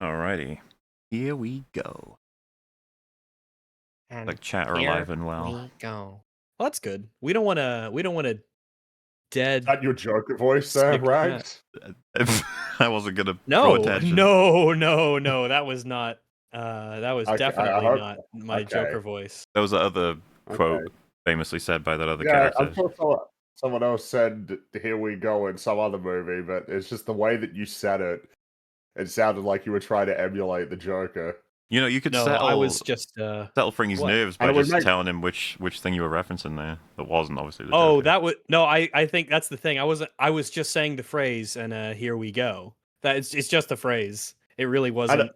Alrighty, here we go. And Like chat are here alive and well. we go. Well, that's good. We don't want to. We don't want to dead. Is that your Joker voice there, sick Rags? I wasn't gonna draw No, attention. no. That was not. That was Okay, definitely hope, not my Joker voice. That was the other quote Okay. famously said by that other Yeah, character. I'm sure someone else said "Here we go" in some other movie, but it's just the way that you said it. It sounded like you were trying to emulate the Joker. You know, you could No, settle. I was just. Settle his what? nerves by And it would just make- telling him which thing you were referencing there. That wasn't obviously the Oh, Joker. that would no. I think that's the thing. I was just saying the phrase, and here we go. That it's just a phrase. It really wasn't.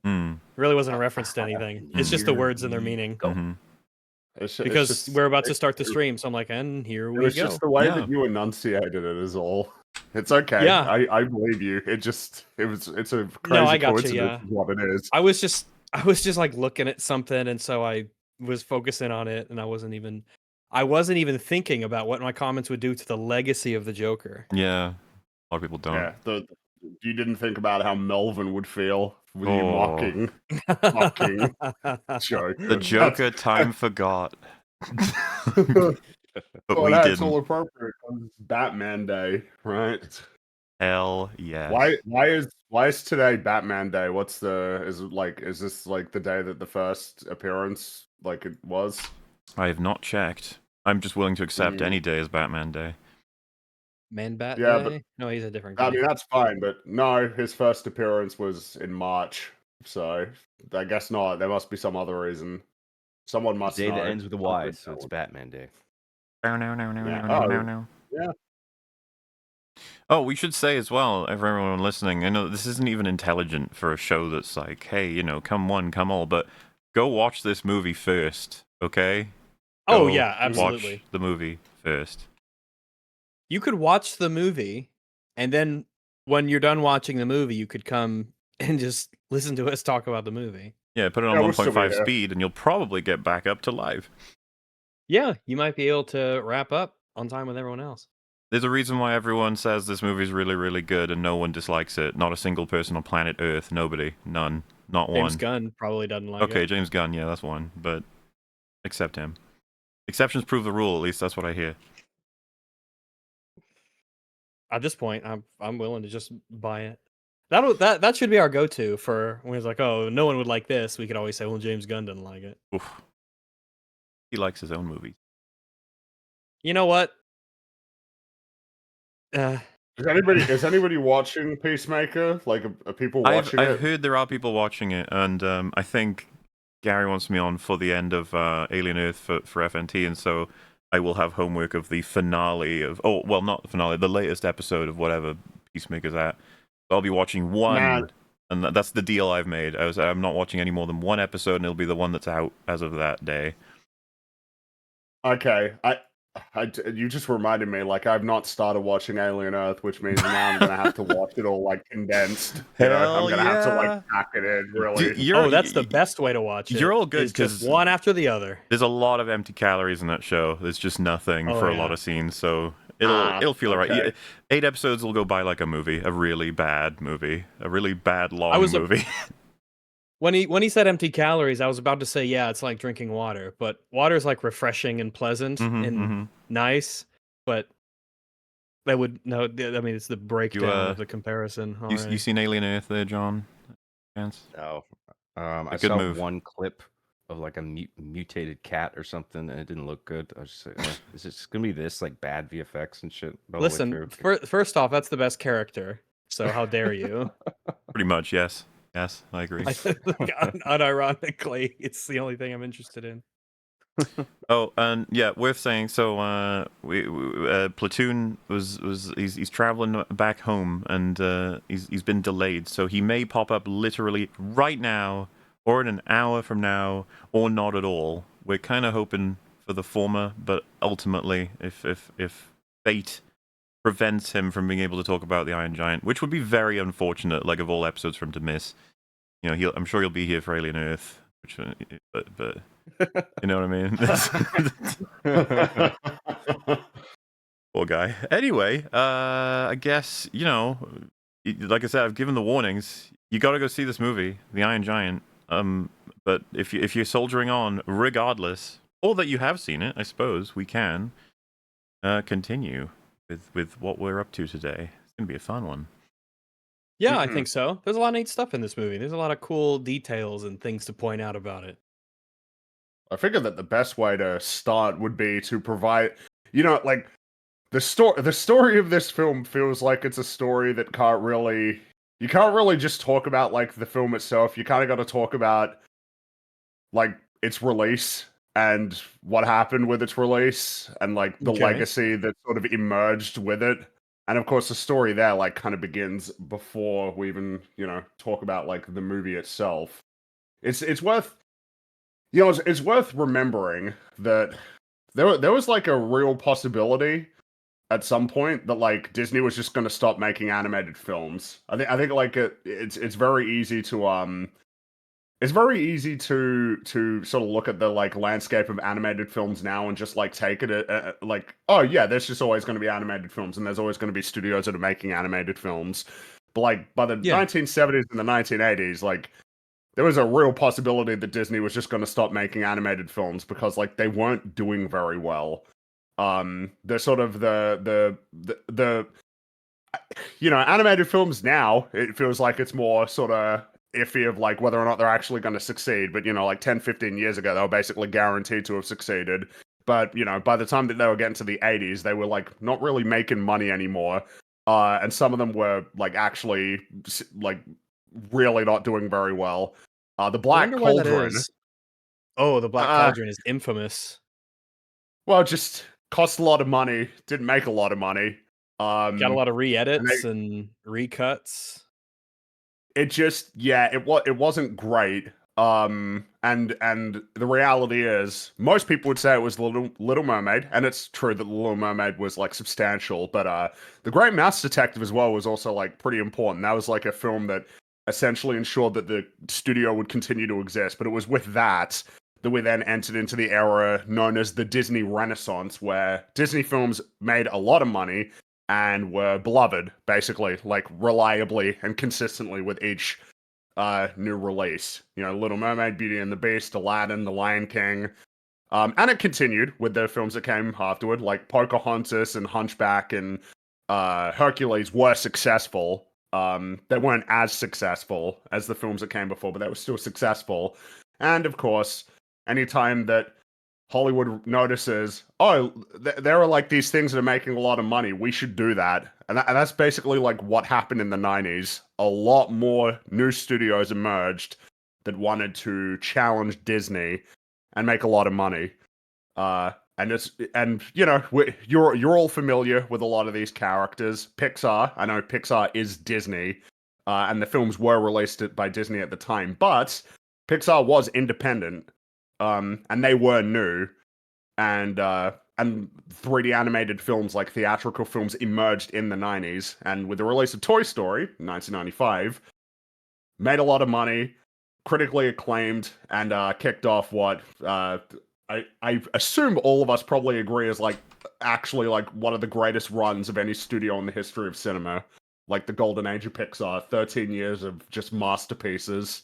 Really wasn't a reference to anything. It's just the words and their meaning. Because we're about to start the stream, so I'm like, and here we go. It was just the way that you enunciated it is all. It's okay. Yeah. I believe you. It's a crazy No, I gotcha, coincidence yeah. of what it is. I was just like looking at something, and so I was focusing on it, and I wasn't even thinking about what my comments would do to the legacy of the Joker. Yeah, a lot of people don't. Yeah, you didn't think about how Melvin would feel with you mocking Joker. The Joker time forgot. But well, we that's didn't. all appropriate. It's Batman Day, right? Hell yeah. Why is today Batman Day? Is this like the day that the first appearance like it was? I have not checked. I'm just willing to accept any day as Batman Day. Man-Bat Yeah, Day? but No, he's a different guy. I mean that's fine, but no, his first appearance was in March, so I guess not. There must be some other reason. Someone must Day know. that ends with a Y, so it's Batman Day. Yeah. Oh, we should say as well, for everyone listening, I know this isn't even intelligent for a show that's like, hey, you know, come one, come all, but go watch this movie first, okay? Oh, yeah, absolutely. Watch the movie first. You could watch the movie, and then when you're done watching the movie, you could come and just listen to us talk about the movie. Yeah, put it on 1.5 speed, and you'll probably get back up to live. Yeah, you might be able to wrap up on time with everyone else. There's a reason why everyone says this movie's really, really good, and no one dislikes it. Not a single person on planet Earth. Nobody. None. Not one. James Gunn probably doesn't like it. Okay, James Gunn, yeah, that's one. But accept him. Exceptions prove the rule, at least that's what I hear. At this point, I'm willing to just buy it. That should be our go-to for when it's like, oh, no one would like this. We could always say, well, James Gunn doesn't like it. Oof. He likes his own movies. You know what? Is anybody watching Peacemaker? Like, are people watching it? I've heard there are people watching it, and I think Gary wants me on for the end of Alien Earth for FNT, and so I will have homework of the finale of... Oh, well, not the finale, the latest episode of whatever Peacemaker's at. So I'll be watching one, and that's the deal I've made. I'm not watching any more than one episode, and it'll be the one that's out as of that day. Okay, you just reminded me, like, I've not started watching Alien Earth, which means now I'm gonna have to watch it all, like, condensed. I'm gonna have to, like, pack it in, really. That's the best way to watch it. You're all good, because one after the other. There's a lot of empty calories in that show. There's just nothing for a lot of scenes, so it'll feel alright. Okay. 8 episodes will go by like a movie, a really bad movie, a really bad long movie. When he said empty calories, I was about to say, yeah, it's like drinking water, but water is like refreshing and pleasant and nice, but that would I mean, it's the breakdown of the comparison. You seen Alien Earth there, John? Chance? No. I saw one clip of like a mutated cat or something, and it didn't look good. I was just like, is it gonna be this like bad VFX and shit? Listen, first off, that's the best character, so how dare you? Pretty much, yes. Yes, I agree. Unironically, it's the only thing I'm interested in. Oh, and yeah, worth saying. So, Platoon he's traveling back home, and he's been delayed. So he may pop up literally right now, or in an hour from now, or not at all. We're kind of hoping for the former, but ultimately, if fate prevents him from being able to talk about the Iron Giant, which would be very unfortunate, like of all episodes for him to miss. You know, I'm sure he'll be here for Alien Earth, which, but you know what I mean? Poor guy. Anyway, I guess, you know, like I said, I've given the warnings. you got to go see this movie, The Iron Giant. But if you're soldiering on, regardless, or that you have seen it, I suppose we can continue with what we're up to today. It's gonna be a fun one. Yeah, I think so. There's a lot of neat stuff in this movie. There's a lot of cool details and things to point out about it. I figured that the best way to start would be to provide, like the story of this film feels like it's a story that you can't really just talk about like the film itself. You kind of got to talk about like its release and what happened with its release and like the legacy that sort of emerged with it. And of course the story there like kind of begins before we even, talk about like the movie itself. It's worth it's worth remembering that there was like a real possibility at some point that like Disney was just going to stop making animated films. I think like it's very easy to sort of look at the like landscape of animated films now and just like take it like, oh yeah, there's just always going to be animated films and there's always going to be studios that are making animated films. But like by the 1970s and the 1980s, like there was a real possibility that Disney was just going to stop making animated films because like they weren't doing very well. They're sort of the animated films now, it feels like it's more sort of iffy of like whether or not they're actually going to succeed. But, like 10, 15 years ago, they were basically guaranteed to have succeeded. But, by the time that they were getting to the 80s, they were like not really making money anymore. And some of them were like actually like really not doing very well. The Black Cauldron. Oh, the Black Cauldron is infamous. Well, just cost a lot of money, didn't make a lot of money. Got a lot of re-edits and recuts. It just, it wasn't great. And the reality is, most people would say it was Little Mermaid, and it's true that Little Mermaid was like substantial. But The Great Mouse Detective as well was also like pretty important. That was like a film that essentially ensured that the studio would continue to exist. But it was with that we then entered into the era known as the Disney Renaissance, where Disney films made a lot of money and were beloved, basically, like reliably and consistently with each new release. Little Mermaid, Beauty and the Beast, Aladdin, The Lion King. And it continued with the films that came afterward, like Pocahontas and Hunchback and Hercules were successful. They weren't as successful as the films that came before, but they were still successful. And of course, anytime that Hollywood notices, there are like these things that are making a lot of money, we should do that. And that's basically like what happened in the 90s. A lot more new studios emerged that wanted to challenge Disney and make a lot of money. You're all familiar with a lot of these characters. Pixar, I know Pixar is Disney, and the films were released by Disney at the time, but Pixar was independent. And they were new, and 3D animated films, like theatrical films, emerged in the 90s. And with the release of Toy Story in 1995, made a lot of money, critically acclaimed, and kicked off what I assume all of us probably agree is like actually like one of the greatest runs of any studio in the history of cinema. Like the golden age of Pixar, 13 years of just masterpieces.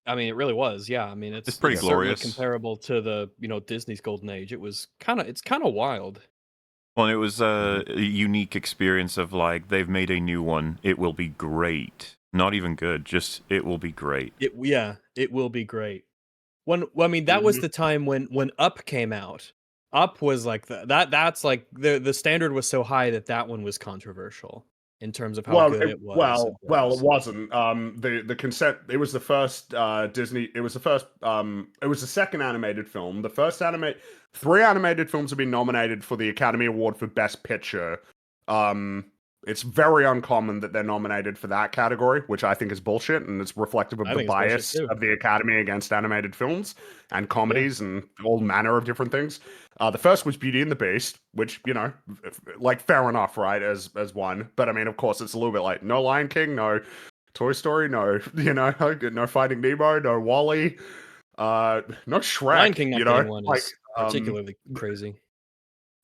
I mean, it really was. Yeah, I mean, it's pretty glorious, comparable to the Disney's golden age. It's kind of wild. Well, it was a unique experience of like they've made a new one. It will be great. Not even good. Just it will be great. It will be great. That was the time when Up came out. Up was like that's like the standard was so high that one was controversial in terms of how good it was. Well, it wasn't. The consent. It was the first Disney. It was the first. It was the second animated film. The first 3 animated films have been nominated for the Academy Award for Best Picture. It's very uncommon that they're nominated for that category, which I think is bullshit, and it's reflective of the bias of the Academy against animated films and comedies and all manner of different things. The first was Beauty and the Beast, which, like fair enough, right, as one. But I mean, of course, it's a little bit like no Lion King, no Toy Story, no, no Finding Nemo, no WALL-E, no Shrek. Lion King not getting one is particularly crazy.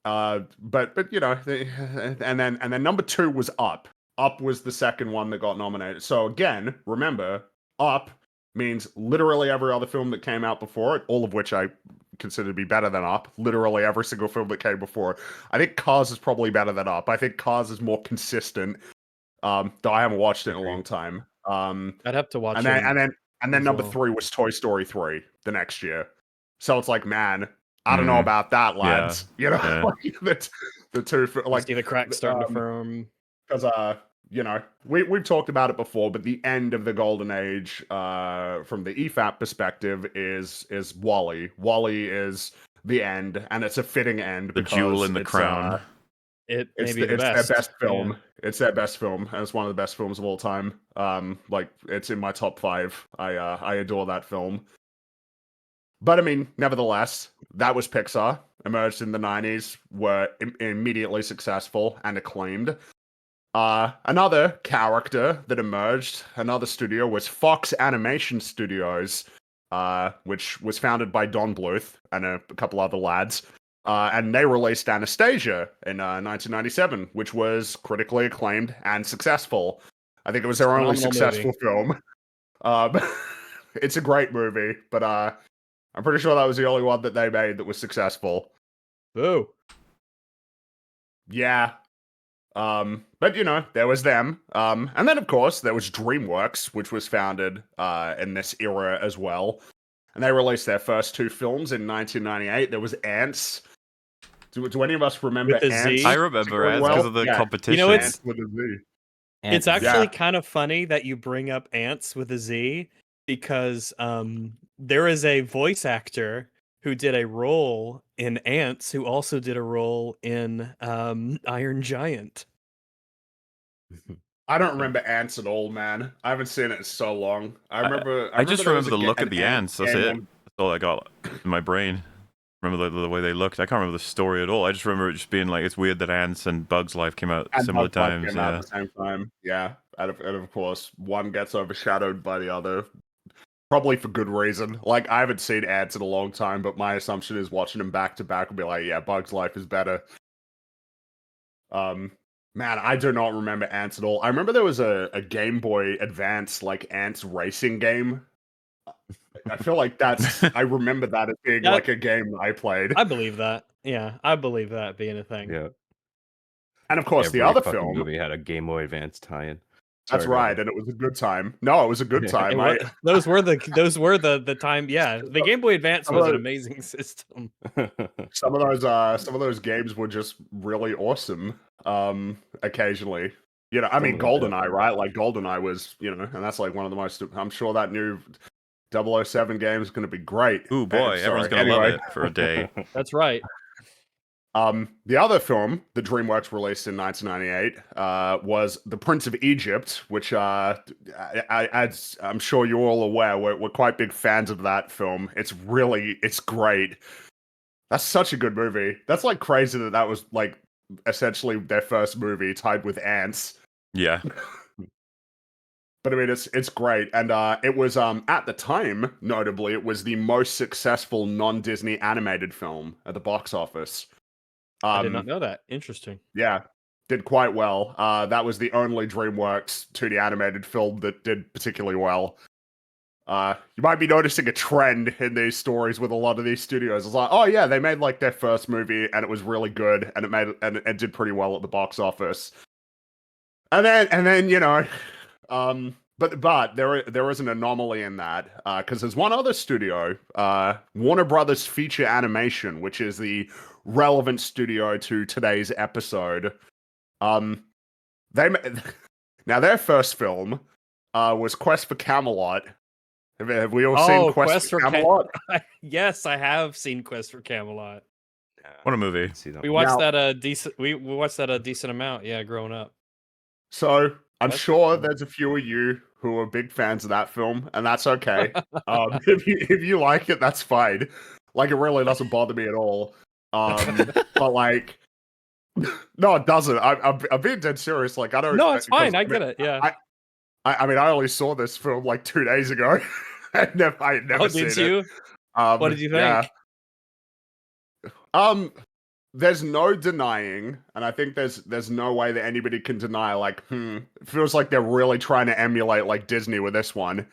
But and then number 2 was Up, Up was the second one that got nominated. So again, remember, Up means literally every other film that came out before it, all of which I consider to be better than Up. Literally every single film that came before it. I think Cars is probably better than Up. I think Cars is more consistent. Though I haven't watched it in a long time. I'd have to watch and it. then number 3 was Toy Story 3 the next year. So it's like, man, I don't know about that, lads. Yeah. You know, like, the two, like, see the cracks starting to form. Because you know, we've talked about it before, but the end of the golden age, from the EFAP perspective, is Wall-E. Wall-E is the end, and it's a fitting end. The jewel in the crown. It's their best film. Yeah. It's their best film, and it's one of the best films of all time. Like, it's in my top 5. I adore that film. But I mean, nevertheless, that was Pixar. Emerged in the 90s, were immediately successful and acclaimed. Another character that emerged, another studio, was Fox Animation Studios, which was founded by Don Bluth and a couple other lads. And they released Anastasia in 1997, which was critically acclaimed and successful. I think it was their only successful film. It's a great movie, but I'm pretty sure that was the only one that they made that was successful. Boo. Yeah. But you know, there was them. And then of course there was DreamWorks, which was founded in this era as well. And they released their first 2 films in 1998. There was Ants. Do any of us remember Ants? I remember Ants because of the competition. You know, Ants with a Z. It's actually kind of funny that you bring up Ants with a Z, because there is a voice actor who did a role in Ants who also did a role in Iron Giant. I don't remember Ants at all, man. I haven't seen it in so long. I just remember the look of the ants. That's it. That's all I got in my brain. Remember the way they looked. I can't remember the story at all. I just remember it just being like, it's weird that Ants and Bugs Life came out similar times. Came out at the same time. Yeah, and of course, one gets overshadowed by the other. Probably for good reason. Like, I haven't seen Ants in a long time, but my assumption is watching them back to back will be like, yeah, Bugs Life is better. Man, I do not remember Ants at all. I remember there was a Game Boy Advance, like, Ants racing game. I feel like I remember that as being like a game I played. I believe that. Yeah, I believe that being a thing. Yeah. And of course, the other film movie had a Game Boy Advance tie-in. That's right, and it was a good time. No, it was a good time. Those were the time. Yeah, the Game Boy Advance was an amazing system. Some of those games were just really awesome. Occasionally, you know, I mean, GoldenEye, right? Like, GoldenEye was, you know, and that's like one of the most. I'm sure that new 007 game is going to be great. Ooh, boy, everyone's going to love it for a day. That's right. The other film that DreamWorks released in 1998 was The Prince of Egypt, which I'm sure you're all aware, we're quite big fans of that film. It's great. That's such a good movie. That's like crazy that was like essentially their first movie, tied with Ants. Yeah. But I mean, it's great, and it was at the time, notably, it was the most successful non-Disney animated film at the box office. I did not know that. Interesting. Yeah, did quite well. That was the only DreamWorks 2D animated film that did particularly well. You might be noticing a trend in these stories with a lot of these studios. It's like, oh yeah, they made like their first movie and it was really good, and it did pretty well at the box office. And then you know. But there is an anomaly in that, because there's one other studio, Warner Brothers Feature Animation, which is the relevant studio to today's episode. Now their first film was Quest for Camelot. Have we all seen Quest for Camelot? Yes, I have seen Quest for Camelot. What a movie! We watched that a decent. We watched that a decent amount. Yeah, growing up. So I'm sure there's a few of you who are big fans of that film, and that's okay. If you like it, that's fine. Like, it really doesn't bother me at all. But like, no, it doesn't. I'm being dead serious. Like, I don't. No, it's fine. I get it. Yeah. I mean, I only saw this film like 2 days ago. I had never seen did you? it. What did you think? Yeah. there's no denying, and I think there's no way that anybody can deny, like, it feels like they're really trying to emulate, like, Disney with this one.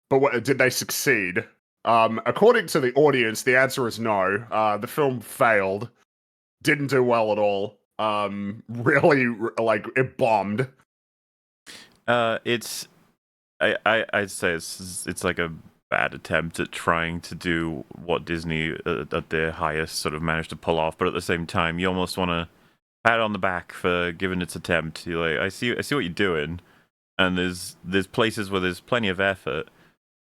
But did they succeed? According to the audience, the answer is no. The film failed. Didn't do well at all. Really, like, it bombed. I'd say it's like a bad attempt at trying to do what Disney at their highest sort of managed to pull off, but at the same time, you almost want to pat it on the back for giving its attempt. You're like, I see what you're doing, and there's places where there's plenty of effort.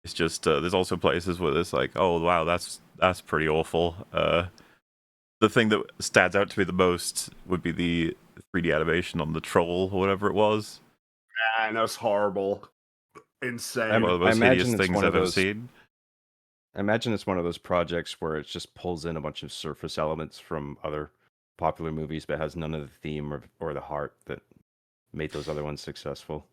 It's just there's also places where it's like, oh wow, that's pretty awful. The thing that stands out to me the most would be the 3D animation on the troll or whatever it was. Man, that was horrible. Insane. One of the most hideous things I've ever seen. I imagine it's one of those projects where it just pulls in a bunch of surface elements from other popular movies, but has none of the theme or the heart that made those other ones successful.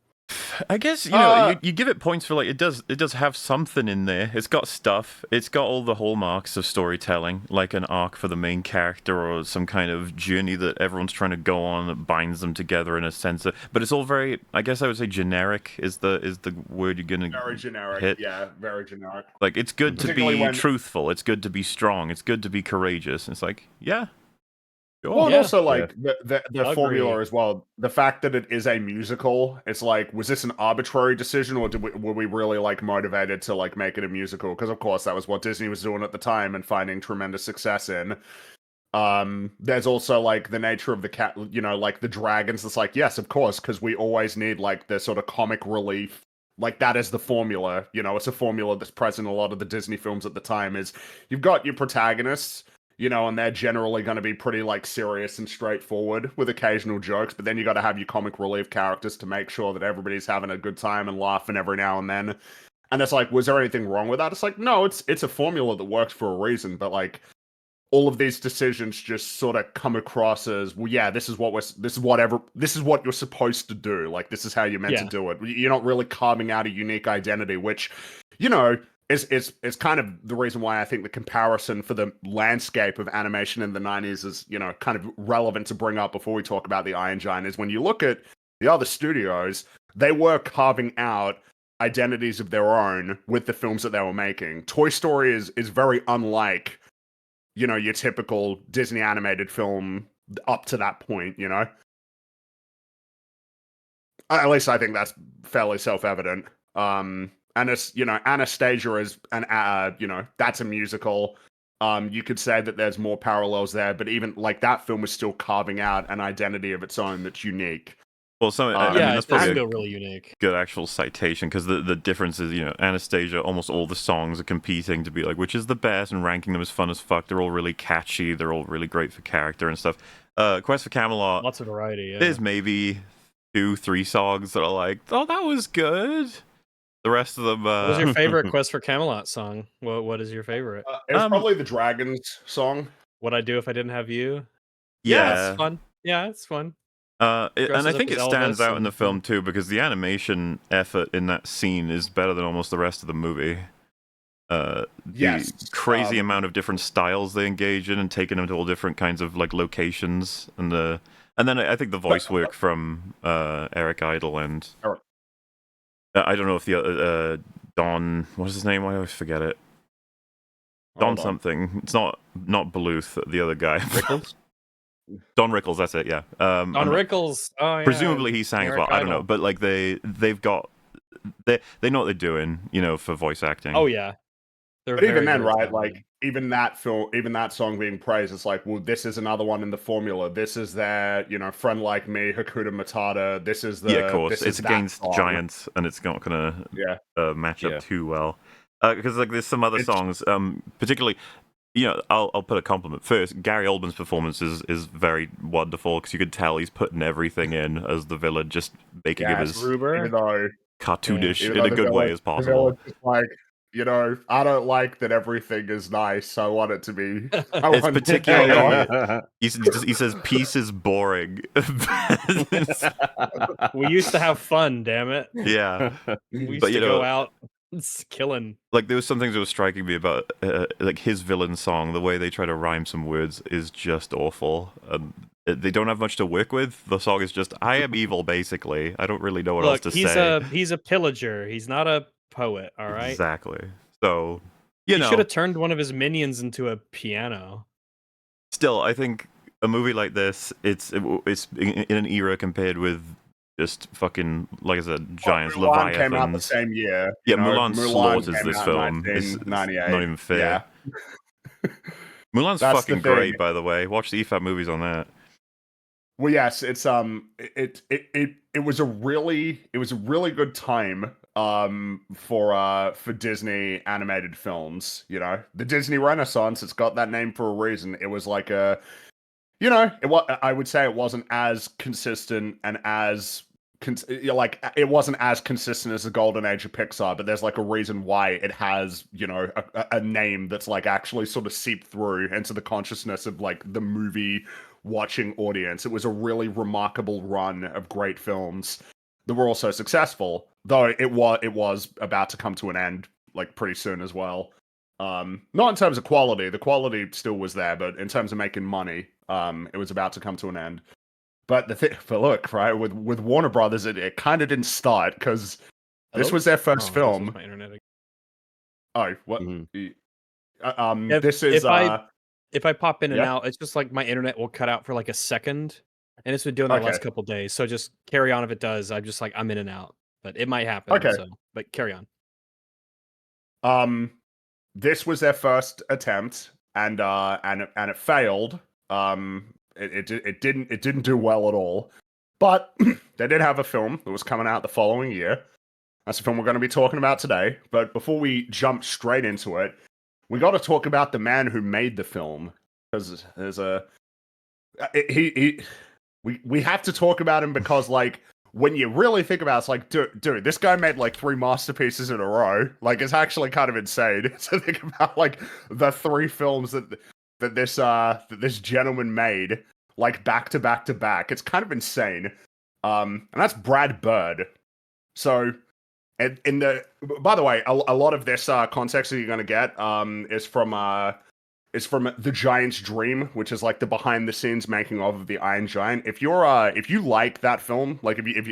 I guess you give it points for like it does have something in there. It's got stuff. It's got all the hallmarks of storytelling, like an arc for the main character or some kind of journey that everyone's trying to go on that binds them together in a sense. But it's all very, I guess I would say, generic. Is the word you're gonna very generic? Hit. Yeah, very generic. Like it's good to be truthful. It's good to be strong. It's good to be courageous. It's like Well, and also like the formula as well. The fact that it is a musical, it's like, was this an arbitrary decision, or were we really like motivated to like make it a musical? Because of course that was what Disney was doing at the time and finding tremendous success in. There's also like the nature of the cat, like the dragons. It's like, yes, of course, because we always need like the sort of comic relief. Like that is the formula. It's a formula that's present in a lot of the Disney films at the time. Is you've got your protagonists. And they're generally going to be pretty, like, serious and straightforward with occasional jokes, but then you got to have your comic relief characters to make sure that everybody's having a good time and laughing every now and then. And it's like, was there anything wrong with that? It's like, no, it's a formula that works for a reason, but, like, all of these decisions just sort of come across as, well, yeah, this is what you're supposed to do. Like, this is how you're meant to do it. You're not really carving out a unique identity, which, it's kind of the reason why I think the comparison for the landscape of animation in the 90s is, kind of relevant to bring up before we talk about the Iron Giant, is when you look at the other studios, they were carving out identities of their own with the films that they were making. Toy Story is very unlike, your typical Disney animated film up to that point, At least I think that's fairly self-evident. And it's, Anastasia is that's a musical. You could say that there's more parallels there, but even like that film is still carving out an identity of its own that's unique. Well, I mean, that's probably still really unique. Good actual citation, because the difference is, Anastasia, almost all the songs are competing to be like, which is the best, and ranking them as fun as fuck. They're all really catchy. They're all really great for character and stuff. Quest for Camelot. Lots of variety. Yeah. There's maybe 2-3 songs that are like, oh, that was good. The rest of them. What was your favorite Quest for Camelot song? What is your favorite? It's probably the Dragons song. What I'd Do If I Didn't Have You. Yeah, it's fun. Yeah, it's fun. And I think it stands out in the film too, because the animation effort in that scene is better than almost the rest of the movie. The crazy amount of different styles they engage in and taking them to all different kinds of like locations, and then I think the voice work from Eric Idle and I don't know if the Don, what's his name? I always forget it. Don something. It's not Bluth, the other guy. Rickles? Don Rickles, that's it. Yeah. Don Rickles. Oh yeah. Presumably he sang Eric as well. Idle. I don't know, but like they know what they're doing, for voice acting. Oh yeah. But even then, right? Like even that song being praised, it's like, well, this is another one in the formula. This is their, Friend Like Me, Hakuna Matata. This is the of course. It's against giants, and it's not gonna match up too well. Because like there's some other songs, particularly. I'll put a compliment first. Gary Oldman's performance is very wonderful, because you could tell he's putting everything in as the villain, just making him as cartoonish in a good way as possible. I don't like that everything is nice. I want it to be. It's particularly. He says peace is boring. We used to have fun, damn it. Yeah, We used to go out. It's killing. Like, there was some things that was striking me about like his villain song. The way they try to rhyme some words is just awful. They don't have much to work with. The song is just "I am evil," basically. I don't really know what else Look, to he's say. a pillager. He's not a poet. All right. Exactly. So, He should have turned one of his minions into a piano. Still, I think a movie like this, it's in an era compared with just fucking, like I said, giants, Mulan Leviathans. came out the same year. Yeah, Mulan slaughters this film. It's 1998. not even fair. Yeah. Mulan's That's fucking great, by the way. Watch the EFAP movies on that. Well, yes, it's it was a really good time for Disney animated films. You know, the Disney Renaissance. It's got that name for a reason. It was like a, you know, I would say it wasn't as consistent and as like it wasn't as consistent as the golden age of Pixar, but there's like a reason why it has, you know, a name that's like actually sort of seeped through into the consciousness of like the movie watching audience. It was a really remarkable run of great films that were also successful, though it was about to come to an end like pretty soon as well. Not in terms of quality. The quality still was there, but in terms of making money, it was about to come to an end. But look, right, with Warner Brothers, it kind of didn't start because this was their first film. My internet. Oh, what? Mm-hmm. This is if I pop in and out, it's just like my internet will cut out for like a second, and it's been doing that the last couple days. So just carry on if it does. I'm just like I'm in and out, but it might happen. Okay. So, but carry on. This was their first attempt, and it failed. It didn't do well at all. But they did have a film that was coming out the following year. That's the film we're going to be talking about today. But before we jump straight into it, we got to talk about the man who made the film, because there's we have to talk about him because like when you really think about it, it's like dude, this guy made like 3 masterpieces in a row. Like it's actually kind of insane to think about like the 3 films that this gentleman made like back to back to back. It's kind of insane. And that's Brad Bird. So by the way, a lot of this context that you're going to get is from The Giant's Dream, which is like the behind the scenes making of the Iron Giant. If you like that film, like if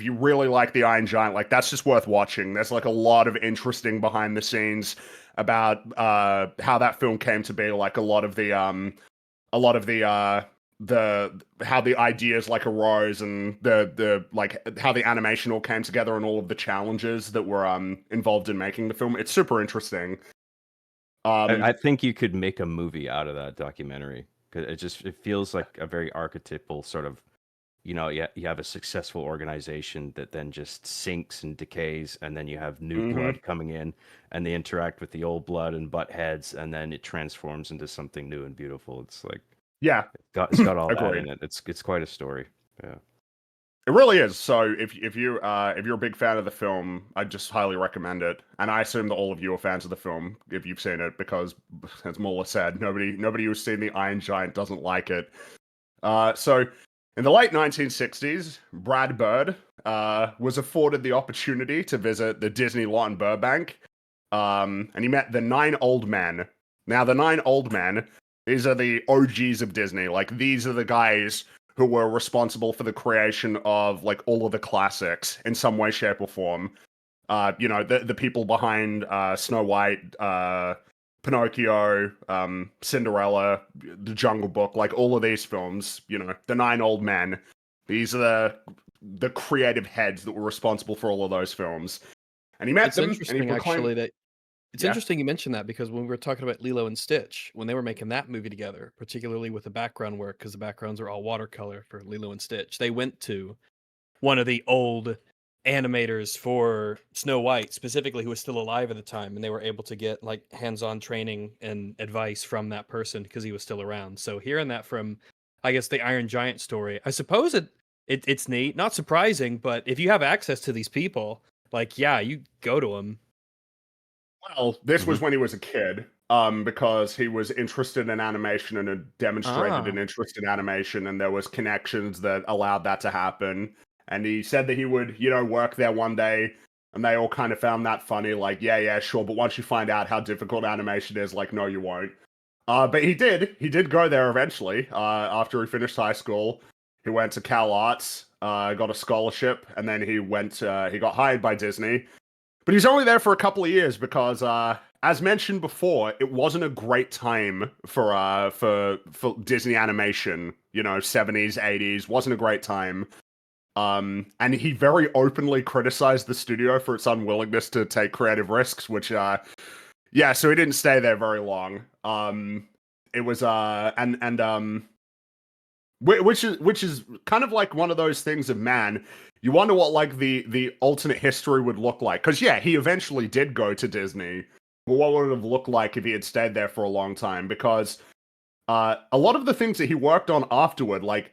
you really like the Iron Giant, like that's just worth watching. There's like a lot of interesting behind the scenes about how that film came to be, like a lot of the how the ideas like arose and the like how the animation all came together and all of the challenges that were involved in making the film. It's super interesting. I think you could make a movie out of that documentary because it feels like a very archetypal sort of, you know, you have a successful organization that then just sinks and decays, and then you have new blood coming in, and they interact with the old blood and butt heads, and then it transforms into something new and beautiful. It's like, yeah, it's got all that in it. It's quite a story. Yeah. It really is. So if you're a big fan of the film, I just highly recommend it. And I assume that all of you are fans of the film if you've seen it, because as Muller said, nobody who's seen the Iron Giant doesn't like it. So in the late 1960s, Brad Bird was afforded the opportunity to visit the Disney lot in Burbank, and he met the 9 old men. Now the 9 old men, these are the OGs of Disney. Like these are the guys who were responsible for the creation of like all of the classics in some way, shape, or form. You know, the people behind Snow White, Pinocchio, Cinderella, The Jungle Book, like all of these films, you know, the 9 old men. These are the creative heads that were responsible for all of those films. And he met them. Interesting, and he proclaimed, actually, that it's interesting you mentioned that, because when we were talking about Lilo and Stitch, when they were making that movie together, particularly with the background work, because the backgrounds are all watercolor for Lilo and Stitch, they went to one of the old animators for Snow White, specifically, who was still alive at the time, and they were able to get like hands-on training and advice from that person because he was still around. So hearing that from, I guess, the Iron Giant story, I suppose it's neat, not surprising, but if you have access to these people, like, yeah, you go to them. Well, this was when he was a kid, because he was interested in animation and had demonstrated an interest in animation, and there was connections that allowed that to happen. And he said that he would, you know, work there one day And they all kind of found that funny, like, yeah, sure, but once you find out how difficult animation is, like, no, you won't. But he did go there eventually. After he finished high school, he went to Cal Arts, got a scholarship, and then he got hired by Disney. But he's only there for a couple of years because, as mentioned before, it wasn't a great time for Disney animation. 70s, 80s wasn't a great time. And he very openly criticized the studio for its unwillingness to take creative risks, which, so he didn't stay there very long. It was, which is kind of like one of those things of, man, you wonder what like the alternate history would look like. Because he eventually did go to Disney, but what would it have looked like if he had stayed there for a long time? Because a lot of the things that he worked on afterward, like,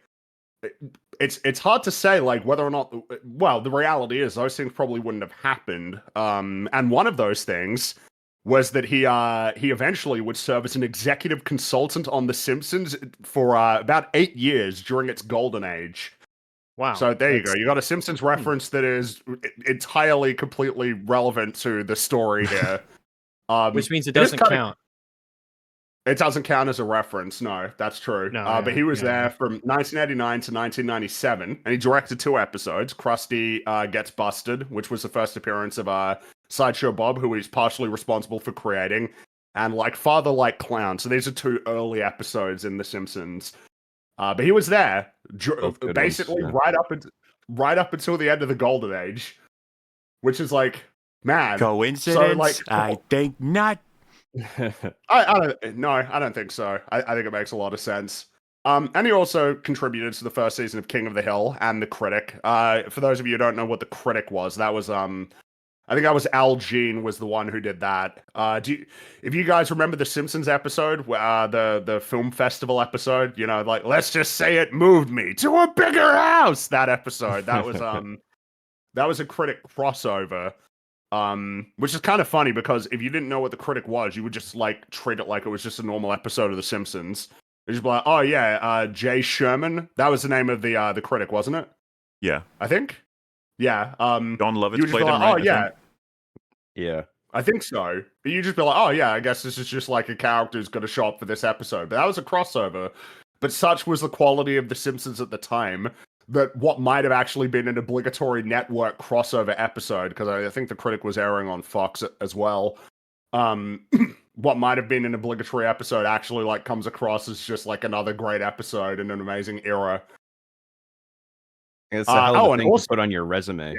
it's hard to say like whether or not, well, the reality is those things probably wouldn't have happened. And one of those things was that he eventually would serve as an executive consultant on The Simpsons for about 8 years during its golden age. Wow. So there you go. You got a Simpsons reference that is entirely, completely relevant to the story here. Which means it doesn't count. It doesn't count as a reference. No, that's true. No, but he was there from 1989 to 1997, and he directed 2 episodes. Krusty Gets Busted, which was the first appearance of Sideshow Bob, who he's partially responsible for creating, and like Father Like Clown. So these are 2 early episodes in The Simpsons. But he was there basically right up until the end of the Golden Age, which is like, man, coincidence? So, like, I think not. I don't think so. I think it makes a lot of sense. And he also contributed to the first season of King of the Hill and The Critic. For those of you who don't know what The Critic was, that was I think that was Al Jean was the one who did that. If you guys remember the Simpsons episode, the film festival episode, like, let's just say it moved me to a bigger house. That episode, that was a Critic crossover. Which is kind of funny because if you didn't know what The Critic was, you would just like treat it like it was just a normal episode of The Simpsons. You'd just be like, oh yeah, Jay Sherman. That was the name of the Critic, wasn't it? Yeah, I think. Yeah. John Lovitz played him, like, right? Oh yeah. Yeah. I think so. But you just be like, oh yeah, I guess this is just like a character who's going to show up for this episode. But that was a crossover. But such was the quality of The Simpsons at the time that what might have actually been an obligatory network crossover episode, because I think The Critic was airing on Fox as well. What might have been an obligatory episode actually like comes across as just like another great episode in an amazing era. It's a hell of a thing to put on your resume,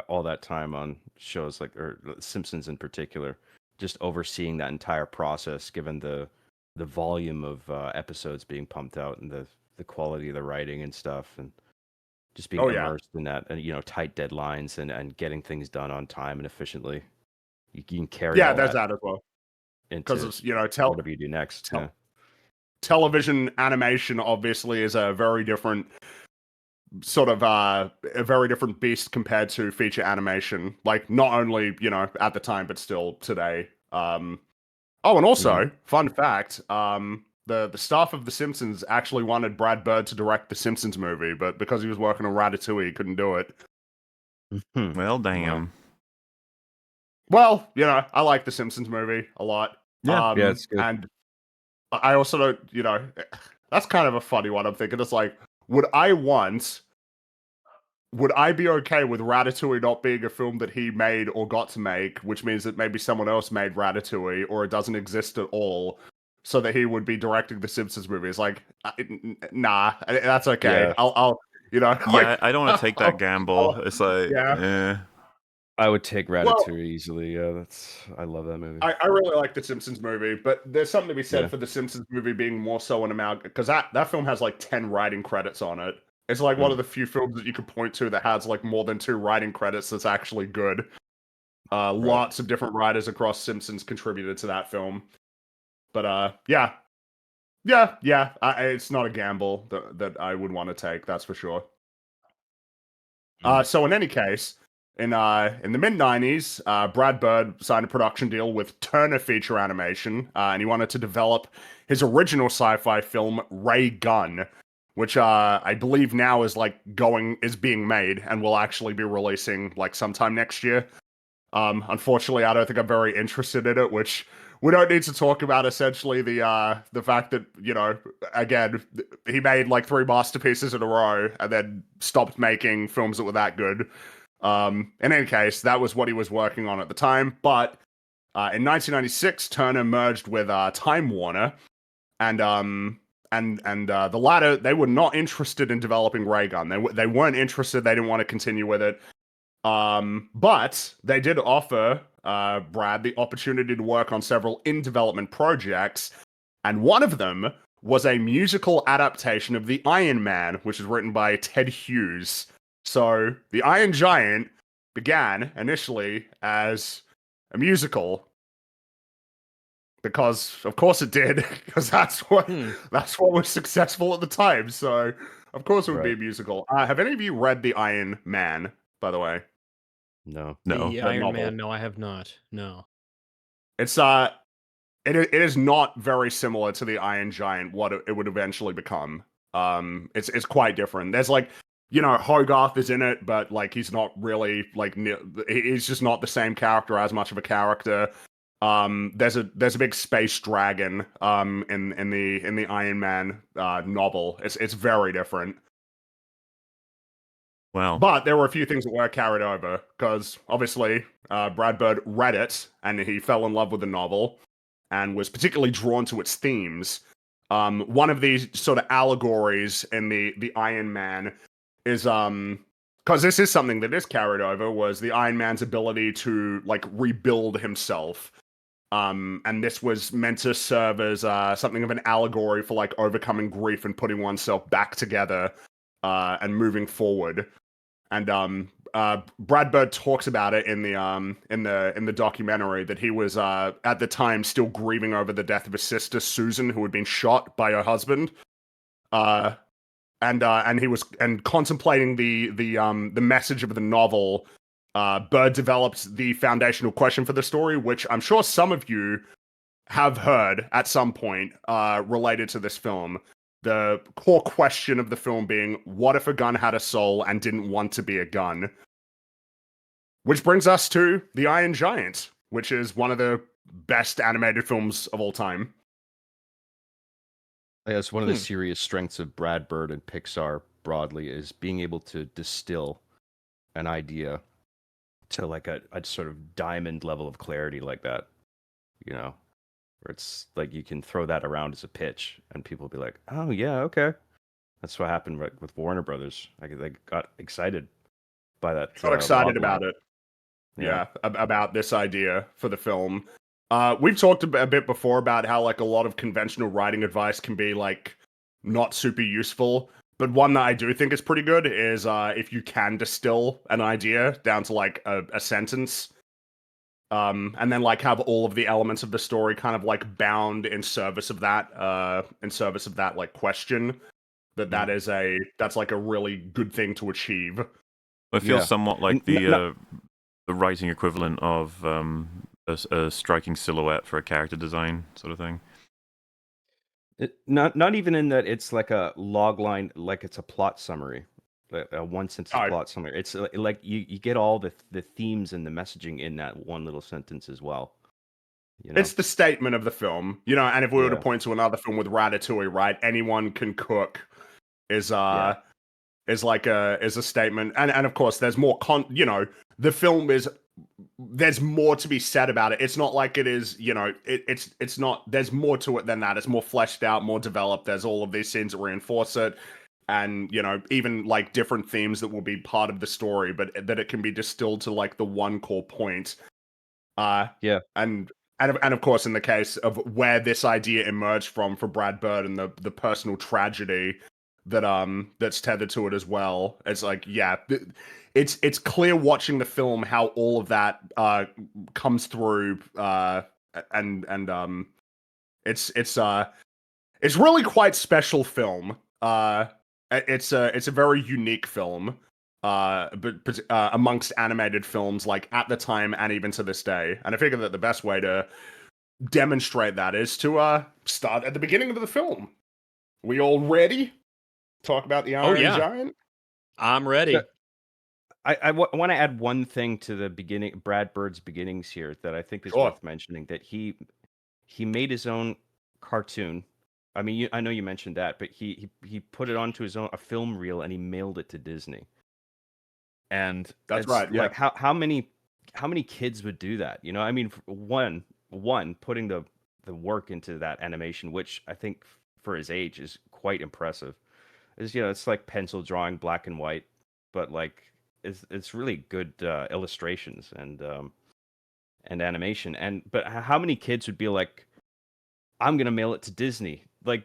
all that time on shows like, or Simpsons in particular, just overseeing that entire process, given the volume of episodes being pumped out and the quality of the writing and stuff, and just being immersed in that, and tight deadlines and getting things done on time and efficiently. You can carry all there's that as well. Because it's whatever you do next. Television animation obviously is a very different sort of a very different beast compared to feature animation. Like not only at the time, but still today. And also fun fact. The staff of The Simpsons actually wanted Brad Bird to direct the Simpsons movie, but because he was working on Ratatouille, he couldn't do it. Well, damn. Well, I like the Simpsons movie a lot. Yeah, it's good. And I also don't, that's kind of a funny one. I'm thinking it's like, would I be okay with Ratatouille not being a film that he made or got to make, which means that maybe someone else made Ratatouille or it doesn't exist at all, so that he would be directing the Simpsons movie? It's like, nah, that's okay. Yeah. I'll I don't want to take that gamble. It's like, I would take Ratatouille easily. Yeah, I love that movie. I really like the Simpsons movie, but there's something to be said for the Simpsons movie being more so an amalgam, because that film has like 10 writing credits on it. It's like one of the few films that you could point to that has like more than 2 writing credits that's actually good. Lots of different writers across Simpsons contributed to that film. But it's not a gamble that I would want to take, that's for sure. So in any case, in the mid-90s, Brad Bird signed a production deal with Turner Feature Animation, and he wanted to develop his original sci-fi film, Ray Gun, which I believe now is being made and will actually be releasing like sometime next year. Unfortunately, I don't think I'm very interested in it, which we don't need to talk about. Essentially, the fact that, you know, again, he made like 3 masterpieces in a row and then stopped making films that were that good. In any case, that was what he was working on at the time. But in 1996, Turner merged with Time Warner, and the latter, they were not interested in developing Ray Gun. They weren't interested. They didn't want to continue with it. But they did offer Brad the opportunity to work on several in-development projects, and one of them was a musical adaptation of The Iron Man, which was written by Ted Hughes. So, The Iron Giant began initially as a musical, because of course it did, because that's what was successful at the time. So, of course it would be a musical. Have any of you read The Iron Man, by the way? No. The Iron Man, no, I have not. No. It's it is not very similar to the Iron Giant, what it would eventually become. It's quite different. There's like, you know, Hogarth is in it, but like he's not really like he's just not the same character, as much of a character. There's a big space dragon in the Iron Man novel. It's very different. Wow. But there were a few things that were carried over, because obviously Brad Bird read it and he fell in love with the novel and was particularly drawn to its themes. One of these sort of allegories in the Iron Man is because this is something that is carried over, was the Iron Man's ability to like rebuild himself. And this was meant to serve as something of an allegory for like overcoming grief and putting oneself back together and moving forward. And Brad Bird talks about it in the documentary, that he was at the time still grieving over the death of his sister Susan, who had been shot by her husband. And he was contemplating the message of the novel. Bird developed the foundational question for the story, which I'm sure some of you have heard at some point related to this film. The core question of the film being, what if a gun had a soul and didn't want to be a gun? Which brings us to The Iron Giant, which is one of the best animated films of all time. I guess one of the serious strengths of Brad Bird and Pixar broadly is being able to distill an idea to like a sort of diamond level of clarity like that, you know, where it's like you can throw that around as a pitch and people will be like, oh yeah, okay. That's what happened with Warner Brothers. They got excited by that. Got excited about it. Yeah, about this idea for the film. We've talked a bit before about how like a lot of conventional writing advice can be like not super useful. But one that I do think is pretty good is if you can distill an idea down to like a sentence, and then like have all of the elements of the story kind of like bound in service of that like question, that's like a really good thing to achieve. It feels somewhat like the writing equivalent of a striking silhouette for a character design sort of thing. Not even in that it's like a log line, like it's a plot summary, a one sentence plot summary. It's like you get all the themes and the messaging in that one little sentence as well. You know? It's the statement of the film, you know. And if we were to point to another film with Ratatouille, right? Anyone can cook is like a statement, and of course there's more you know, the film is, there's more to be said about it. It's not like it is, you know, it's not, there's more to it than that. It's more fleshed out, more developed. There's all of these scenes that reinforce it, and you know, even like different themes that will be part of the story, but that it can be distilled to like the one core point. And of course, in the case of where this idea emerged from for Brad Bird and the personal tragedy that that's tethered to it as well. It's like, yeah, it's clear watching the film how all of that comes through, and it's really quite special film. It's a very unique film, but amongst animated films, like at the time and even to this day. And I figure that the best way to demonstrate that is to start at the beginning of the film. We all ready? Talk about the Iron Giant? I'm ready. want to add one thing to the beginning, Brad Bird's beginnings here, that I think is Sure. worth mentioning. That he made his own cartoon. I mean, I know you mentioned that, but he put it onto his own a film reel and he mailed it to Disney. And That's it's right. Yeah. like how many kids would do that? You know, I mean, one putting the work into that animation, which I think for his age is quite impressive. Is, you know, it's like pencil drawing, black and white, but like it's really good illustrations and animation. And but how many kids would be like, I'm gonna mail it to Disney? Like,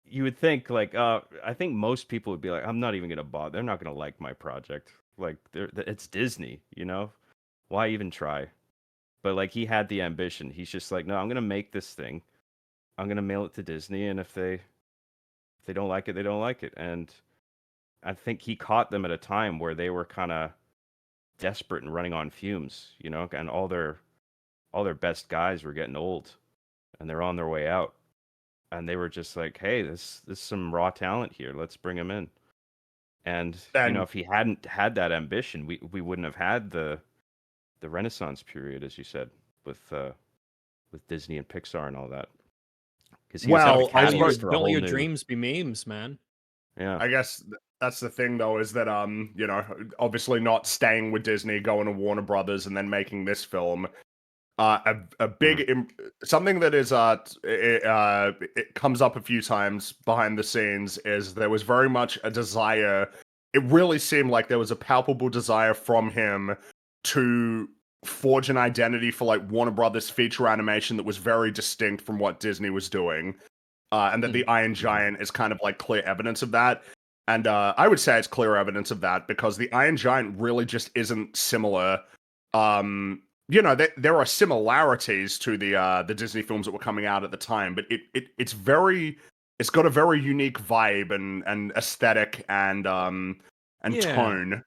you would think like I think most people would be like, I'm not even gonna bother. They're not gonna like my project. Like, it's Disney, you know? Why even try? But like, he had the ambition. He's just like, no, I'm gonna make this thing. I'm gonna mail it to Disney, and if they don't like it, they don't like it. And I think he caught them at a time where they were kind of desperate and running on fumes, you know, and all their best guys were getting old, and they're on their way out. And they were just like, hey, this some raw talent here. Let's bring him in. And you know, if he hadn't had that ambition, we wouldn't have had the Renaissance period, as you said, with Disney and Pixar and all that. Because don't your dreams be memes, man. Yeah, I guess that's the thing, though, is that you know, obviously not staying with Disney, going to Warner Brothers, and then making this film. A big something that is it comes up a few times behind the scenes is there was very much a desire. It really seemed like there was a palpable desire from him to forge an identity for like Warner Brothers feature animation that was very distinct from what Disney was doing, and that the Iron Giant is kind of like clear evidence of that. And I would say it's clear evidence of that because the Iron Giant really just isn't similar. You know, there are similarities to the Disney films that were coming out at the time, but it's got a very unique vibe and aesthetic and tone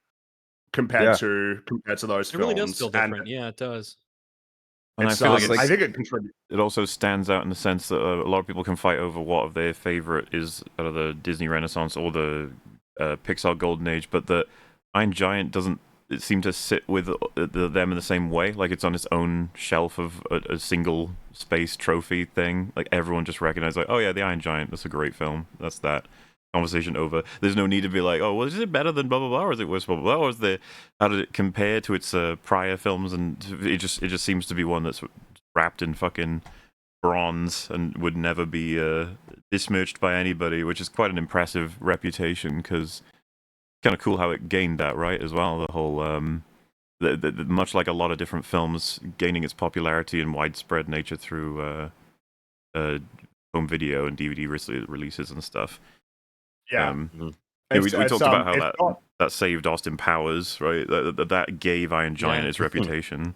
compared to those films. It really does feel different. Yeah, it does. And I feel like I think it contributes. It also stands out in the sense that a lot of people can fight over what of their favorite is out of the Disney Renaissance or the Pixar Golden Age, but the Iron Giant doesn't seem to sit with them in the same way. Like, it's on its own shelf of a single space trophy thing. Like, everyone just recognizes, like, oh yeah, the Iron Giant, that's a great film. That's that. Conversation over. There's no need to be like, oh, well, is it better than blah blah blah, or is it worse blah blah blah, or how did it compare to its prior films? And it just seems to be one that's wrapped in fucking bronze and would never be besmirched by anybody, which is quite an impressive reputation. Because kind of cool how it gained that, right, as well. The whole much like a lot of different films gaining its popularity and widespread nature through home video and DVD releases and stuff. Yeah. We talked about how that saved Austin Powers, right? That gave Iron Giant its reputation.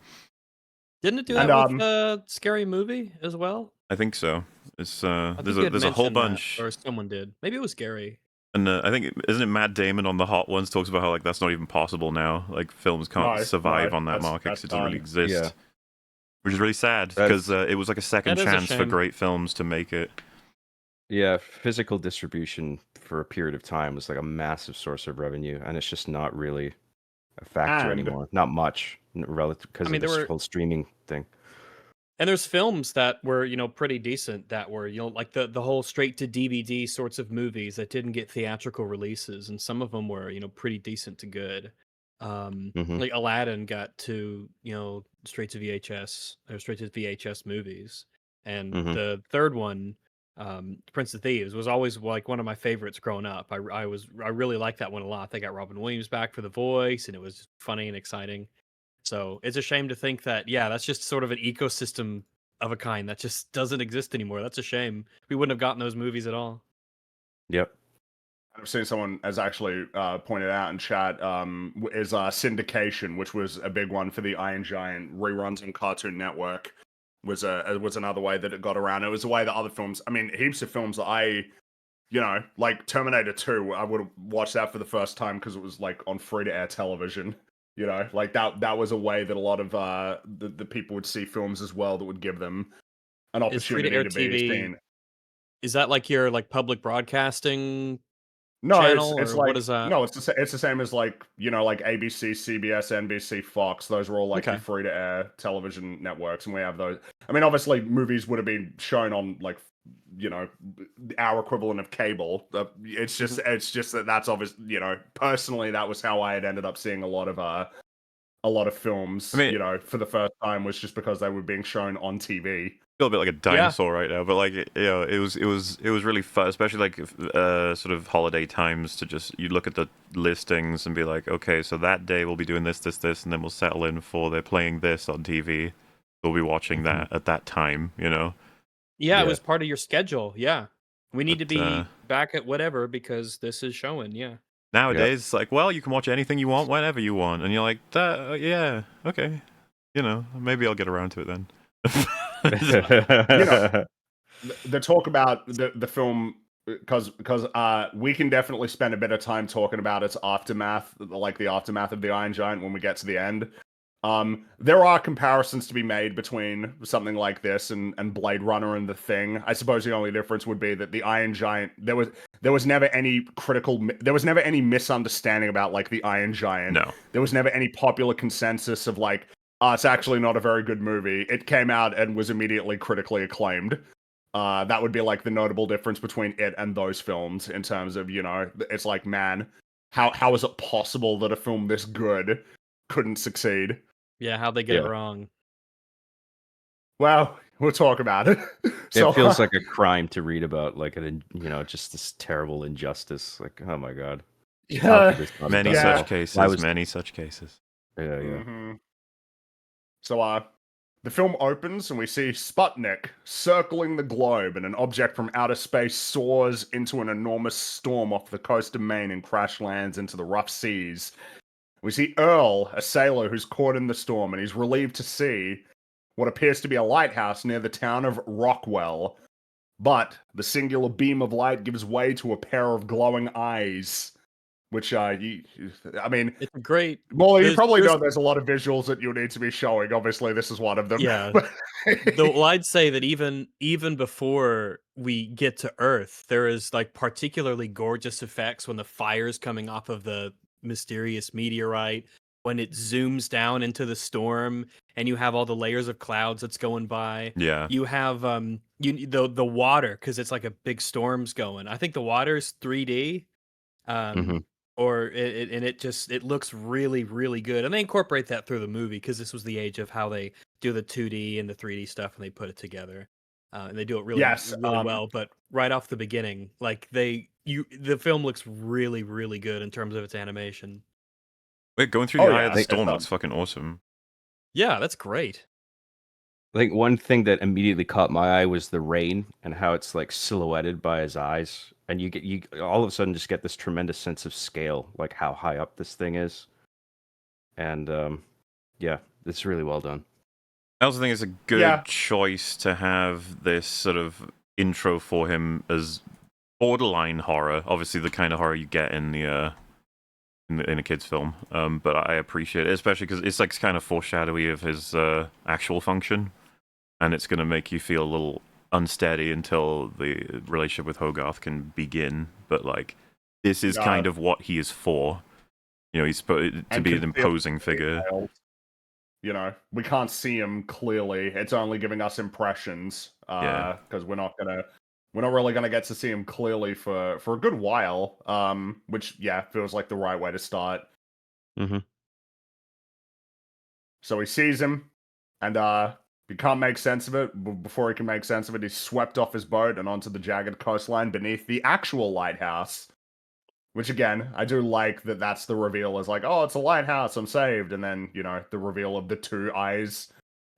Didn't it do that with Scary Movie as well? I think so. It's there's a whole bunch, or someone did. Maybe it was Gary. And I think, isn't it Matt Damon on the Hot Ones talks about how like that's not even possible now. Like, films can't survive on that market because it doesn't really exist. Yeah. Which is really sad because it was like a second chance for great films to make it. Yeah, physical distribution for a period of time was like a massive source of revenue, and it's just not really a factor anymore. Not much relative because of this whole streaming thing. And there's films that were, you know, pretty decent that were, you know, like the whole straight to DVD sorts of movies that didn't get theatrical releases, and some of them were, you know, pretty decent to good. Like Aladdin got to, you know, straight to VHS movies, and the third one, Prince of Thieves, was always like one of my favorites growing up. I really liked that one a lot. They got Robin Williams back for the voice, and it was funny and exciting. So it's a shame to think that, yeah, that's just sort of an ecosystem of a kind that just doesn't exist anymore. That's a shame. We wouldn't have gotten those movies at all. Yep. I've seen someone has actually pointed out in chat is Syndication, which was a big one for the Iron Giant reruns on Cartoon Network. Was another way that it got around. It was a way that other films, I mean, heaps of films that I, you know, like Terminator 2, I would have watched that for the first time because it was like on free-to-air television. You know, like that was a way that a lot of the people would see films as well that would give them an opportunity to be seen. Is that like your like public broadcasting No, channel, it's or what like is that? no, it's the same as like like ABC, CBS, NBC, Fox. Those were all like your Okay. free to air television networks, and we have those. I mean, obviously, movies would have been shown on like our equivalent of cable. It's just that that's obvious. Personally, that was how I had ended up seeing a lot of films. I mean, For the first time was just because they were being shown on TV. Feel a bit like a dinosaur right now, but like it was really fun, especially like sort of holiday times to just you look at the listings and be like, okay, so that day we'll be doing this, and then we'll settle in for they're playing this on TV. We'll be watching that at that time, Yeah, it was part of your schedule. Yeah, we need to But, be back at whatever because this is showing. Yeah. Nowadays, it's like, well, you can watch anything you want whenever you want, and you're like, yeah, okay, maybe I'll get around to it then. The talk about the film, because we can definitely spend a bit of time talking about its aftermath, like the aftermath of the Iron Giant when we get to the end. There are comparisons to be made between something like this and Blade Runner and The Thing. I suppose the only difference would be that the Iron Giant, there was never any misunderstanding about like the Iron Giant. No. There was never any popular consensus of like, it's actually not a very good movie. It came out and was immediately critically acclaimed. That would be like the notable difference between it and those films in terms of, it's like, man, how is it possible that a film this good couldn't succeed? Yeah, how'd they get it wrong? Well, we'll talk about it. It feels like a crime to read about, like just this terrible injustice. Like, oh my god. Yeah, many such cases. Many such cases. Yeah. Mm-hmm. So, the film opens and we see Sputnik circling the globe, and an object from outer space soars into an enormous storm off the coast of Maine and crash lands into the rough seas. We see Earl, a sailor who's caught in the storm, and he's relieved to see what appears to be a lighthouse near the town of Rockwell. But the singular beam of light gives way to a pair of glowing eyes, which, I mean... It's great... Well, you probably know there's a lot of visuals that you need to be showing. Obviously, this is one of them. Yeah. Though I'd say that even before we get to Earth, there is, like, particularly gorgeous effects when the fire's coming off of the mysterious meteorite, when it zooms down into the storm and you have all the layers of clouds that's going by. Yeah. You have the water, because it's like a big storm's going. I think the water's 3D. Or it looks really, really good. And they incorporate that through the movie because this was the age of how they do the 2D and the 3D stuff, and they put it together. And they do it really well. But right off the beginning, like the film looks really, really good in terms of its animation. Wait, going through the eye of the storm, that's fucking awesome. Yeah, that's great. I think one thing that immediately caught my eye was the rain and how it's like silhouetted by his eyes, and you all of a sudden just get this tremendous sense of scale, like how high up this thing is, and yeah, it's really well done. I also think it's a good choice to have this sort of intro for him as borderline horror, obviously the kind of horror you get in the in a kid's film, but I appreciate it, especially because it's like kind of foreshadowy of his actual function, and it's going to make you feel a little unsteady until the relationship with Hogarth can begin. But like, this is kind of what he is for. He's supposed to be an imposing figure. We can't see him clearly. It's only giving us impressions, because we're not really gonna get to see him clearly for a good while. Which feels like the right way to start. Mm-hmm. So he sees him, and he can't make sense of it. Before he can make sense of it, he's swept off his boat and onto the jagged coastline beneath the actual lighthouse. Which, again, I do like that that's the reveal, is like, oh, it's a lighthouse, I'm saved. And then, the reveal of the two eyes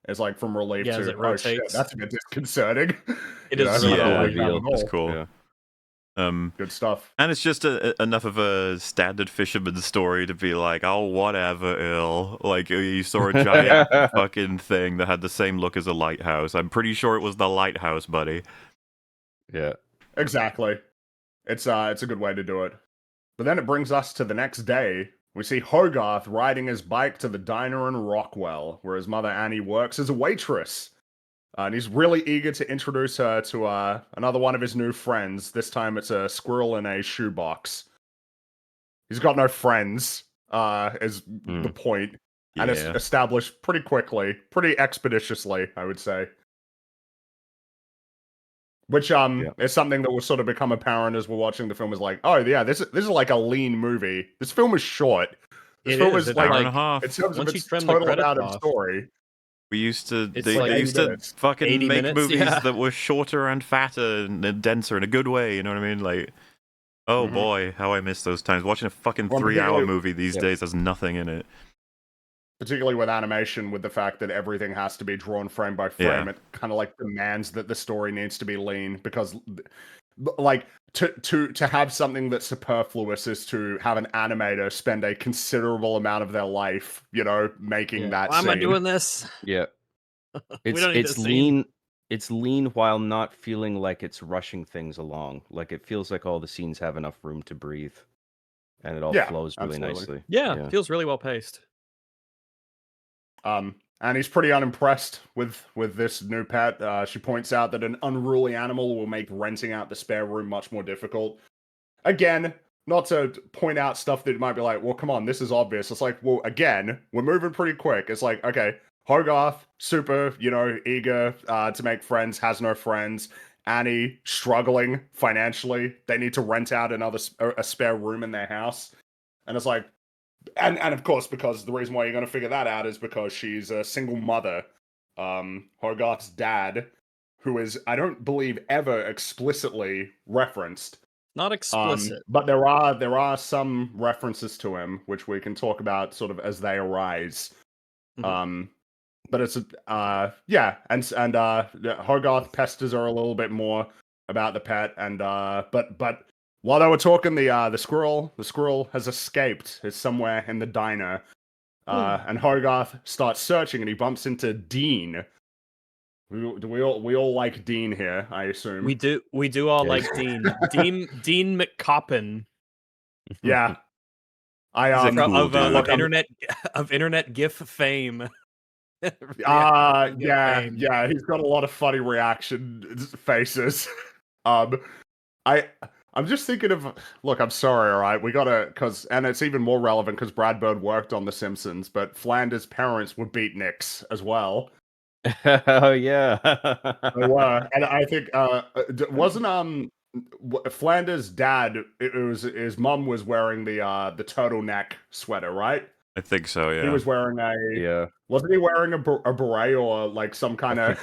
is like from relief to, oh shit, that's a bit disconcerting. It is a really cool reveal. It's cool. Yeah. Good stuff. And it's just enough of a standard fisherman story to be like, oh, whatever, Ill. Like, you saw a giant fucking thing that had the same look as a lighthouse. I'm pretty sure it was the lighthouse, buddy. Yeah. Exactly. It's a good way to do it. But then it brings us to the next day. We see Hogarth riding his bike to the diner in Rockwell, where his mother Annie works as a waitress. And he's really eager to introduce her to another one of his new friends. This time it's a squirrel in a shoebox. He's got no friends, is the point. And it's established pretty quickly, pretty expeditiously, I would say. Which is something that will sort of become apparent as we're watching the film. Is like, oh yeah, this is like a lean movie. This film is short. This film is like hour and a half. In terms of Once you its trim the total credits amount of off. story. They used to minutes. fucking 80 make minutes, movies yeah. that were shorter and fatter and denser in a good way. You know what I mean? Like, oh boy, how I miss those times. Watching a fucking 3-hour movie these days has nothing in it. Particularly with animation, with the fact that everything has to be drawn frame by frame, it kind of like demands that the story needs to be lean, because like to have something that's superfluous is to have an animator spend a considerable amount of their life, making that Why scene. am I doing this? Yeah. We don't need It's this lean. It's lean while not feeling like it's rushing things along. Like it feels like all the scenes have enough room to breathe, and it all flows really nicely. Yeah, feels really well paced. And he's pretty unimpressed with this new pet. She points out that an unruly animal will make renting out the spare room much more difficult. Again, not to point out stuff that might be like, well, come on, this is obvious. It's like, well, again, we're moving pretty quick. It's like, okay, Hogarth, super, eager to make friends, has no friends. Annie, struggling financially. They need to rent out a spare room in their house. And it's like, and of course, because the reason why you're going to figure that out is because she's a single mother. Hogarth's dad, who is, I don't believe, ever explicitly referenced. Not explicit. But there are some references to him, which we can talk about sort of as they arise. But it's and Hogarth pesters her a little bit more about the pet, and but while they were talking, the squirrel has escaped. It's somewhere in the diner, and Hogarth starts searching, and he bumps into Dean. We all like Dean here, I assume. We do all like Dean. Dean McCoppin. Yeah. Of internet GIF fame. Yeah, he's got a lot of funny reaction faces. I'm just thinking of, look, I'm sorry, all right, we gotta, and it's even more relevant because Brad Bird worked on The Simpsons, but Flanders' parents were beatniks as well. Oh yeah, they were, and I think wasn't Flanders' dad? It was his mum was wearing the turtleneck sweater, right? I think so. Yeah, he was wearing Wasn't he wearing a beret or like some kind of?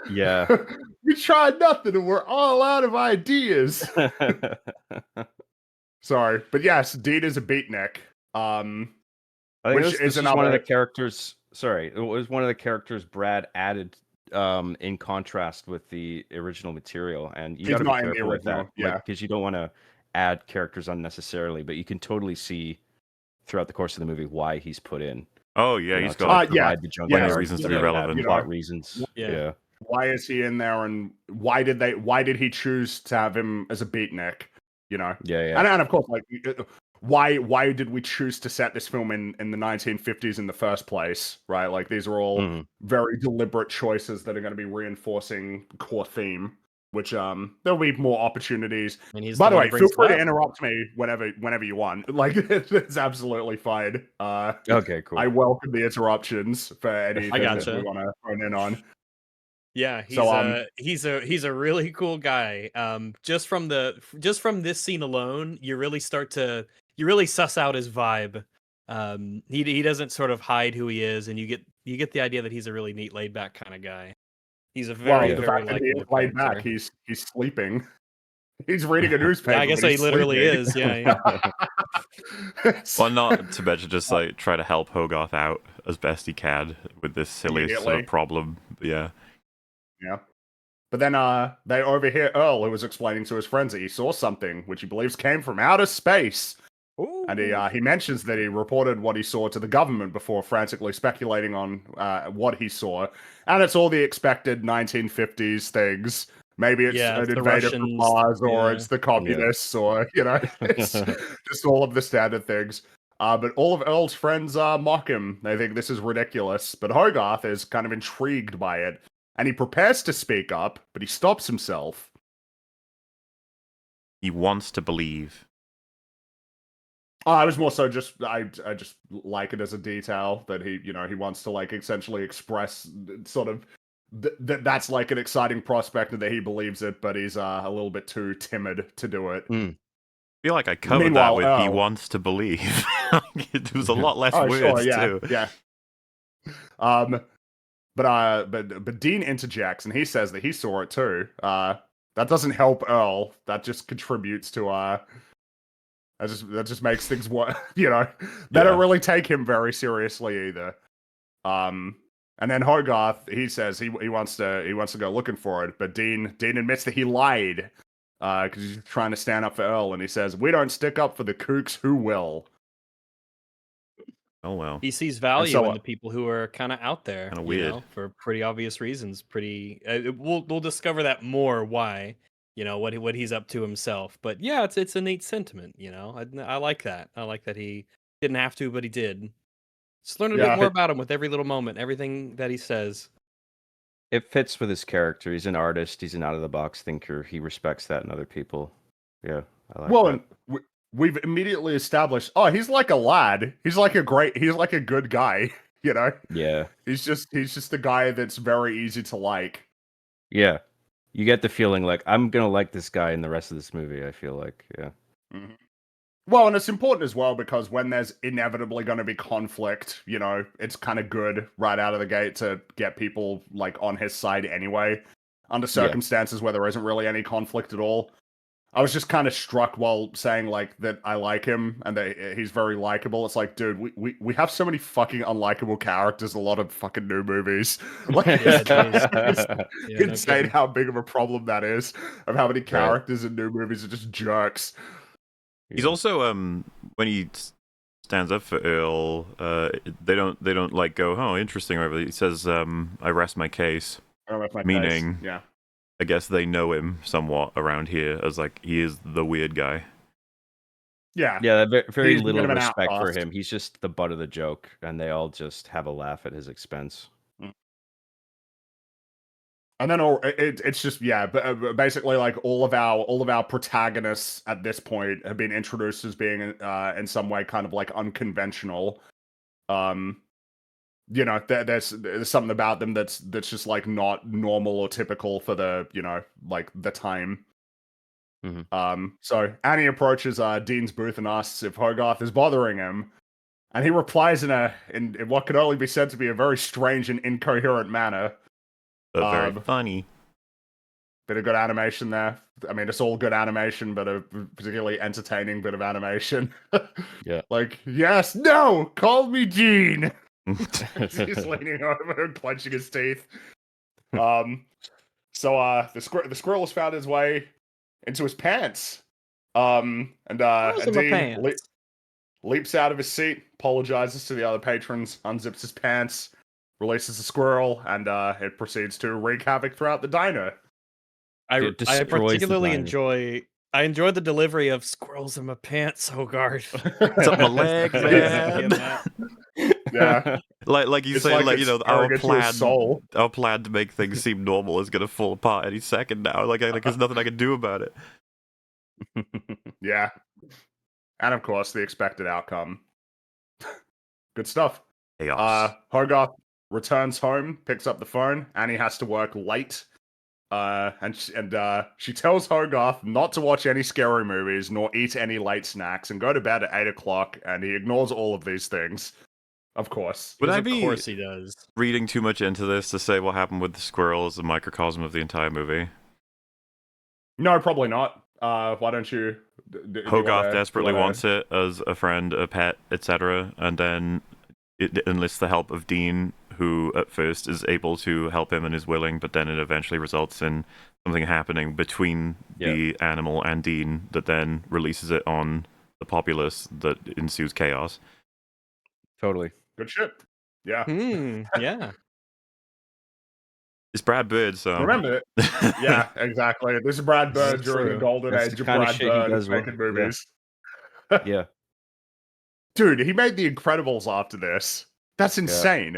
Yeah. We tried nothing, and we're all out of ideas. Sorry, but yes, Dean is a beatnik. I think this is one of the characters. Sorry, it was one of the characters Brad added in contrast with the original material, and you got to be careful with that, because you don't want to add characters unnecessarily. But you can totally see throughout the course of the movie why he's put in. Oh yeah, he's got the plenty of reasons to be relevant. Plot reasons. Yeah. Why is he in there, and why did he choose to have him as a beatnik? Yeah. And of course, like, why did we choose to set this film in the 1950s in the first place? Right, like these are all very deliberate choices that are going to be reinforcing the core theme. Which there'll be more opportunities. By the way, feel free to interrupt me whenever you want. Like it's absolutely fine. Okay, cool. I welcome the interruptions for anything that we want to phone in on. Yeah, he's a really cool guy. Just from this scene alone, you really suss out his vibe. He doesn't sort of hide who he is, and you get the idea that he's a really neat, laid back kind of guy. He's a very laid back. He's sleeping. He's reading a newspaper. Yeah, I guess he literally is. Yeah. Well, not to mention just like try to help Hogarth out as best he can with this silliest sort of problem. Yeah. But then they overhear Earl, who was explaining to his friends that he saw something which he believes came from outer space. Ooh. And he mentions that he reported what he saw to the government before frantically speculating on what he saw. And it's all the expected 1950s things. Maybe it's an invader from Mars, or it's the communists, or, it's just all of the standard things. But all of Earl's friends mock him. They think this is ridiculous. But Hogarth is kind of intrigued by it. And he prepares to speak up, but he stops himself. He wants to believe. Oh, I was more so just I just like it as a detail that he he wants to like essentially express sort of that's like an exciting prospect and that he believes it, but he's a little bit too timid to do it. I feel like I covered that Meanwhile, with he wants to believe. It was a lot less words sure, yeah, too. yeah. But Dean interjects and he says that he saw it too. That doesn't help Earl. That just contributes to that just makes things worse. They don't really take him very seriously either. And then Hogarth, he says he wants to go looking for it, but Dean admits that he lied because he's trying to stand up for Earl, and he says, "We don't stick up for the kooks, who will?" Oh well. He sees value in the people who are kind of out there, Kind of weird for pretty obvious reasons. We'll discover that more why, what he's up to himself. But yeah, it's a neat sentiment. I like that. I like that he didn't have to, but he did. Just learn a bit more about him with every little moment, everything that he says. It fits with his character. He's an artist. He's an out of the box thinker. He respects that in other people. Yeah, I like that. And we've immediately established, he's like a lad. He's like a good guy, Yeah. He's just the guy that's very easy to like. Yeah. You get the feeling like I'm going to like this guy in the rest of this movie, I feel like. Yeah. Mm-hmm. Well, and it's important as well because when there's inevitably going to be conflict, it's kind of good right out of the gate to get people like on his side anyway, under circumstances where there isn't really any conflict at all. I was just kind of struck while saying like that I like him and that he's very likable. It's like, dude, we have so many fucking unlikable characters in a lot of fucking new movies. Like, it's insane how big of a problem that is of how many characters in new movies are just jerks. He's also when he stands up for Earl, they don't like go, oh, interesting, or whatever. He says, I rest my case. Meaning, yeah. I guess they know him somewhat around here as like he is the weird guy. Yeah. Yeah, very little respect for him. He's just the butt of the joke, and they all just have a laugh at his expense. And then it's just basically like all of our protagonists at this point have been introduced as being in some way kind of like unconventional. There's something about them that's just like not normal or typical for the like the time. Mm-hmm. So Annie approaches Dean's booth and asks if Hogarth is bothering him, and he replies in what could only be said to be a very strange and incoherent manner. But very funny. Bit of good animation there. I mean, it's all good animation, but a particularly entertaining bit of animation. Yeah. Like, yes, no, call me Dean. He's leaning over and clenching his teeth. So the squirrel has found his way into his pants. And Dean leaps out of his seat, apologizes to the other patrons, unzips his pants, releases the squirrel, and it proceeds to wreak havoc throughout the diner. I particularly enjoy the delivery of "squirrels in my pants, Hogarth." It's up my leg, man. Yeah, like you say, like our plan to make things seem normal is gonna fall apart any second now. Like there's nothing I can do about it. Yeah, and of course the expected outcome. Good stuff. Chaos. Hogarth returns home, picks up the phone, and he has to work late. And she tells Hogarth not to watch any scary movies, nor eat any late snacks, and go to bed at 8 o'clock. And he ignores all of these things. Of course. Of course he does. Reading too much into this to say what happened with the squirrel is a microcosm of the entire movie? No, probably not. Why don't you? Hogarth desperately wants it as a friend, a pet, etc., and then it enlists the help of Dean, who at first is able to help him and is willing, but then it eventually results in something happening between the animal and Dean that then releases it on the populace that ensues chaos. Totally. Good shit. Yeah. Yeah. It's Brad Bird, so... Remember it. Yeah, exactly. This is Brad Bird during the golden age of Brad Bird making movies. Yeah. Dude, he made The Incredibles after this. That's insane.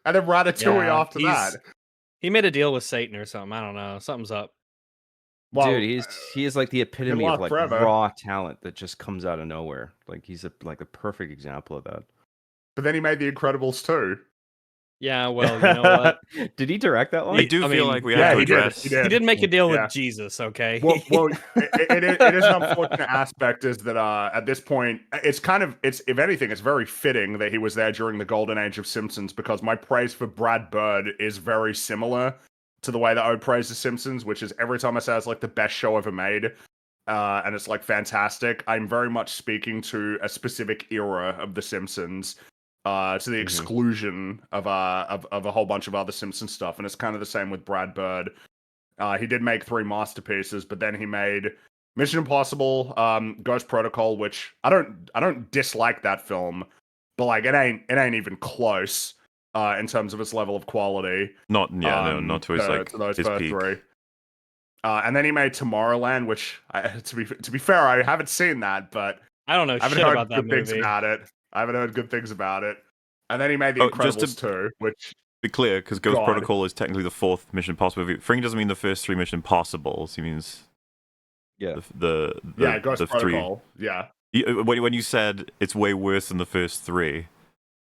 And then Ratatouille after that. He made a deal with Satan or something. I don't know. Something's up. Well, dude, he is like the epitome of like forever. raw talent that just comes out of nowhere. Like he's a perfect example of that. But then he made The Incredibles too. Yeah, well, you know what? Did he direct that one? I do feel like we have to address. He did. He did make a deal with Jesus, okay? Well, it is an unfortunate aspect is that at this point, it's if anything, it's very fitting that he was there during the golden age of Simpsons, because my praise for Brad Bird is very similar to the way that I would praise The Simpsons, which is every time I say it's like the best show ever made, and it's like fantastic, I'm very much speaking to a specific era of The Simpsons. To the exclusion of a whole bunch of other Simpsons stuff, and it's kind of the same with Brad Bird. He did make 3 masterpieces, but then he made Mission Impossible, Ghost Protocol, which I don't dislike that film, but like it ain't even close in terms of its level of quality. Not to his like to those his first peak. 3. And then he made Tomorrowland, which to be fair, I haven't seen that, but I don't know I haven't shit heard about that good movie. things about it. I haven't heard good things about it. And then he made The Incredibles 2, which... Be clear, because Ghost Protocol is technically the 4th Mission Impossible movie. Fring doesn't mean the first 3 Mission Impossibles. He means Ghost 3. Protocol. Yeah. When you said it's way worse than the first 3,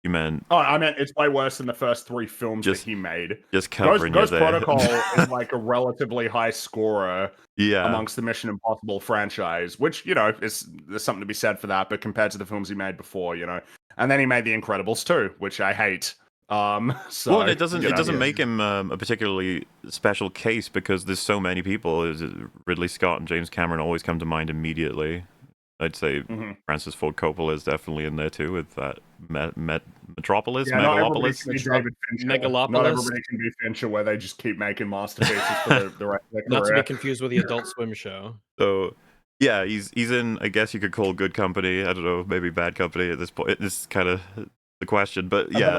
you meant... Oh, I meant it's way worse than the first 3 films that he made. Just covering Ghost you there. Protocol is like a relatively high scorer amongst the Mission Impossible franchise, which, there's something to be said for that, but compared to the films he made before, And then he made The Incredibles 2, which I hate. So it doesn't make him a particularly special case, because there's so many people. Ridley Scott and James Cameron always come to mind immediately. I'd say Francis Ford Coppola is definitely in there too, with that Metropolis, Megalopolis. Megalopolis. Not everybody can be Fincher, where they just keep making masterpieces for the rest of their career. Not to be confused with the Adult Swim show. So, yeah, he's in, I guess you could call good company. I don't know, maybe bad company at this point. This is kind of the question, but yeah,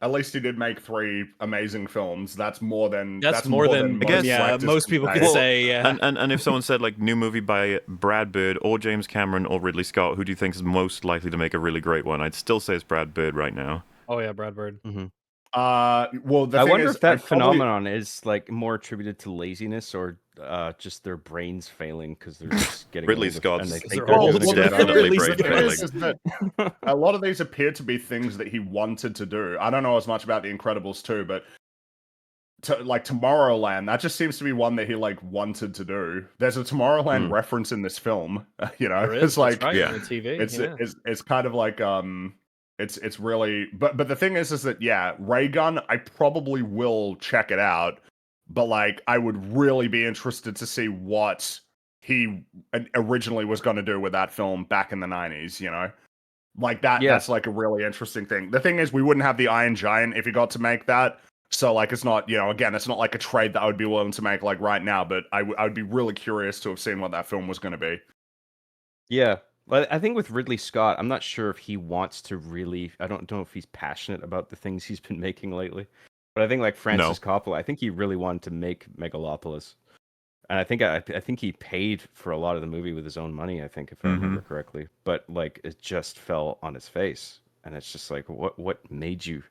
at least he did make 3 amazing films. That's more than I guess, most people could say. Yeah. And if someone said like new movie by Brad Bird or James Cameron or Ridley Scott, who do you think is most likely to make a really great one? I'd still say it's Brad Bird right now. Oh yeah, Brad Bird. Well, I wonder if that phenomenon is like more attributed to laziness or just their brains failing because they're just getting Ridley old Scott's and they think definitely brain failing. A lot of these appear to be things that he wanted to do. I don't know as much about The Incredibles 2, but like Tomorrowland, that just seems to be one that he like wanted to do. There's a Tomorrowland reference in this film. It's like on the TV. It's kind of like It's really, but the thing is that Ray Gun, I probably will check it out, but like I would really be interested to see what he originally was going to do with that film back in the 90s, like that. Yeah. That's like a really interesting thing. The thing is, we wouldn't have the Iron Giant if he got to make that. So like, it's not, again, it's not like a trade that I would be willing to make like right now, but I would be really curious to have seen what that film was going to be. Yeah. But I think with Ridley Scott, I'm not sure if he wants to really. I don't know if he's passionate about the things he's been making lately. But I think like Francis Coppola, I think he really wanted to make Megalopolis, and I think he paid for a lot of the movie with his own money. I think, if I remember correctly. But like it just fell on his face, and it's just like, what made you?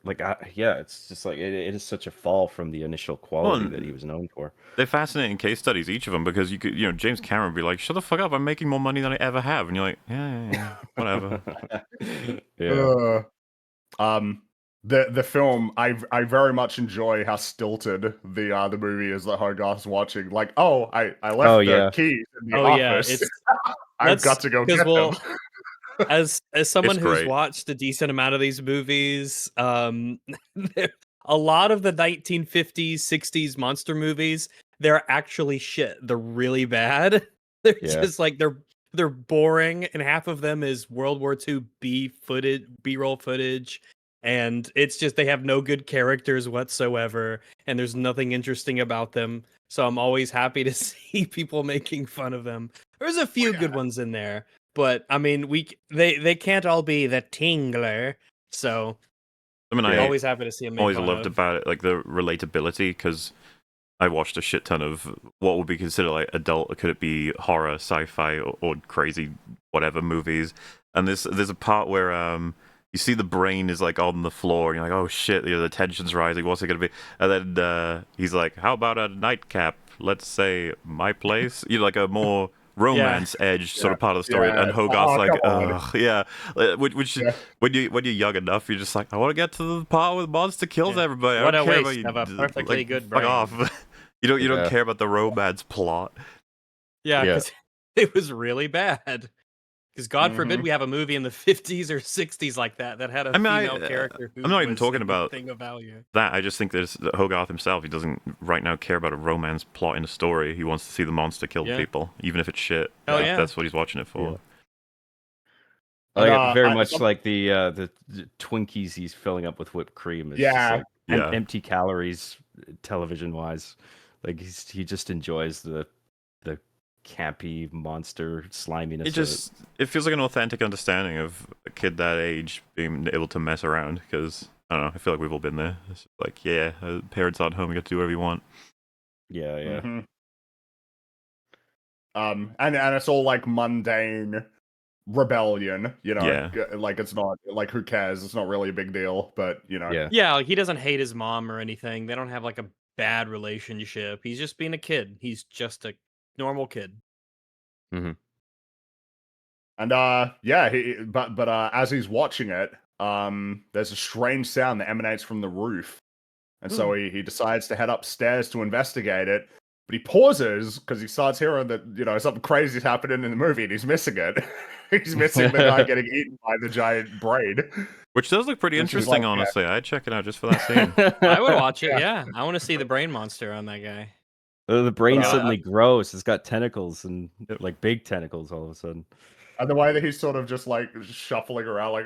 Like, it's just like it is such a fall from the initial quality that he was known for. They're fascinating case studies, each of them, because you could, James Cameron would be like, "Shut the fuck up! I'm making more money than I ever have," and you're like, "Yeah, whatever." The film, I very much enjoy how stilted the movie is that Hogarth's watching. Like, I left the keys in the office. I've got to go get them. As someone who's watched a decent amount of these movies, a lot of the 1950s, 60s monster movies, they're actually shit. They're really bad. They're just like they're boring, and half of them is World War II B-roll footage, and it's just they have no good characters whatsoever, and there's nothing interesting about them. So I'm always happy to see people making fun of them. There's a few good ones in there. But I mean, they can't all be the Tingler, so I'm always happy to see them. Always loved about it, like the relatability, because I watched a shit ton of what would be considered like adult. Could it be horror, sci-fi, or crazy whatever movies? And there's a part where you see the brain is like on the floor, and you're like, oh shit, the tension's rising. What's it gonna be? And then he's like, how about a nightcap? Let's say my place. Like a more romance edge sort of part of the story. And Hogarth's like, ugh, yeah. Which when you're young enough, you're just like, I want to get to the part where the monster kills everybody. What I a don't care waste about of a perfectly good brain. Fuck off. You don't care about the romance plot. Yeah, because it was really bad. Because God forbid we have a movie in the 50s or 60s like that had a female character who I'm not even talking was about thing of value. That. I just think that Hogarth himself, he doesn't right now care about a romance plot in a story. He wants to see the monster kill people, even if it's shit. Oh yeah, that's what he's watching it for. Very much like the Twinkies he's filling up with whipped cream. It's just like empty calories, television wise. Like he just enjoys the campy monster sliminess. It feels like an authentic understanding of a kid that age being able to mess around, because I don't know, I feel like we've all been there. It's like, parents aren't home, you get to do whatever you want. And it's all like mundane rebellion, like it's not like, who cares, it's not really a big deal, but like he doesn't hate his mom or anything. They don't have like a bad relationship. He's just being a kid. He's just a normal kid. And but as he's watching it, there's a strange sound that emanates from the roof, and so he decides to head upstairs to investigate it. But he pauses because he starts hearing that something crazy is happening in the movie, and he's missing it. He's missing the guy getting eaten by the giant brain, which does look pretty interesting. Honestly, I'd check it out just for that scene. I would watch it. Yeah, I want to see the brain monster on that guy. The brain suddenly grows. It's got tentacles and like big tentacles all of a sudden. And the way that he's sort of just like shuffling around, like,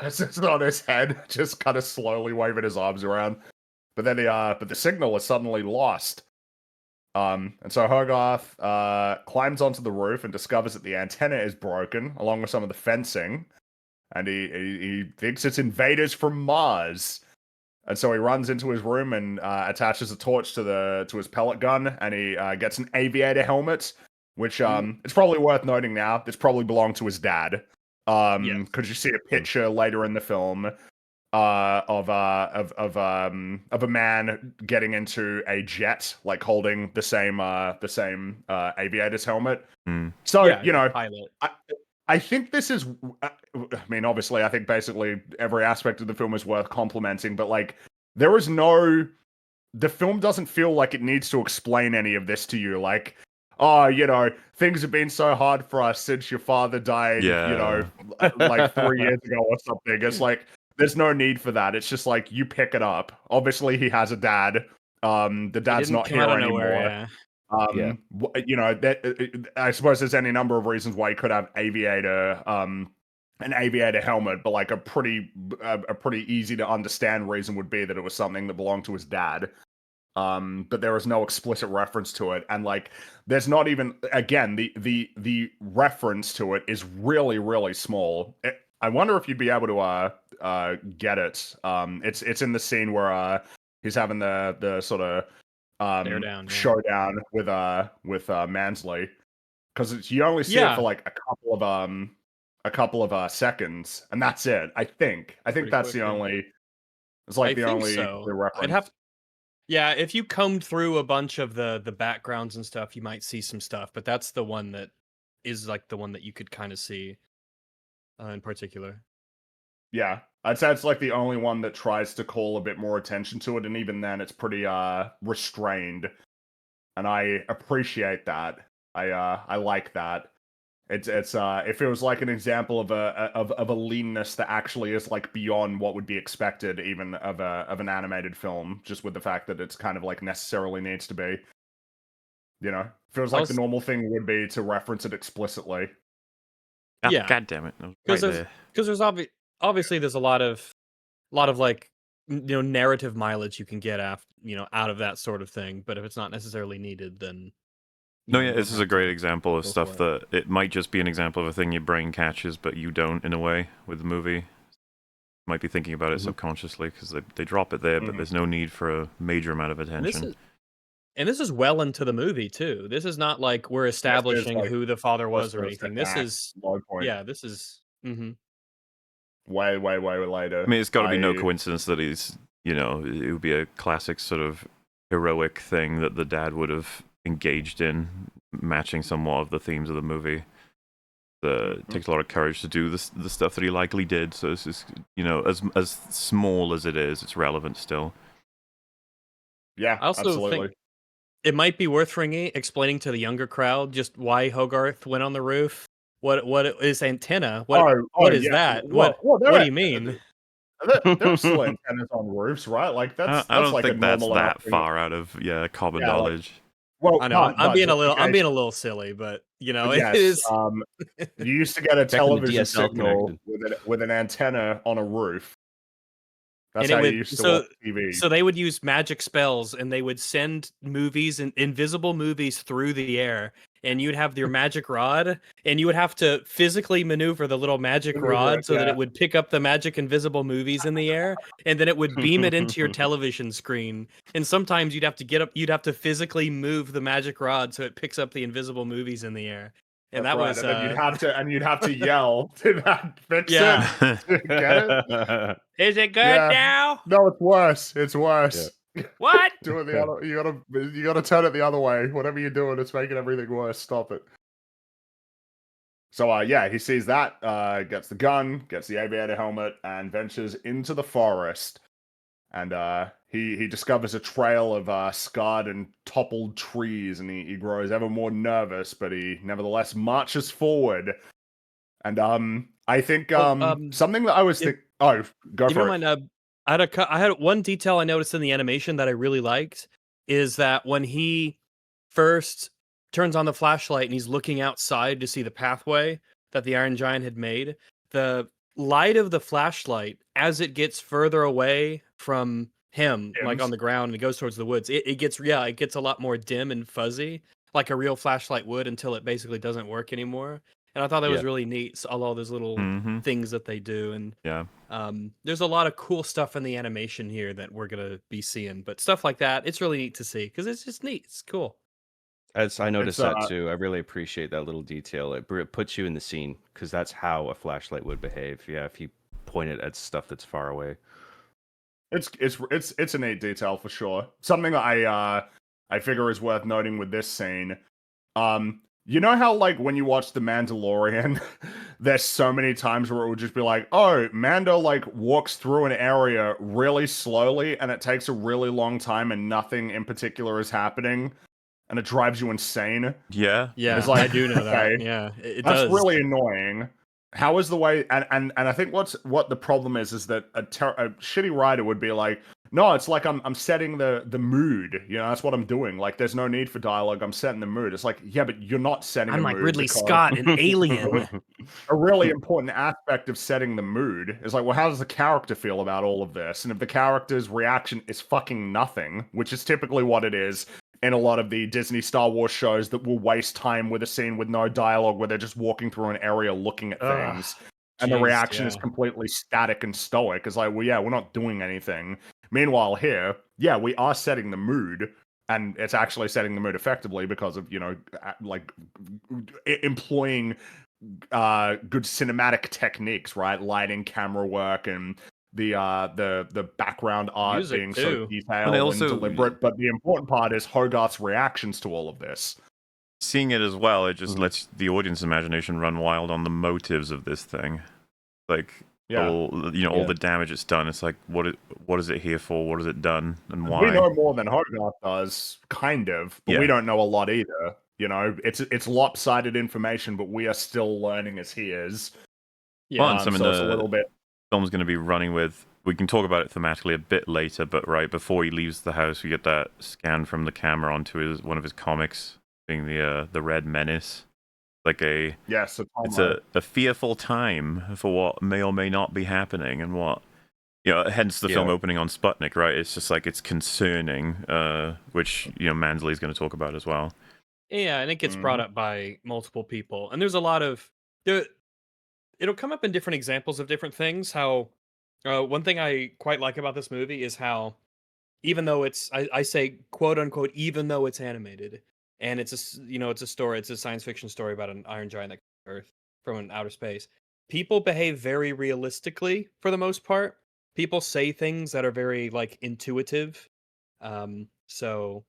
it's on his head, just kind of slowly waving his arms around. But then the signal is suddenly lost. And so Hogarth climbs onto the roof and discovers that the antenna is broken, along with some of the fencing. And he thinks it's invaders from Mars. And so he runs into his room and attaches a torch to his pellet gun, and he gets an aviator helmet, which it's probably worth noting now, this probably belonged to his dad. Because you see a picture later in the film of a man getting into a jet, like holding the same aviator's helmet. So pilot. I think this is, I mean, obviously, I think basically every aspect of the film is worth complimenting, but like, the film doesn't feel like it needs to explain any of this to you. Like, things have been so hard for us since your father died, like 3 years ago or something. It's like, there's no need for that. It's just like, you pick it up. Obviously, he has a dad. The dad's not here anymore. I suppose there's any number of reasons why you could have an aviator helmet, but like a pretty easy to understand reason would be that it was something that belonged to his dad. But there is no explicit reference to it, and like there's not even, again, the reference to it is really, really small. I wonder if you'd be able to get it. It's in the scene where he's having the sort of showdown with Mansley, because you only see it for like a couple of seconds, and that's it. I think that's the only. It's like the only reference. If you combed through a bunch of the backgrounds and stuff, you might see some stuff, but that's the one that is like the one that you could kind of see in particular. Yeah, I'd say it's like the only one that tries to call a bit more attention to it, and even then, it's pretty restrained, and I appreciate that. I like that. It feels like an example of a leanness that actually is like beyond what would be expected even of an animated film, just with the fact that it's kind of like necessarily needs to be. Feels like the normal thing would be to reference it explicitly. God damn it! Because there's obviously there's a lot of like narrative mileage you can get out of that sort of thing, but if it's not necessarily needed, then this is a great example of stuff that it might just be an example of a thing your brain catches, but you don't, in a way, with the movie. You might be thinking about it subconsciously because they drop it there, but there's no need for a major amount of attention. And this is well into the movie too. This is not like we're establishing who the father was or anything. This is way later. I mean, it's got to be no coincidence that he's, it would be a classic sort of heroic thing that the dad would have engaged in, matching somewhat of the themes of the movie. It takes a lot of courage to do the stuff that he likely did. So it's just, as small as it is, it's relevant still. Yeah, I also absolutely. think it might be worth explaining to the younger crowd just why Hogarth went on the roof. What is antenna? What is that? What do you mean? There's still antennas on roofs, right? Like that's I don't like think a that's normal that far out of common knowledge. Well, I know I'm being a little silly, but yes, it is. You used to get a television signal with an antenna on a roof. That's how you used to watch TV. So they would use magic spells, and they would send movies and invisible movies through the air. And you'd have your magic rod, and you would have to physically maneuver the little magic rod so that it would pick up the magic invisible movies in the air, and then it would beam it into your television screen. And sometimes you'd have to physically move the magic rod so it picks up the invisible movies in the air. And That's that right. was, and then you'd have to yell to that fix it. Get it? Is it good now? No, it's worse. It's worse. Yeah. What? Do it the other. You gotta turn it the other way. Whatever you're doing, it's making everything worse. Stop it. So he sees that, gets the gun, gets the aviator helmet, and ventures into the forest. And he discovers a trail of scarred and toppled trees, and he grows ever more nervous, but he nevertheless marches forward. And I think something that I was thinking. Oh, go for it. I had one detail I noticed in the animation that I really liked is that when he first turns on the flashlight and he's looking outside to see the pathway that the Iron Giant had made, the light of the flashlight, as it gets further away from him, like on the ground, and it goes towards the woods, it gets a lot more dim and fuzzy, like a real flashlight would, until it basically doesn't work anymore. And I thought that was really neat, all those little things that they do. And there's a lot of cool stuff in the animation here that we're gonna be seeing, but stuff like that, it's really neat to see because it's just neat. It's cool. As I noticed that too. I really appreciate that little detail. It puts you in the scene because that's how a flashlight would behave. Yeah, if you point it at stuff that's far away. It's a neat detail for sure. Something I figure is worth noting with this scene. You know how, like, when you watch The Mandalorian, there's so many times where it would just be like, oh, Mando, like, walks through an area really slowly, and it takes a really long time, and nothing in particular is happening, and it drives you insane? Yeah. It's like, I do know that. Yeah, that's really annoying. How is the way... And I think what the problem is that a shitty writer would be like, no, it's like I'm setting the mood. That's what I'm doing. Like, there's no need for dialogue. I'm setting the mood. It's like, yeah, but you're not setting a mood. I'm like Ridley Scott in Alien. A really important aspect of setting the mood is like, well, how does the character feel about all of this? And if the character's reaction is fucking nothing, which is typically what it is in a lot of the Disney Star Wars shows that will waste time with a scene with no dialogue where they're just walking through an area looking at things. And the reaction is completely static and stoic. It's like, well, yeah, we're not doing anything. Meanwhile, here, we are setting the mood, and it's actually setting the mood effectively because of, like, employing good cinematic techniques, right? Lighting, camera work, and the background art music being too. so detailed and deliberate. But the important part is Hogarth's reactions to all of this. Seeing it as well, it just lets the audience imagination run wild on the motives of this thing. Like, all the damage it's done. It's like, what is it here for? What has it done, and why? We know more than Hogarth does, kind of, but we don't know a lot either. It's lopsided information, but we are still learning as he is. Yeah, and so it's a little bit. Film's going to be running with. We can talk about it thematically a bit later, but right before he leaves the house, we get that scan from the camera onto one of his comics, being the Red Menace. Like it's a fearful time for what may or may not be happening, and what hence the film opening on Sputnik, right? It's just like, it's concerning, which Mansley's going to talk about as well. Yeah, and it gets brought up by multiple people, and there's a lot of it'll come up in different examples of different things. How one thing I quite like about this movie is how, even though I say quote unquote, even though it's animated. And it's a story. It's a science fiction story about an Iron Giant that comes to Earth from an outer space. people behave very realistically for the most part. People say things that are very like intuitive. So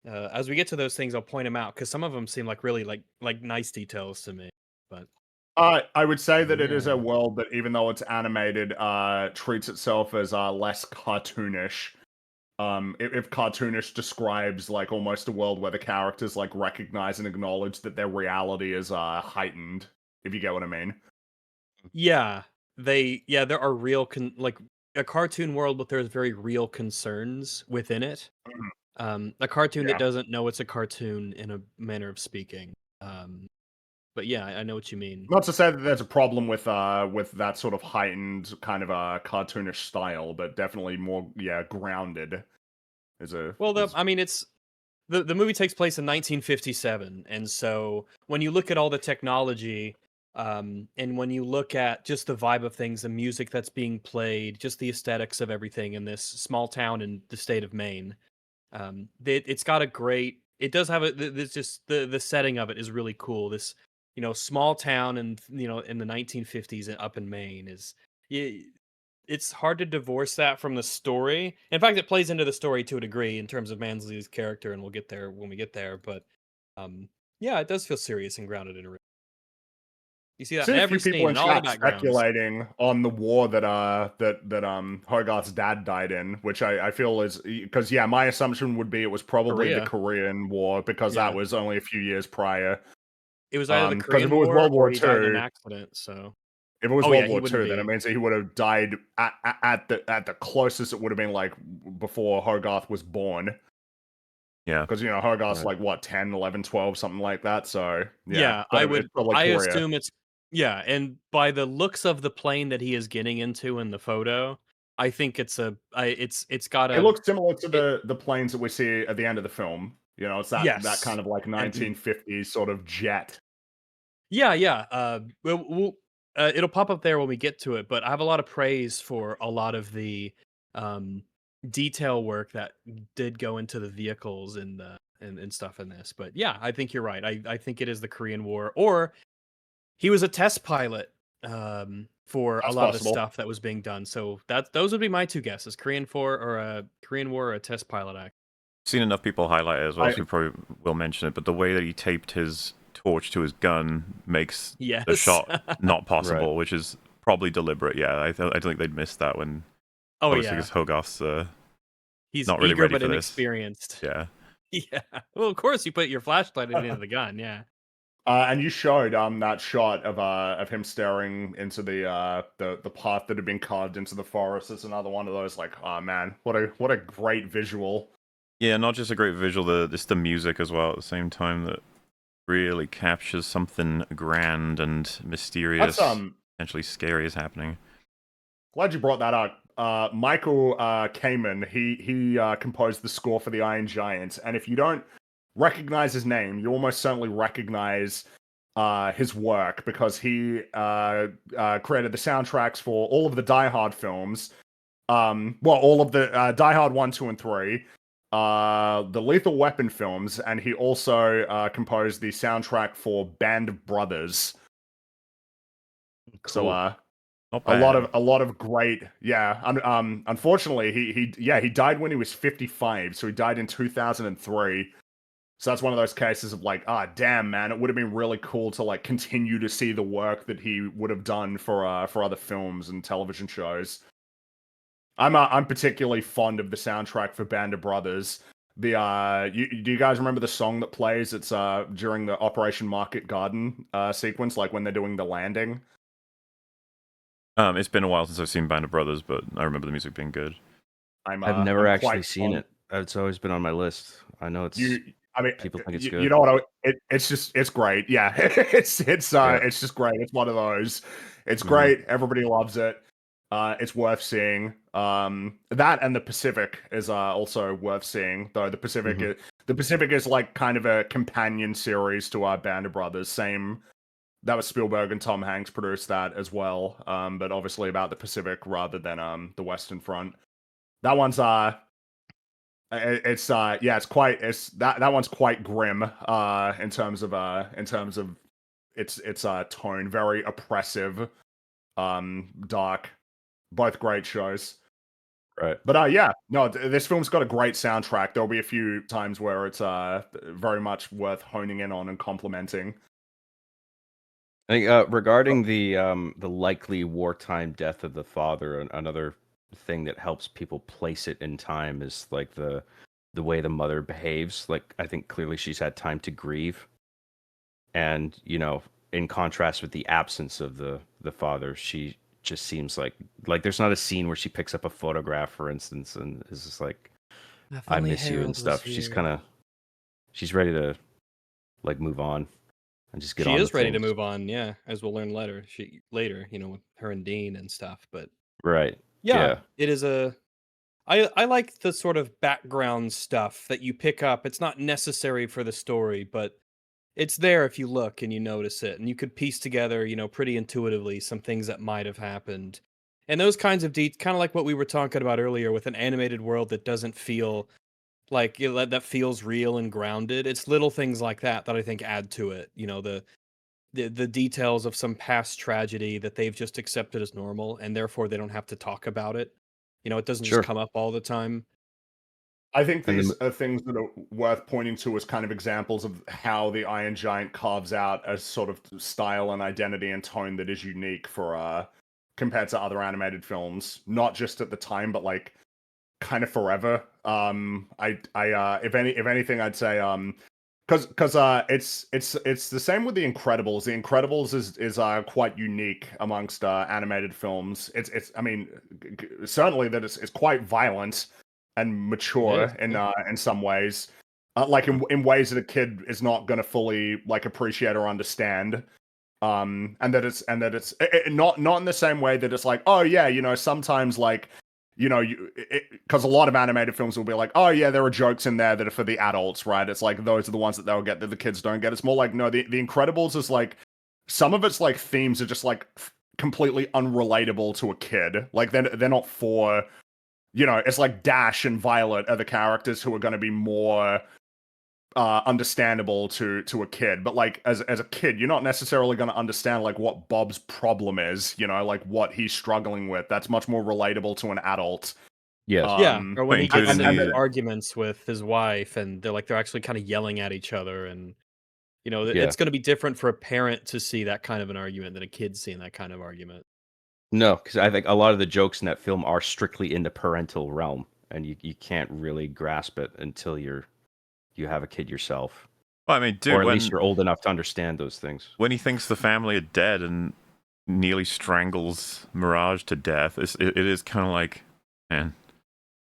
as we get to those things, I'll point them out because some of them seem like really like nice details to me. But I would say that it is a yeah. world that, even though it's animated, treats itself as less cartoonish. If cartoonish describes like almost a world where the characters like recognize and acknowledge that their reality is heightened, if you get what I mean. Yeah, there are real like a cartoon world, but there's very real concerns within it. A cartoon that Yeah. doesn't know it's a cartoon in a manner of speaking. But yeah, I know what you mean. Not to say that there's a problem with that sort of heightened kind of cartoonish style, but definitely more grounded. I mean, it's the movie takes place in 1957, and so when you look at all the technology, and when you look at just the vibe of things, the music that's being played, just the aesthetics of everything in this small town in the state of Maine, it's got a great. It does have It's just the setting of it is really cool. This small town and in the 1950s and up in Maine is. It's hard to divorce that from the story. In fact, it plays into the story to a degree in terms of Mansley's character, and we'll get there when we get there. But yeah, it does feel serious and grounded in real. You see that in Seen a few every people scene in and all the chat backgrounds. speculating on the war that Hogarth's dad died in, which I feel is because my assumption would be it was probably the Korea, Korean War, because that yeah, was only a few years prior. it was either the Because if Korean it was War World or War he died in an Two, accident. So, if it was oh yeah, World he War wouldn't Two, then it be. means that he would have died at the closest it would have been like before Hogarth was born. Yeah. Because Hogarth's Right. like what, 10, 11, 12, something like that. So Yeah, but it's probably I Korea. assume it's yeah, and by the looks of the plane that he is getting into in the photo, I think it's got It a looks similar to it the planes that we see at the end of the film. It's that yes, kind of like and 1950s sort of jet. yeah, yeah. It'll pop up there when we get to it, but I have a lot of praise for a lot of the um, detail work that did go into the vehicles and and stuff in this. But yeah, I think you're right. I think it is the Korean War, or he was a test pilot for a That's lot of the possible. stuff that was being done. So those would be my two guesses: Korean War or a test pilot act. Seen enough people highlight it as well, so we probably will mention it. But the way that he taped his torch to his gun makes the Yes. shot not possible, Right. which is probably deliberate. Yeah, I don't think they'd miss that when Oh obviously yeah, because Hogarth's he's not really eager ready but for this. inexperienced. Yeah, Yeah. Well, of course you put your flashlight into the gun. Yeah. And you showed that shot of him staring into the path that had been carved into the forest. It's another one of those like, oh man, what a great visual. yeah, not just a great visual, the music as well at the same time that really captures something grand and mysterious, That's potentially scary is happening. Glad you brought that up. Michael Kamen, he composed the score for the Iron Giant, and if you don't recognize his name, you almost certainly recognize his work, because he created the soundtracks for all of the Die Hard films. All of the Die Hard 1, 2, and 3, the Lethal Weapon films, and he also composed the soundtrack for Band of Brothers. Cool. So Not a bad. lot of great, yeah. Unfortunately, he died when he was 55, so he died in 2003. So that's one of those cases of like, damn, man, it would have been really cool to like continue to see the work that he would have done for other films and television shows. I'm particularly fond of the soundtrack for Band of Brothers. Do you guys remember the song that plays? It's during the Operation Market Garden sequence, like when they're doing the landing. It's been a while since I've seen Band of Brothers, but I remember the music being good. I've never I'm actually quite seen fond. it. It's always been on my list. I know it's people think it's good. You know what? It's great. Yeah, it's Yeah. just great. It's one of those. It's Mhm. great. Everybody loves it. It's worth seeing. That and the Pacific is also worth seeing. Though the Pacific is like kind of a companion series to our Band of Brothers. Same. That was Spielberg and Tom Hanks produced that as well. But obviously about the Pacific rather than the Western Front. That one's it's that one's quite grim in terms of its tone, very oppressive. Dark. Both great shows. Right. But yeah, no, this film's got a great soundtrack. There'll be a few times where it's very much worth honing in on and complimenting. I think regarding the likely wartime death of the father, another thing that helps people place it in time is like the way the mother behaves. Like I think clearly she's had time to grieve, and in contrast with the absence of the father, she just seems like there's not a scene where she picks up a photograph, for instance, and is just like, I miss you and stuff. She's ready to like move on and just get She on is with ready to things. move on, yeah, as we'll learn later. Later, with her and Dean and stuff. But Right. yeah, it is I like the sort of background stuff that you pick up. It's not necessary for the story, but it's there if you look and you notice it, and you could piece together, pretty intuitively some things that might have happened. And those kinds of kind of like what we were talking about earlier with an animated world that doesn't feel like that feels real and grounded. It's little things like that I think add to it. The details of some past tragedy that they've just accepted as normal, and therefore they don't have to talk about it. It doesn't just Sure. come up all the time. I think these are things that are worth pointing to as kind of examples of how the Iron Giant carves out a sort of style and identity and tone that is unique for compared to other animated films, not just at the time, but like kind of forever. If anything, I'd say because it's the same with The Incredibles. The Incredibles is quite unique amongst animated films. I mean, certainly that it's quite violent and mature in some ways, like in ways that a kid is not going to fully like appreciate or understand. And that it's not in the same way that it's like, oh yeah, sometimes like because a lot of animated films will be like, oh yeah, there are jokes in there that are for the adults, right? It's like those are the ones that they'll get that the kids don't get. It's more like, no, the Incredibles is like some of its like themes are just like completely unrelatable to a kid. Like they're not for, it's like Dash and Violet are the characters who are going to be more understandable to a kid, but like as a kid you're not necessarily going to understand like what Bob's problem is, like what he's struggling with. That's much more relatable to an adult. Yes. Or when he gets including into arguments with his wife and they're actually kind of yelling at each other, and it's going to be different for a parent to see that kind of an argument than a kid seeing that kind of argument. No, because I think a lot of the jokes in that film are strictly in the parental realm, and you can't really grasp it until you have a kid yourself. Well, I mean, dude, or at least you're old enough to understand those things. When he thinks the family are dead and nearly strangles Mirage to death, it is kind of like, man,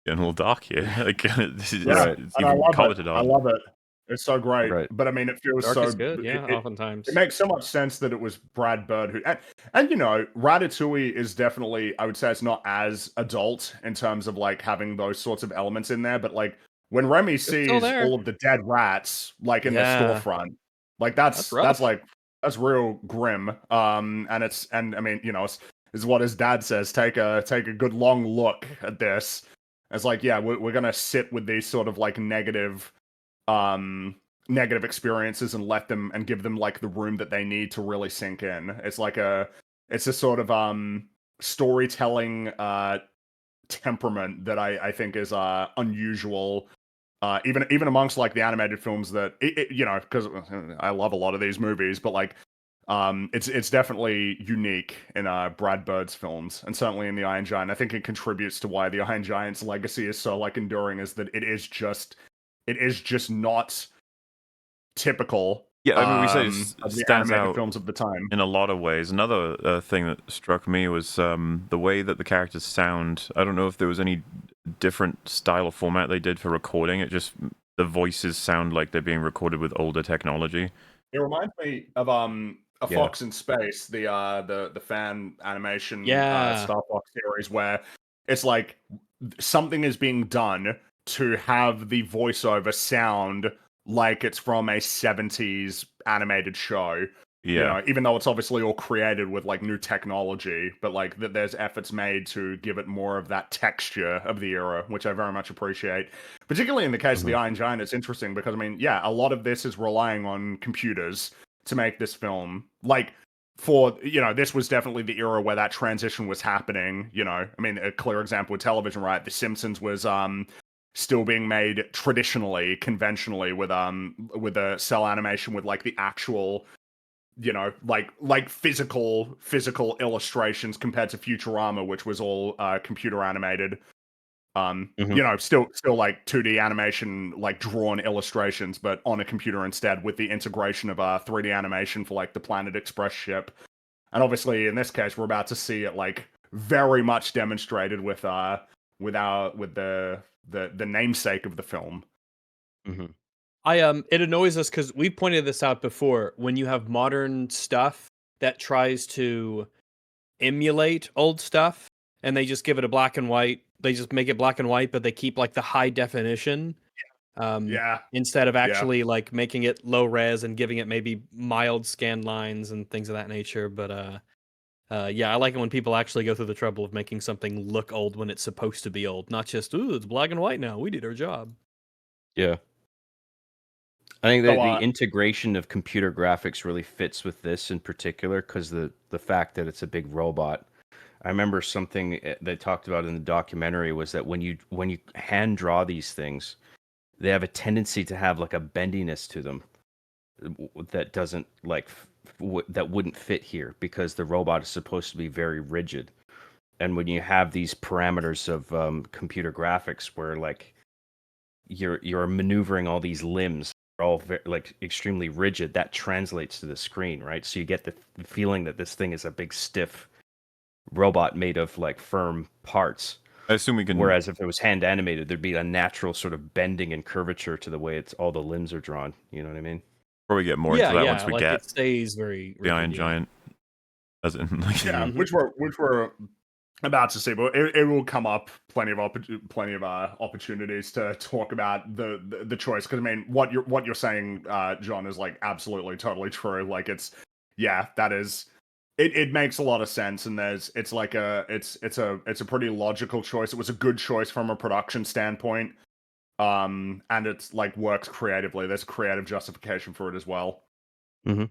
getting a little dark here. Like, it's even commented on. I love it. It's so great. Right. But I mean, it feels Dark so is good, yeah. Oftentimes it makes so much sense that it was Brad Bird who, and Ratatouille is definitely, I would say, it's not as adult in terms of like having those sorts of elements in there, but like when Remy sees all of the dead rats like in the storefront, like that's real grim. And I mean, is what his dad says. Take a good long look at this. It's like, yeah, we're gonna sit with these sort of like negative experiences and let them and give them like the room that they need to really sink in. It's a sort of storytelling temperament that I think is unusual, even amongst like the animated films that because I love a lot of these movies, but like it's definitely unique in Brad Bird's films, and certainly in the Iron Giant. I think it contributes to why the Iron Giant's legacy is so like enduring, is that it is just not typical. Yeah, I mean, we say of the stands animated out films of the time in a lot of ways. Another thing that struck me was the way that the characters sound. I don't know if there was any different style or format they did for recording. It just, the voices sound like they're being recorded with older technology. It reminds me of a Fox in Space, the fan animation Star Fox series, where it's like something is being done to have the voiceover sound like it's from a 70s animated show. Yeah. Even though it's obviously all created with like new technology, but like that there's efforts made to give it more of that texture of the era, which I very much appreciate. Particularly in the case of the Iron Giant, it's interesting because I mean, yeah, a lot of this is relying on computers to make this film. Like this was definitely the era where that transition was happening. I mean, a clear example with television, right? The Simpsons was still being made traditionally, conventionally with a cell animation with like the actual, like physical illustrations compared to Futurama, which was all computer animated. Still like 2D animation, like drawn illustrations, but on a computer instead, with the integration of 3D animation for like the Planet Express ship. And obviously, in this case, we're about to see it like very much demonstrated with the namesake of the film. It annoys us because we pointed this out before. When you have modern stuff that tries to emulate old stuff, and they just give it a black and white, they just make it black and white, but they keep like the high definition. Instead of actually like making it low res and giving it maybe mild scan lines and things of that nature. But I like it when people actually go through the trouble of making something look old when it's supposed to be old, not just it's black and white now. We did our job. Yeah. I think that the integration of computer graphics really fits with this in particular because the fact that it's a big robot. I remember something they talked about in the documentary was that when you hand draw these things, they have a tendency to have like a bendiness to them that doesn't like that wouldn't fit here because the robot is supposed to be very rigid. And when you have these parameters of computer graphics where like you're maneuvering all these limbs all like extremely rigid, that translates to the screen, right? So you get the feeling that this thing is a big stiff robot made of like firm parts. I assume we can. Whereas if it was hand animated, there'd be a natural sort of bending and curvature to the way all the limbs are drawn. You know what I mean? Before we get more into that, once we like get it stays very the Iron Giant, as in like which we're about to see, but it will come up plenty of opportunities to talk about the choice. Because I mean, what you're saying, John, is like absolutely totally true. Like that is. It makes a lot of sense, and it's a pretty logical choice. It was a good choice from a production standpoint, and it's like works creatively. There's creative justification for it as well. So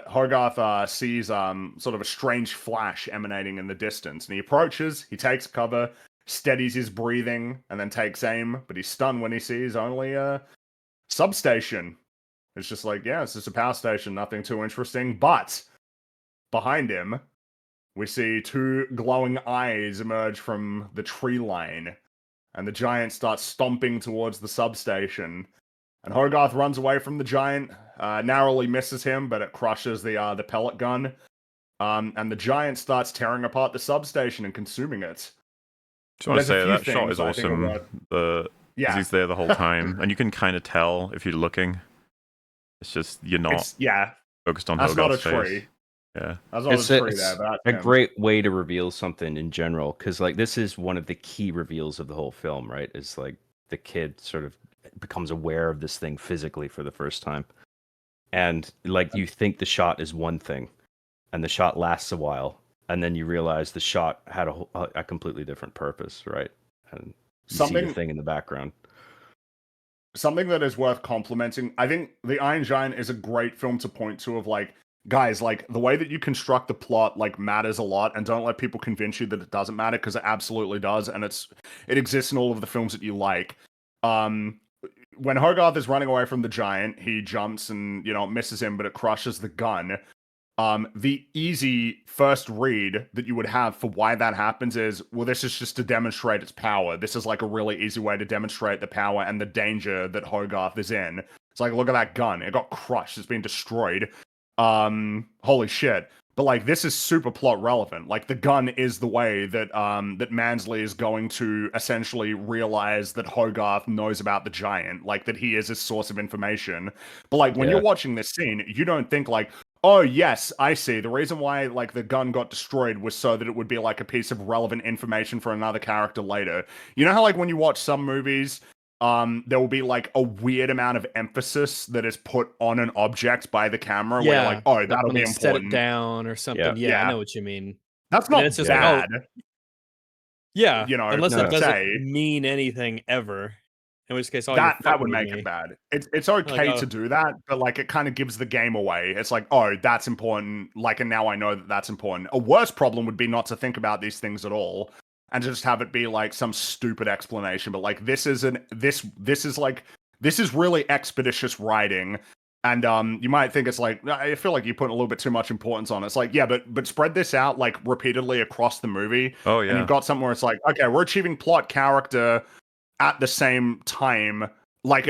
Hogarth sees sort of a strange flash emanating in the distance, and he approaches. He takes cover, steadies his breathing, and then takes aim. But he's stunned when he sees only a substation. It's just like, it's just a power station, nothing too interesting. But behind him, we see two glowing eyes emerge from the tree line, and the giant starts stomping towards the substation. And Hogarth runs away from the giant, narrowly misses him, but it crushes the pellet gun. And the giant starts tearing apart the substation and consuming it. Just want to say that shot is awesome. He's there the whole time, and you can kind of tell if you're looking. It's just you're not focused on Hogarth's face. Yeah, it's a great way to reveal something in general, because like this is one of the key reveals of the whole film, right? Is like the kid sort of becomes aware of this thing physically for the first time, and like you think the shot is one thing, and the shot lasts a while, and then you realize the shot had a completely different purpose, right? And you see the thing in the background. Something that is worth complimenting, I think The Iron Giant is a great film to point to of like, guys, like the way that you construct the plot like matters a lot, and don't let people convince you that it doesn't matter, because it absolutely does, and it exists in all of the films that you like. When Hogarth is running away from the giant, he jumps and misses him, but it crushes the gun. The easy first read that you would have for why that happens is, well, this is just to demonstrate its power. This is like a really easy way to demonstrate the power and the danger that Hogarth is in. It's like, look at that gun. It got crushed. It's been destroyed. Holy shit. But like, this is super plot relevant. Like, the gun is the way that that Mansley is going to essentially realize that Hogarth knows about the giant, like that he is a source of information. But like, when you're watching this scene, you don't think like, oh yes, I see. The reason why like the gun got destroyed was so that it would be like a piece of relevant information for another character later. You know how like when you watch some movies, there will be like a weird amount of emphasis that is put on an object by the camera. Where you're like, oh, that'll be important. Set it down or something. Yeah, I know what you mean. That's not it's just bad. Like, unless it doesn't mean anything ever. In which case, oh, you're that fucking would with make me. it bad. It's okay Like, to do that, but like it kind of gives the game away. It's like, oh, that's important. Like, and now I know that that's important. A worse problem would be not to think about these things at all and just have it be like some stupid explanation. But like, this is really expeditious writing. And you might think it's like, I feel like you put a little bit too much importance on it. It's like, yeah, but spread this out like repeatedly across the movie. Oh And you've yeah. got something where it's like, okay, we're achieving plot, character at the same time. Like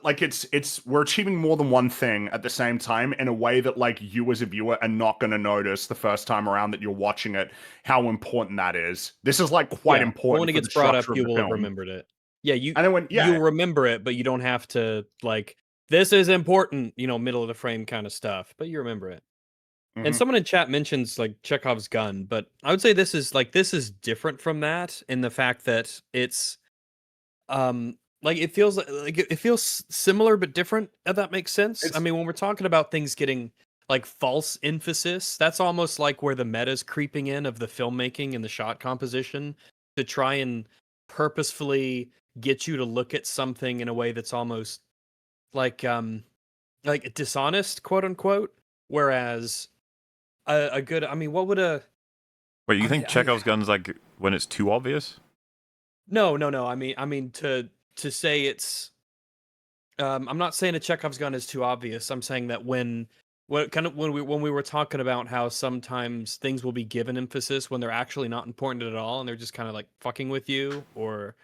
like it's we're achieving more than one thing at the same time in a way that like you as a viewer are not going to notice the first time around that you're watching it how important that is. This is like quite yeah. But important when it for gets the brought up, structure of you the will have film. remembered it. Yeah, And then you'll remember it, but you don't have to like this is important, middle of the frame kind of stuff. But you remember it. And someone in chat mentions like Chekhov's gun, but I would say this is different from that in the fact that it's like it feels like it feels similar but different, if that makes sense. I mean, when we're talking about things getting like false emphasis, that's almost like where the meta's creeping in of the filmmaking and the shot composition to try and purposefully get you to look at something in a way that's almost like dishonest, quote unquote. Whereas a good, I mean, what would a Wait, you I think mean, Chekhov's gun's like when it's too obvious? no. I mean to say it's I'm not saying a Chekhov's gun is too obvious. I'm saying that when we were talking about how sometimes things will be given emphasis when they're actually not important at all and they're just kind of like fucking with you, or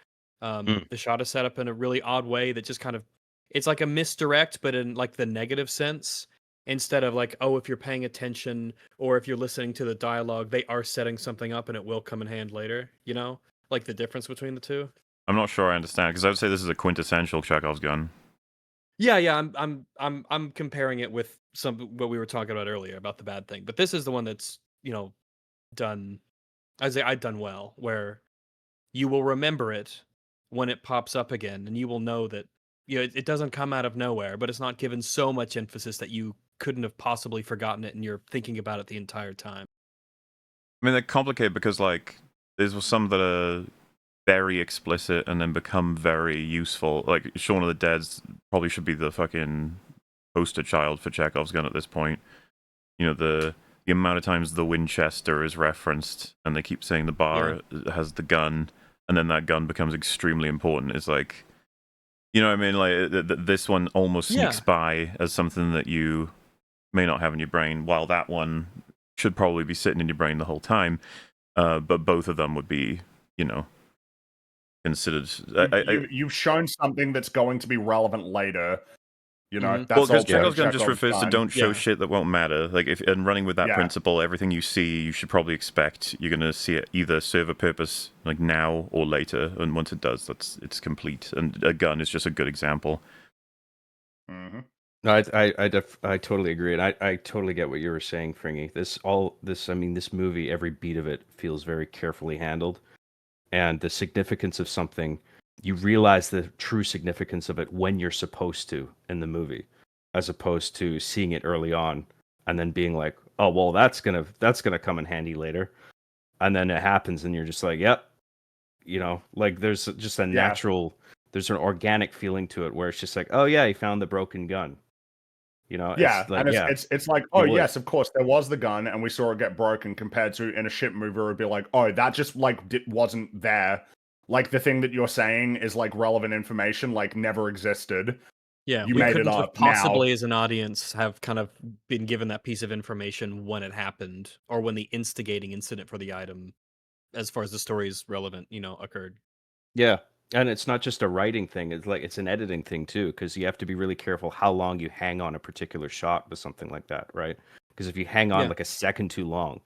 the shot is set up in a really odd way that just kind of it's like a misdirect but in like the negative sense, instead of like, oh, if you're paying attention or if you're listening to the dialogue, they are setting something up and it will come in hand later, like the difference between the two. I'm not sure I understand because I would say this is a quintessential Chekhov's gun. Yeah. I'm comparing it with what we were talking about earlier about the bad thing, but this is the one that's done. I say I've done well, where you will remember it when it pops up again, and you will know that it doesn't come out of nowhere, but it's not given so much emphasis that you couldn't have possibly forgotten it, and you're thinking about it the entire time. I mean, they're complicated because like there's some that are very explicit and then become very useful. Like Shaun of the Dead's probably should be the fucking poster child for Chekhov's gun at this point. The amount of times the Winchester is referenced and they keep saying the bar has the gun, and then that gun becomes extremely important. It's like, you know what I mean? Like this one almost sneaks by as something that you may not have in your brain, while that one should probably be sitting in your brain the whole time. But both of them would be, considered. You've shown something that's going to be relevant later. That's because Chekhov's gun just refers to don't show shit that won't matter. Like and running with that principle, everything you see, you should probably expect you're going to see it either serve a purpose like now or later, and once it does, it's complete. And a gun is just a good example. Mm-hmm. No, I totally agree, and I totally get what you were saying, Fringy. This movie, every beat of it feels very carefully handled. And the significance of something, you realize the true significance of it when you're supposed to in the movie, as opposed to seeing it early on and then being like, oh well, that's gonna come in handy later, and then it happens and you're just like, yep, like there's just a natural, there's an organic feeling to it where it's just like, oh yeah, he found the broken gun. It's like, oh yes, of course, there was the gun, and we saw it get broken. Compared to in a ship movie, it would be like, oh, that just like wasn't there. Like the thing that you're saying is like relevant information, like never existed. Yeah, you made it up. Possibly, now. As an audience, have kind of been given that piece of information when it happened, or when the instigating incident for the item, as far as the story is relevant, occurred. Yeah. And it's not just a writing thing, it's an editing thing too, because you have to be really careful how long you hang on a particular shot with something like that, right? Because if you hang on like a second too long,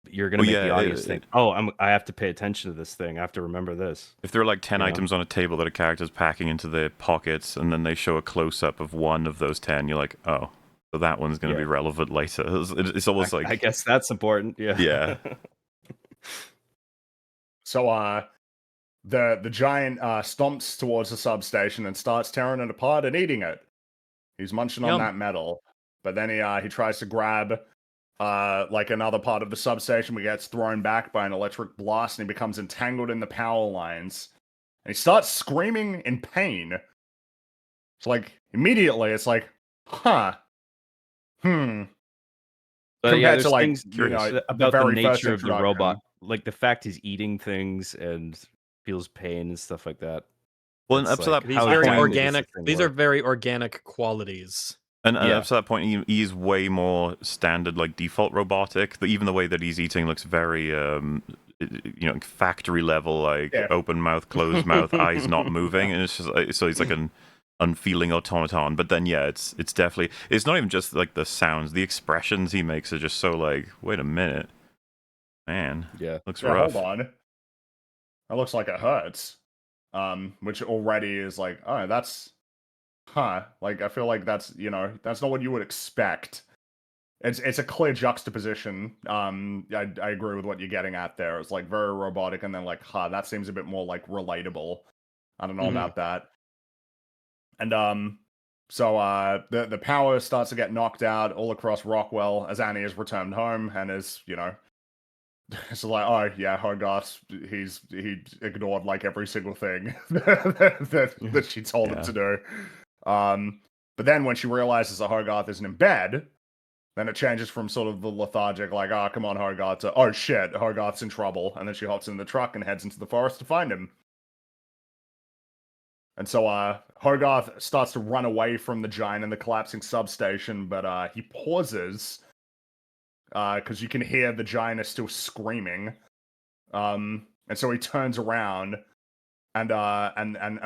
you're going to make the audience think, oh, I have to pay attention to this thing. I have to remember this. If there are like 10 items on a table that a character's packing into their pockets, and then they show a close-up of one of those 10, you're like, oh, so that one's going to be relevant later. It's almost like... I guess that's important, Yeah. So, the giant stomps towards the substation and starts tearing it apart and eating it. He's munching on that metal, but then he tries to grab like another part of the substation, but gets thrown back by an electric blast, and he becomes entangled in the power lines. he starts screaming in pain. It's like immediately, it's like, huh, But compared there's to like things the about the very first nature of the robot, introduction. like the fact he's eating things and feels pain and stuff like that. Well, and It's up to that These how very point, organic. These are very organic qualities. and Yeah. up to that point, he's way more standard, like default robotic. Even the way that he's eating looks very, factory level, like open mouth, closed mouth, eyes not moving, and it's just so he's like an unfeeling automaton. But then, yeah, it's definitely, it's not even just like the sounds, the expressions he makes are just so like, wait a minute, man, looks rough. Hold on, that looks like it hurts. Which already is like, oh, that's, like I feel like that's that's not what you would expect. It's a clear juxtaposition. I agree with what you're getting at there. It's like very robotic, and then like, that seems a bit more like relatable. I don't know about that. And so the power starts to get knocked out all across Rockwell as Annie is returned home and is it's like, oh yeah, Hogarth, he ignored like every single thing that she told him to do. But then when she realizes that Hogarth isn't in bed, then it changes from sort of the lethargic, like, oh, come on, Hogarth, to, oh shit, Hogarth's in trouble. And then she hops in the truck and heads into the forest to find him. And so Hogarth starts to run away from the giant and the collapsing substation, but he pauses because you can hear the giant is still screaming. And so he turns around and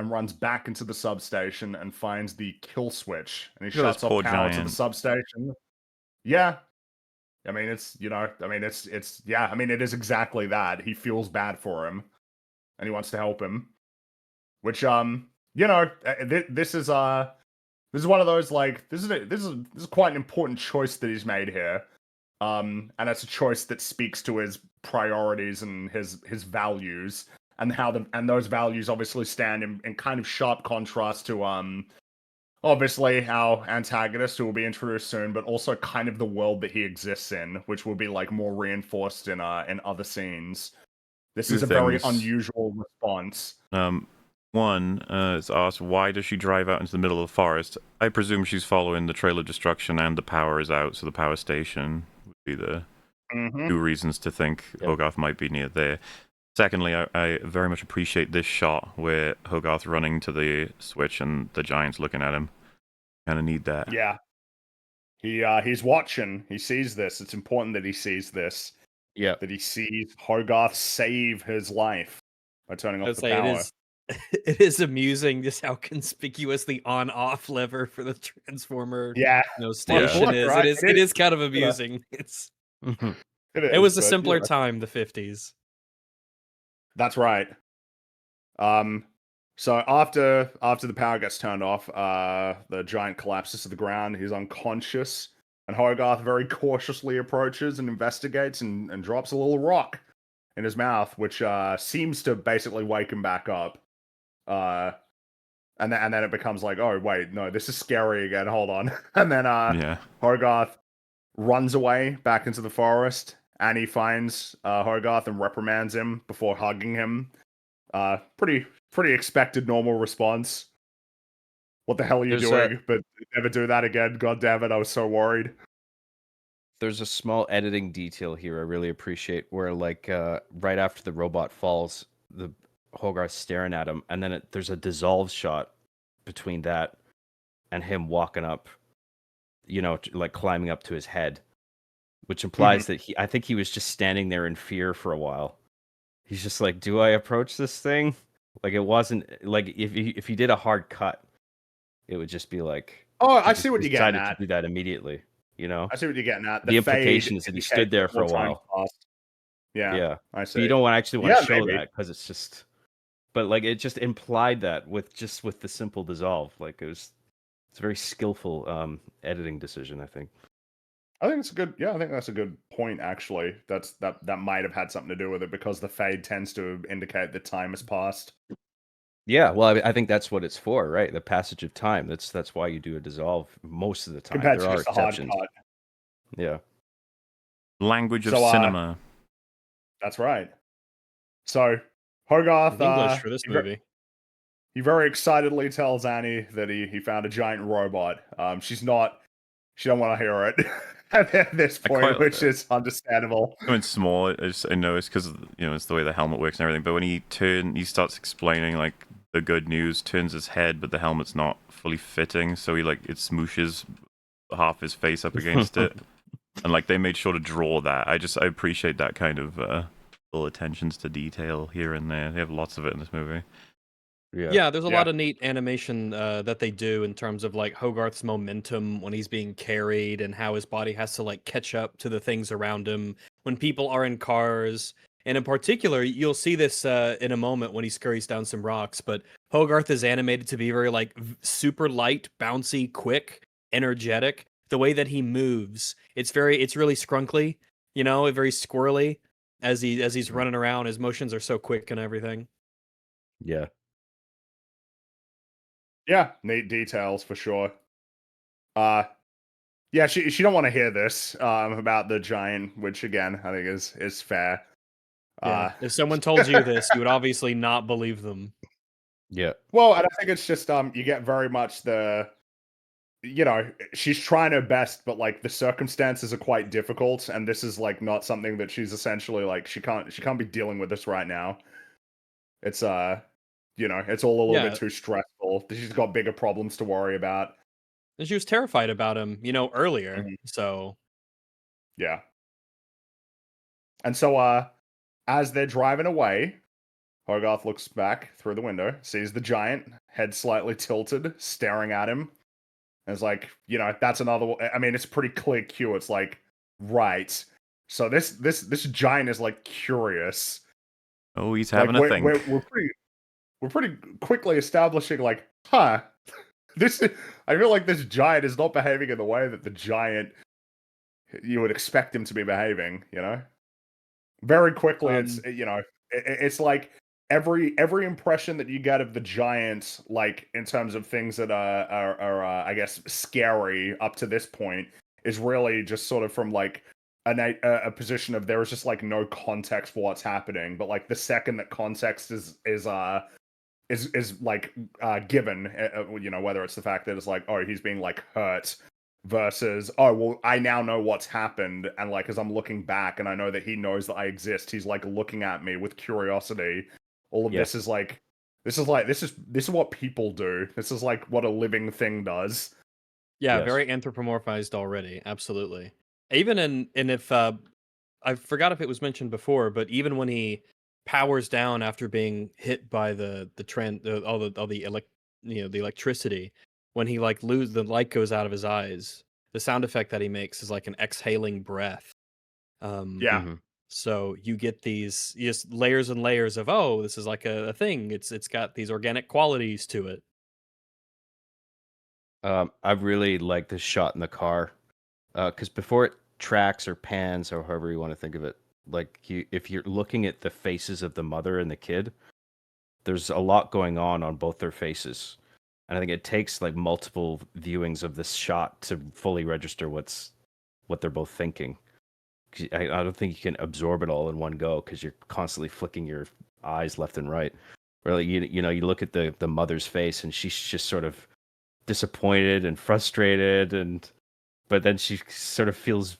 runs back into the substation and finds the kill switch. And he shuts off power to the substation. Yeah. I mean, it is exactly that. He feels bad for him, and he wants to help him. Which, this is one of those, like, this is quite an important choice that he's made here. And it's a choice that speaks to his priorities and his values, and and those values obviously stand in kind of sharp contrast to obviously our antagonist, who will be introduced soon, but also kind of the world that he exists in, which will be like more reinforced in other scenes. This is a very unusual response. One is asked, why does she drive out into the middle of the forest? I presume she's following the trail of destruction and the power is out, so the power station would be the two reasons to think Hogarth might be near there. Secondly, I very much appreciate this shot where Hogarth running to the switch and the giant's looking at him. Kind of need that. Yeah. He's watching. He sees this. It's important that he sees this. Yeah. That he sees Hogarth save his life by turning off the power. It is amusing just how conspicuous the on-off lever for the transformer station is. Right? It is kind of amusing. It was a simpler time, the 50s. That's right. So after the power gets turned off, the giant collapses to the ground. He's unconscious, and Hogarth very cautiously approaches and investigates and drops a little rock in his mouth, which seems to basically wake him back up. And then it becomes like, oh wait, no, this is scary again. Hold on. And then Hogarth runs away back into the forest. Annie finds Hogarth and reprimands him before hugging him. Pretty expected normal response. What the hell are you doing? But never do that again. God damn it, I was so worried. There's a small editing detail here I really appreciate, where like right after the robot falls, the Hogarth staring at him, and then there's a dissolve shot between that and him walking up, like climbing up to his head, which implies that I think he was just standing there in fear for a while. He's just like, do I approach this thing? Like, it wasn't like if he did a hard cut, it would just be like, oh, I see what you're getting at. To do that immediately, I see what you're getting at. The implication is that he stood there for a while. Yeah, I see. But you don't actually want to show that because it's just, but like it just implied that with the simple dissolve, like it's a very skillful editing decision, I think. I think it's a good. Yeah, I think that's a good point. Actually, that might have had something to do with it because the fade tends to indicate that time has passed. Yeah, well, I think that's what it's for, right? The passage of time. That's why you do a dissolve most of the time. Compared there to are just a hard exceptions. cut. Yeah. Language of cinema. That's right. So Hogarth. English for this movie. he very excitedly tells Annie that he found a giant robot. She don't want to hear it at this point, which is understandable. When it's small, I know it's because it's the way the helmet works and everything. But when he starts explaining like the good news, turns his head, but the helmet's not fully fitting, so it smooshes half his face up against it, and like they made sure to draw that. I appreciate that kind of little attentions to detail here and there. They have lots of it in this movie. Yeah, there's a lot of neat animation that they do in terms of like Hogarth's momentum when he's being carried and how his body has to like catch up to the things around him when people are in cars. And in particular, you'll see this in a moment when he scurries down some rocks, but Hogarth is animated to be very like super light, bouncy, quick, energetic. The way that he moves, it's really scrunkly, very squirrely as he's running around. His motions are so quick and everything. Yeah. Yeah, neat details for sure. Yeah, she don't want to hear this about the giant, which again I think is fair. Yeah. If someone told you this, you would obviously not believe them. Yeah. Well, and I think it's just you get very much she's trying her best, but like the circumstances are quite difficult, and this is like not something that she's essentially like she can't be dealing with this right now. It's it's all a little bit too stressful. She's got bigger problems to worry about. And she was terrified about him, earlier. Mhm. So yeah. And so as they're driving away, Hogarth looks back through the window, sees the giant, head slightly tilted, staring at him. And it's like, that's another one. I mean, it's a pretty clear cue. It's like, right. So this giant is like curious. Oh, he's having a thing. We're pretty quickly establishing like, I feel like this giant is not behaving in the way that the giant you would expect him to be behaving, Very quickly, it's like every impression that you get of the giant, like in terms of things that are I guess scary up to this point, is really just sort of from like a position of there is just like no context for what's happening, but like the second that context is like given, whether it's the fact that it's like, oh, he's being like hurt, versus, oh, well, I now know what's happened, and like as I'm looking back and I know that he knows that I exist, he's like looking at me with curiosity. All of this is this is what people do. This is like what a living thing does. Yeah, very anthropomorphized already. Absolutely. Even and if I forgot if it was mentioned before, but even when he powers down after being hit by the electricity, when he like the light goes out of his eyes, the sound effect that he makes is like an exhaling breath. So you get these just layers and layers of, oh, this is like a thing. It's got these organic qualities to it. I really like this shot in the car, because before it tracks or pans or however you want to think of it, like if you're looking at the faces of the mother and the kid, there's a lot going on both their faces, and I think it takes like multiple viewings of this shot to fully register what they're both thinking. I don't think you can absorb it all in one go because you're constantly flicking your eyes left and right. Really, you look at the mother's face and she's just sort of disappointed and frustrated, but then she sort of feels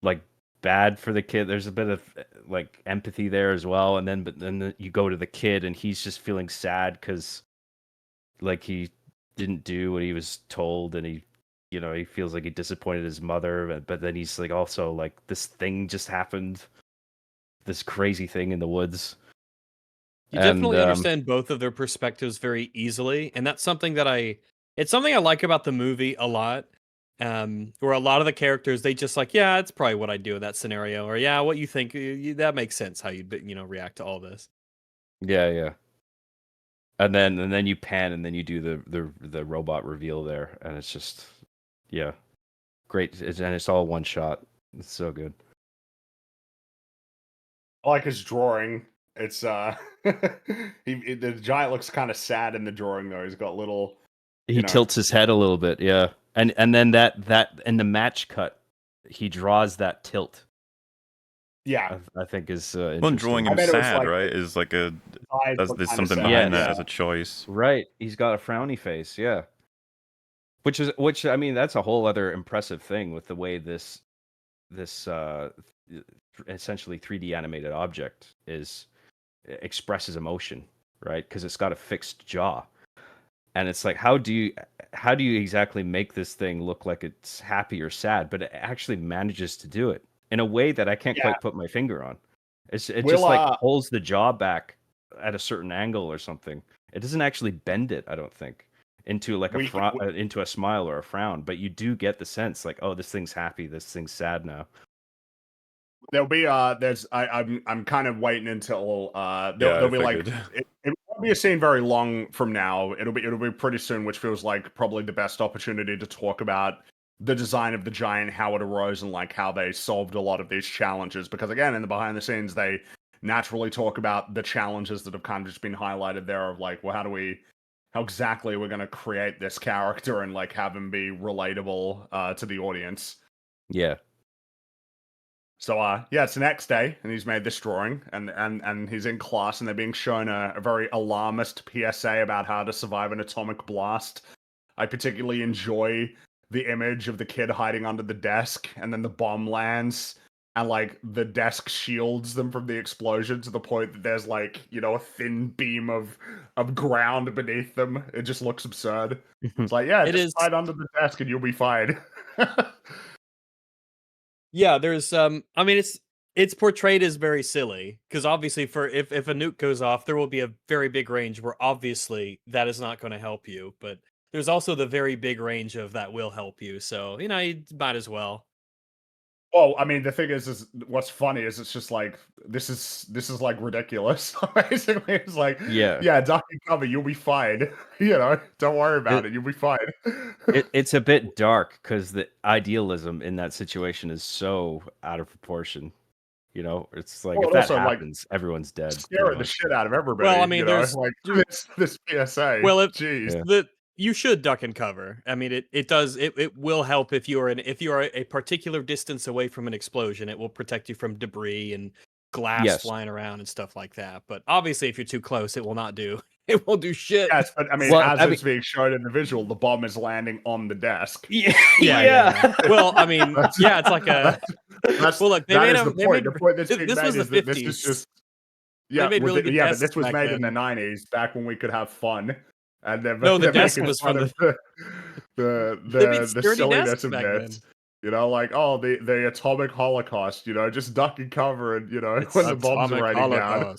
like bad for the kid. There's a bit of like empathy there as well, but then you go to the kid and he's just feeling sad because like he didn't do what he was told, and he feels like he disappointed his mother, but then he's like also like this thing just happened, this crazy thing in the woods. You definitely understand both of their perspectives very easily, and that's something it's something I like about the movie a lot. Where a lot of the characters, they just like, yeah, it's probably what I'd do in that scenario, or yeah, what you think, that makes sense how you'd react to all this. Yeah. And then you pan and then you do the robot reveal there, and it's just great. And it's all one shot. It's so good. I like his drawing. It's the giant looks kind of sad in the drawing though. He's got little. He tilts his head a little bit, yeah. And then that in the match cut, he draws that tilt. Yeah, I think is one drawing him sad, right? Is like there's something behind that as a choice. Right. He's got a frowny face. Yeah. Which I mean, that's a whole other impressive thing with the way this essentially 3D animated object expresses emotion, right? Because it's got a fixed jaw, and it's like, how do you exactly make this thing look like it's happy or sad? But it actually manages to do it in a way that I can't quite put my finger on. It just like pulls the jaw back at a certain angle or something. It doesn't actually bend it, I don't think, into like into a smile or a frown, but you do get the sense like, oh, this thing's happy, this thing's sad now. There'll be I'm kind of waiting until there'll be like it won't be a scene very long from now. It'll be pretty soon, which feels like probably the best opportunity to talk about the design of the giant, how it arose, and like how they solved a lot of these challenges. Because again, in the behind the scenes, they naturally talk about the challenges that have kind of just been highlighted there of like, well, how exactly we're going to create this character and like have him be relatable to the audience. Yeah. So it's the next day, and he's made this drawing, and he's in class, and they're being shown a very alarmist PSA about how to survive an atomic blast. I particularly enjoy the image of the kid hiding under the desk, and then the bomb lands, and like the desk shields them from the explosion to the point that there's like, you know, a thin beam of ground beneath them. It just looks absurd. It's like, just hide under the desk and you'll be fine. Yeah, there's I mean, it's portrayed as very silly because obviously, if a nuke goes off, there will be a very big range where obviously that is not going to help you, but there's also the very big range of that will help you. So, you know, you might as well. Well, I mean, the thing is what's funny is it's just like this is like ridiculous. Basically, it's like duck and cover, you'll be fine. You know, don't worry about it. You'll be fine. It's a bit dark because the idealism in that situation is so out of proportion. You know, it's like if that happens, like, everyone's dead. Scaring the shit out of everybody. Well, I mean, there's like this PSA. Well, you should duck and cover. I mean, it will help if you are a particular distance away from an explosion. It will protect you from debris and glass flying around and stuff like that. But obviously, if you're too close, it will not do. It won't do shit. Yes, but I mean, it's being shown in the visual, the bomb is landing on the desk. Yeah. Well, I mean, it's like a. Well, look, they made them. The point that's being made is that this is just. Yeah, but this was made in the 90s, back when we could have fun. And then the desk was from the silliness of this. You know, like, oh, the atomic holocaust, you know, just duck and cover, and you know, when the bombs are raining down.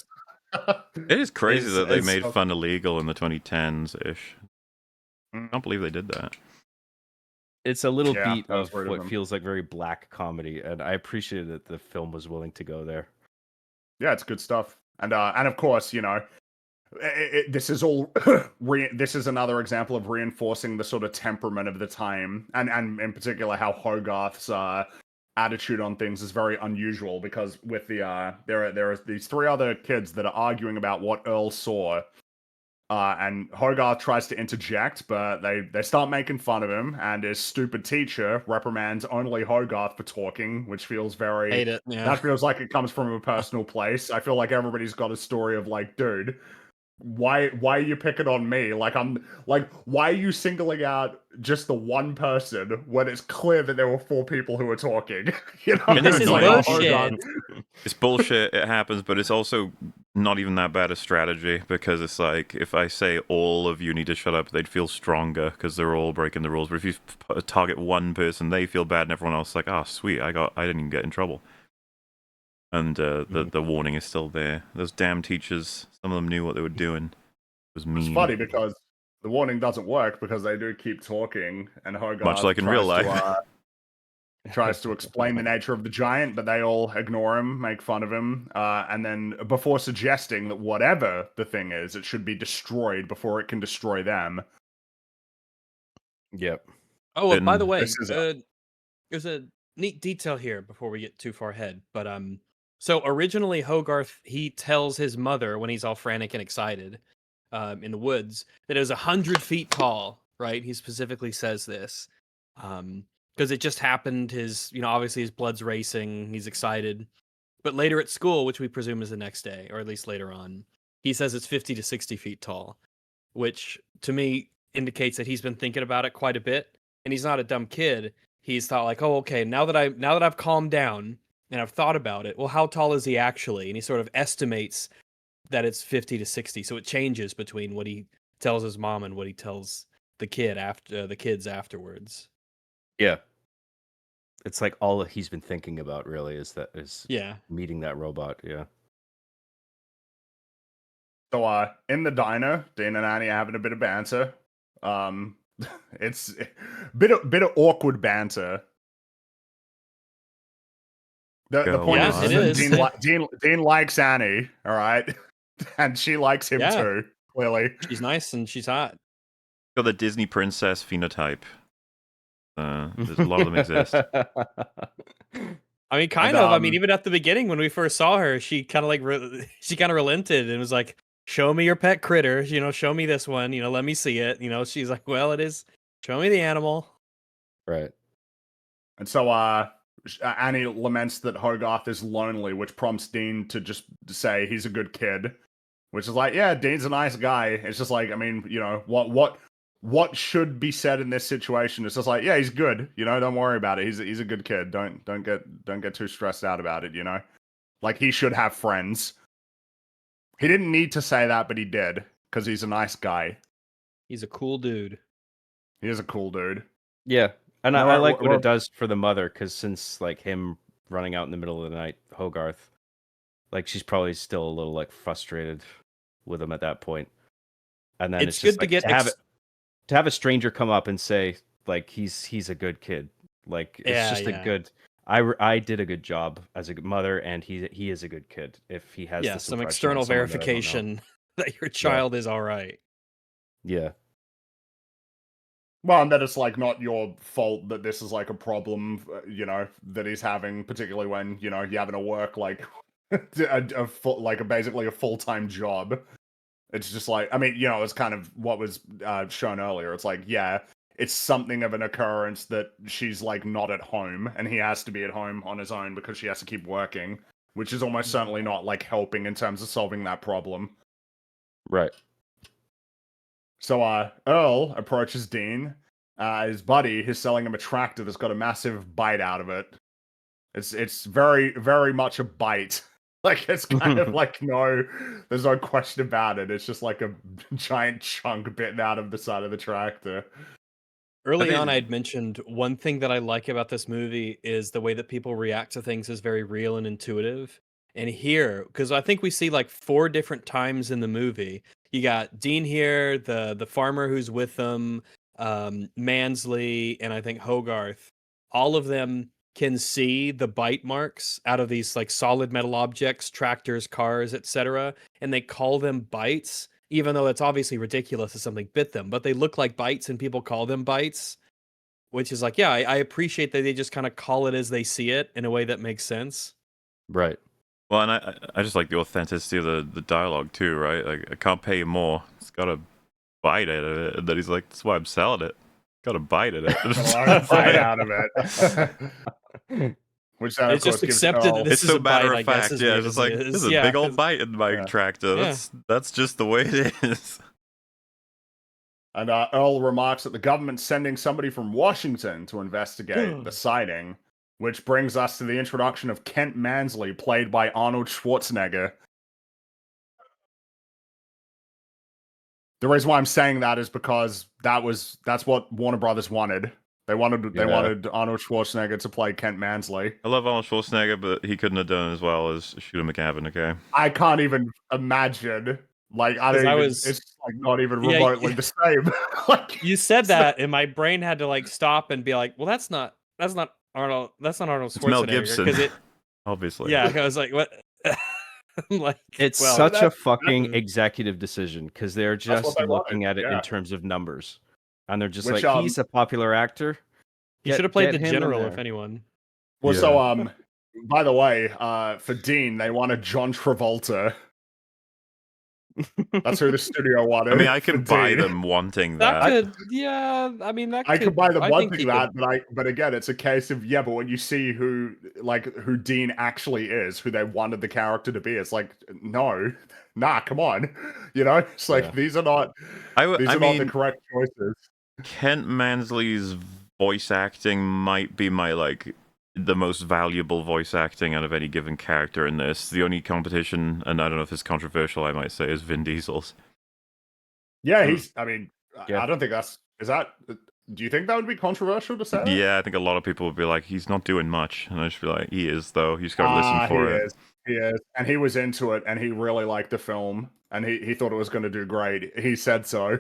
It is crazy that they made fun illegal in the 2010s ish. I can't believe they did that. It's a little beat of what feels like very black comedy, and I appreciate that the film was willing to go there. Yeah, it's good stuff, and of course, you know, this is all this is another example of reinforcing the sort of temperament of the time, and in particular how Hogarth's attitude on things is very unusual, because with the there are these three other kids that are arguing about what Earl saw, and Hogarth tries to interject, but they start making fun of him, and his stupid teacher reprimands only Hogarth for talking, which feels very hate it. Yeah. That feels like it comes from a personal place. I feel like everybody's got a story of like, dude, why are you picking on me? Like, why are you singling out just the one person when it's clear that there were four people who were talking? You know, and this is bullshit. It's bullshit. It happens, but it's also not even that bad a strategy, because it's like, if I say all of you need to shut up, they'd feel stronger because they're all breaking the rules. But if you target one person, they feel bad, and everyone else is like, oh sweet, I didn't even get in trouble. And the warning is still there. Those damn teachers, some of them knew what they were doing. It was mean. It's funny because the warning doesn't work, because they do keep talking, and Hogarth, much like in real life, tries to explain the nature of the giant, but they all ignore him, make fun of him, and then before suggesting that whatever the thing is, it should be destroyed before it can destroy them. Yep. Oh, and by the way, there's a neat detail here before we get too far ahead, but so originally Hogarth, he tells his mother when he's all frantic and excited in the woods that it was 100 feet tall, right? He specifically says this because it just happened. Obviously his blood's racing, he's excited. But later at school, which we presume is the next day, or at least later on, he says it's 50 to 60 feet tall, which to me indicates that he's been thinking about it quite a bit, and he's not a dumb kid. He's thought like, oh, okay, now that I've calmed down and I've thought about it, well, how tall is he actually? And he sort of estimates that it's 50 to 60, so it changes between what he tells his mom and what he tells the kids afterwards. Yeah. It's like all he's been thinking about really is Yeah. meeting that robot. Yeah. So in the diner, Dean and Annie are having a bit of banter. It's a bit of awkward banter. The point is that Dean likes Annie, all right, and she likes him too. Clearly, she's nice and she's hot. Got the Disney princess phenotype. There's a lot of them exist. I mean, kind of. I mean, even at the beginning when we first saw her, she kind of relented and was like, "Show me your pet critter. Show me this one. Let me see it." She's like, "Well, it is. Show me the animal." Right. And so Annie laments that Hogarth is lonely, which prompts Dean to just say he's a good kid, which is like, yeah, Dean's a nice guy. It's just like, I mean, what should be said in this situation? It's just like, yeah, he's good. Don't worry about it. He's a good kid. Don't get too stressed out about it. Like he should have friends. He didn't need to say that, but he did because he's a nice guy. He's a cool dude. He is a cool dude. Yeah, and I like what it does for the mother because since like him running out in the middle of the night, Hogarth, like she's probably still a little like frustrated with him at that point. And then it's just good to have a stranger come up and say like he's a good kid. Like it's just a good. I did a good job as a good mother, and he is a good kid. If he has some external verification that your child is all right. Yeah. Well, and that it's like not your fault that this is like a problem, that he's having, particularly when you're having to work like basically a full-time job. It's just like, I mean, it's kind of what was shown earlier. It's like, yeah, it's something of an occurrence that she's like not at home, and he has to be at home on his own because she has to keep working, which is almost certainly not like helping in terms of solving that problem. Right. So Earl approaches Dean. His buddy is selling him a tractor that's got a massive bite out of it. It's very, very much a bite. Like, it's kind of like, there's no question about it. It's just like a giant chunk bitten out of the side of the tractor. Early on, I'd mentioned one thing that I like about this movie is the way that people react to things is very real and intuitive. And here, because I think we see like 4 different times in the movie, you got Dean here, the farmer who's with them, Mansley, and I think Hogarth. All of them can see the bite marks out of these like solid metal objects, tractors, cars, etc., and they call them bites, even though it's obviously ridiculous if something bit them, but they look like bites and people call them bites, which is like, yeah, I appreciate that they just kind of call it as they see it in a way that makes sense. Right. Well, and I just like the authenticity of the dialogue too, right? Like, I can't pay you more. It's got a bite out of it. And then he's like, that's why I'm selling it. Got a bite at it. A bite out of it. Which it's just accepted that this is so a matter bite, of fact. Yeah, it's just like, there's a big old bite in my tractor. That's just the way it is. And Earl remarks that the government's sending somebody from Washington to investigate the sighting, which brings us to the introduction of Kent Mansley, played by Arnold Schwarzenegger. The reason why I'm saying that is because that's what Warner Brothers wanted. They wanted Arnold Schwarzenegger to play Kent Mansley. I love Arnold Schwarzenegger, but he couldn't have done it as well as Shooter McGavin. Okay, I can't even imagine. Like it's like not even remotely the same. Like you said that, and my brain had to like stop and be like, "Well, that's not Arnold. That's not Arnold Schwarzenegger." It's Mel Gibson, obviously. Yeah, I was like, "What?" Like, it's such a fucking executive decision because they're just looking at it in terms of numbers, and they're just he's a popular actor. He should have played the general, if anyone. Well, so by the way, for Dean, they wanted John Travolta. That's who the studio wanted. I mean, I for could buy Dean. them wanting That that. could, yeah. I mean, that I could buy them I think wanting he that, could. but again, it's a case of but when you see who Dean actually is, who they wanted the character to be, it's like no, nah, come on, it's like these are not the correct choices. Kent Mansley's voice acting might be my the most valuable voice acting out of any given character in this. The only competition, and I don't know if it's controversial, I might say, is Vin Diesel's. Yeah, he's. I mean, I don't think that's. Is that? Do you think that would be controversial to say? Yeah, I think a lot of people would be like, he's not doing much, and I just be like, he is though. You just got to listen for it. He is, and he was into it, and he really liked the film, and he thought it was going to do great. He said so,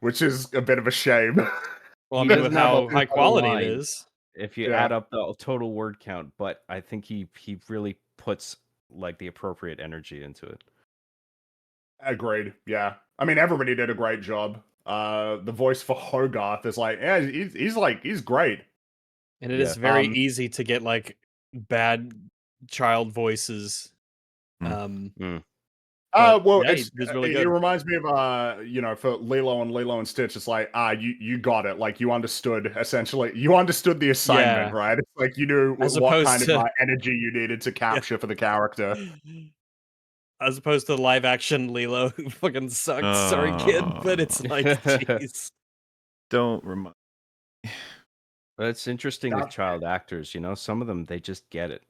which is a bit of a shame. Well, I mean, with how high quality it is. If you add up the total word count, but I think he really puts the appropriate energy into it. Agreed. Yeah, I mean, everybody did a great job. The voice for Hogarth is he's great, and it is very easy to get bad child voices. Well, yeah, it's really good. It reminds me of for Lilo and Stitch. It's like you got it. Like you understood the assignment, right? It's like you knew what kind of energy you needed to capture for the character. As opposed to live action Lilo, who fucking sucks. Sorry, kid, but it's like, jeez. Don't remind. But it's interesting with child actors. Some of them they just get it,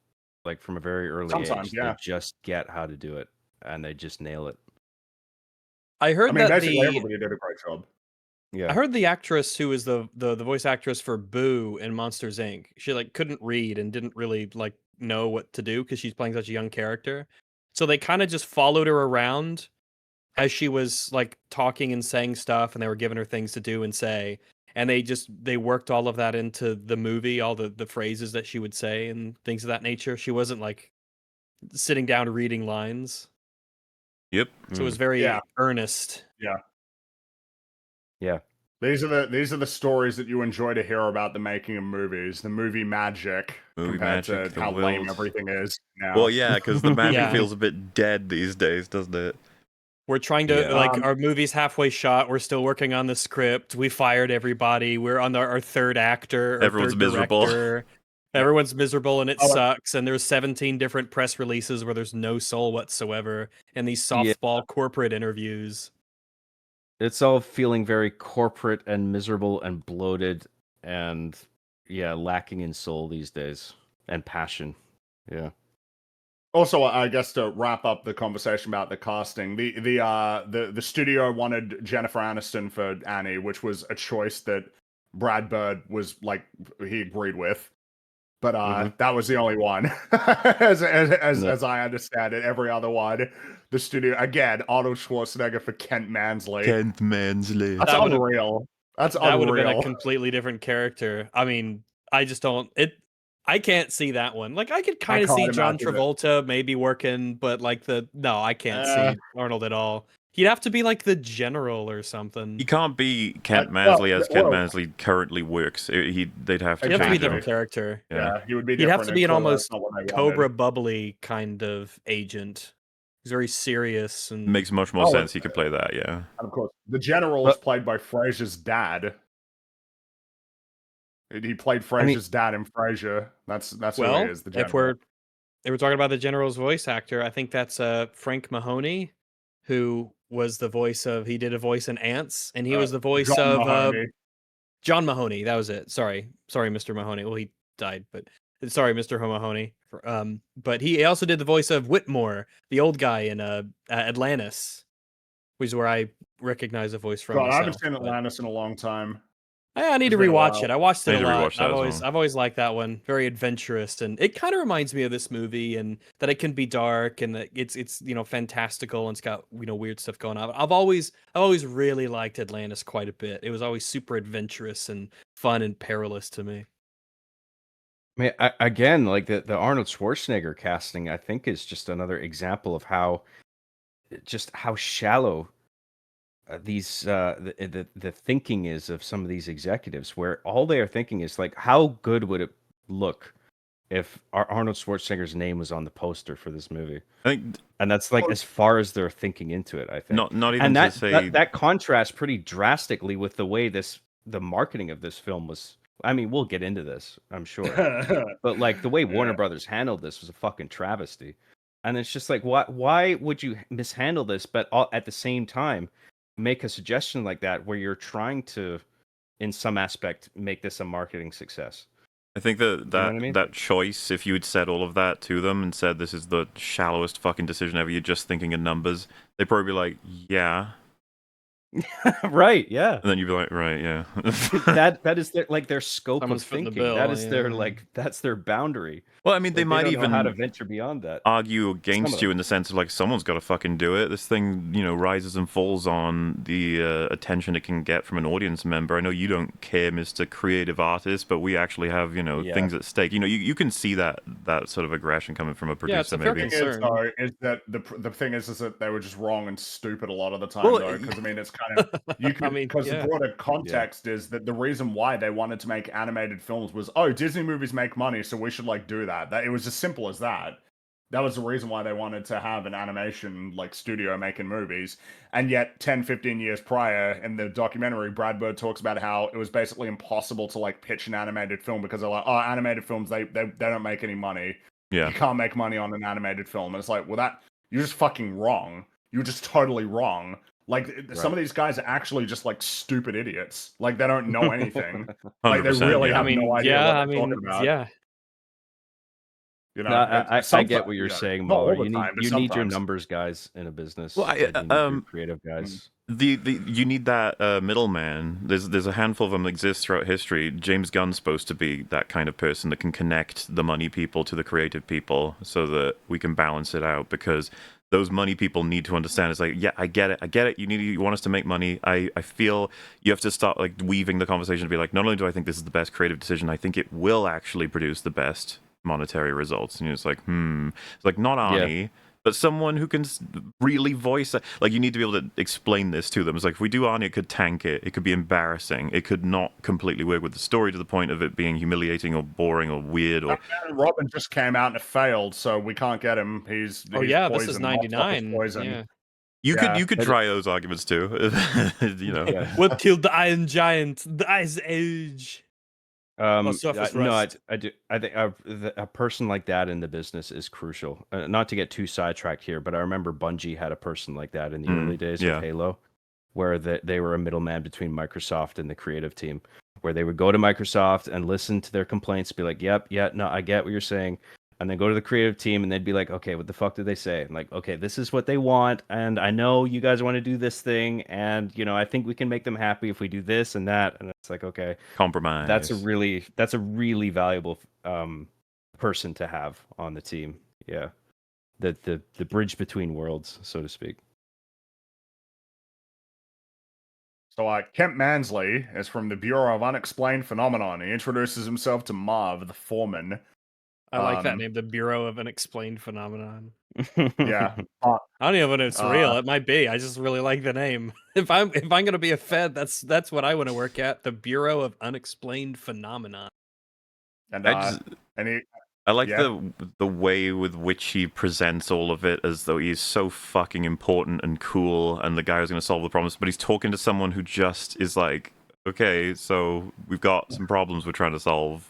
from a very early age. They just get how to do it, and they just nail it. I heard basically everybody did a great job. Yeah, I heard the actress who was the voice actress for Boo in Monsters Inc. She couldn't read and didn't really know what to do because she's playing such a young character. So they kind of just followed her around as she was talking and saying stuff, and they were giving her things to do and say, and they worked all of that into the movie, all the phrases that she would say and things of that nature. She wasn't sitting down reading lines. Yep. So it was very earnest. Yeah. Yeah. These are the stories that you enjoy to hear about the making of movies, the movie magic, compared to how lame everything is now. Well, yeah, because the magic feels a bit dead these days, doesn't it? We're trying to our movie's halfway shot. We're still working on the script. We fired everybody. We're on our third actor. Everyone's miserable. Everyone's miserable and it sucks. And there's 17 different press releases where there's no soul whatsoever. And these softball corporate interviews. It's all feeling very corporate and miserable and bloated and lacking in soul these days and passion. Yeah. Also, I guess to wrap up the conversation about the casting, the studio wanted Jennifer Aniston for Annie, which was a choice that Brad Bird was he agreed with. But that was the only one, as I understand it. Every other one, the studio again, Arnold Schwarzenegger for Kent Mansley. Kent Mansley. That's unreal. That would have been a completely different character. I mean, I just don't. I can't see that one. I could kind of see John Travolta maybe working, but I can't see Arnold at all. He'd have to be the general or something. He can't be Kent Mansley as Kent Mansley currently works. They'd have to change him. He'd have to be a different him. character. Yeah, he would be. He'd have to be an almost Cobra bubbly kind of agent. He's very serious and makes much more sense. He could play that. Yeah, and of course, the general is played by Frasier's dad. He played Frasier's dad in Frasier. That's who he is. The general. If we're talking about the general's voice actor, I think that's Frank Mahoney, who was the voice of. He did a voice in Ants, and he was the voice of John Mahoney. That was it. Sorry, Mr. Mahoney. Well, he died, but sorry, Mr. Mahoney. But he also did the voice of Whitmore, the old guy in Atlantis, which is where I recognize the voice from. I haven't seen Atlantis in a long time. I need to rewatch it. I watched it a lot. I've always liked that one. Very adventurous, and it kind of reminds me of this movie, and that it can be dark, and that it's fantastical, and it's got weird stuff going on. I've always really liked Atlantis quite a bit. It was always super adventurous and fun and perilous to me. I mean, again, the Arnold Schwarzenegger casting, I think, is just another example of how shallow these the thinking is of some of these executives, where all they are thinking is how good would it look if Arnold Schwarzenegger's name was on the poster for this movie. I think And that's like as far as they're thinking into it, I think. Not even And to say that contrasts pretty drastically with the way the marketing of this film was. I mean, we'll get into this, I'm sure. But like the way Warner Brothers handled this was a fucking travesty. And it's just like, why would you mishandle this, but at the same time make a suggestion like that where you're trying to, in some aspect, make this a marketing success? I think that choice, if you had said all of that to them and said this is the shallowest fucking decision ever, you're just thinking in numbers, they'd probably be like, yeah. Right, yeah. And then you'd be like, right, yeah. that is their scope Someone's of footing thinking. the bill, that is yeah. their that's their boundary. Well, I mean, they might don't even know how to venture beyond that. argue against you in the sense of like someone's got to fucking do it. This thing, rises and falls on the attention it can get from an audience member. I know you don't care, Mr. Creative Artist, but we actually have things at stake. You can see that sort of aggression coming from a producer. Maybe. Is that the thing is that they were just wrong and stupid a lot of the time, though. Because I mean, it's kind of the broader context is that the reason why they wanted to make animated films was, Disney movies make money, so we should do that. That it was as simple as that. That was the reason why they wanted to have an animation studio making movies. And yet 10, 15 years prior in the documentary, Brad Bird talks about how it was basically impossible to pitch an animated film because they're like, animated films, they don't make any money. Yeah. You can't make money on an animated film. And it's like, well, you're just fucking wrong. You're just totally wrong. Some of these guys are actually just stupid idiots. They don't know anything. They really have no idea what they're talking about. Yeah. I get what you're saying, Muller. You need your numbers guys in a business. Well, you need your creative guys. You need that middleman. There's a handful of them that exist throughout history. James Gunn's supposed to be that kind of person that can connect the money people to the creative people so that we can balance it out, because those money people need to understand. It's like, yeah, I get it. You want us to make money. I feel you have to start weaving the conversation to be like, not only do I think this is the best creative decision, I think it will actually produce the best monetary results. And you're just like, it's like not Arnie, but someone who can really voice it. You need to be able to explain this to them. It's like, if we do Arnie, it could tank it. It could be embarrassing. It could not completely work with the story to the point of it being humiliating or boring or weird. Or Robin just came out and it failed, so we can't get him. He's poison. This is 99. Poison. Yeah. You could try those arguments too. What killed the Iron Giant? The Ice Age. I do. I think a person like that in the business is crucial. Not to get too sidetracked here, but I remember Bungie had a person like that in the early days of Halo, where they were a middleman between Microsoft and the creative team, where they would go to Microsoft and listen to their complaints, be like, "Yep, yeah, no, I get what you're saying," and then go to the creative team and they'd be like, "Okay, what the fuck did they say?" And like, "Okay, this is what they want, and I know you guys want to do this thing, and I think we can make them happy if we do this and that." And it's like, okay, compromise. That's a really valuable person to have on the team. Yeah, the bridge between worlds, so to speak. So Kemp Mansley is from the Bureau of Unexplained Phenomenon. He introduces himself to Marv, the foreman. I like that name, the Bureau of Unexplained Phenomenon. Yeah. I don't even know if it's real. It might be. I just really like the name. If I'm gonna be a Fed, that's what I want to work at. The Bureau of Unexplained Phenomenon. And I like the way with which he presents all of it as though he's so fucking important and cool and the guy who's going to solve the problems, but he's talking to someone who just is like, okay, so we've got some problems we're trying to solve,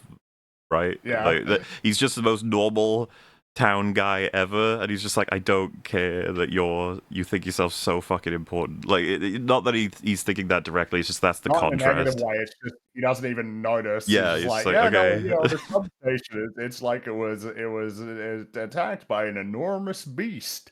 right? Yeah. He's just the most normal town guy ever, and he's just like, I don't care that you think yourself so fucking important. Not that he's thinking that directly, it's just that's the not contrast. In a negative way, it's just he doesn't even notice. Yeah, he's like okay. No, the substation, it's like it was attacked by an enormous beast.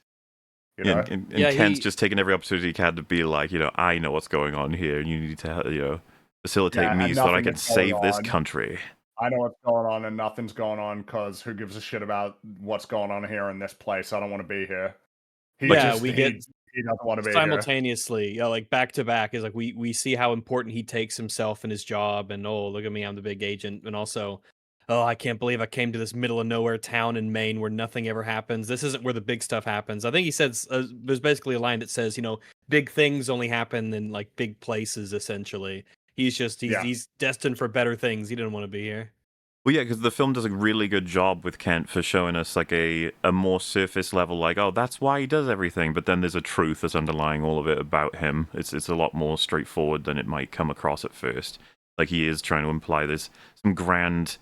And Kent's just taking every opportunity he can to be like, I know what's going on here, and you need to facilitate me so that I can save this country. I know what's going on and nothing's going on because who gives a shit about what's going on here in this place? I don't want to be here. He doesn't want to be simultaneously, back to back is like we see how important he takes himself in his job, and look at me, I'm the big agent, and also, I can't believe I came to this middle of nowhere town in Maine where nothing ever happens. This isn't where the big stuff happens. I think he says there's basically a line that says, big things only happen in big places. Essentially, he's destined for better things. He didn't want to be here. Well, yeah, because the film does a really good job with Kent for showing us like a more surface level, like, oh, that's why he does everything. But then there's a truth that's underlying all of it about him. It's a lot more straightforward than it might come across at first. Like he is trying to imply there's some grand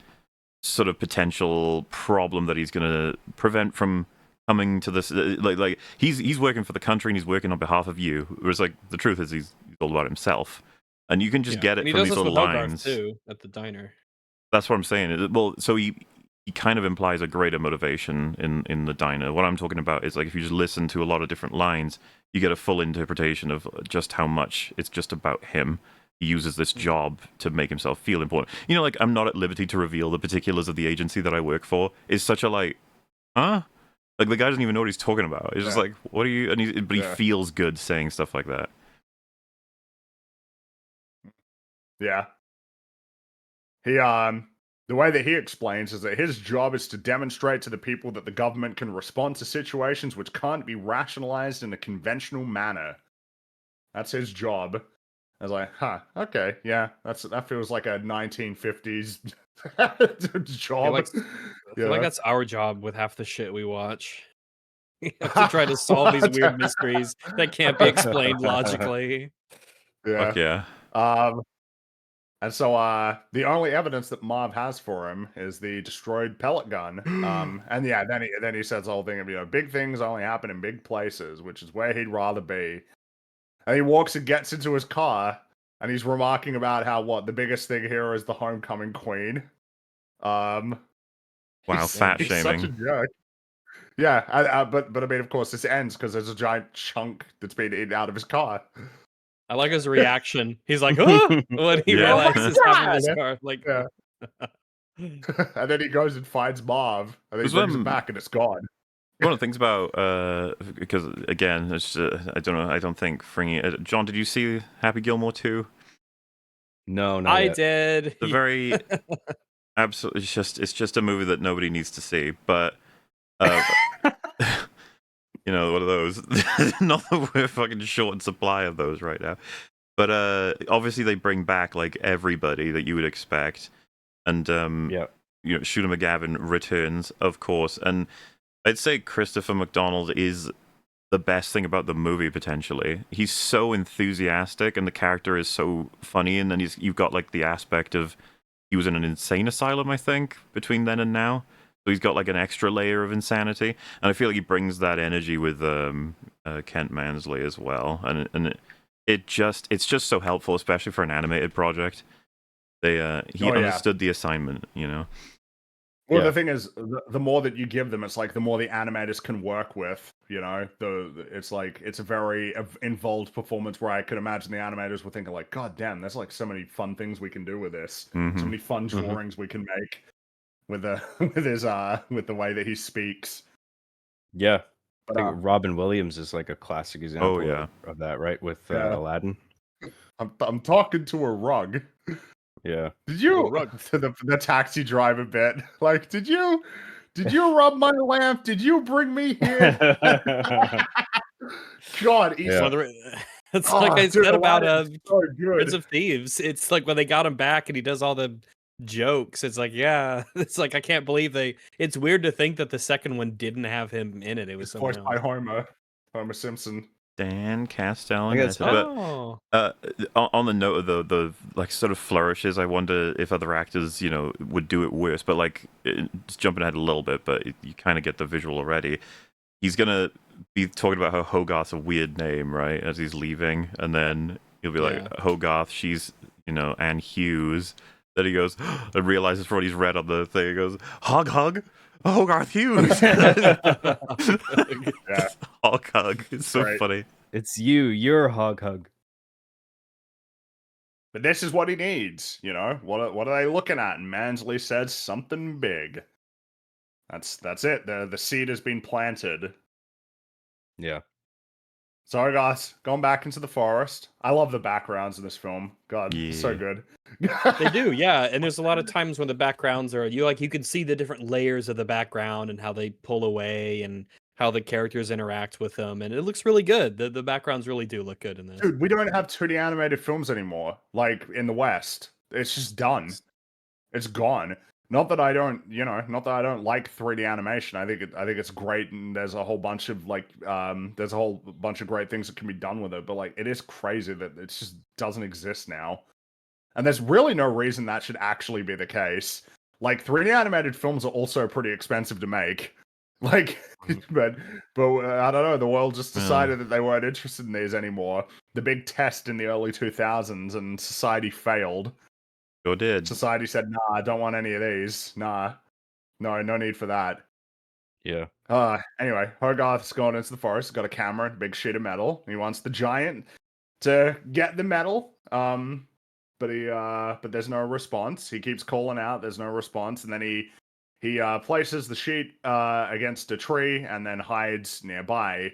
sort of potential problem that he's going to prevent from coming to this. Like he's working for the country and he's working on behalf of you. Whereas like the truth is he's all about himself, and you can just get it and he from does these this little with Hogarth lines too at the diner. That's what I'm saying. Well, so he kind of implies a greater motivation in the diner. What I'm talking about is like if you just listen to a lot of different lines, you get a full interpretation of just how much it's just about him. He uses this job to make himself feel important. You know, like I'm not at liberty to reveal the particulars of the agency that I work for. Is such a like, huh? Like the guy doesn't even know what he's talking about. It's just like, what are you? But he feels good saying stuff like that. Yeah. He the way that he explains is that his job is to demonstrate to the people that the government can respond to situations which can't be rationalized in a conventional manner. That's his job. I was like, huh, okay, yeah, that feels like a 1950s job. I feel like that's our job with half the shit we watch. We have to try to solve these weird mysteries that can't be explained logically. Yeah. Fuck yeah. And so the only evidence that Marv has for him is the destroyed pellet gun. And yeah, then he says the whole thing of, big things only happen in big places, which is where he'd rather be. And he walks and gets into his car, and he's remarking about how the biggest thing here is the homecoming queen. Wow, fat he's shaming. Such a jerk. Yeah, but I mean, of course, this ends because there's a giant chunk that's been eaten out of his car. I like his reaction. He's like, "Huh?" when he realizes having this car. Like, and then he goes and finds Marv, and then he brings it back, and it's gone. One of the things about because again, it's I don't know. I don't think Fringy. John, did you see Happy Gilmore 2? No, I yet. did. The very absolutely. It's just a movie that nobody needs to see, but. You know, one of those. Not that we're fucking short in supply of those right now. But obviously they bring back like everybody that you would expect. And Shooter McGavin returns, of course. And I'd say Christopher McDonald is the best thing about the movie potentially. He's so enthusiastic and the character is so funny, and then you've got like the aspect of he was in an insane asylum, I think, between then and now. So he's got like an extra layer of insanity, and I feel like he brings that energy with Kent Mansley as well, and it's just so helpful, especially for an animated project. He understood the assignment, Well, the thing is, the more that you give them, it's like the more the animators can work with. It's like it's a very involved performance where I could imagine the animators were thinking like, God damn, there's like so many fun things we can do with this, so many fun drawings we can make. With the way that he speaks. Yeah. I think Robin Williams is like a classic example of that, right? With Aladdin. I'm talking to a rug. Yeah. Did you to the taxi driver bit? Like, did you rub my lamp? Did you bring me here? God, it's like I said about Prince of Thieves. It's like when they got him back and he does all the jokes. It's like, it's like I can't believe it's weird to think that the second one didn't have him in it. It was voiced by Homer Simpson. Dan Castellaneta. On the note of the like sort of flourishes, I wonder if other actors, would do it worse. But like, just jumping ahead a little bit, but you kind of get the visual already. He's gonna be talking about how Hogarth's a weird name, right? As he's leaving, and then he'll be like, Hogarth, she's, Anne Hughes. Then he goes and realizes for what he's read on the thing. He goes, hug, Hogarth Hughes. Hug. It's so funny. It's you're hug. But this is what he needs, What are they looking at? And Mansley said something big. That's it. The seed has been planted. Yeah. So guys, going back into the forest. I love the backgrounds in this film. God, it's so good. They do, yeah. And there's a lot of times when the backgrounds are you can see the different layers of the background and how they pull away and how the characters interact with them, and it looks really good. The backgrounds really do look good in this. Dude, we don't have 2D animated films anymore, like in the West. It's just done. It's gone. Not that I don't, not that I don't like 3D animation. I think it's great, and there's a whole bunch of there's a whole bunch of great things that can be done with it. But like, it is crazy that it just doesn't exist now, and there's really no reason that should actually be the case. Like, 3D animated films are also pretty expensive to make. Like, but I don't know. The world just decided that they weren't interested in these anymore. The big test in the early 2000s, and society failed. Sure did. Society said, "Nah, I don't want any of these. Nah, no need for that." Yeah. Anyway, Hogarth's gone into the forest. He's got a camera, a big sheet of metal. He wants the giant to get the metal. But there's no response. He keeps calling out. There's no response, and then he places the sheet against a tree and then hides nearby.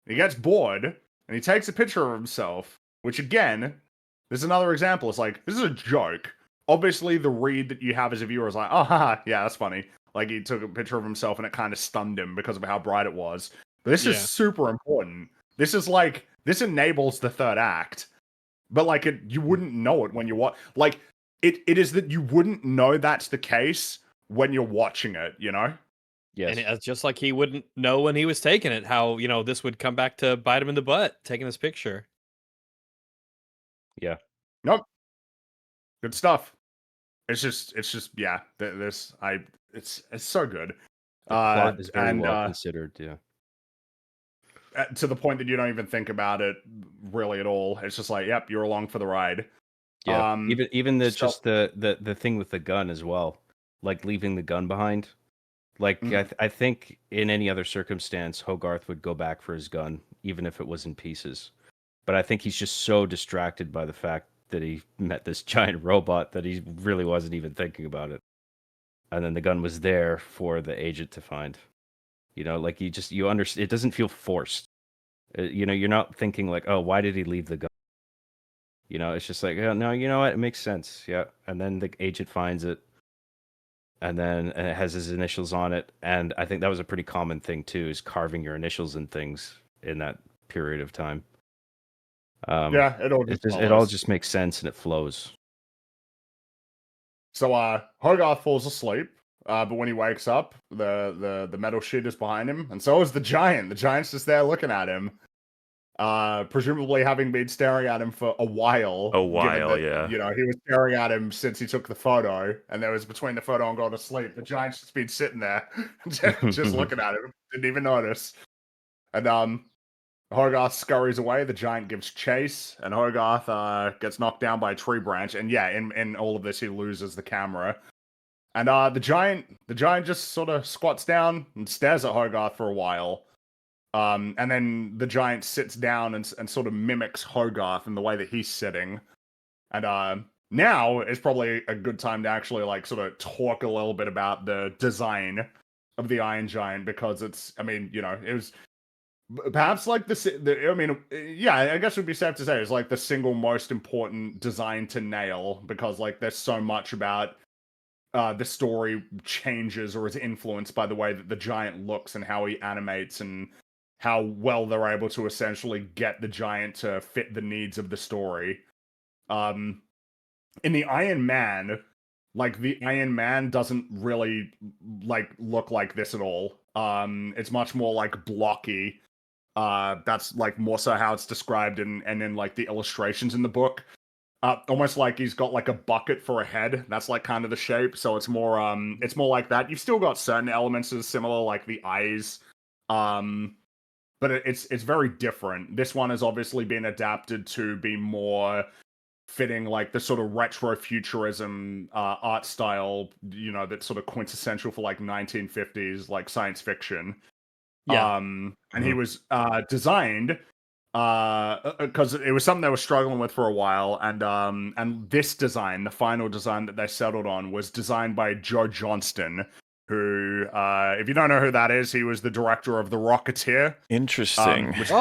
He gets bored and he takes a picture of himself. Which, again, there's another example. It's like, this is a joke. Obviously, the read that you have as a viewer is like, oh, haha, yeah, that's funny. Like, he took a picture of himself and it kind of stunned him because of how bright it was. But this is super important. This is like, this enables the third act. But like, you wouldn't know it when you watch. Like, it is that you wouldn't know that's the case when you're watching it, Yes. And it's just like he wouldn't know when he was taking it, how, this would come back to bite him in the butt, taking this picture. Yeah. Nope. Good stuff. It's just, yeah. It's so good. The plot is very well considered. Yeah. To the point that you don't even think about it really at all. It's just like, yep, you're along for the ride. Yeah. Even just the thing with the gun as well, like leaving the gun behind. Like, I think in any other circumstance, Hogarth would go back for his gun, even if it was in pieces. But I think he's just so distracted by the fact that he met this giant robot that he really wasn't even thinking about it. And then the gun was there for the agent to find. Like, you understand, it doesn't feel forced. You're not thinking like, oh, why did he leave the gun? It's just like, oh, no, you know what? It makes sense. Yeah. And then the agent finds it. And then it has his initials on it. And I think that was a pretty common thing too, is carving your initials in things in that period of time. Yeah, it all just makes sense and it flows. So Hogarth falls asleep, but when he wakes up, the metal sheet is behind him, and so is the giant. The giant's just there looking at him. Presumably having been staring at him for a while. Yeah. He was staring at him since he took the photo, and there was between the photo and going to sleep. The giant's just been sitting there, just looking at him. Didn't even notice. And Hogarth scurries away. The giant gives chase, and Hogarth gets knocked down by a tree branch. And yeah, in all of this, he loses the camera. And the giant just sort of squats down and stares at Hogarth for a while. And then the giant sits down and sort of mimics Hogarth in the way that he's sitting. And now is probably a good time to actually like sort of talk a little bit about the design of the Iron Giant, because it was perhaps like I guess it would be safe to say it's like the single most important design to nail, because like there's so much about the story changes or is influenced by the way that the giant looks and how he animates and how well they're able to essentially get the giant to fit the needs of the story. In the Iron Man, like the Iron Man doesn't really like look like this at all. It's much more like blocky. That's like more so how it's described and in like the illustrations in the book. Almost like he's got like a bucket for a head. That's like kind of the shape. So it's more like that. You've still got certain elements that are similar, like the eyes. But it's very different. This one has obviously been adapted to be more fitting like the sort of retro futurism art style, that's sort of quintessential for like 1950s like science fiction. Yeah. And he was designed because it was something they were struggling with for a while, and this design, the final design that they settled on, was designed by Joe Johnston, who, if you don't know who that is, he was the director of The Rocketeer. Interesting. Okay. And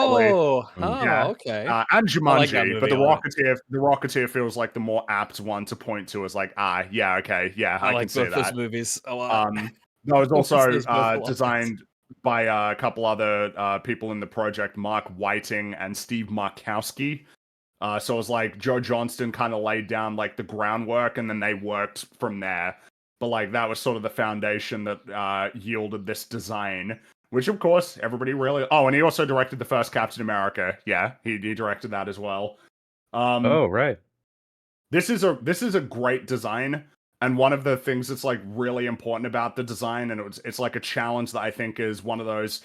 Jumanji, like but The Rocketeer feels like the more apt one to point to as like, yeah, okay, yeah, I like can see both that. those movies a lot. That was also designed by a couple other people in the project, Mark Whiting and Steve Markowski. So it was like Joe Johnston kind of laid down like the groundwork, and then they worked from there. but like that was sort of the foundation that yielded this design. Which, of course, everybody really... Oh, and he also directed the first Captain America. Yeah, he directed that as well. Oh, right. This is a great design, and one of the things that's like really important about the design, and it's like a challenge that I think is one of those...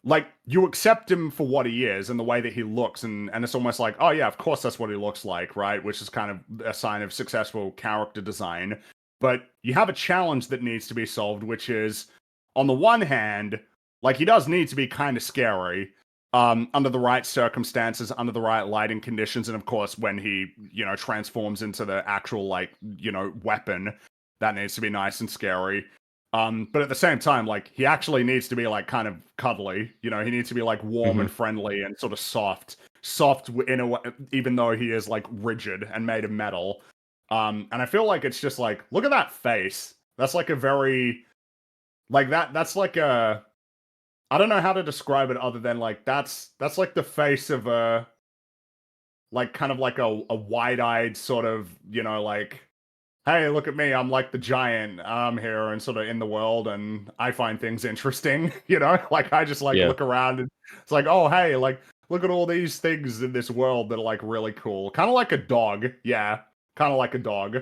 Like, you accept him for what he is and the way that he looks, and it's almost like, oh yeah, of course that's what he looks like, right? Which is kind of a sign of successful character design. But you have a challenge that needs to be solved, which is, on the one hand... Like, he does need to be kind of scary, under the right circumstances, under the right lighting conditions, and of course, when he, transforms into the actual, weapon, that needs to be nice and scary. But at the same time, like, he actually needs to be, like, kind of cuddly. He needs to be, like, warm and friendly and sort of soft in a way, even though he is, like, rigid and made of metal. And I feel like it's just, like, look at that face. That's, like, a very... Like, that's, like, a... I don't know how to describe it other than like that's like the face of a like kind of like a wide-eyed sort of, like, hey, look at me, I'm like the giant, I'm here and sort of in the world and I find things interesting, like I just like look around and it's like, oh hey, like look at all these things in this world that are like really cool. Kind of like a dog, yeah. Kind of like a dog.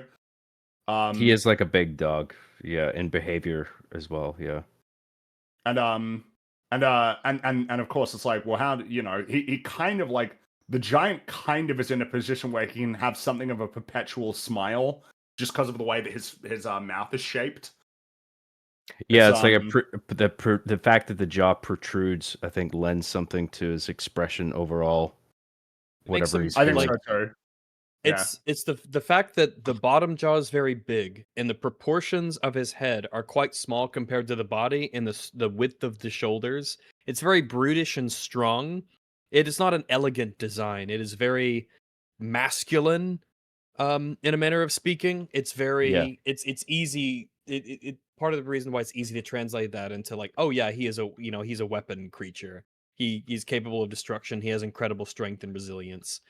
He is like a big dog, yeah, in behavior as well, yeah. And of course it's like, well, how he kind of like the giant kind of is in a position where he can have something of a perpetual smile just because of the way that his mouth is shaped. Yeah, it's like the fact that the jaw protrudes, I think, lends something to his expression overall. Whatever he's feeling. I think so too. It's the fact that the bottom jaw is very big and the proportions of his head are quite small compared to the body and the width of the shoulders. It's very brutish and strong. It is not an elegant design. It is very masculine, in a manner of speaking. It's very it's easy. It part of the reason why it's easy to translate that into like, oh yeah, he is he's a weapon creature. He's capable of destruction. He has incredible strength and resilience.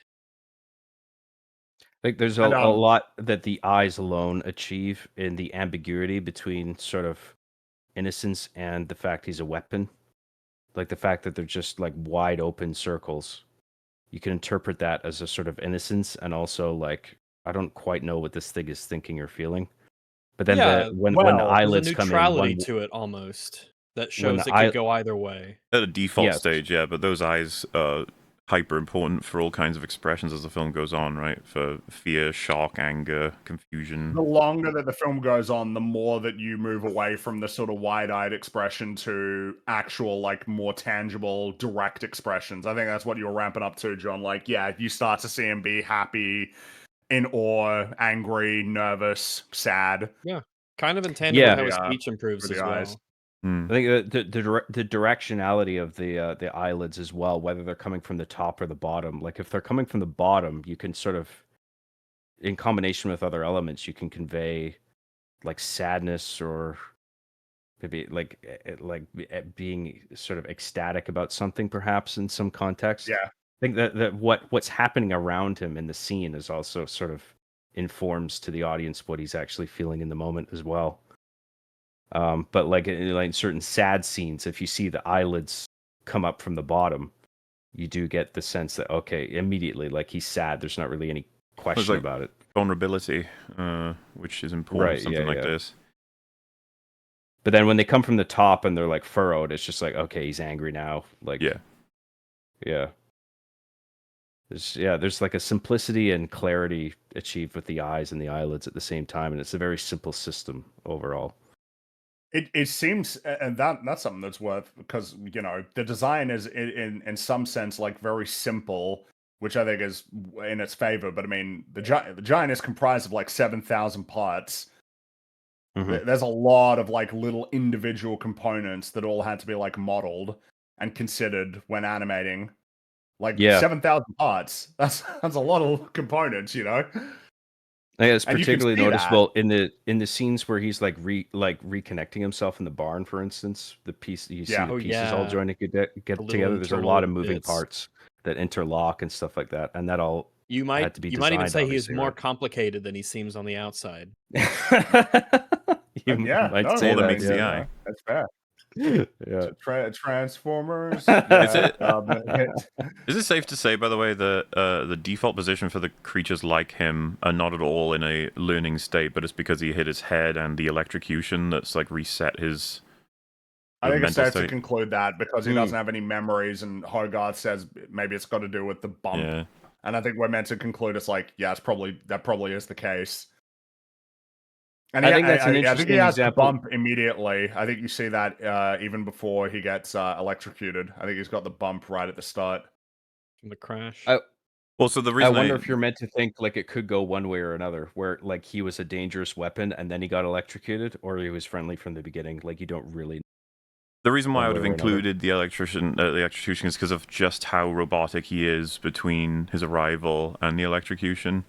Like there's a lot that the eyes alone achieve in the ambiguity between sort of innocence and the fact he's a weapon. Like the fact that they're just like wide open circles. You can interpret that as a sort of innocence and also like, I don't quite know what this thing is thinking or feeling. But then when the eyelids come in, neutrality to it almost that shows it could go either way. At a default stage, yeah, but those eyes are hyper important for all kinds of expressions as the film goes on, right? For fear, shock, anger, confusion. The longer that the film goes on, the more that you move away from the sort of wide-eyed expression to actual, like, more tangible, direct expressions. I think that's what you were ramping up to, John. Like, yeah, you start to see him be happy, in awe, angry, nervous, sad. Yeah, kind of in tandem with how his speech improves as well. I think the directionality of the eyelids as well, whether they're coming from the top or the bottom. Like if they're coming from the bottom, you can sort of, in combination with other elements, you can convey like sadness or maybe like being sort of ecstatic about something, perhaps in some context. Yeah, I think that what's happening around him in the scene is also sort of informs to the audience what he's actually feeling in the moment as well. But like in certain sad scenes, if you see the eyelids come up from the bottom, you do get the sense that, okay, immediately, like he's sad. There's not really any question about it. Vulnerability, which is important, right, something like this. But then when they come from the top and they're like furrowed, it's just like, okay, he's angry now. Like, yeah. There's like a simplicity and clarity achieved with the eyes and the eyelids at the same time, and it's a very simple system overall. It seems, and that's something that's worth, because the design is in some sense like very simple, which I think is in its favor. But I mean, the giant is comprised of like 7,000 parts. Mm-hmm. There's a lot of like little individual components that all had to be like modeled and considered when animating. Like 7,000 parts. That's a lot of components, I think it's particularly noticeable in the scenes where he's like reconnecting himself in the barn, for instance. The piece you see the pieces all joined to get together. There's a lot of moving parts that interlock and stuff like that, and that all had to be designed, might even say he is more complicated than he seems on the outside. Yeah, might no, say More than that, meets the yeah. eye. that's fair. Yeah. Transformers. Is Yeah, it? Is it safe to say, by the way, that the default position for the creatures like him are not at all in a learning state, but it's because he hit his head and the electrocution that's like reset his I think it's mental safe to state? conclude that because he doesn't have any memories, and Hogarth says maybe it's got to do with the bump. Yeah. And I think we're meant to conclude it's like, yeah, that probably is the case. And I think that's an I think interesting he has the example. bump immediately. I think you see that even before he gets electrocuted. I think he's got the bump right at the start. From the crash. Well, so the I reason wonder if you're meant to think like it could go one way or another, where like he was a dangerous weapon and then he got electrocuted, or he was friendly from the beginning. Like you don't really. the reason why I one would have way or another. included the electrocution is because of just how robotic he is between his arrival and the electrocution.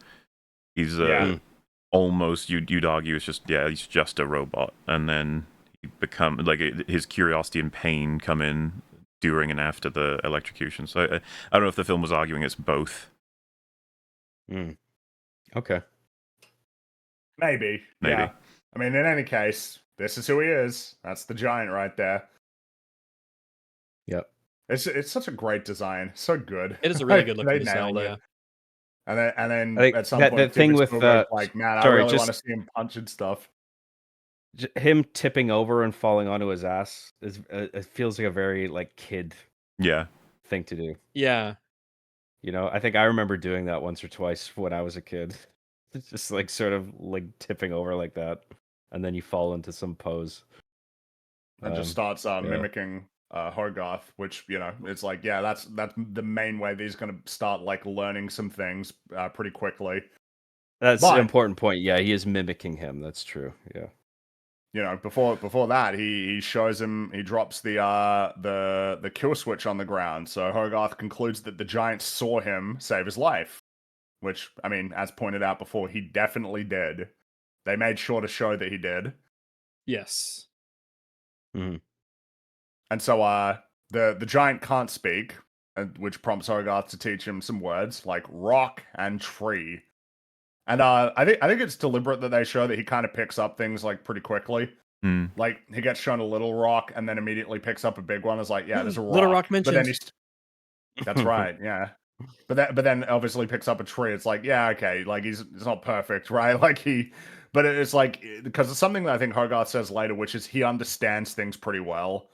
He's almost you'd argue it's just he's just a robot, and then he become like his curiosity and pain come in during and after the electrocution. So I don't know if the film was arguing it's both. Okay. Maybe. Yeah. I mean, in any case, this is who he is. That's the giant right there. Yep. It's such a great design. So good. It is a really good looking They design, nailed it. yeah. And then Like, at some that- point, the thing Steven with, Spielberg's like, man, I sorry, really just- want to see him punching stuff. Him tipping over and falling onto his ass is it feels like a very like kid thing to do. Yeah. You know, I think I remember doing that once or twice when I was a kid. It's just like sort of like tipping over like that, and then you fall into some pose. And just starts mimicking Hogarth, which, you know, it's like, yeah, that's the main way that he's going to start like learning some things pretty quickly. That's an important point. Yeah, he is mimicking him. That's true. Yeah. You know, before that, he shows him, he drops the kill switch on the ground. So Hogarth concludes that the giant saw him save his life, which, I mean, as pointed out before, he definitely did. They made sure to show that he did. Yes. And so the giant can't speak, which prompts Hogarth to teach him some words like rock and tree. And I think it's deliberate that they show that he kind of picks up things like pretty quickly. Like he gets shown a little rock and then immediately picks up a big one. It's like, yeah, there's a rock. Little rock mentioned. But then that's right, yeah. But then obviously picks up a tree. It's like, yeah, okay, like he's not perfect, right? Like but it's like, because it's something that I think Hogarth says later, which is he understands things pretty well.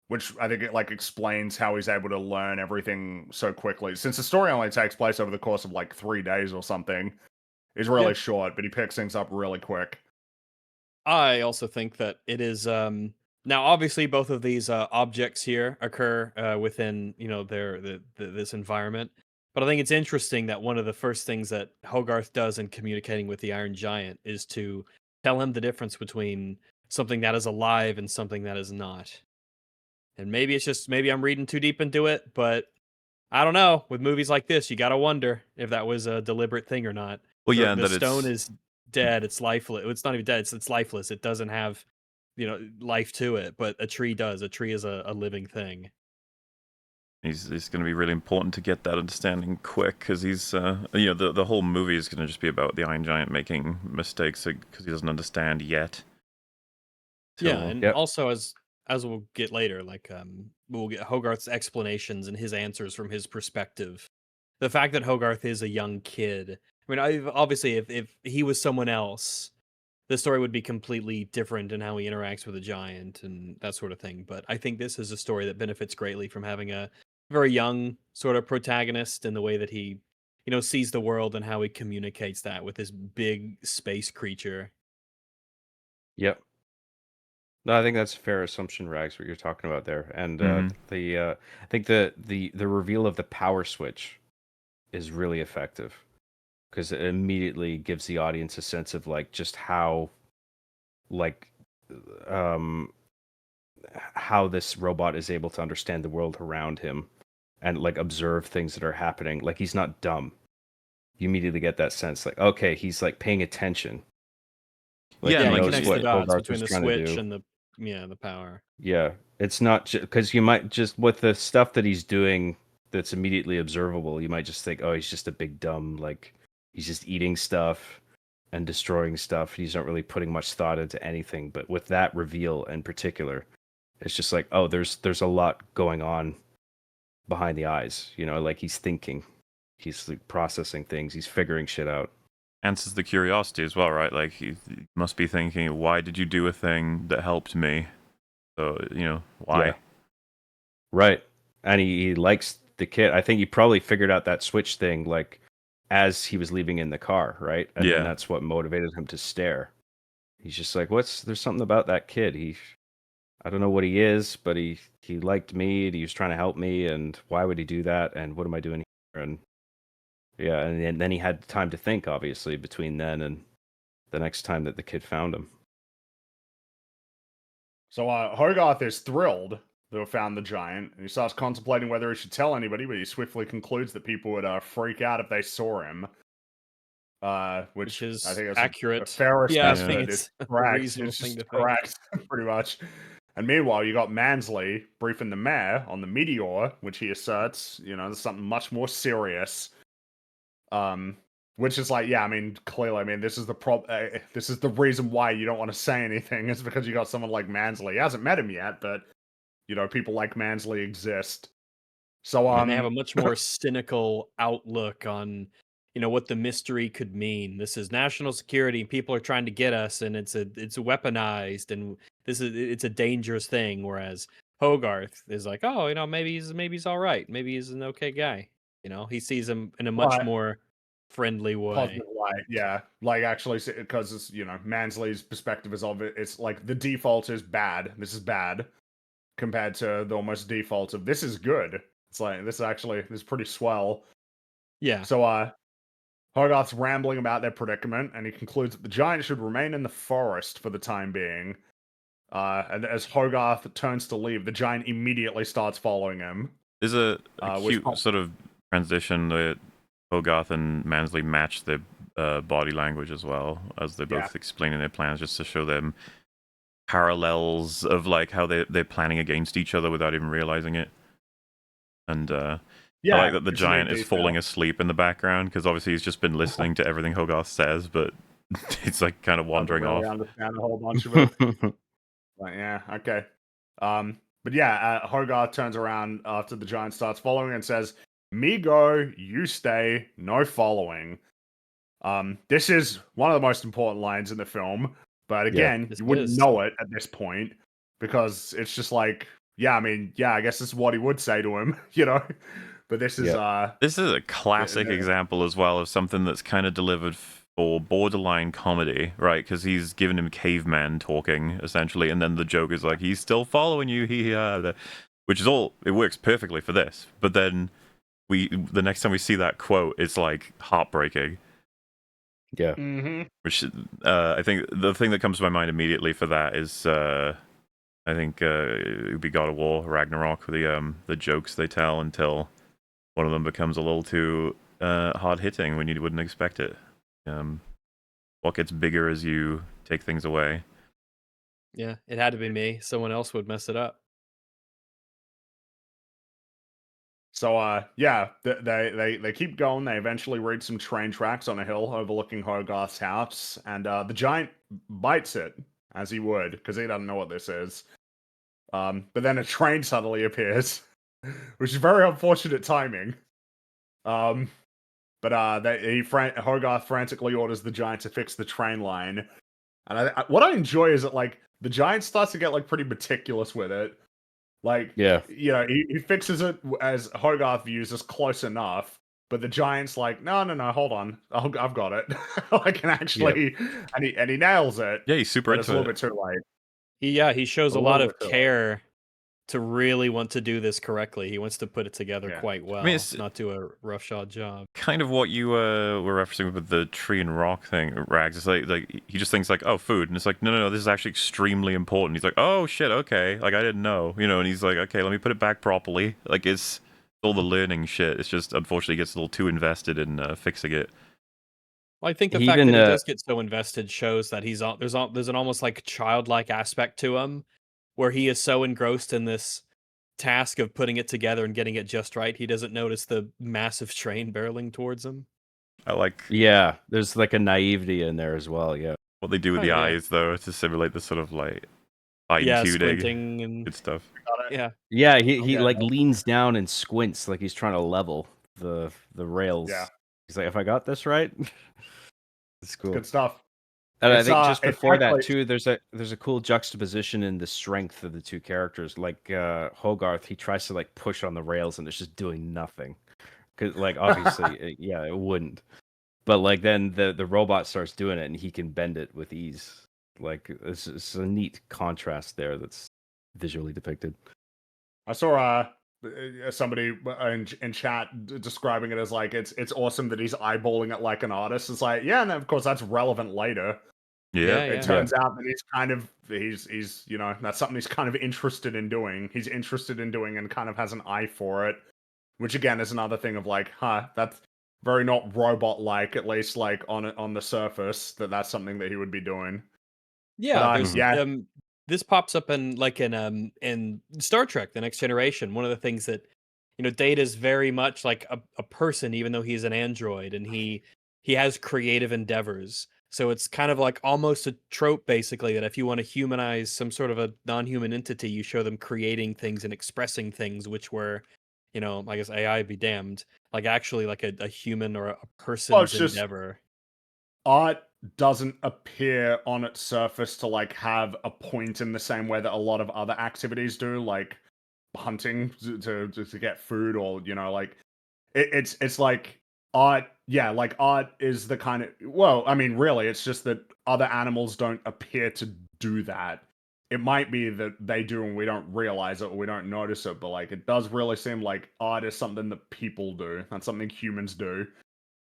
Which I think it like explains how he's able to learn everything so quickly. Since the story only takes place over the course of like 3 days or something. Is really short, but he picks things up really quick. I also think that it is now obviously both of these objects here occur within, you know, this environment. But I think it's interesting that one of the first things that Hogarth does in communicating with the Iron Giant is to tell him the difference between something that is alive and something that is not. And maybe it's just maybe I'm reading too deep into it, but I don't know. With movies like this, you got to wonder if that was a deliberate thing or not. Well, yeah, the that stone is dead. It's lifeless. It's not even dead. It's lifeless. It doesn't have, you know, life to it. But a tree does. A tree is a living thing. It's going to be really important to get that understanding quick, because he's, you know, the whole movie is going to just be about the Iron Giant making mistakes because he doesn't understand yet. Yeah, and also as we'll get later, like we'll get Hogarth's explanations and his answers from his perspective. The fact that Hogarth is a young kid. I mean, obviously, if he was someone else, the story would be completely different in how he interacts with a giant and that sort of thing. But I think this is a story that benefits greatly from having a very young sort of protagonist in the way that he, you know, sees the world and how he communicates that with this big space creature. Yep. No, I think that's a fair assumption, Rags, what you're talking about there. And I think the reveal of the power switch is really effective, because it immediately gives the audience a sense of like just how like how this robot is able to understand the world around him and like observe things that are happening. Like he's not dumb. You immediately get that sense, like, okay, he's like paying attention. Like, yeah, he like connects the dots between the switch and the power. Yeah, it's not because you might just with the stuff that he's doing that's immediately observable, you might just think, oh, he's just a big dumb, like he's just eating stuff, and destroying stuff. He's not really putting much thought into anything. But with that reveal in particular, it's just like, oh, there's a lot going on behind the eyes. You know, like he's thinking, he's like processing things, he's figuring shit out. Answers the curiosity as well, right? Like he must be thinking, why did you do a thing that helped me? So, you know, why? Yeah. Right. And he likes the kid. I think he probably figured out that switch thing like as he was leaving in the car, right? And then that's what motivated him to stare. He's just like, there's something about that kid. I don't know what he is, but he liked me and he was trying to help me, and why would he do that? And what am I doing here? And yeah, and then he had time to think, obviously, between then and the next time that the kid found him. So Hogarth is thrilled to have found the giant, and he starts contemplating whether he should tell anybody, but he swiftly concludes that people would freak out if they saw him. Which is I think is accurate. a fair assessment. I think it's correct. reasonable It's thing just to think. correct, pretty much. And meanwhile, you got Mansley briefing the mayor on the meteor, which he asserts, you know, there's something much more serious. Which is like, yeah, I mean, clearly, I mean, this is the reason why you don't want to say anything, is because you got someone like Mansley. He hasn't met him yet, but you know, people like Mansley exist. So, and they have a much more cynical outlook on, you know, what the mystery could mean. This is national security, and people are trying to get us, and it's weaponized, and it's a dangerous thing. Whereas Hogarth is like, oh, you know, maybe he's all right, maybe he's an okay guy. You know, he sees him in a much more friendly way. Positive light, yeah. Like actually, because it's, you know, Mansley's perspective is of it. It's like the default is bad. This is bad compared to the almost default of this is good. It's like this is pretty swell. Yeah. So Hogarth's rambling about their predicament, and he concludes that the giant should remain in the forest for the time being. And as Hogarth turns to leave, the giant immediately starts following him. There's a cute sort of transition that Hogarth and Mansley match their body language as well, as they're both explaining their plans, just to show them parallels of like how they're planning against each other without even realizing it. And I like that the giant is falling asleep in the background, because obviously he's just been listening to everything Hogarth says, but it's like kind of wandering off. I understand a whole bunch of it. Like, yeah, okay. But yeah, Hogarth turns around after the giant starts following and says, "Me go, you stay, no following." This is one of the most important lines in the film, but again, you wouldn't know it at this point, because it's just like, yeah, I mean, yeah, I guess this is what he would say to him, you know. But this is a classic example as well of something that's kind of delivered for borderline comedy, right? Because he's given him caveman talking essentially, and then the joke is like, he's still following you, which is all, it works perfectly for this. But then the next time we see that quote, it's like heartbreaking. Yeah. Mm-hmm. Which I think the thing that comes to my mind immediately for that is I think it would be God of War Ragnarok, the jokes they tell until one of them becomes a little too hard hitting when you wouldn't expect it. What gets bigger as you take things away. Yeah, it had to be me. Someone else would mess it up. So yeah, they keep going. They eventually reach some train tracks on a hill overlooking Hogarth's house, and the giant bites it, as he would, because he doesn't know what this is. But then a train suddenly appears, which is very unfortunate timing. But Hogarth frantically orders the giant to fix the train line, and what I enjoy is that like the giant starts to get like pretty meticulous with it. Like, yeah, you know, he fixes it as Hogarth views as close enough, but the giant's like, no, hold on, I've got it. I can actually, and he nails it. Yeah, he's super into it. It's a little bit too late. He shows a lot of care to really want to do this correctly. He wants to put it together quite well. I mean, it's not do a roughshod job. Kind of what you were referencing with the tree and rock thing, Rags. It's like he just thinks like, oh, food, and it's like, no, this is actually extremely important. He's like, oh shit, okay, like I didn't know, you know, and he's like, okay, let me put it back properly. Like it's all the learning shit. It's just unfortunately he gets a little too invested in fixing it. Well, I think the fact that he does get so invested shows that there's an almost like childlike aspect to him, where he is so engrossed in this task of putting it together and getting it just right, he doesn't notice the massive train barreling towards him. I like there's like a naivety in there as well. Yeah, what they do with the eyes though to simulate the sort of like fine tuning. Squinting and good stuff. Yeah, he like leans down and squints like he's trying to level the rails. Yeah. He's like, if I got this right, it's cool. Good stuff. And I think just before that too, there's a cool juxtaposition in the strength of the two characters. Like Hogarth, he tries to like push on the rails and it's just doing nothing. Cause like obviously, it wouldn't. But like then the robot starts doing it and he can bend it with ease. Like it's a neat contrast there that's visually depicted. I saw somebody in chat describing it as like it's awesome that he's eyeballing it like an artist. It's like, yeah, and of course that's relevant later. Yeah, it turns out that he's you know, that's something he's kind of interested in doing. He's interested in doing and kind of has an eye for it, which again is another thing of like, that's very not robot like, at least like on the surface, that's something that he would be doing. Yeah, but, this pops up in Star Trek: The Next Generation. One of the things that Data's very much like a person, even though he's an android, and he has creative endeavors. So it's kind of like almost a trope, basically, that if you want to humanize some sort of a non-human entity, you show them creating things and expressing things, which were, I guess AI be damned, like actually like a human or a person's endeavor. Art doesn't appear on its surface to like have a point in the same way that a lot of other activities do, like hunting to get food, or like it's like art. Yeah, like art is the kind of, well, I mean, really, it's just that other animals don't appear to do that. It might be that they do and we don't realize it or we don't notice it, but like it does really seem like art is something that people do. That's something humans do.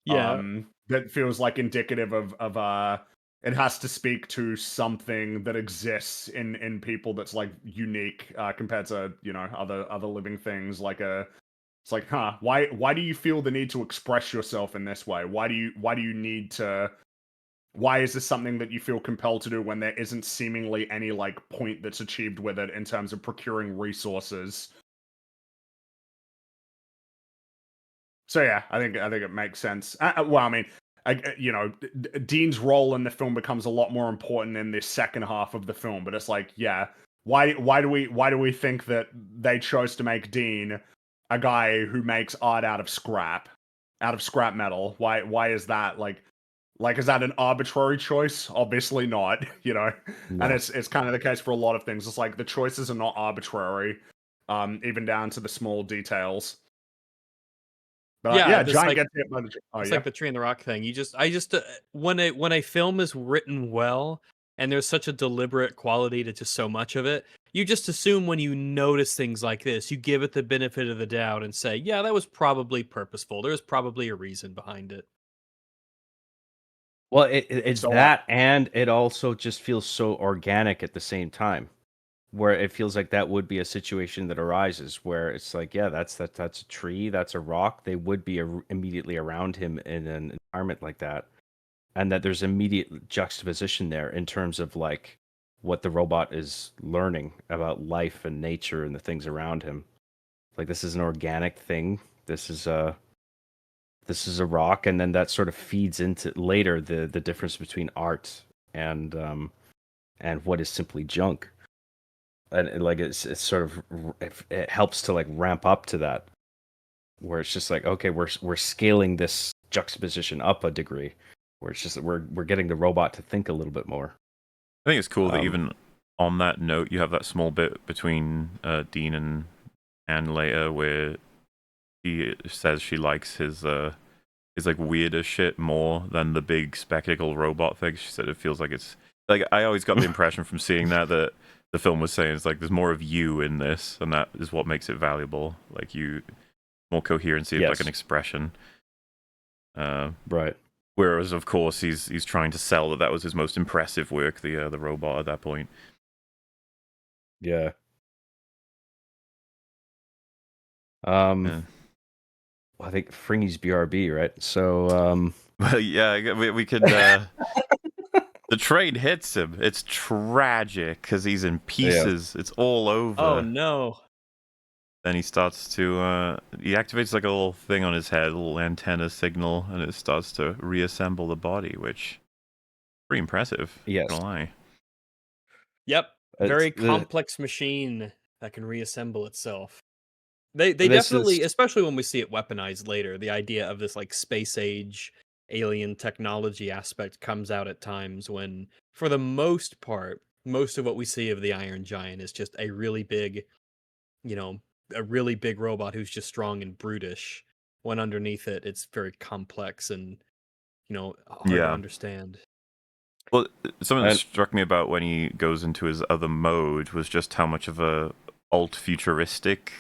Yeah. That feels like indicative of it has to speak to something that exists in people that's like unique compared to other living things. Like it's like, why do you feel the need to express yourself in this way? Why do you need to? Why is this something that you feel compelled to do when there isn't seemingly any like point that's achieved with it in terms of procuring resources? So yeah, I think it makes sense. Well, I mean, Dean's role in the film becomes a lot more important in the second half of the film. But it's like, yeah, why do we think that they chose to make Dean a guy who makes art out of scrap metal? Why is that like is that an arbitrary choice? Obviously not, No. And it's kind of the case for a lot of things. It's like the choices are not arbitrary, even down to the small details. But Giant gets hit by the. It's like the Tree in the Rock thing. When a film is written well and there's such a deliberate quality to just so much of it, you just assume when you notice things like this, you give it the benefit of the doubt and say, yeah, that was probably purposeful. There's probably a reason behind it. Well, it's that, and it also just feels so organic at the same time, where it feels like that would be a situation that arises where it's like, yeah, that's a tree, that's a rock. They would be immediately around him in an environment like that, and that there's immediate juxtaposition there in terms of like what the robot is learning about life and nature and the things around him. Like, this is an organic thing. This is a rock, and then that sort of feeds into later the difference between art and what is simply junk. And like it's sort of, it helps to like ramp up to that, where it's just like, okay, we're scaling this juxtaposition up a degree, where it's just we're getting the robot to think a little bit more. I think it's cool that even on that note, you have that small bit between Dean and Anne later, where he says she likes his like weirder shit more than the big spectacle robot thing. She said it feels like it's like, I always got the impression from seeing that the film was saying it's like there's more of you in this, and that is what makes it valuable. Like, you more coherency, like an expression. Right. Whereas, of course, he's trying to sell that was his most impressive work, the robot at that point. Yeah. I think Fringy's BRB, right? So, well, yeah, we could. The train hits him. It's tragic because he's in pieces. Yeah. It's all over. Oh no! then he starts to he activates like a little thing on his head, a little antenna signal, and it starts to reassemble the body, which pretty impressive. Yes. Not gonna lie. Yep. Very complex machine that can reassemble itself. They definitely, especially when we see it weaponized later, the idea of this like space age alien technology aspect comes out at times when, for the most part, most of what we see of the Iron Giant is just a really big, a really big robot who's just strong and brutish. When underneath it, it's very complex and, hard to understand. Well, something that struck me about when he goes into his other mode was just how much of a alt-futuristic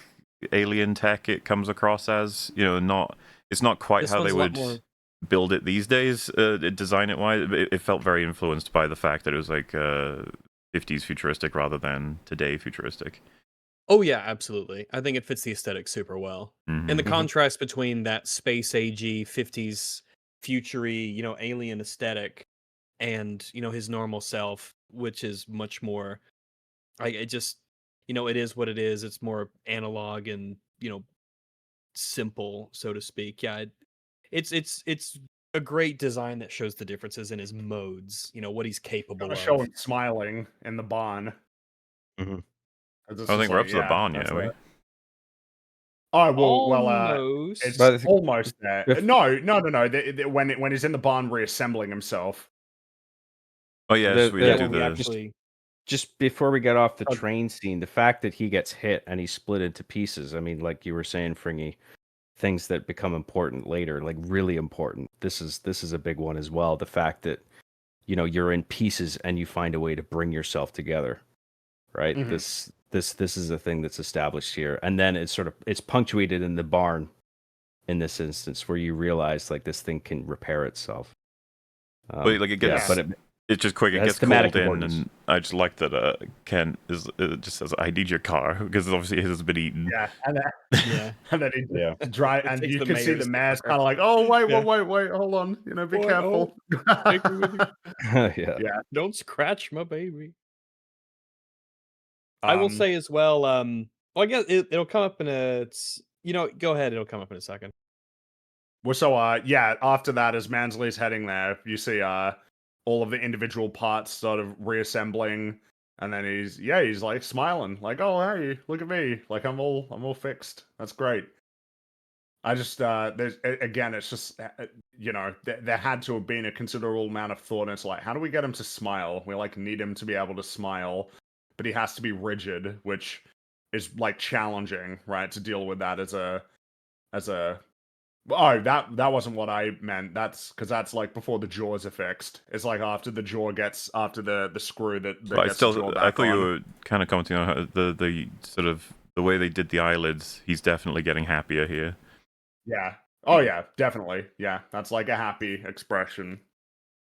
alien tech it comes across as. It's not quite how they would build it these days, design it wise. It felt very influenced by the fact that it was like 50s futuristic rather than today futuristic. Oh yeah, absolutely. I think it fits the aesthetic super well. And the contrast between that space agey 50s futury, alien aesthetic and, his normal self, which is much more it just it is what it is. It's more analog and, simple, so to speak. Yeah, it's a great design that shows the differences in his modes, what he's capable of. Show him smiling in the barn. I think we're up to the barn yet, are we? Oh it's almost there. No. When he's in the barn reassembling himself. Oh yeah, just before we get off the train scene, the fact that he gets hit and he's split into pieces. I mean, like you were saying, Fringy, things that become important later, like really important. This is a big one as well. The fact that you're in pieces and you find a way to bring yourself together, right? This is a thing that's established here, and then it's punctuated in the barn in this instance where you realize like this thing can repair itself. But like it gets, it's just quick. It gets called in, and I just like that Ken just says, "I need your car," because obviously his has been eaten. Yeah, and then he dry, and you can see the mayor's kind of like, "Oh wait, hold on, be careful." Take me with you. Yeah, don't scratch my baby. I will say as well. Well, I guess it'll come up in a. Go ahead. It'll come up in a second. Well, so after that, as Mansley's heading there, you see all of the individual parts sort of reassembling, and then he's like smiling, like, "Oh hey, look at me, like I'm all fixed. That's great." I just it's just there had to have been a considerable amount of thought. It's like, how do we get him to smile? We like need him to be able to smile, but he has to be rigid, which is like challenging, right? To deal with that as a oh, that wasn't what I meant. That's because that's like before the jaws are fixed. It's like after the jaw gets after the screw that gets the jaw back I thought on. you were kind of commenting on how the sort of the way they did the eyelids. He's definitely getting happier here. Yeah. Oh yeah, definitely. Yeah, that's like a happy expression.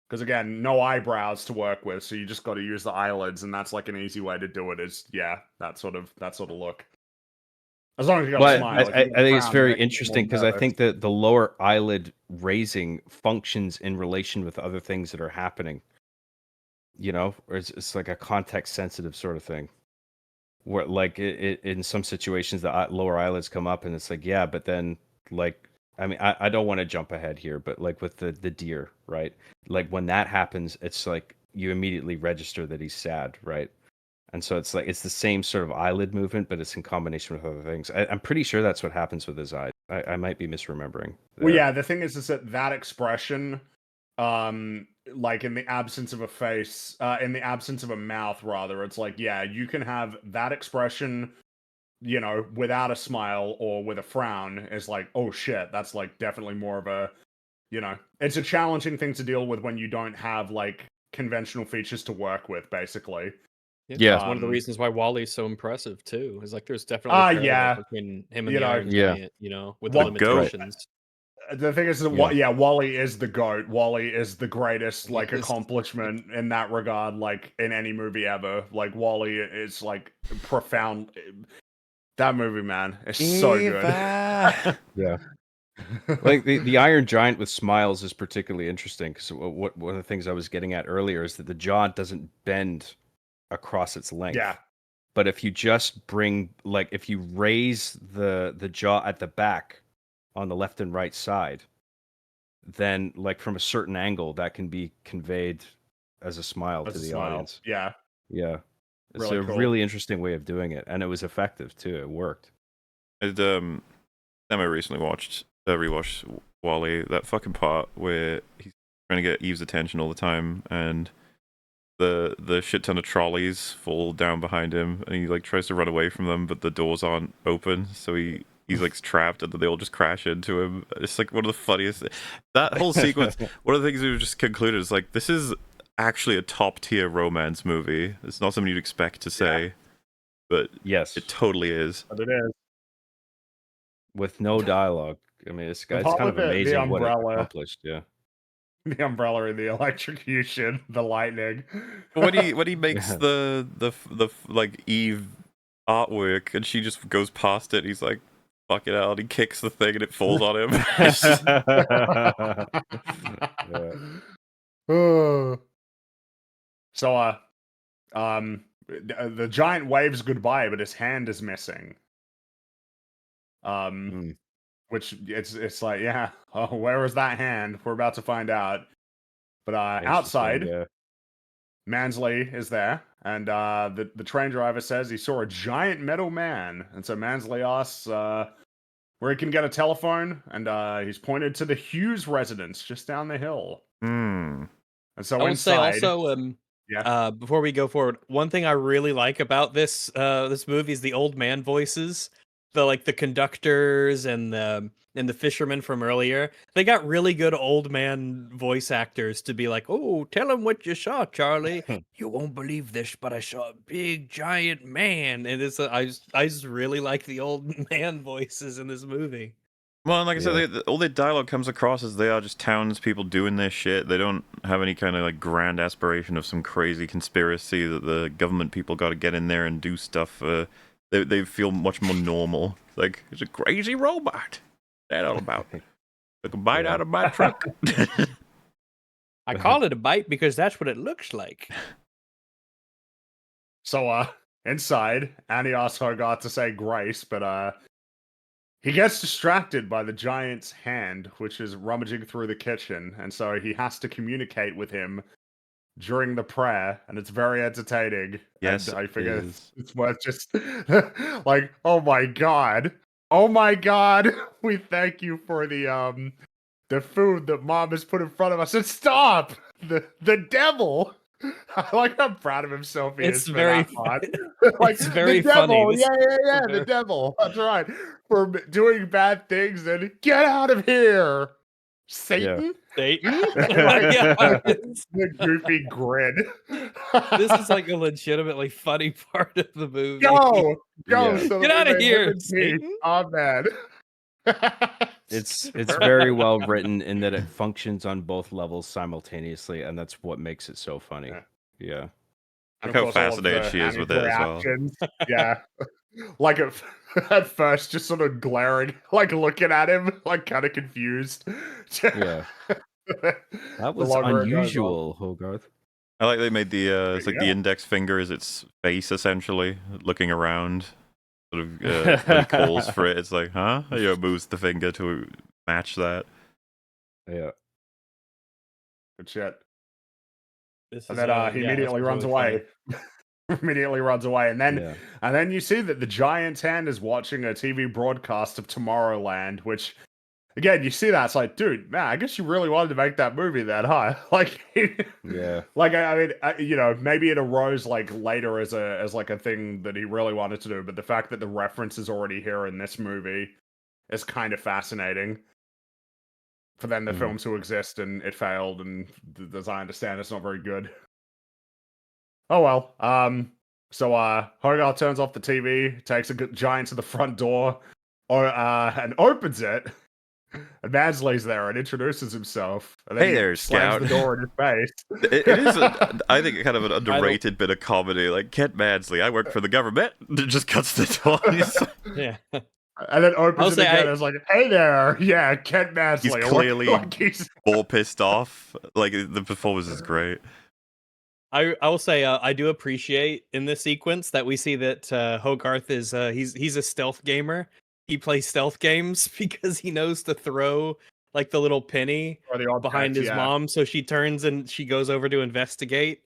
Because again, no eyebrows to work with, so you just got to use the eyelids, and that's like an easy way to do it. Is that sort of look. As long as you got a smile. I think it's very interesting because I think that the lower eyelid raising functions in relation with other things that are happening. Or it's like a context sensitive sort of thing. Where like in some situations the lower eyelids come up and it's like, yeah, but then like, I mean, I don't want to jump ahead here, but like with the deer, right? Like when that happens, it's like you immediately register that he's sad, right? And so it's like it's the same sort of eyelid movement, but it's in combination with other things. I'm pretty sure that's what happens with his eyes. I might be misremembering. Well, yeah, the thing is that expression, like in the absence of a face, in the absence of a mouth, rather, it's like, yeah, you can have that expression, without a smile or with a frown. Is like, oh shit, that's like definitely more of a, it's a challenging thing to deal with when you don't have like conventional features to work with, basically. Yeah, it's one of the reasons why Wally's so impressive too. Is like there's definitely between him and the Iron Giant, with the limitations. The thing is, Wally is the GOAT. Wally is the greatest like accomplishment in that regard, like in any movie ever. Like Wally is like profound. That movie, man, is so good. Yeah. Like the Iron Giant with smiles is particularly interesting because one of the things I was getting at earlier is that the jaw doesn't bend across its length. Yeah. But if you just bring, like, if you raise the jaw at the back on the left and right side, then, like, from a certain angle, that can be conveyed as a smile to the audience. Yeah. Yeah. It's Really a cool. really interesting way of doing it, and it was effective too. It worked. I recently rewatched Wall-E, that fucking part where he's trying to get Eve's attention all the time, and the shit ton of trolleys fall down behind him, and he like tries to run away from them, but the doors aren't open, so he's like trapped, and then they all just crash into him. It's like one of the funniest. That whole sequence. One of the things we just concluded is like, this is actually a top tier romance movie. It's not something you'd expect to say, but yes, it totally is. But it is. With no dialogue. I mean, it's kind of amazing what it accomplished. Yeah. The umbrella and the electrocution, the lightning. When he makes the like Eve artwork, and she just goes past it, he's like, fuck it out, he kicks the thing and it falls on him. So the giant waves goodbye, but his hand is missing. Which it's like, yeah, oh, where is that hand? We're about to find out. But outside, Mansley is there, and the train driver says he saw a giant metal man, and so Mansley asks where he can get a telephone, and he's pointed to the Hughes residence just down the hill. And so I will inside, say also, before we go forward, one thing I really like about this movie is the old man voices. The conductors and the fishermen from earlier. They got really good old man voice actors to be like, "Oh, tell him what you saw, Charlie. You won't believe this, but I saw a big giant man." And I just really like the old man voices in this movie. Well, and like I said, all their dialogue comes across as they are just townspeople doing their shit. They don't have any kind of like grand aspiration of some crazy conspiracy that the government people got to get in there and do stuff. They feel much more normal. Like, it's a crazy robot. That all about. Took a bite out of my truck. I call it a bite because that's what it looks like. So inside, Annie asks Hogarth to say grace, but he gets distracted by the giant's hand, which is rummaging through the kitchen, and so he has to communicate with him during the prayer, and it's very entertaining. Yes, and I figure it's worth just like, oh my god, we thank you for the food that Mom has put in front of us. And stop the devil. I like how proud of himself he is. Like, it's very funny. Yeah, the devil. That's right. For doing bad things and get out of here. Satan? Satan? The goofy grin. This is like a legitimately funny part of the movie. Go! So get out of here, Satan! Oh, man. It's very well written in that it functions on both levels simultaneously, and that's what makes it so funny. Yeah. Look how fascinated she is with it as well. Yeah. Like at first, just sort of glaring, like looking at him, like kind of confused. Yeah. That was unusual, Hogarth. I like they made the it's like the index finger is its face, essentially, looking around. Sort of when it calls for it, it's like, huh? It moves the finger to match that. Yeah. Good shit. And then he immediately runs away. Immediately runs away, and then you see that the giant's hand is watching a TV broadcast of Tomorrowland, which, again, you see that, it's like, dude, man, I guess you really wanted to make that movie then, huh? Like, like, I mean, you know, maybe it arose like later as like a thing that he really wanted to do, but the fact that the reference is already here in this movie is kind of fascinating. For then the film to exist, and it failed, and as I understand, it's not very good. Oh well. So Hogarth turns off the TV, takes a giant to the front door, and opens it. And Mansley's there and introduces himself. And then hey there, Scout. The door in his face. It is, I think, kind of an underrated bit of comedy. Like, Kent Mansley, I work for the government. It just cuts the door. Yeah. And then opens it again. It's like, hey there, yeah, Kent Mansley. He's clearly more pissed off. Like, the performance is great. I will say I do appreciate in this sequence that we see that Hogarth is he's a stealth gamer. He plays stealth games because he knows to throw like the little penny Or the object, behind his mom, so she turns and she goes over to investigate.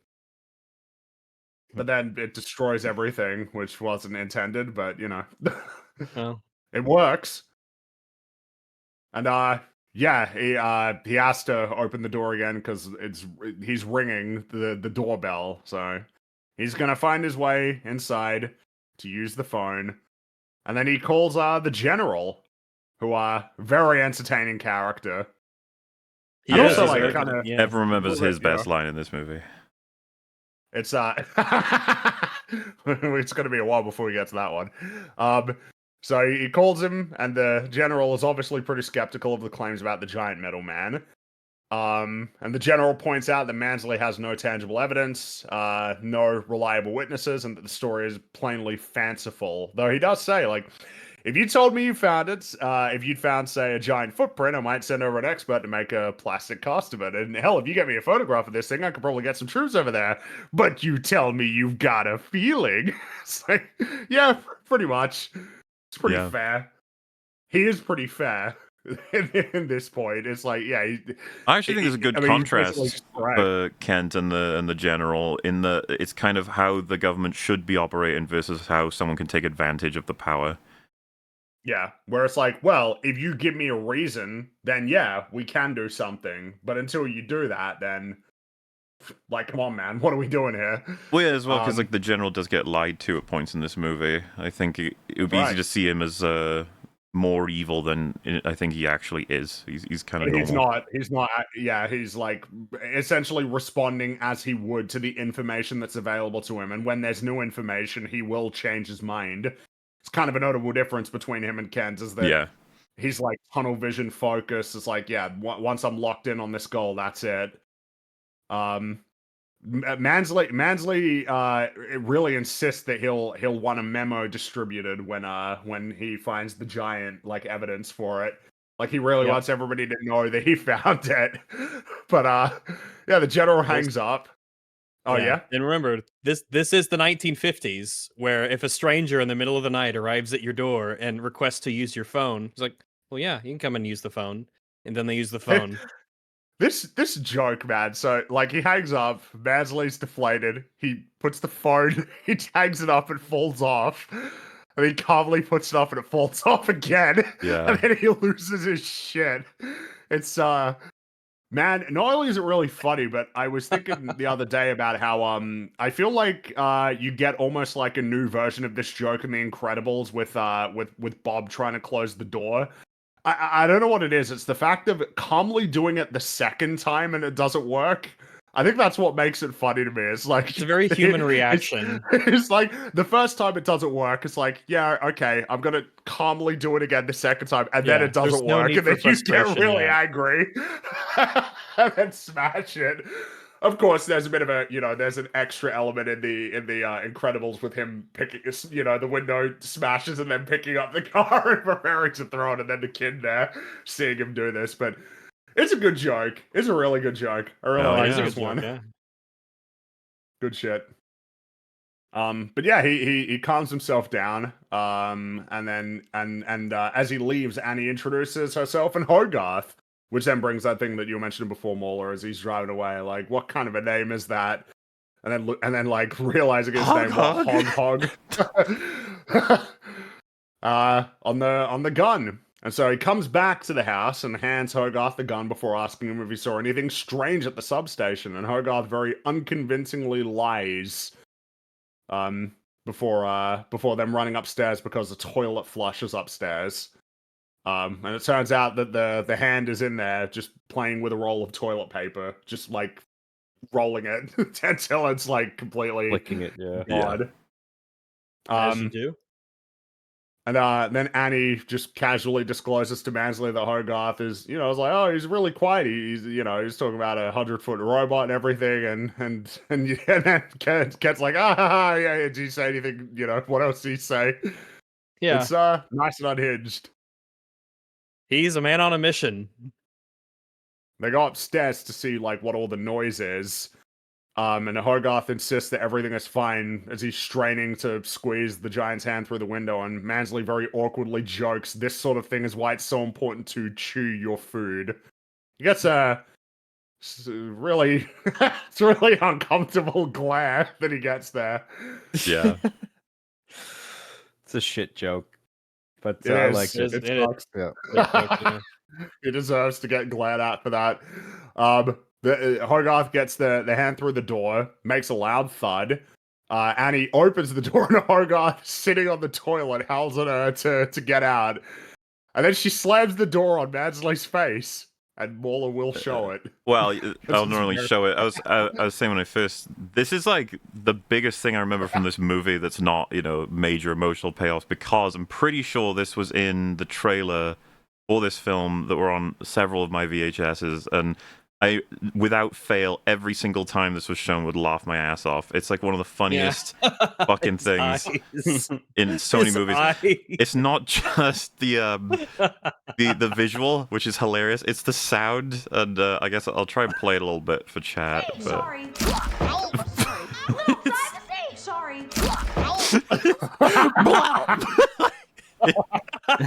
But then it destroys everything, which wasn't intended, but Oh. it works. And he has to open the door again because he's ringing the doorbell. So he's gonna find his way inside to use the phone, and then he calls the general, who are very entertaining character. He And is, also, he's like, very kind good, of yeah. Everyone remembers his best line in this movie. It's it's gonna be a while before we get to that one. So he calls him, and the general is obviously pretty skeptical of the claims about the giant metal man. And the general points out that Mansley has no tangible evidence, no reliable witnesses, and that the story is plainly fanciful. Though he does say, like, if you told me you found it, if you'd found, say, a giant footprint, I might send over an expert to make a plastic cast of it. And hell, if you get me a photograph of this thing, I could probably get some truths over there. But you tell me you've got a feeling. It's like, yeah, pretty much. It's pretty fair. He is pretty fair in this point. It's like, yeah. I actually think there's a good contrast for Kent and the general in the it's kind of how the government should be operating versus how someone can take advantage of the power. Yeah, where it's like, well, if you give me a reason, then yeah, we can do something. But until you do that, then, like, come on, man, what are we doing here? Well, yeah, as well, because like the general does get lied to at points in this movie. I think it would be easy to see him as more evil than I think he actually is. He's kind of normal. He's not. Yeah, he's like essentially responding as he would to the information that's available to him. And when there's new information, he will change his mind. It's kind of a notable difference between him and Kent is that he's like tunnel vision focused. It's like, yeah, once I'm locked in on this goal, that's it. Mansley really insists that he'll want a memo distributed when he finds the giant, like, evidence for it. Like, he really wants everybody to know that he found it. But the general hangs up. Oh yeah. And remember, this is the 1950s, where if a stranger in the middle of the night arrives at your door and requests to use your phone, he's like, well, yeah, you can come and use the phone. And then they use the phone. This joke, man. So, like, he hangs up, Mansley's deflated, he puts the phone, he tags it up and falls off. And he calmly puts it up and it falls off again. Yeah. And then he loses his shit. It's man, not only is it really funny, but I was thinking the other day about how I feel like you get almost like a new version of this joke in The Incredibles with Bob trying to close the door. I don't know what it is. It's the fact of calmly doing it the second time and it doesn't work. I think that's what makes it funny to me. It's like it's a very human reaction. It's like the first time it doesn't work. It's like, yeah, okay, I'm gonna calmly do it again the second time, and then it doesn't work, and then you get really angry and then smash it. Of course, there's a bit of a, there's an extra element in the Incredibles with him picking, the window smashes and then picking up the car and preparing to throw it, and then the kid there seeing him do this. But it's a good joke. It's a really good joke. I really like this one. Joke, Good shit. But yeah, he calms himself down. And then as he leaves, Annie introduces herself and Hogarth. Which then brings that thing that you were mentioning before, Mauler, as he's driving away. Like, what kind of a name is that? And then like realizing his name was Hog. On the gun. And so he comes back to the house and hands Hogarth the gun before asking him if he saw anything strange at the substation. And Hogarth very unconvincingly lies. Before them running upstairs because the toilet flush is upstairs. And it turns out that the hand is in there just playing with a roll of toilet paper, just like rolling it until it's like completely licking it, odd. As you do. And then Annie just casually discloses to Mansley that Hogarth is, I was like, oh, he's really quiet. He's talking about a 100-foot robot and everything, and then Kent's like, yeah, did he say anything? What else did he say? Yeah, it's nice and unhinged. He's a man on a mission. They go upstairs to see like what all the noise is. And Hogarth insists that everything is fine as he's straining to squeeze the giant's hand through the window, and Mansley very awkwardly jokes, "This sort of thing is why it's so important to chew your food." He gets a really, it's really uncomfortable glare that he gets there. Yeah. It's a shit joke, but It I is. like it. It sucks. Yeah. He deserves to get glared at for that. Hogarth gets the hand through the door, makes a loud thud. Annie opens the door, and Hogarth, sitting on the toilet, howls at her to get out. And then she slams the door on Mansley's face, and Mauler will show it. Well, I'll normally show it. I was saying when I first, this is like the biggest thing I remember from this movie that's not, major emotional payoffs, because I'm pretty sure this was in the trailer for this film that were on several of my VHSs, and I, without fail, every single time this was shown, would laugh my ass off. It's like one of the funniest fucking things in so many movies. It's not just the visual, which is hilarious. It's the sound, and I guess I'll try and play it a little bit for chat. Hey, but... sorry. Sorry.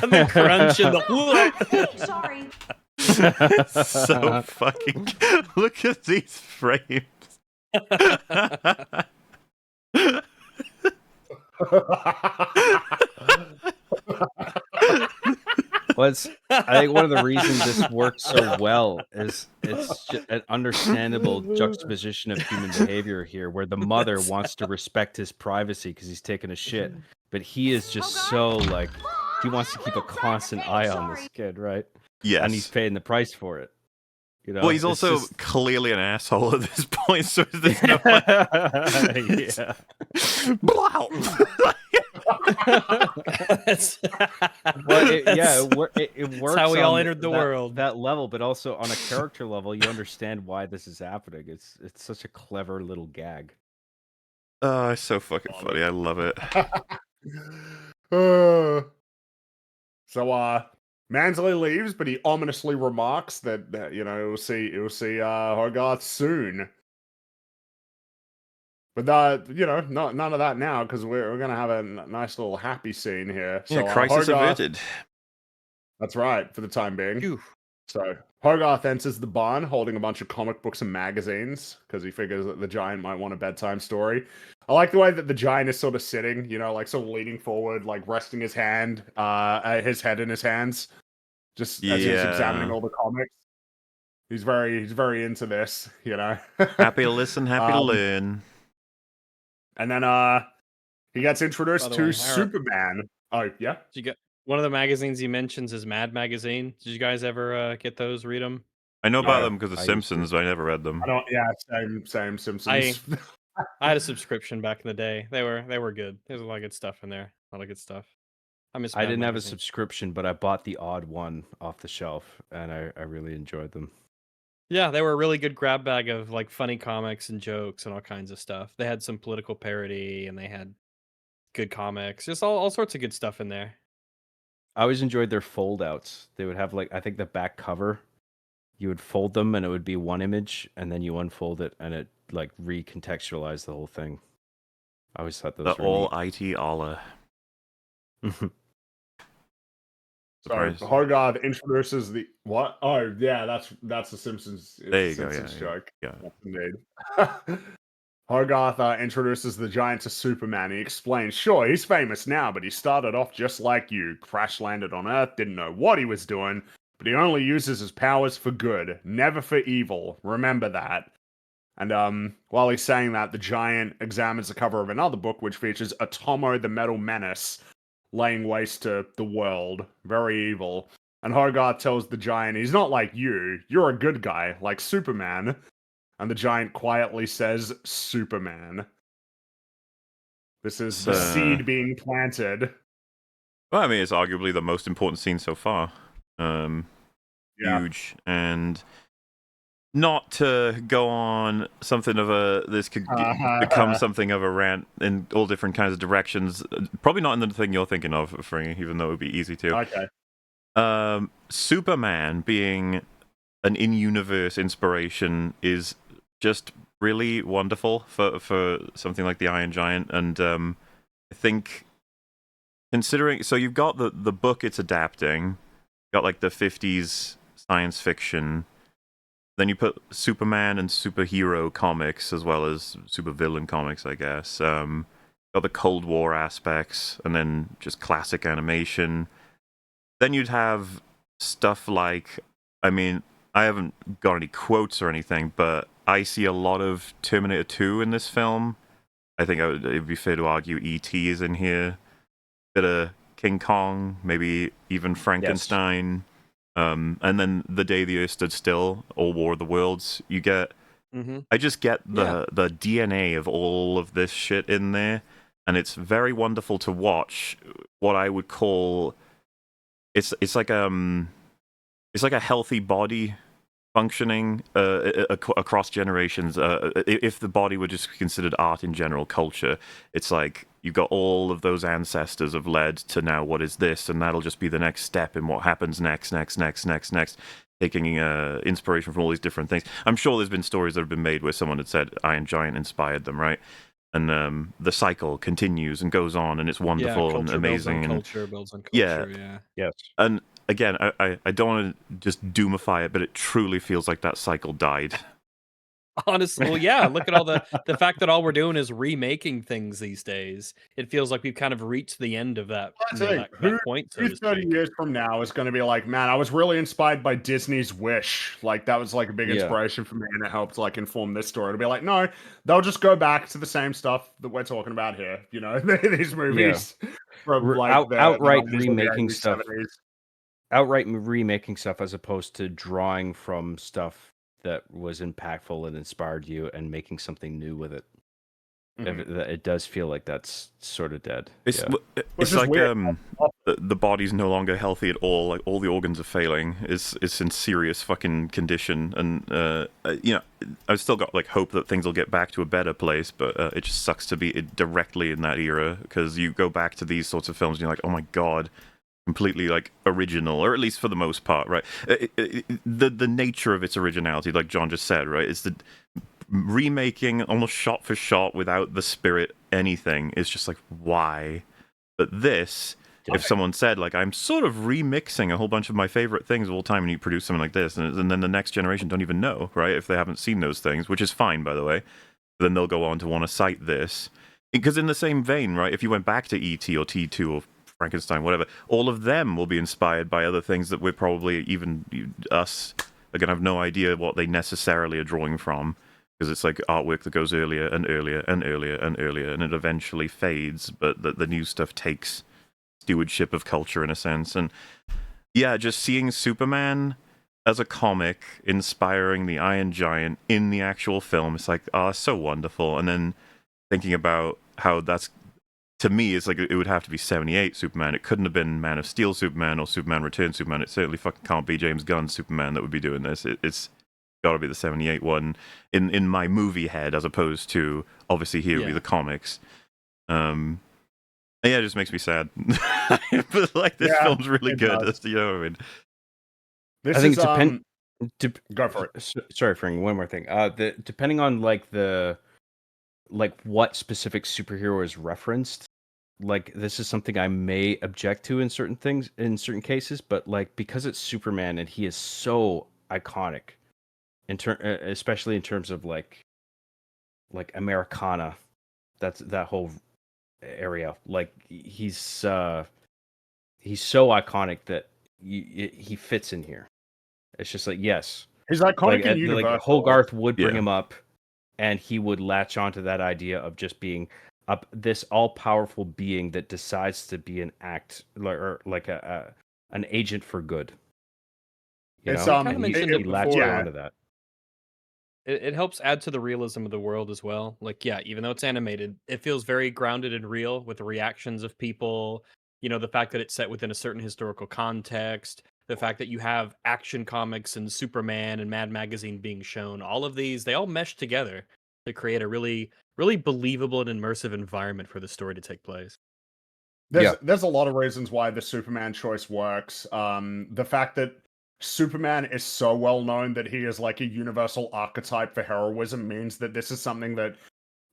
The crunch and the Hey, sorry. So fucking. Look at these frames. Well, I think one of the reasons this works so well is it's just an understandable juxtaposition of human behavior here, where the mother wants to respect his privacy because he's taking a shit, but he is just so like he wants to keep a constant eye on this kid, right? Yes. And he's paying the price for it. Well, he's also clearly an asshole at this point, so there's no yeah. Wow. Well, it works. That's how we all on entered the world. That level, but also on a character level, you understand why this is happening. It's such a clever little gag. Oh, it's so fucking funny. I love it. So, Mansley leaves, but he ominously remarks that he'll see Hogarth soon. But none of that now, because we're gonna have a nice little happy scene here. So, crisis averted. That's right, for the time being. Phew. So Hogarth enters the barn holding a bunch of comic books and magazines because he figures that the giant might want a bedtime story. I like the way that the giant is sort of sitting, like sort of leaning forward, like resting his head in his hands, just as he's examining all the comics. He's very into this, Happy to listen, happy to learn. And then he gets introduced to Superman. Oh yeah. Did you get one of the magazines he mentions is Mad Magazine? Did you guys ever get those? Read them? I know about them because of Simpsons, but I never read them. I don't. Yeah, same Simpsons. I had a subscription back in the day. They were good. There's a lot of good stuff in there. A lot of good stuff. I didn't have a subscription, but I bought the odd one off the shelf, and I really enjoyed them. Yeah, they were a really good grab bag of like funny comics and jokes and all kinds of stuff. They had some political parody and they had good comics, just all sorts of good stuff in there. I always enjoyed their fold outs. They would have I think the back cover, you would fold them and it would be one image, and then you unfold it and it like recontextualized the whole thing. I always thought those were all IT Allah. Sorry, Hogarth introduces the what? Oh yeah, that's the Simpsons. There you Simpsons go. Joke. Yeah. Indeed. Hogarth introduces the giant to Superman. He explains, sure, he's famous now, but he started off just like you. Crash landed on Earth, didn't know what he was doing, but he only uses his powers for good, never for evil. Remember that. And while he's saying that, the giant examines the cover of another book, which features Atomo the Metal Menace, laying waste to the world. Very evil. And Hogarth tells the giant, he's not like you. You're a good guy, like Superman. And the giant quietly says, Superman. This is the seed being planted. Well, I mean, it's arguably the most important scene so far. Huge. And not to go on something of this could become something of a rant in all different kinds of directions. Probably not in the thing you're thinking of, Fringy, even though it would be easy to. Okay. Superman being an in-universe inspiration is just really wonderful for something like the Iron Giant, and I think considering so you've got the book it's adapting, got like the 50s science fiction. Then you put Superman and superhero comics as well as supervillain comics, I guess. Got the Cold War aspects, and then just classic animation. Then you'd have stuff like, I mean, I haven't got any quotes or anything, but I see a lot of Terminator 2 in this film. I think it'd be fair to argue E.T. is in here. Bit of King Kong, maybe even Frankenstein. Yes. And then The Day the Earth Stood Still, or War of the Worlds. You get, I just get the DNA of all of this shit in there, and it's very wonderful to watch. What I would call, it's like a healthy body functioning across generations. If the body were just considered art in general, culture, it's like you've got all of those ancestors have led to now what is this, and that'll just be the next step in what happens next, taking inspiration from all these different things. I'm sure there's been stories that have been made where someone had said Iron Giant inspired them, right? And the cycle continues and goes on, and it's wonderful and amazing. Culture builds on culture, yeah. Yes. And again, I don't want to just doomify it, but it truly feels like that cycle died. Honestly, well, yeah. Look at all the fact that all we're doing is remaking things these days. It feels like we've kind of reached the end of that, that point. Who 30 years from now is going to be like, man, I was really inspired by Disney's Wish. Like that was like a big inspiration for me, and it helped like inform this story. It'll be like, no, they'll just go back to the same stuff that we're talking about here. You know, these movies from like outright remaking stuff. 70s. Outright remaking stuff as opposed to drawing from stuff that was impactful and inspired you and making something new with it. Mm-hmm. It does feel like that's sort of dead. It's like the body's no longer healthy at all. Like all the organs are failing. It's in serious fucking condition. And you know, I've still got like hope that things will get back to a better place. But it just sucks to be directly in that era, because you go back to these sorts of films and you're like, oh my god. Completely like original, or at least for the most part, right? The nature of its originality, like John just said, right? It's the remaking almost shot for shot without the spirit anything. Is just like, why? But this, if someone said like, I'm sort of remixing a whole bunch of my favorite things of all time, and you produce something like this, and then the next generation don't even know, right? If they haven't seen those things, which is fine, by the way, then they'll go on to want to cite this. Because in the same vein, right? If you went back to E.T. or T2 or Frankenstein, whatever, all of them will be inspired by other things that we're probably, even us, are going to have no idea what they necessarily are drawing from, because it's like artwork that goes earlier and earlier and earlier and earlier, and it eventually fades, but the new stuff takes stewardship of culture in a sense. And yeah, just seeing Superman as a comic inspiring the Iron Giant in the actual film, it's like, oh, so wonderful. And then thinking about how that's, to me, it's like it would have to be 78 Superman. It couldn't have been Man of Steel Superman or Superman Returns Superman. It certainly fucking can't be James Gunn's Superman that would be doing this. It's got to be the 78 one in my movie head, as opposed to, obviously, here would be the comics. Yeah, it just makes me sad. But like, this film's really good. You know what I mean? This I think it depends. Go for it. Sorry, Frank. One more thing. Depending on like what specific superhero is referenced, like this is something I may object to in certain things, in certain cases, but like because it's Superman and he is so iconic, especially in terms of like Americana, that's that whole area. Like he's so iconic that he fits in here. It's just like, yes, he's iconic in universe. Like Hogarth would bring him up, and he would latch onto that idea of just being this all-powerful being that decides to be an agent for good. You it's know? He latched onto that. It helps add to the realism of the world as well. Like, yeah, even though it's animated, it feels very grounded and real with the reactions of people. You know, the fact that it's set within a certain historical context, the fact that you have Action Comics and Superman and Mad Magazine being shown. All of these, they all mesh together to create a really, really believable and immersive environment for the story to take place. There's a lot of reasons why the Superman choice works. The fact that Superman is so well known that he is like a universal archetype for heroism means that this is something that,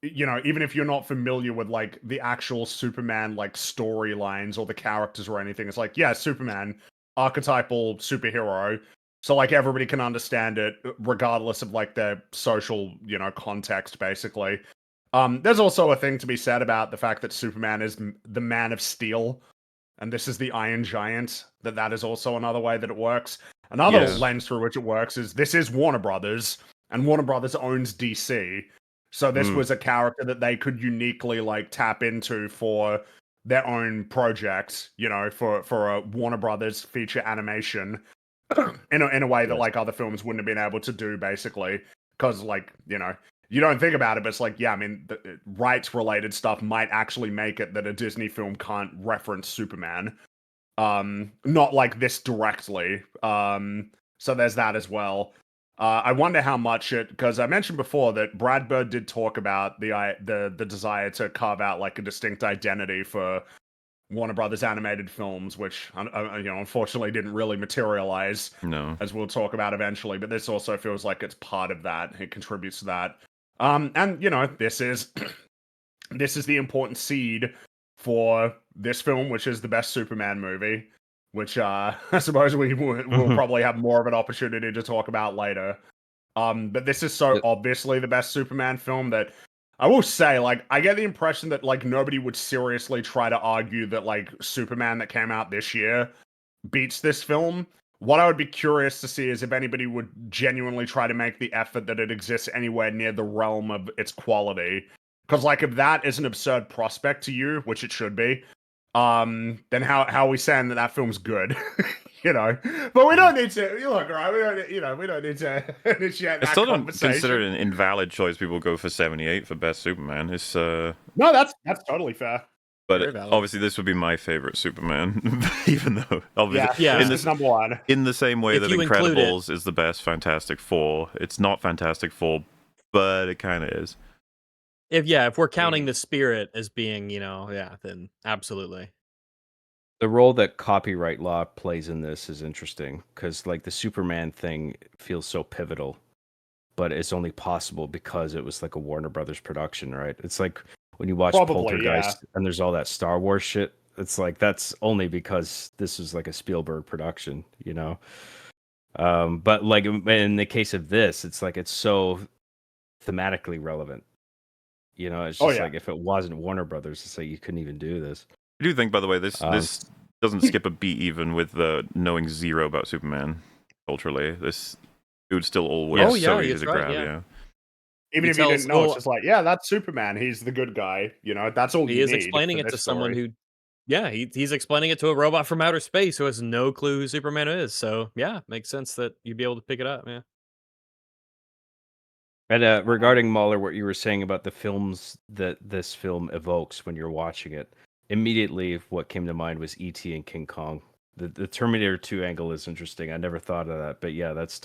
you know, even if you're not familiar with like the actual Superman like storylines or the characters or anything, it's like, yeah, Superman, archetypal superhero. So like everybody can understand it regardless of like their social, you know, context basically. There's also a thing to be said about the fact that Superman is the Man of Steel and this is the Iron Giant, that is also another way that it works. Another lens through which it works is this is Warner Brothers, and Warner Brothers owns DC. So this was a character that they could uniquely like tap into for their own project, you know, for a Warner Brothers feature animation in a way that like other films wouldn't have been able to do, basically. Because like, you know, you don't think about it, but it's like, yeah, I mean, the rights related stuff might actually make it that a Disney film can't reference Superman. Not like this directly. So there's that as well. I wonder how much it, because I mentioned before that Brad Bird did talk about the desire to carve out like a distinct identity for Warner Brothers animated films, which you know, unfortunately didn't really materialize. No, as we'll talk about eventually. But this also feels like it's part of that. It contributes to that. And you know, this is this is the important seed for this film, which is the best Superman movie, which I suppose we'll probably have more of an opportunity to talk about later. But this is so obviously the best Superman film that I will say, like, I get the impression that like nobody would seriously try to argue that like Superman that came out this year beats this film. What I would be curious to see is if anybody would genuinely try to make the effort that it exists anywhere near the realm of its quality. Because, like, if that is an absurd prospect to you, which it should be, then how are we saying that that film's good? You know, but we don't need to look, right? We don't need to initiate that I still don't conversation. consider it an invalid choice. People go for 78 for best Superman. It's no, that's totally fair. But obviously, this would be my favorite Superman, even though obviously, this is number one. In the same way that Incredibles is the best Fantastic Four, it's not Fantastic Four, but it kind of is. If we're counting the spirit as being, you know, then absolutely. The role that copyright law plays in this is interesting because, like, the Superman thing feels so pivotal, but it's only possible because it was like a Warner Brothers production, right? It's like when you watch Poltergeist and there's all that Star Wars shit. It's like that's only because this is like a Spielberg production, you know. But like in the case of this, it's like it's so thematically relevant. You know, it's just like if it wasn't Warner Brothers, it's like you couldn't even do this. I do think, by the way, this doesn't skip a beat even with knowing zero about Superman culturally. This it would still always so easy to grab. Yeah. Even if you didn't know, it's just like, yeah, that's Superman. He's the good guy. You know, that's all he is explaining it to someone who, he's explaining it to a robot from outer space who has no clue who Superman is. So yeah, makes sense that you'd be able to pick it up. Yeah. And regarding Mahler, what you were saying about the films that this film evokes when you're watching it, immediately what came to mind was E.T. and King Kong. The Terminator 2 angle is interesting. I never thought of that, but yeah, that's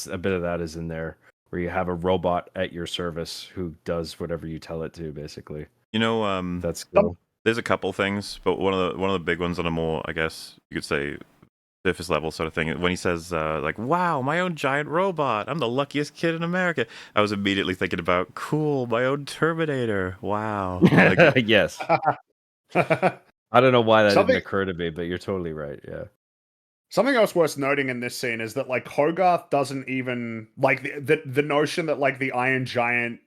a bit of that is in there, where you have a robot at your service who does whatever you tell it to, basically. You know, that's cool. There's a couple things, but one of the big ones on a more, I guess you could say, surface level sort of thing, when he says like, wow, my own giant robot, I'm the luckiest kid in America, I was immediately thinking about, cool, my own Terminator, wow. Like, yes. I don't know why that didn't occur to me, but you're totally right. Yeah. Something else worth noting in this scene is that like Hogarth doesn't even like the notion that like the Iron Giant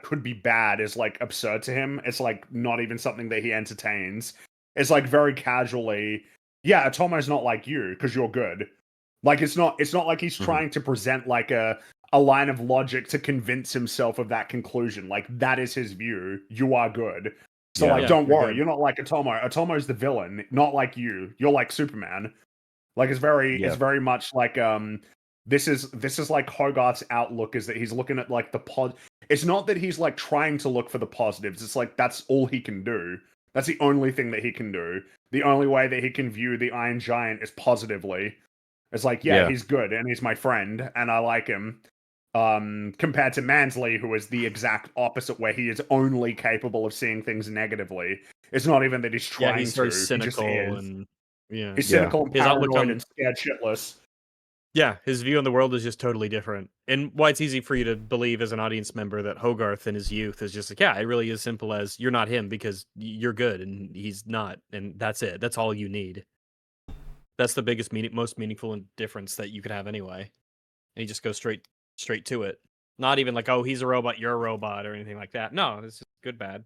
could be bad is like absurd to him. It's like not even something that he entertains. It's like very casually, yeah, Atomo's not like you because you're good. Like it's not like he's trying to present like a line of logic to convince himself of that conclusion. Like that is his view. You are good. So like, don't worry, you're not like Atomo. Atomo's the villain, not like you. You're like Superman. Like it's very much like this is like Hogarth's outlook is that he's looking at like it's not that he's like trying to look for the positives. It's like that's all he can do. That's the only thing that he can do. The only way that he can view the Iron Giant is positively. It's like, he's good and he's my friend and I like him. Compared to Mansley, who is the exact opposite, where he is only capable of seeing things negatively. It's not even that he's trying he's very cynical and Yeah. He's cynical and His outlook paranoid on and scared shitless. Yeah, his view on the world is just totally different. And why it's easy for you to believe as an audience member that Hogarth in his youth is just like, yeah, it really is simple as you're not him because you're good and he's not, and that's it. That's all you need. That's the biggest most meaningful difference that you could have anyway. And he just goes straight to it. Not even like, oh, he's a robot, you're a robot, or anything like that. No, it's just good bad.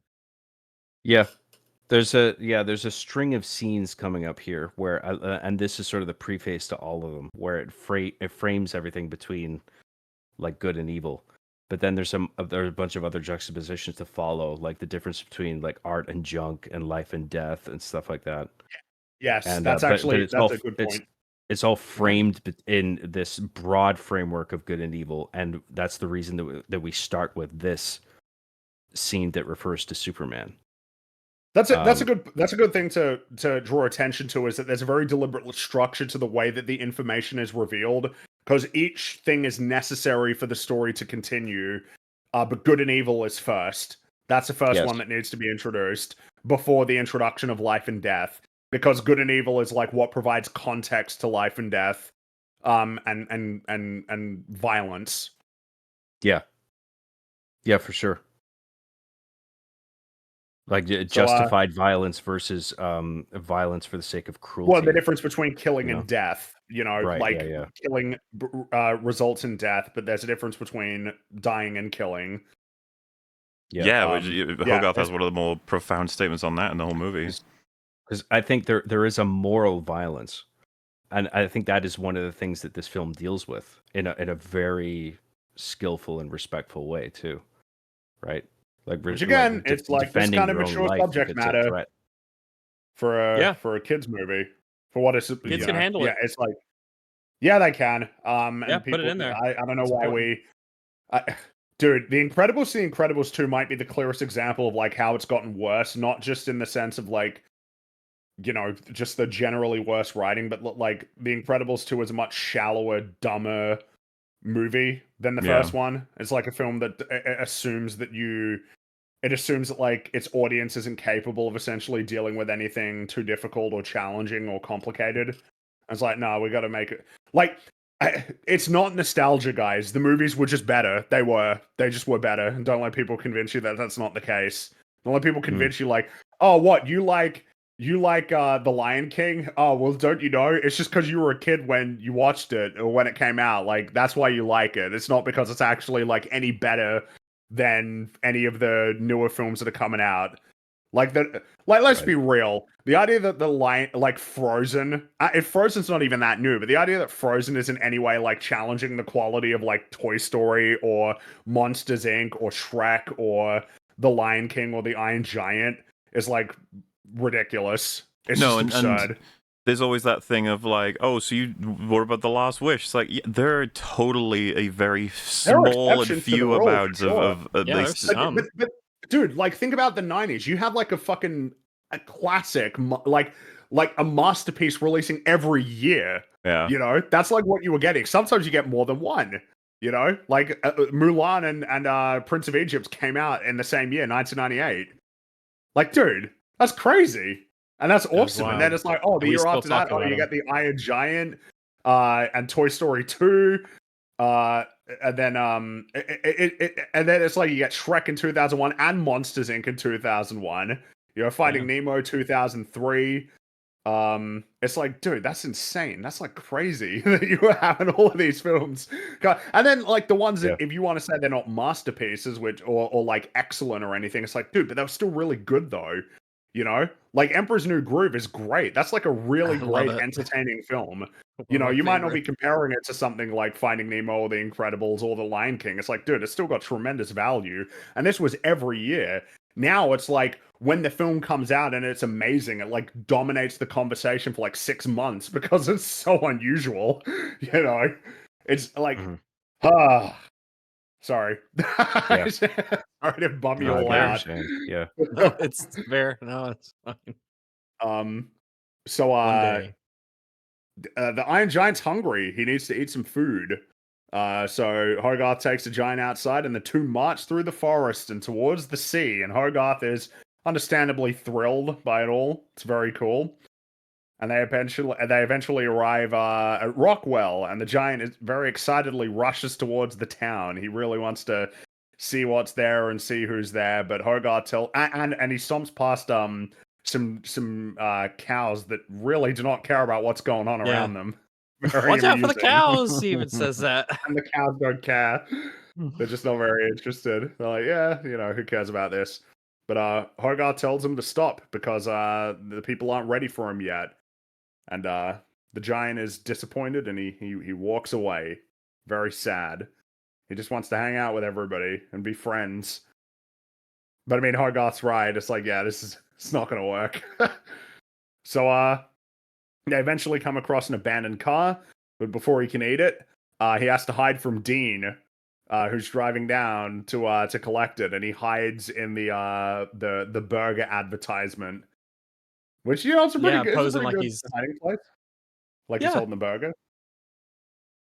Yeah. There's a string of scenes coming up here where and this is sort of the preface to all of them, where it frames everything between like good and evil. But then there's a bunch of other juxtapositions to follow, like the difference between like art and junk and life and death and stuff like that. Yes, And that's but it's that's all a good point. it's all framed in this broad framework of good and evil, and that's the reason that we start with this scene that refers to Superman. That's a good thing to draw attention to, is that there's a very deliberate structure to the way that the information is revealed, because each thing is necessary for the story to continue. But good and evil is first. That's the first one that needs to be introduced before the introduction of life and death, because good and evil is like what provides context to life and death, and violence. Yeah, for sure. Like justified violence versus violence for the sake of cruelty. Well, the difference between killing and death, right, killing results in death, but there's a difference between dying and killing. Hogarth has one of the more profound statements on that in the whole movie. Because I think there is a moral violence, and I think that is one of the things that this film deals with in a very skillful and respectful way too, right? Like, which again, it's like this kind of mature subject matter for a kids movie. For what it's kids can handle it. Yeah, it's like they can. And people, put it in there. I don't know why dude, The Incredibles 2 might be the clearest example of like how it's gotten worse, not just in the sense of like, just the generally worse writing, but like The Incredibles 2 is a much shallower, dumber movie than the first one. It's like a film that assumes that like its audience isn't capable of essentially dealing with anything too difficult or challenging or complicated. It's like, no, we got to make it like, it's not nostalgia, guys. The movies were just better. They just were better. And don't let people convince you that that's not the case. Don't let people convince you like, oh, what, you like The Lion King? Oh, well, don't you know? It's just because you were a kid when you watched it or when it came out. Like, that's why you like it. It's not because it's actually like any better than any of the newer films that are coming out. Let's be real. The idea that the lion, like Frozen, if Frozen's not even that new, but the idea that Frozen is in any way like challenging the quality of like Toy Story or Monsters Inc. or Shrek or The Lion King or The Iron Giant is like ridiculous. It's just absurd. And there's always that thing of like, oh, so what about The Last Wish? It's like, there are totally a very small and few amounts of at least. But dude, like, think about the 90s. You had like a classic, like a masterpiece releasing every year. Yeah. That's like what you were getting. Sometimes you get more than one. Like Mulan and Prince of Egypt came out in the same year, 1998. Like, dude, that's crazy. And that's awesome. And then it's like, oh, the year after that, you get the Iron Giant, and Toy Story 2, and then and then it's like you get Shrek in 2001 and Monsters Inc. in 2001. Finding Nemo 2003. It's like, dude, that's insane. That's like crazy that you were having all of these films. And then like the ones that, if you want to say they're not masterpieces, or like excellent or anything, it's like, dude, but they were still really good though. Like Emperor's New Groove is great. That's like a really great, entertaining film. You might not be comparing it to something like Finding Nemo or The Incredibles or The Lion King. It's like, dude, it's still got tremendous value. And this was every year. Now it's like when the film comes out and it's amazing, it like dominates the conversation for like 6 months because it's so unusual. It's like, sorry. Yeah. Sorry to bum you all out. Yeah. No, it's fair. No, it's fine. So one day. The Iron Giant's hungry. He needs to eat some food. So Hogarth takes the giant outside, and the two march through the forest and towards the sea. And Hogarth is understandably thrilled by it all. It's very cool. And they eventually arrive at Rockwell, and the giant is very excitedly rushes towards the town. He really wants to see what's there and see who's there. But Hogarth and he stomps past some cows that really do not care about what's going on around them. Very Watch out for the cows! He even says that. And the cows don't care. They're just not very interested. They're like, yeah, who cares about this? But Hogarth tells them to stop because the people aren't ready for him yet. And the giant is disappointed and he walks away, very sad. He just wants to hang out with everybody and be friends. But I mean, Hogarth's right. It's like, yeah, it's not going to work. So they eventually come across an abandoned car, but before he can eat it, he has to hide from Dean, who's driving down to collect it, and he hides in the burger advertisement, which it's a pretty good, posing like good he's hiding place, like he's holding the burger.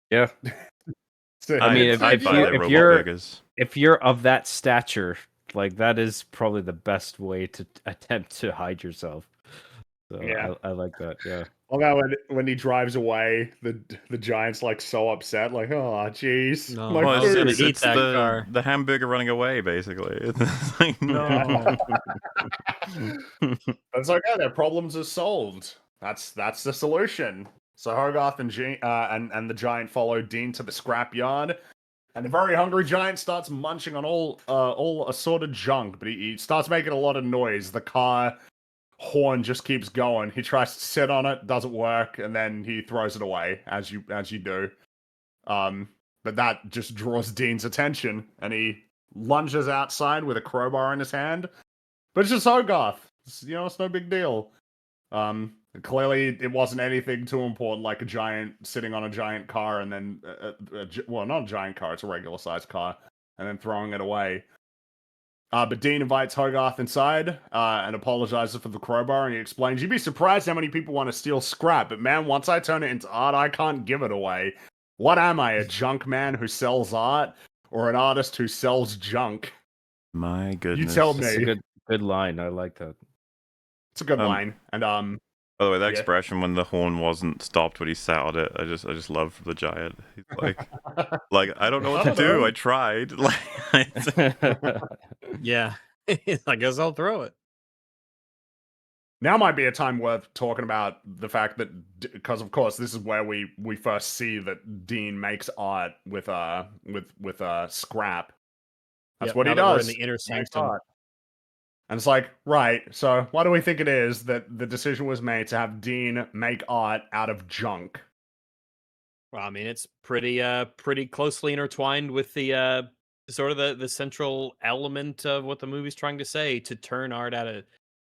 Yeah. So, I mean, if you're of that stature, like that is probably the best way to attempt to hide yourself. So yeah, I like that. Yeah. Although when he drives away, the giant's like so upset, like, oh jeez, no, it's the hamburger running away, basically. It's like, no. It's like, yeah, their problems are solved. That's the solution. So Hogarth and the giant follow Dean to the scrap yard, and the very hungry giant starts munching on all assorted junk, but he starts making a lot of noise. The car horn just keeps going. He tries to sit on it, doesn't work, and then he throws it away, as you do. But that just draws Dean's attention, and he lunges outside with a crowbar in his hand. But it's just Hogarth. It's no big deal. Clearly it wasn't anything too important, like a giant sitting on a giant car and then, well, not a giant car, it's a regular sized car, and then throwing it away. But Dean invites Hogarth inside and apologizes for the crowbar, and he explains, "You'd be surprised how many people want to steal scrap, but man, once I turn it into art, I can't give it away. What am I, a junk man who sells art, or an artist who sells junk?" My goodness. You tell me. It's a good line. I like that. It's a good line. And by the way, that expression when the horn wasn't stopped when he sat on it, I just love the giant. He's like I don't know what to do. I tried. Yeah. I guess I'll throw it. Now might be a time worth talking about the fact that, because of course this is where we first see that Dean makes art with scrap. That's what he does. We're in the inner sanctum. And it's like, right, so why do we think it is that the decision was made to have Dean make art out of junk? Well, I mean, it's pretty closely intertwined with the sort of the central element of what the movie's trying to say, to turn art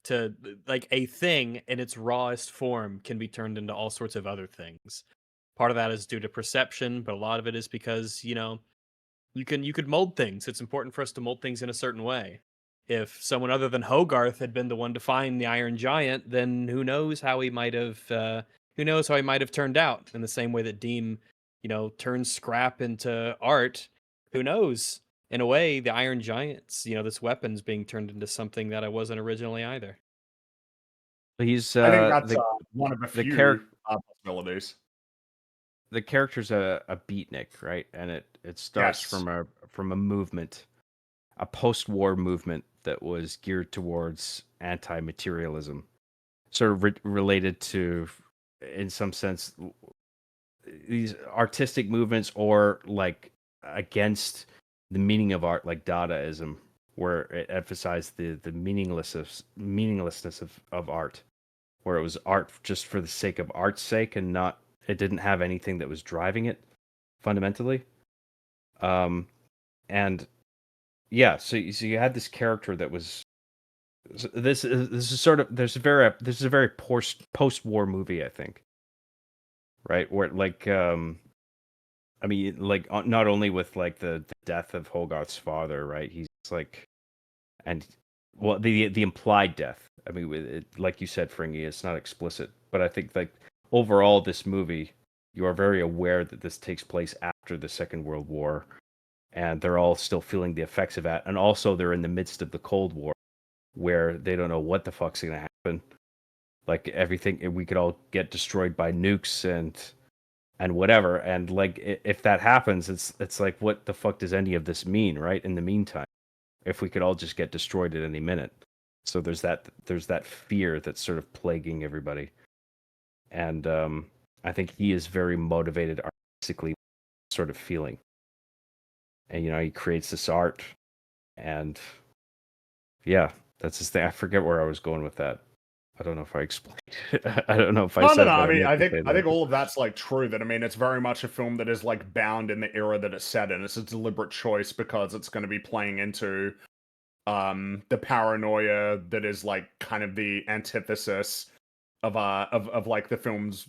to like a thing in its rawest form can be turned into all sorts of other things. Part of that is due to perception, but a lot of it is because, you could mold things. It's important for us to mold things in a certain way. If someone other than Hogarth had been the one to find the Iron Giant, then who knows how he might have turned out. In the same way that Dean, turns scrap into art, who knows? In a way, the Iron Giant's, this weapon's being turned into something that I wasn't originally either. He's I think that's one of the few possibilities. The character's a beatnik, right? And it starts from a movement, a post-war movement that was geared towards anti-materialism, sort of related to, in some sense, these artistic movements, or like against the meaning of art, like Dadaism, where it emphasized the meaninglessness of art, where it was art just for the sake of art's sake, and not, it didn't have anything that was driving it fundamentally. And yeah, so you had this character that was, this is a very post-war movie, I think, right? Where like I mean, like not only with like the death of Hogarth's father, right? He's like, and well, the implied death. I mean, like you said, Fringy, it's not explicit, but I think like overall, this movie, you are very aware that this takes place after the Second World War, and they're all still feeling the effects of that, and also they're in the midst of the Cold War, where they don't know what the fuck's gonna happen. like everything we could all get destroyed by nukes and whatever. And like if that happens, it's like, what the fuck does any of this mean, right? In the meantime, if we could all just get destroyed at any minute. So there's that fear that's sort of plaguing everybody. And I think he is very motivated artistically, sort of feeling. And he creates this art, and yeah, that's his thing. I forget where I was going with that. I don't know if I explained it. I don't know if I said. No. I mean, I think all of that's like true. That I mean, it's very much a film that is like bound in the era that it's set in. It's a deliberate choice because it's going to be playing into the paranoia that is like kind of the antithesis of like the film's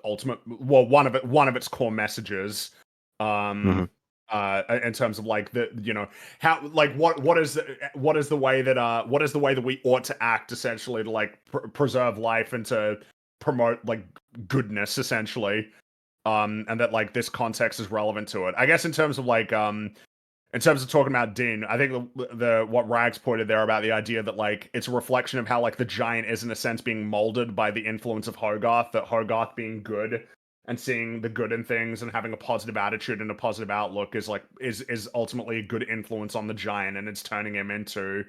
ultimate, well, one of its core messages. In terms of like how, like what is the way that we ought to act, essentially, to like preserve life and to promote like goodness, essentially, and that like this context is relevant to it. I guess in terms of like in terms of talking about Dean, I think the what Rags pointed there about the idea that like it's a reflection of how like the giant is in a sense being molded by the influence of Hogarth, that Hogarth being good and seeing the good in things and having a positive attitude and a positive outlook is ultimately a good influence on the giant, and it's turning him into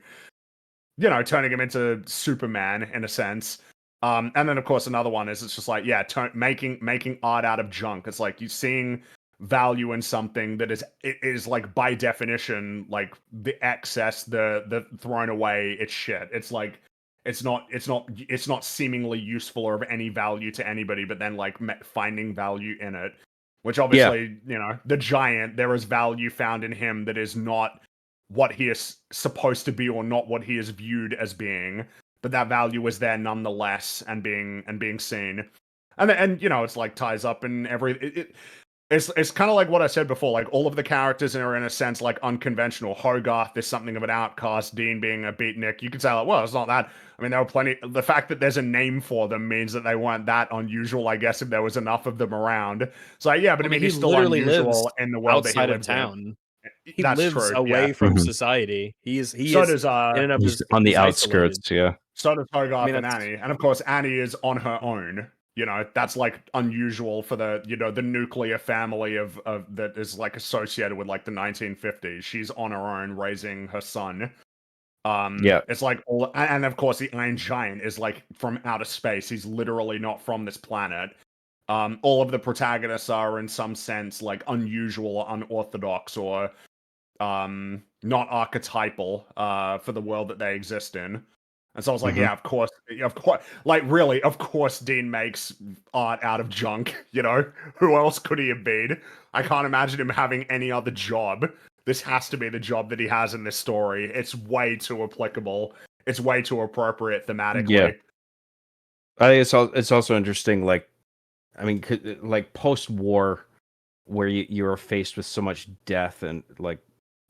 Superman in a sense. And then of course another one is, it's just like, yeah, making art out of junk. It's like you seeing value in something that is like by definition like the excess, the thrown away, it's shit. It's like it's not seemingly useful or of any value to anybody, but then like finding value in it, which obviously, the giant, there is value found in him that is not what he is supposed to be or not what he is viewed as being, but that value is there nonetheless and being seen. And it's like ties up in it's kind of like what I said before, like all of the characters are in a sense like unconventional. Hogarth is something of an outcast, Dean being a beatnik. You could say like, well, it's not that. I mean, there were plenty. The fact that there's a name for them means that they weren't that unusual, I guess, if there was enough of them around. So yeah, but I mean he's still unusual in the world that he lives town. in. He That's lives true, away yeah. from society. He is in and of he's on the outskirts, isolated. yeah. So does Hogarth and that's... Annie. And of course, Annie is on her own. That's like unusual for the, the nuclear family of that is like associated with like the 1950s. She's on her own raising her son. Yeah. It's like and of course the Iron Giant is like from outer space. He's literally not from this planet. All of the protagonists are in some sense like unusual or unorthodox or not archetypal for the world that they exist in. And so I was like, yeah, of course, like really, of course Dean makes art out of junk, Who else could he have been? I can't imagine him having any other job. This has to be the job that he has in this story. It's way too applicable. It's way too appropriate thematically. Yeah. I think it's also interesting, like, I mean, like post-war, where you're faced with so much death and like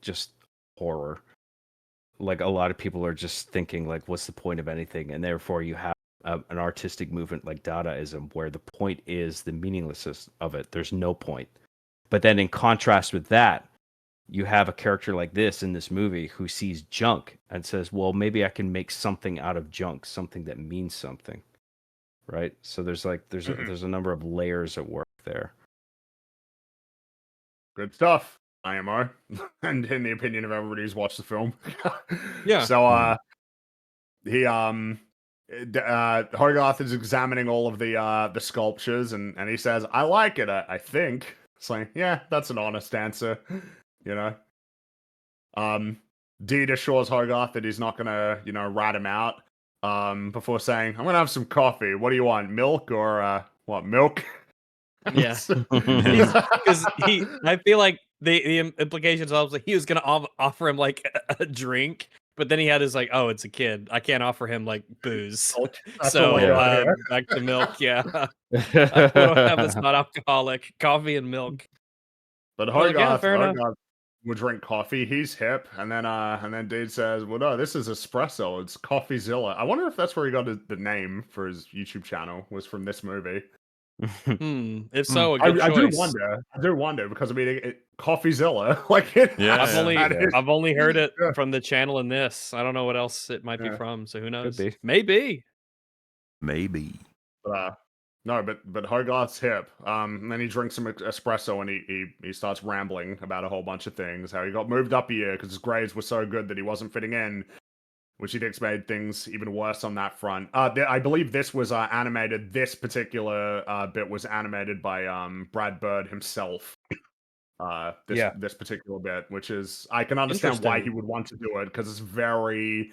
just horror. Like a lot of people are just thinking like, what's the point of anything? And therefore you have an artistic movement like Dadaism, where the point is the meaninglessness of it. There's no point. But then in contrast with that, you have a character like this in this movie who sees junk and says, well, maybe I can make something out of junk, something that means something. Right? So there's a number of layers at work there. Good stuff. IMO, and in the opinion of everybody who's watched the film. Yeah. So Hogarth is examining all of the sculptures, and he says, I like it, I think. It's like, yeah, that's an honest answer, Deed assures Hogarth that he's not gonna, rat him out, before saying, I'm gonna have some coffee. What do you want, milk or what, milk? Yeah. Because I feel like the implications of like he was gonna offer him like a drink, but then he had his like, oh, it's a kid, I can't offer him like booze. So back to milk. Yeah. What do I have that's not alcoholic? Coffee and milk. But Hogarth, Hogarth would drink coffee. He's hip, and then Deed says, well, no, this is espresso, it's Coffeezilla. I wonder if that's where he got the name for his YouTube channel, was from this movie. If so, a good choice. I do wonder because I mean, Coffeezilla, like it. Yeah, I've only heard it from the channel in this. I don't know what else it might be from. So who knows? Could be. Maybe. Maybe. No, but Hogarth's hip. And then he drinks some espresso and he starts rambling about a whole bunch of things. How he got moved up a year because his grades were so good that he wasn't fitting in, which he thinks made things even worse on that front. I believe this was animated. This particular bit was animated by Brad Bird himself. This particular bit, which is I can understand why he would want to do it because it's very,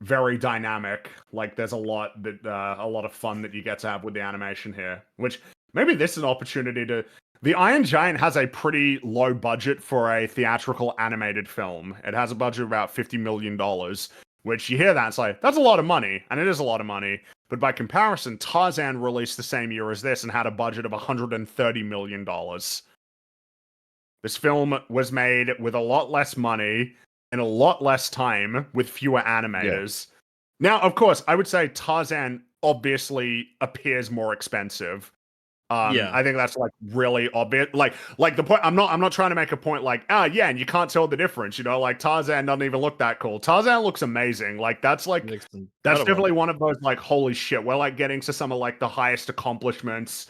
very dynamic. Like there's a lot of fun that you get to have with the animation here. Which maybe this is an opportunity to. The Iron Giant has a pretty low budget for a theatrical animated film. It has a budget of about $50 million. Which you hear that, it's like, that's a lot of money, and it is a lot of money. But by comparison, Tarzan released the same year as this and had a budget of $130 million. This film was made with a lot less money and a lot less time with fewer animators. Yeah. Now, of course, I would say Tarzan obviously appears more expensive. I think that's like really obvious. Like the point. I'm not trying to make a point like, yeah, and you can't tell the difference. You know, like Tarzan doesn't even look that cool. Tarzan looks amazing. Like that's definitely one of those like holy shit. We're like getting to some of like the highest accomplishments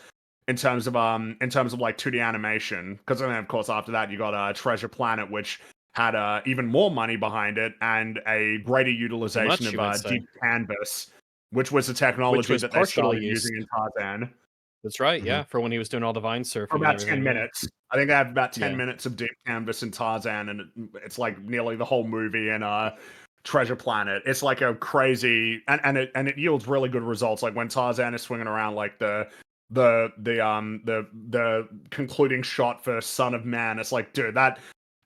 in terms of like 2D animation. Because then of course after that you got Treasure Planet, which had even more money behind it and a greater utilization of deep canvas, which was the technology that they started using in Tarzan. That's right, yeah, for when he was doing all the vine surfing. For about 10 minutes. I think I have about 10 minutes of deep canvas in Tarzan, and it's like nearly the whole movie in Treasure Planet. It's like a crazy, and it yields really good results. Like when Tarzan is swinging around, like the concluding shot for Son of Man. It's like, dude,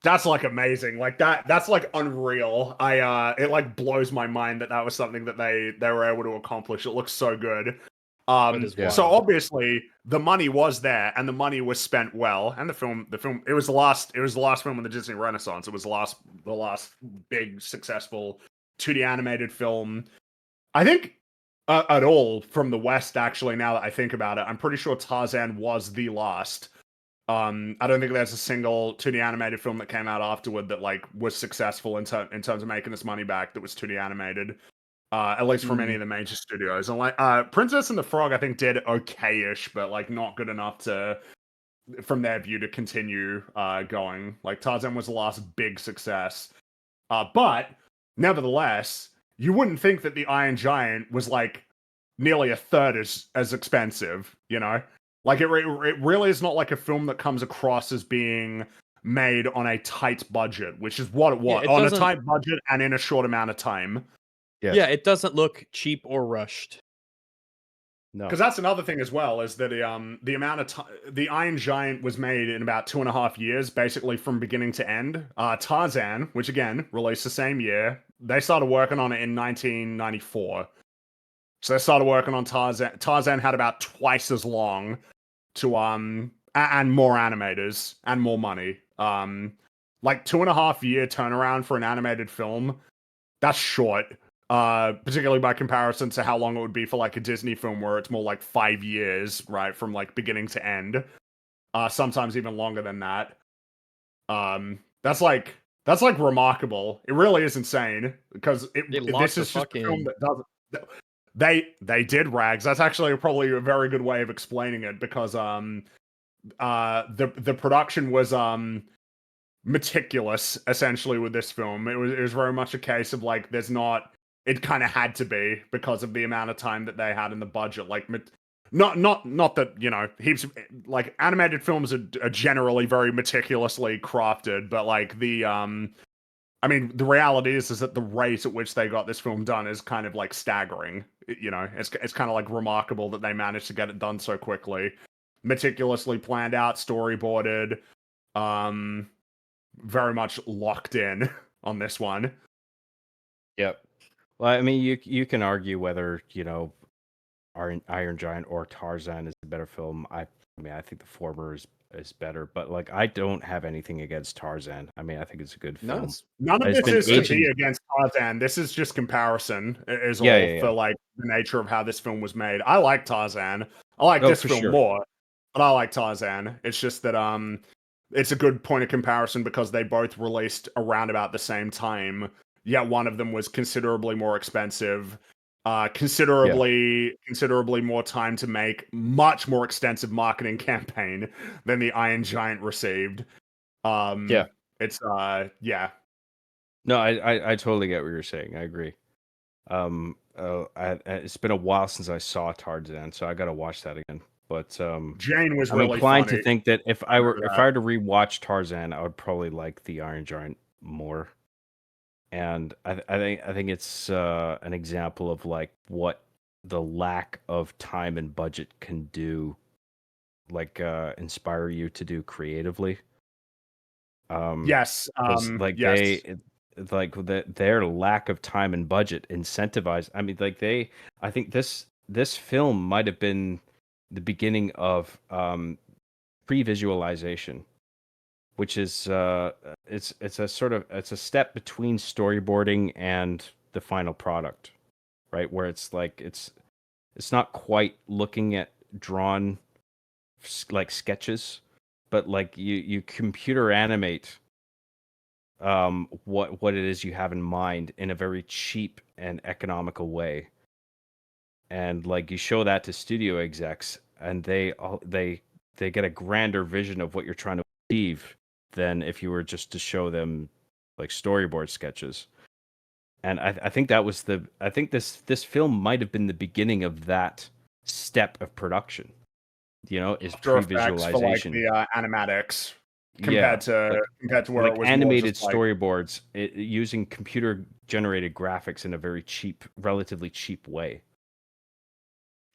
that's like amazing. Like that's like unreal. It like blows my mind that was something that they were able to accomplish. It looks so good. So obviously the money was there and the money was spent well, and the film it was the last film in the Disney Renaissance. It was the last big successful 2D animated film, I think, at all from the West. Actually, now that I think about it, I'm pretty sure Tarzan was the last. I don't think there's a single 2D animated film that came out afterward that like was successful in terms of making its money back that was 2D animated. At least from any of the major studios. And like Princess and the Frog, I think did okay-ish, but like not good enough to, from their view, to continue going. Like Tarzan was the last big success. But nevertheless, you wouldn't think that the Iron Giant was like nearly a third as expensive, you know? Like it really is not like a film that comes across as being made on a tight budget, which is what it was. On a tight budget and in a short amount of time. Yes. Yeah, it doesn't look cheap or rushed. No, because that's another thing as well, is that the amount of time the Iron Giant was made in about 2.5 years, basically from beginning to end. Tarzan, which again released the same year, they started working on it in 1994. So they started working on Tarzan. Tarzan had about twice as long to and more animators and more money. Like 2.5 year turnaround for an animated film. That's short. Particularly by comparison to how long it would be for like a Disney film where it's more like 5 years, right, from like beginning to end. Sometimes even longer than that. That's like remarkable. It really is insane because this is just a film that doesn't. They did rags. That's actually probably a very good way of explaining it because the production was meticulous essentially with this film. It was very much a case of like it kind of had to be because of the amount of time that they had in the budget. Like, not that, you know, heaps of, like, animated films are generally very meticulously crafted, but like the the reality is that the rate at which they got this film done is kind of like staggering. You know, it's kind of like remarkable that they managed to get it done so quickly, meticulously planned out, storyboarded, very much locked in on this one. Yep. Well, I mean, you can argue whether, you know, Iron Giant or Tarzan is a better film. I think the former is better, but like I don't have anything against Tarzan. I mean, I think it's a good film. None of this is to be against Tarzan. This is just comparison is all for like the nature of how this film was made. I like Tarzan. I like this film more, but I like Tarzan. It's just that it's a good point of comparison because they both released around about the same time. Yet one of them was considerably more expensive considerably more time to make, much more extensive marketing campaign than the Iron Giant received. It's yeah. No, I totally get what you're saying. I agree. It's been a while since I saw Tarzan, so I got to watch that again. But Jane was I'm really inclined funny. to think that if I were to rewatch Tarzan, I would probably like the Iron Giant more. And I think it's an example of like what the lack of time and budget can do, like inspire you to do creatively. Yes. Like yes. their lack of time and budget incentivized. I mean, like I think this film might have been the beginning of pre-visualization, which is it's a step between storyboarding and the final product, right? Where it's like it's not quite looking at drawn like sketches, but like you computer animate what it is you have in mind in a very cheap and economical way, and like you show that to studio execs, and they get a grander vision of what you're trying to achieve than if you were just to show them like storyboard sketches. And I think that was I think this film might have been the beginning of that step of production. Is After Effects for like pre-visualization. the animatics Yeah, compared to where like it was animated more just like, storyboards using computer generated graphics in a very relatively cheap way.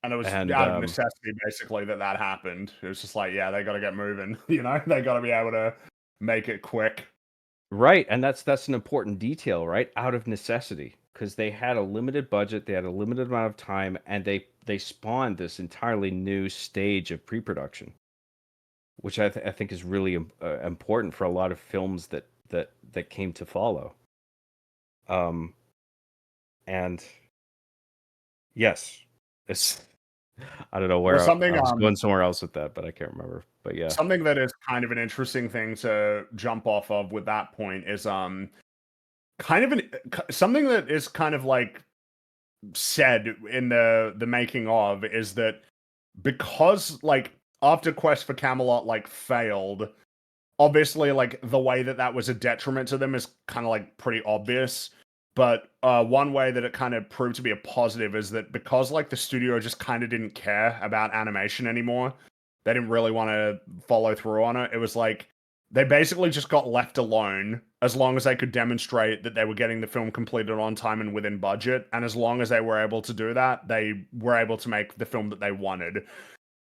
and it was And out of necessity basically that happened. It was just like, yeah, they got to get moving. They got to be able to make it quick. right, and that's an important detail, right? Out of necessity, because they had a limited budget, they had a limited amount of time, and they spawned this entirely new stage of pre-production, which I think is really important for a lot of films that came to follow. And yes, it's I don't know where Well, something I was going somewhere else with that, but I can't remember. But yeah, something that is kind of an interesting thing to jump off of with that point is kind of something that is kind of like said in the making of is that because like after Quest for Camelot like failed, obviously like the way that was a detriment to them is kind of like pretty obvious. But one way that it kind of proved to be a positive is that because like the studio just kind of didn't care about animation anymore, they didn't really want to follow through on it. It was like they basically just got left alone as long as they could demonstrate that they were getting the film completed on time and within budget. And as long as they were able to do that, they were able to make the film that they wanted.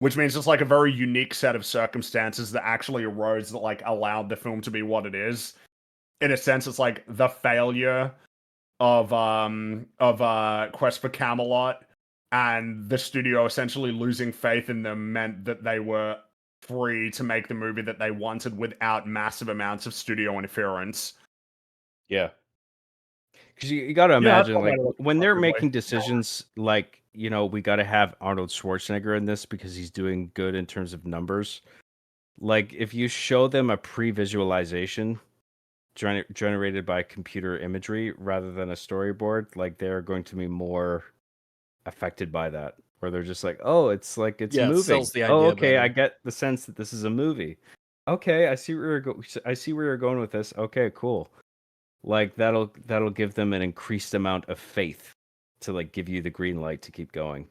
Which means it's like a very unique set of circumstances that actually arose that like allowed the film to be what it is. In a sense, it's like the failure of Quest for Camelot and the studio essentially losing faith in them meant that they were free to make the movie that they wanted without massive amounts of studio interference. yeah. Because you got to imagine, like when they're making decisions, like we got to have Arnold Schwarzenegger in this because he's doing good in terms of numbers. Like if you show them a pre-visualization generated by computer imagery rather than a storyboard, like they're going to be more affected by that. Where they're just like, oh, it's like it's moving. Sells the idea okay, better. I get the sense that this is a movie. Okay, I see where you're going with this. Okay, cool. Like that'll give them an increased amount of faith to like give you the green light to keep going.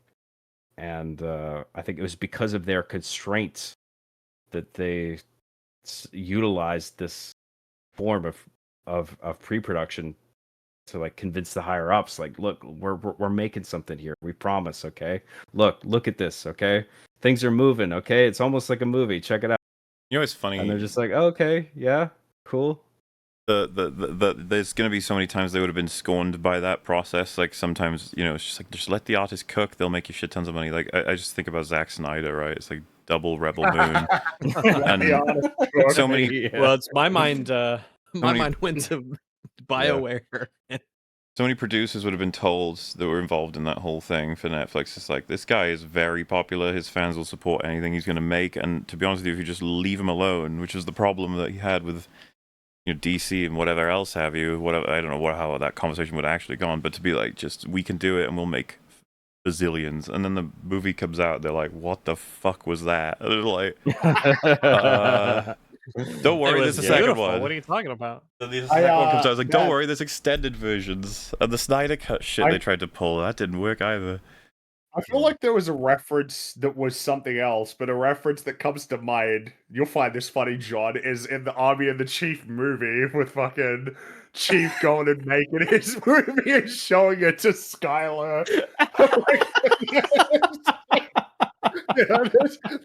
And I think it was because of their constraints that they utilized this form of pre-production to like convince the higher ups, like, look, we're making something here. We promise, okay? Look at this, okay? Things are moving, okay? It's almost like a movie. Check it out. It's funny. And they're just like, oh, okay, yeah, cool. There's gonna be so many times they would have been scorned by that process. Like sometimes, it's just like just let the artist cook. They'll make you shit tons of money. Like I just think about Zack Snyder, right? It's like double Rebel Moon, and so many. Yeah. Well, it's my mind. Mind went to BioWare. Yeah. So many producers would have been told that were involved in that whole thing for Netflix. It's like, this guy is very popular. His fans will support anything he's going to make. And to be honest with you, if you just leave him alone, which was the problem that he had with, DC and whatever else have you. Whatever, I don't know how that conversation would actually gone, but to be like, just we can do it and we'll make bazillions, and then the movie comes out, they're like, what the fuck was that? And they're like, don't worry, there's a second one. What are you talking about? And the second one comes out, I was like, don't worry, there's extended versions. And the Snyder Cut shit they tried to pull, that didn't work either. I feel like there was a reference that was something else, but a reference that comes to mind, you'll find this funny, John, is in the Army of the Chief movie with fucking Chief going and making his movie and showing it to Skylar.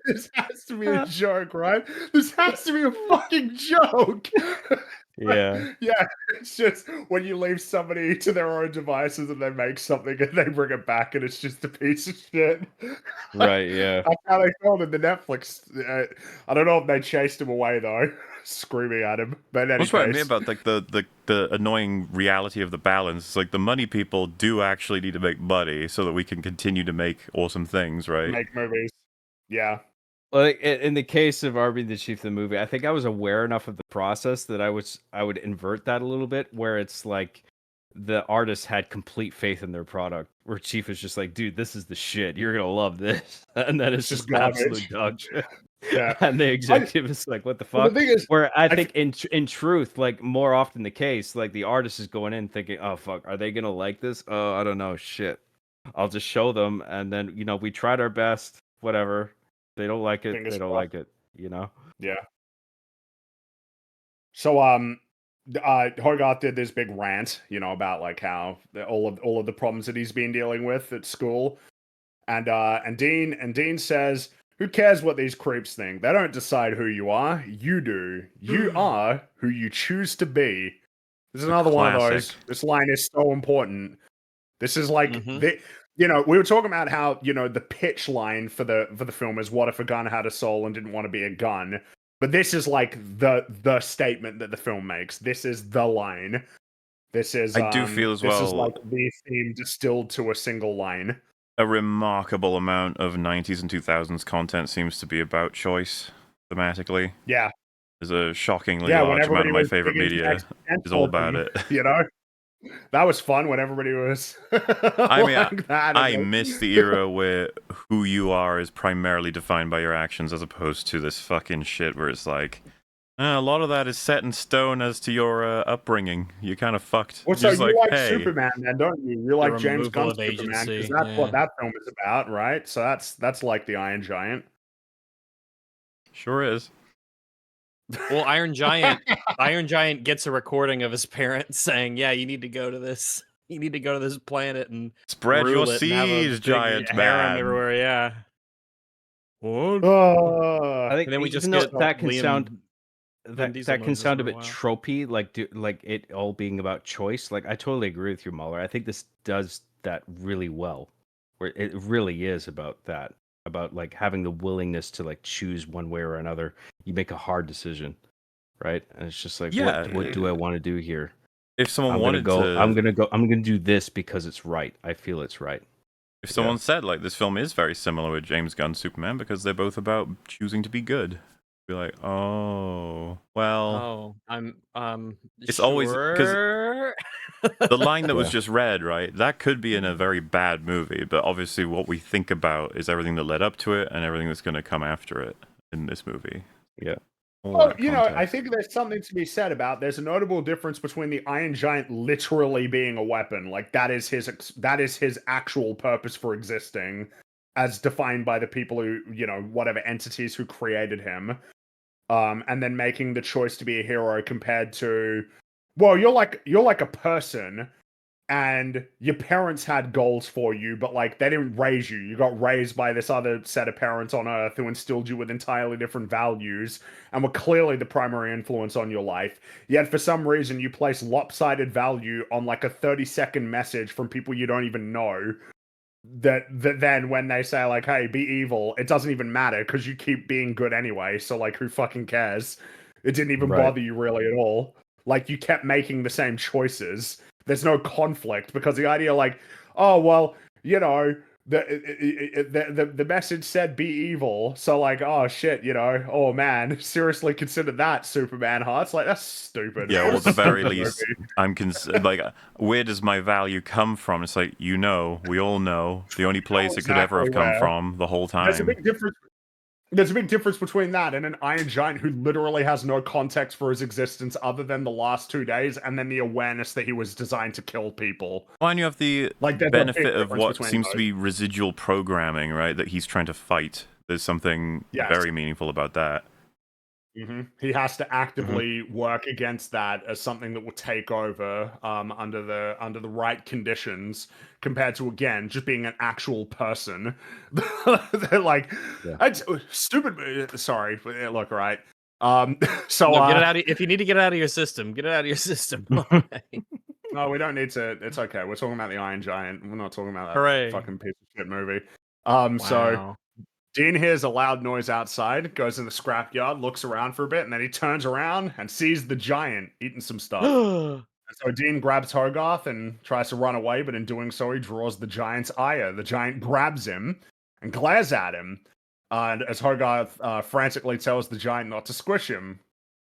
This has to be a joke, right? This has to be a fucking joke. Yeah. Yeah, it's just when you leave somebody to their own devices and they make something and they bring it back and it's just a piece of shit. Right, yeah. That's how they filmed in the Netflix. I don't know if they chased him away though, screaming at him. But anyway, that's what I mean about like the annoying reality of the balance. It's like the money people do actually need to make money so that we can continue to make awesome things, right? Make movies. Yeah. Well, in the case of Arby the Chief, the movie, I think I was aware enough of the process that I would invert that a little bit, where it's like the artist had complete faith in their product, where Chief is just like, dude, this is the shit. You're gonna love this, and then it's just absolute dog shit. Yeah, and the executive is like, what the fuck? Well, the thing is, where I think in truth, like more often the case, like the artist is going in thinking, oh fuck, are they gonna like this? Oh, I don't know, shit. I'll just show them, and then we tried our best, whatever. They don't like it. They don't like it. Yeah. So Hogarth did this big rant, about like how all of the problems that he's been dealing with at school, and Dean says, "Who cares what these creeps think? They don't decide who you are. You do. You are who you choose to be." This is another one of those. This line is so important. This is like we were talking about how, the pitch line for the film is, what if a gun had a soul and didn't want to be a gun? But this is like the statement that the film makes. This is the line. This is I do feel as well. This is like the theme distilled to a single line. A remarkable amount of 90s and 2000s content seems to be about choice thematically. Yeah. There's a shockingly large amount of my favorite media is all about it. That was fun when everybody was I mean, I miss the era where who you are is primarily defined by your actions, as opposed to this fucking shit where it's like, a lot of that is set in stone as to your upbringing. You kind of fucked. Well, so you like Superman, then, don't you? You like James Gunn's Superman, because that's what that film is about, right? So that's like the Iron Giant. Sure is. Well, Iron Giant gets a recording of his parents saying, "Yeah, you need to go to this. You need to go to this planet and spread your seeds, giant man." Everywhere, yeah. What? I think, and then we just get that can Liam, sound that can sound a bit tropey, like it all being about choice. Like, I totally agree with you, Muller. I think this does that really well, where it really is about that. About like having the willingness to like choose one way or another. You make a hard decision, right? And it's just like, what do I want to do here? If someone wanted to, I'm gonna do this because it's right. I feel it's right. If someone said like this film is very similar with James Gunn's Superman because they're both about choosing to be good, be like, oh well. I'm It's always because the line that was just read, right? That could be in a very bad movie, but obviously what we think about is everything that led up to it and everything that's going to come after it in this movie. Yeah. Well, I think there's something to be said about. There's a notable difference between the Iron Giant literally being a weapon, like that is his actual purpose for existing, as defined by the people who, whatever entities who created him, and then making the choice to be a hero compared to, well, you're like a person, and your parents had goals for you, but like they didn't raise you. You got raised by this other set of parents on Earth who instilled you with entirely different values and were clearly the primary influence on your life. Yet for some reason you place lopsided value on like a 30-second message from people you don't even know. That then when they say like, hey, be evil, it doesn't even matter because you keep being good anyway. So like, who fucking cares? It didn't even bother you really at all. Like, you kept making the same choices. There's no conflict because the idea like, oh, well, the message said be evil, so like, oh shit, oh man, seriously consider that Superman hearts. Like, that's stupid. Yeah, well, at the very least, I'm like, where does my value come from? It's like, we all know the only place it could ever have come from the whole time. There's a big difference. There's a big difference between that and an Iron Giant who literally has no context for his existence other than the last 2 days, and then the awareness that he was designed to kill people. Well, and you have the benefit of what seems to be residual programming, right? That he's trying to fight. There's something very meaningful about that. Mm-hmm. He has to actively work against that as something that will take over under the right conditions, compared to, again, just being an actual person. They're like, it's stupid. Sorry, look, right. So get it out. If you need to get it out of your system, get it out of your system. No, we don't need to. It's okay. We're talking about the Iron Giant. We're not talking about that fucking piece of shit movie. So Dean hears a loud noise outside, goes in the scrapyard, looks around for a bit, and then he turns around and sees the giant eating some stuff. And so Dean grabs Hogarth and tries to run away, but in doing so, he draws the giant's ire. The giant grabs him and glares at him. And as Hogarth frantically tells the giant not to squish him,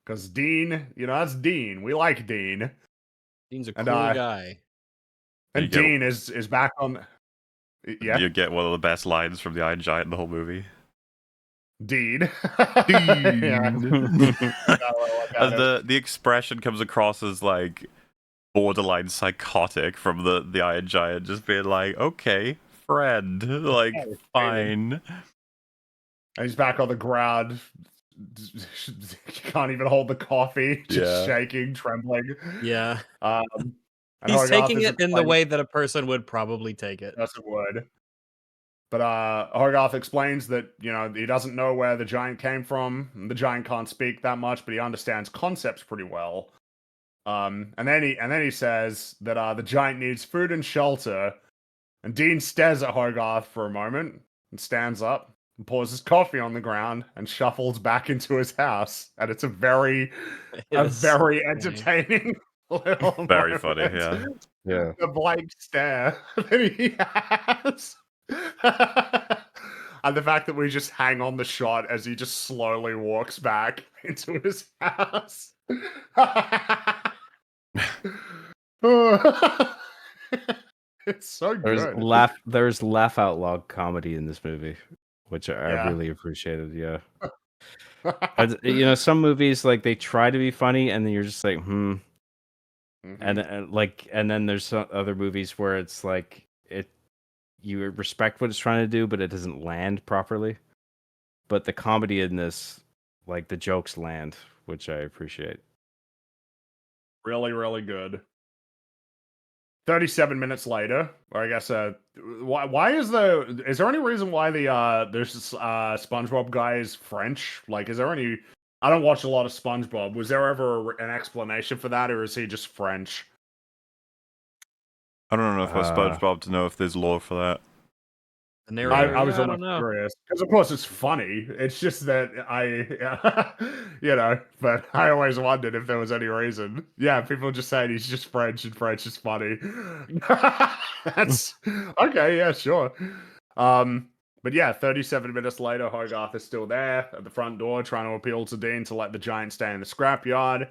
because Dean, that's Dean. We like Dean. Dean's a cool guy. And Dean is back on. Yeah. You get one of the best lines from the Iron Giant in the whole movie. Dean. Dean. As the expression comes across as like borderline psychotic from the Iron Giant, just being like, okay, friend, like, fine. And he's back on the ground. Can't even hold the coffee, just shaking, trembling. Yeah. He's taking it in the way that a person would probably take it. That's a word. But Hogarth explains that, he doesn't know where the giant came from. The giant can't speak that much, but he understands concepts pretty well. And then he says that the giant needs food and shelter. And Dean stares at Hogarth for a moment and stands up and pours his coffee on the ground and shuffles back into his house. And it's a very entertaining little very moment. Funny, yeah. Yeah. The blank stare that he has. And the fact that we just hang on the shot as he just slowly walks back into his house. It's so good. There's laugh out loud comedy in this movie, which I really appreciated. Yeah. Some movies, like, they try to be funny and then you're just like, and then there's other movies where it's like you respect what it's trying to do, but it doesn't land properly. But the comedy in this, like, the jokes land, which I appreciate. Really, really good. 37 minutes later, or I guess, why is there any reason why there's this SpongeBob guy is French? Like, is there any? I don't watch a lot of SpongeBob. Was there ever an explanation for that, or is he just French? I don't know if SpongeBob to know if there's lore for that. I was almost curious because, of course, it's funny. It's just that but I always wondered if there was any reason. Yeah, people just saying he's just French and French is funny. That's okay. Yeah, sure. But yeah, 37 minutes later, Hogarth is still there at the front door trying to appeal to Dean to let the giant stay in the scrapyard.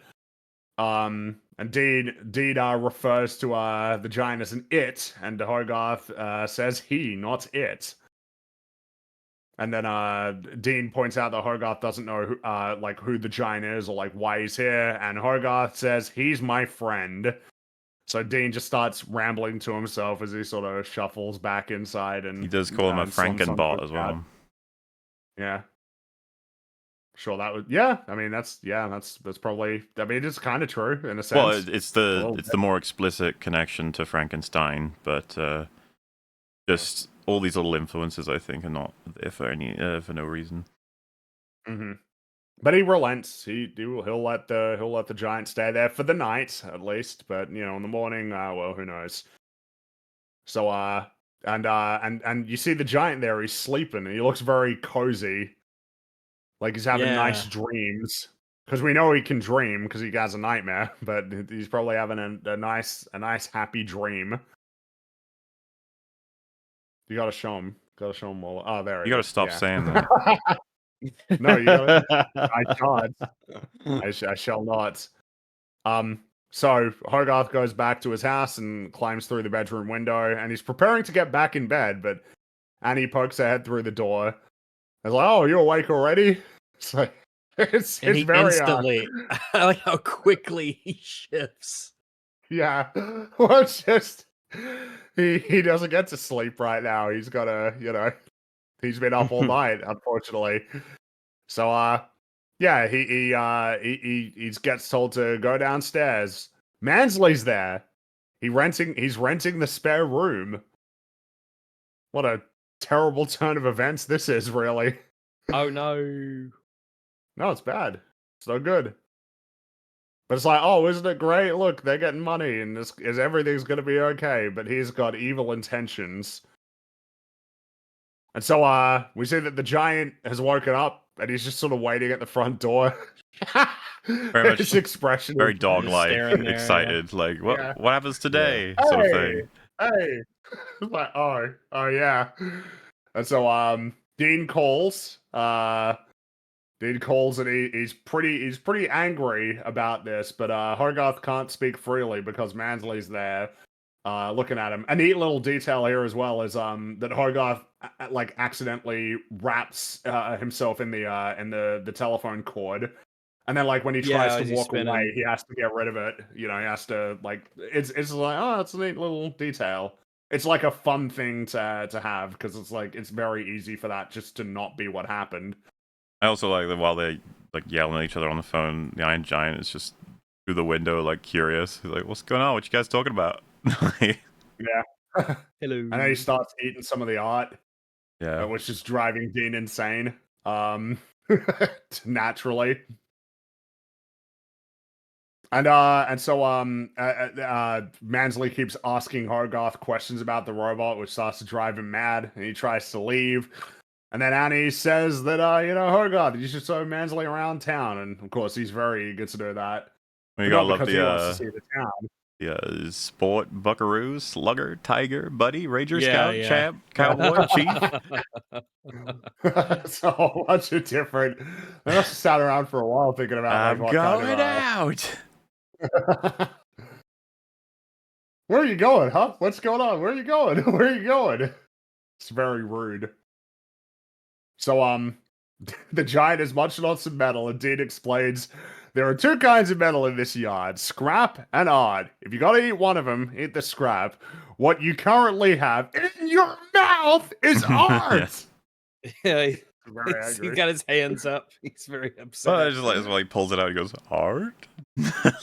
And Dean refers to the giant as an it, and Hogarth says he, not it. And then Dean points out that Hogarth doesn't know who the giant is or like why he's here, and Hogarth says he's my friend. So Dean just starts rambling to himself as he sort of shuffles back inside, and he does call him a Frankenbot as well. Yeah. Sure, that would. Yeah, I mean that's probably. I mean, it's kind of true in a sense. Well, it's the more explicit connection to Frankenstein, but just all these little influences, I think, are not there for no reason. Mm-hmm. But he relents. He'll let the giant stay there for the night at least. But in the morning, well, who knows? So and you see the giant there. He's sleeping. And he looks very cozy. Like he's having nice dreams, because we know he can dream because he has a nightmare. But he's probably having a nice happy dream. You gotta show him. Gotta show him all. Oh, there. You gotta stop saying that. No, you gotta. I can't. I shall not. So Hogarth goes back to his house and climbs through the bedroom window, and he's preparing to get back in bed, but Annie pokes her head through the door. I was like, "Oh, you awake already?" It's like it's And he very instantly. I like how quickly he shifts. yeah. Well, it's just he doesn't get to sleep right now. He's gotta, he's been up all night, unfortunately. So yeah, he gets told to go downstairs. Mansley's there. He's renting the spare room. What a terrible turn of events this is, really. Oh no. No, it's bad. It's no good. But it's like, oh, isn't it great? Look, they're getting money and everything's gonna be okay, but he's got evil intentions. And so we see that the giant has woken up and he's just sort of waiting at the front door. Very much His expression very is dog-like, staring there, excited, like what happens today, hey, sort of thing. Hey. It's like, oh yeah. And so Dean calls. Dean calls and he's pretty angry about this, but Hogarth can't speak freely because Mansley's there looking at him. A neat little detail here as well is that Hogarth like accidentally wraps himself in the telephone cord. And then, like, when he tries to walk away, he has to get rid of it. You know, he has to, like, it's like, oh, it's a neat little detail. It's like a fun thing to have because it's like it's very easy for that just to not be what happened. I also like that while they like yelling at each other on the phone, the Iron Giant is just through the window, like curious. He's like, "What's going on? What you guys talking about?" Yeah. Hello. And then he starts eating some of the art. Yeah. Which is driving Dean insane. Naturally. And so Mansley keeps asking Hogarth questions about the robot, which starts to drive him mad, and he tries to leave. And then Annie says that Hogarth, you should show Mansley around town, and of course he's very eager to do that. Well, you gotta love he wants to see the town. Yeah, sport, buckaroo, slugger, tiger, buddy, ranger, scout, champ, cowboy, chief. It's a whole bunch of different. I must have sat around for a while thinking about. I'm what going kind of, out. Where are you going, huh? What's going on? Where are you going? Where are you going? It's very rude. So, the giant is munching on some metal, and Dean explains there are two kinds of metal in this yard, scrap and art. If you gotta eat one of them, eat the scrap. What you currently have in your mouth is art! Yeah, He's he got his hands up. He's very upset. Well, I just like while he pulls it out, he goes, "Art."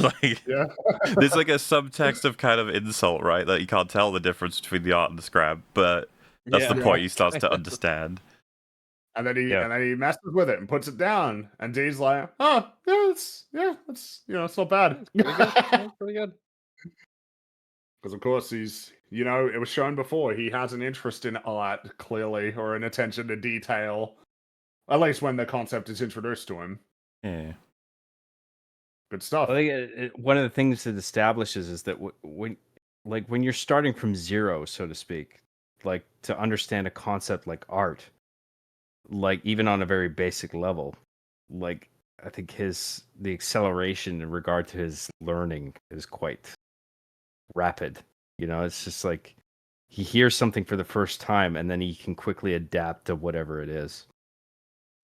Like, yeah. There's like a subtext of kind of insult, right? That you can't tell the difference between the art and the scrap, but that's the point he starts to understand. And then he messes with it and puts it down, and Dean's like, "Oh, it's it's not bad. It's pretty good. Because of course he's, it was shown before he has an interest in art, clearly, or an attention to detail. At least when the concept is introduced to him. Yeah. Good stuff. I think one of the things it establishes is that when you're starting from zero, so to speak, like to understand a concept like art, like even on a very basic level, like I think the acceleration in regard to his learning is quite rapid. It's just like he hears something for the first time and then he can quickly adapt to whatever it is.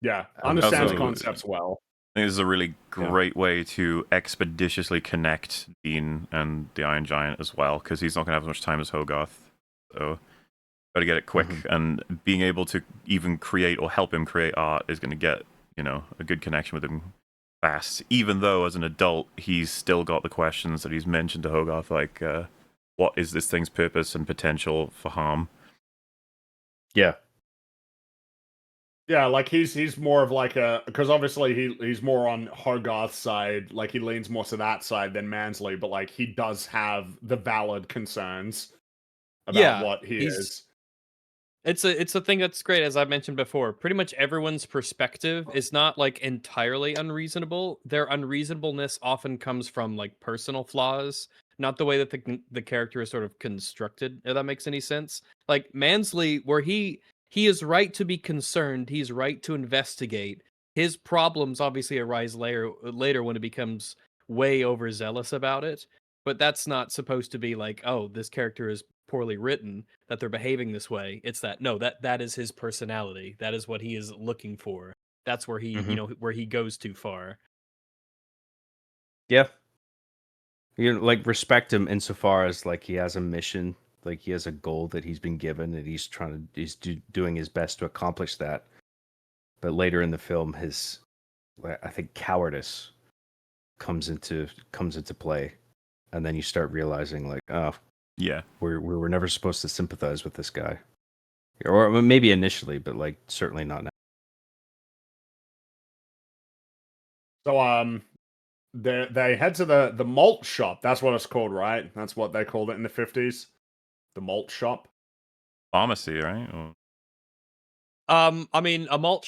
Yeah, understands Also, concepts well. I think this is a really great way to expeditiously connect Dean and the Iron Giant as well, because he's not going to have as much time as Hogarth. So, got to get it quick, and being able to even create or help him create art is going to get, a good connection with him fast. Even though, as an adult, he's still got the questions that he's mentioned to Hogarth, like, what is this thing's purpose and potential for harm? Yeah. Yeah, like he's more of like because obviously he's more on Hogarth's side, like he leans more to that side than Mansley, but like he does have the valid concerns about what he is. It's a thing that's great, as I mentioned before. Pretty much everyone's perspective is not like entirely unreasonable. Their unreasonableness often comes from like personal flaws, not the way that the character is sort of constructed. If that makes any sense. Like Mansley, where he is right to be concerned, he's right to investigate. His problems obviously arise later when it becomes way overzealous about it. But that's not supposed to be like, oh, this character is poorly written, that they're behaving this way. It's that no, that is his personality. That is what he is looking for. That's where he, where he goes too far. Yeah. You know, like respect him insofar as like he has a mission, like he has a goal that he's been given, and he's doing his best to accomplish that. But later in the film, his, I think, cowardice comes into play, and then you start realizing like, oh, yeah, we were never supposed to sympathize with this guy, or maybe initially, but like certainly not now. So they head to the malt shop. That's what it's called, right? That's what they called it in the 50s. The malt shop. Pharmacy, right? Or... I mean, a malt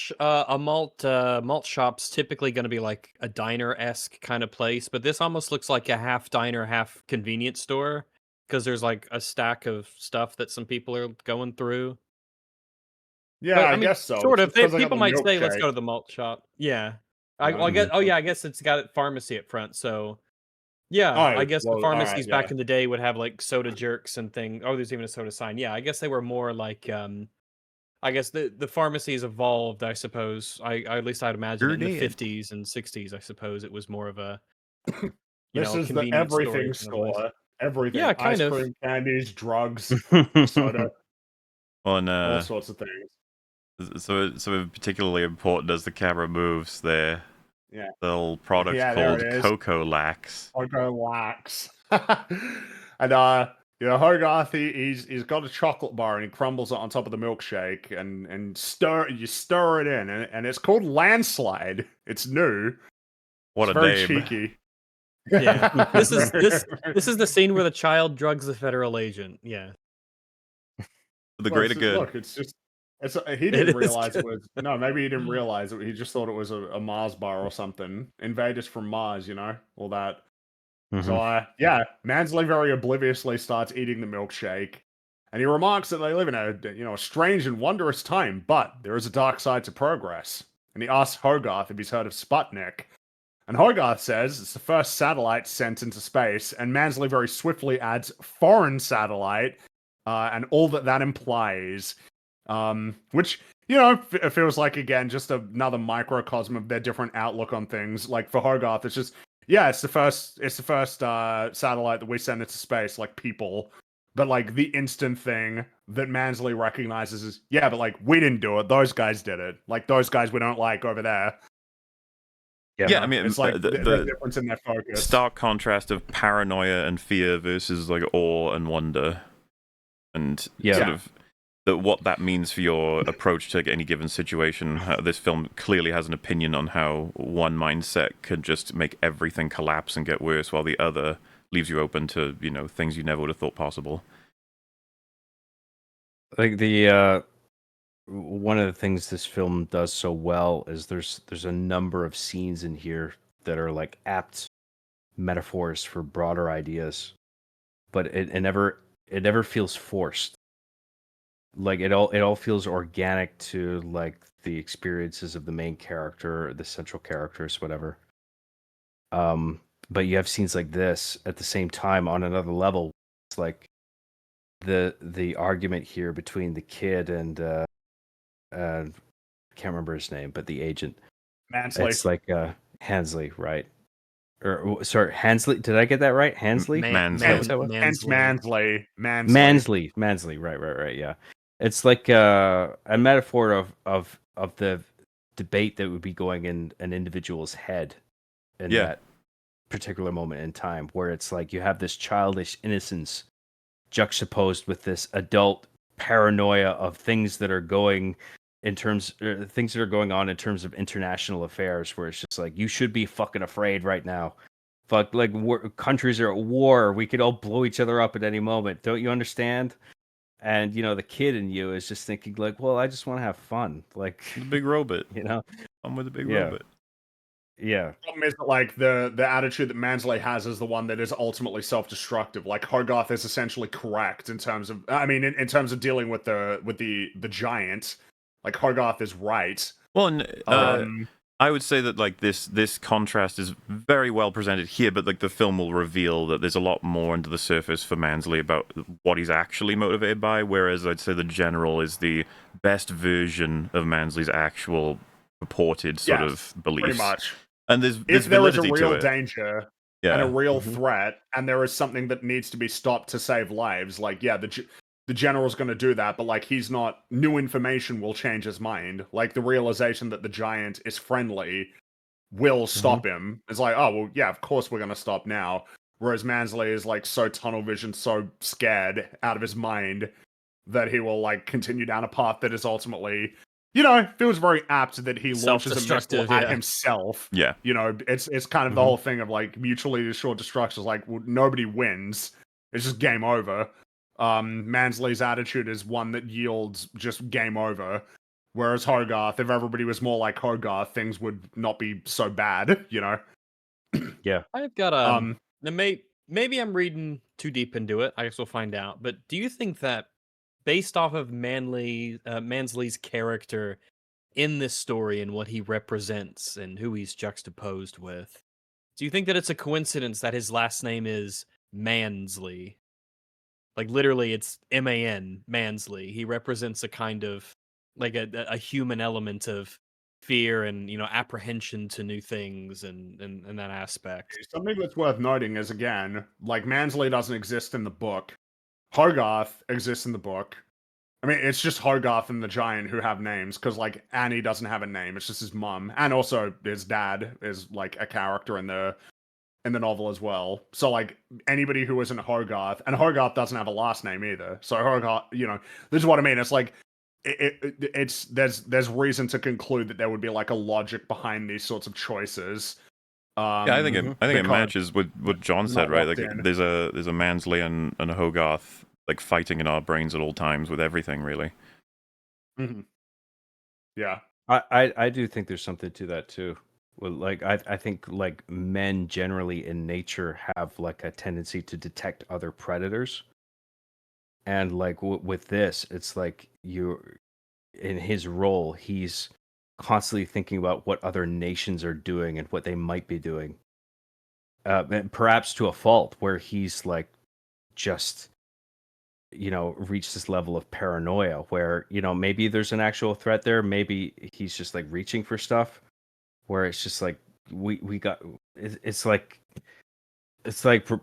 shop's typically going to be like a diner-esque kind of place, but this almost looks like a half diner, half convenience store because there's like a stack of stuff that some people are going through. Yeah, but, I guess so. Sort of. People might say, milkshake. "Let's go to the malt shop." Yeah. I guess. Oh yeah, I guess it's got a pharmacy up front. So yeah, I guess the pharmacies back in the day would have like soda jerks and things. Oh, there's even a soda sign. Yeah, I guess they were more like. I guess the pharmacies evolved. I suppose. At least I'd imagine in the 50s and 60s. I suppose it was more of a. This is the everything store. Everything. Yeah, kind Ice of. cream, candies, drugs, soda, all sorts of things. So particularly important as the camera moves there. Yeah. The little product called Cocoa Lax. Cocoa Lax. And Hogarth, he's got a chocolate bar and he crumbles it on top of the milkshake and you stir it in and it's called Landslide. It's new. What it's a very name. cheeky. Yeah. This is the scene where the child drugs the federal agent. Yeah. The greater good. Look, he didn't realize it was maybe he didn't realize it. He just thought it was a Mars bar or something. Invaders from Mars, all that. So Mansley very obliviously starts eating the milkshake, and he remarks that they live in a strange and wondrous time, but there is a dark side to progress. And he asks Hogarth if he's heard of Sputnik. And Hogarth says it's the first satellite sent into space, and Mansley very swiftly adds foreign satellite, and all that implies, which it feels like again just another microcosm of their different outlook on things. Like for Hogarth, it's just it's the first satellite that we send into space, like people. But like the instant thing that Mansley recognizes is but like we didn't do it; those guys did it. Like those guys we don't like over there. Yeah, I mean, it's like the difference in their focus. Stark contrast of paranoia and fear versus like awe and wonder, and sort of what that means for your approach to any given situation. This film clearly has an opinion on how one mindset can just make everything collapse and get worse, while the other leaves you open to things you never would have thought possible. Like the one of the things this film does so well is there's a number of scenes in here that are like apt metaphors for broader ideas, but it never feels forced. Like it all feels organic to like the experiences of the main character, or the central characters, whatever. But you have scenes like this at the same time on another level. It's like the argument here between the kid and I can't remember his name, but the agent. Mansley. It's like Hansley, right? Or sorry, Hansley. Did I get that right? Hansley? Mansley. Right. Yeah. It's like a metaphor of the debate that would be going in an individual's head in that particular moment in time, where it's like you have this childish innocence juxtaposed with this adult paranoia of things that are going on in terms of international affairs, where it's just like you should be fucking afraid right now. Fuck, like countries are at war. We could all blow each other up at any moment. Don't you understand? And the kid in you is just thinking like, well, I just want to have fun. Like the big robot. I'm with a big robot. Yeah. The problem is that, like, the attitude that Mansley has is the one that is ultimately self-destructive. Like, Hogarth is essentially correct in terms of, I mean, in terms of dealing with the giant. Like, Hogarth is right. Well, and I would say that like this contrast is very well presented here, but like the film will reveal that there's a lot more under the surface for Mansley about what he's actually motivated by. Whereas I'd say the general is the best version of Mansley's actual purported sort of beliefs. Pretty much. And there's if there is a validity to real it. danger and a real threat, and there is something that needs to be stopped to save lives, like, yeah, the general's going to do that, but like, he's not. New information will change his mind. Like, the realization that the giant is friendly will stop him. It's like, oh well, yeah, of course we're going to stop now. Whereas Mansley is like so tunnel vision, so scared out of his mind that he will like continue down a path that is ultimately, you know, feels very apt that he launches a missile at himself. Yeah. You know, it's kind of the whole thing of like mutually assured destruction. Is like, well, nobody wins. It's just game over. Mansley's attitude is one that yields just game over. Whereas Hogarth, if everybody was more like Hogarth, things would not be so bad, you know? Yeah. I've got maybe I'm reading too deep into it. I guess we'll find out. But do you think that based off of Mansley's character in this story and what he represents and who he's juxtaposed with, do you think that it's a coincidence that his last name is Mansley? Like literally it's M-A-N, Mansley. He represents a kind of like a human element of fear and, you know, apprehension to new things and that aspect. Something that's worth noting is, again, like, Mansley doesn't exist in the book. Hogarth exists in the book. I mean, it's just Hogarth and the giant who have names, because, like, Annie doesn't have a name. It's just his mum. And also his dad is, like, a character in the novel as well. So, like, anybody who isn't Hogarth, and Hogarth doesn't have a last name either. So Hogarth, you know, this is what I mean. It's like, it's there's reason to conclude that there would be like a logic behind these sorts of choices. Yeah, I think it matches with what John said, right? Like, there's a Mansley and a Hogarth like fighting in our brains at all times with everything, really. Yeah, I do think there's something to that too. Well, like I think like men generally in nature have like a tendency to detect other predators, and like with this, it's like in his role, he's constantly thinking about what other nations are doing and what they might be doing, and perhaps to a fault, where he's like just, you know, reached this level of paranoia where, you know, maybe there's an actual threat there, maybe he's just like reaching for stuff, where it's just like we got it's like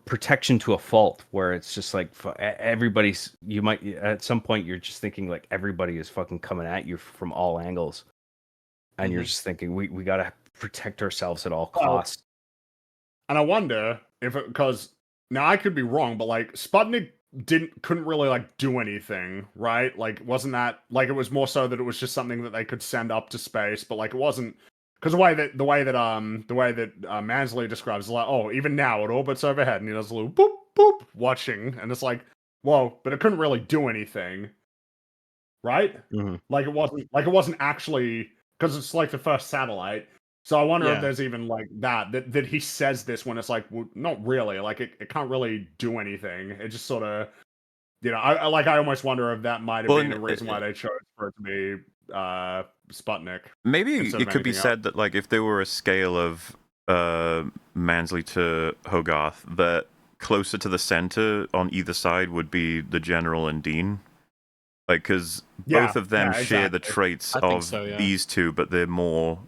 protection to a fault, where it's just like everybody's, you might at some point you're just thinking like everybody is fucking coming at you from all angles, and you're just thinking we got to protect ourselves at all costs. And I wonder if because now I could be wrong, but like Sputnik couldn't really like do anything, right? Like, wasn't that like, it was more so that it was just something that they could send up to space, but like it wasn't, because the way that Mansley describes is like, oh, even now it orbits overhead and he does a little boop boop watching, and it's like, whoa, but it couldn't really do anything, right? Like it wasn't actually, because it's like the first satellite. So I wonder if there's even like that he says this when it's like, well, not really, like it can't really do anything. It just sort of, you know, I almost wonder if that might have been a reason why they chose for it to be Sputnik. Maybe it could be said that like if there were a scale of Mansley to Hogarth, that closer to the center on either side would be the General and Dean. Like, because both of them share the traits of these two, but they're more.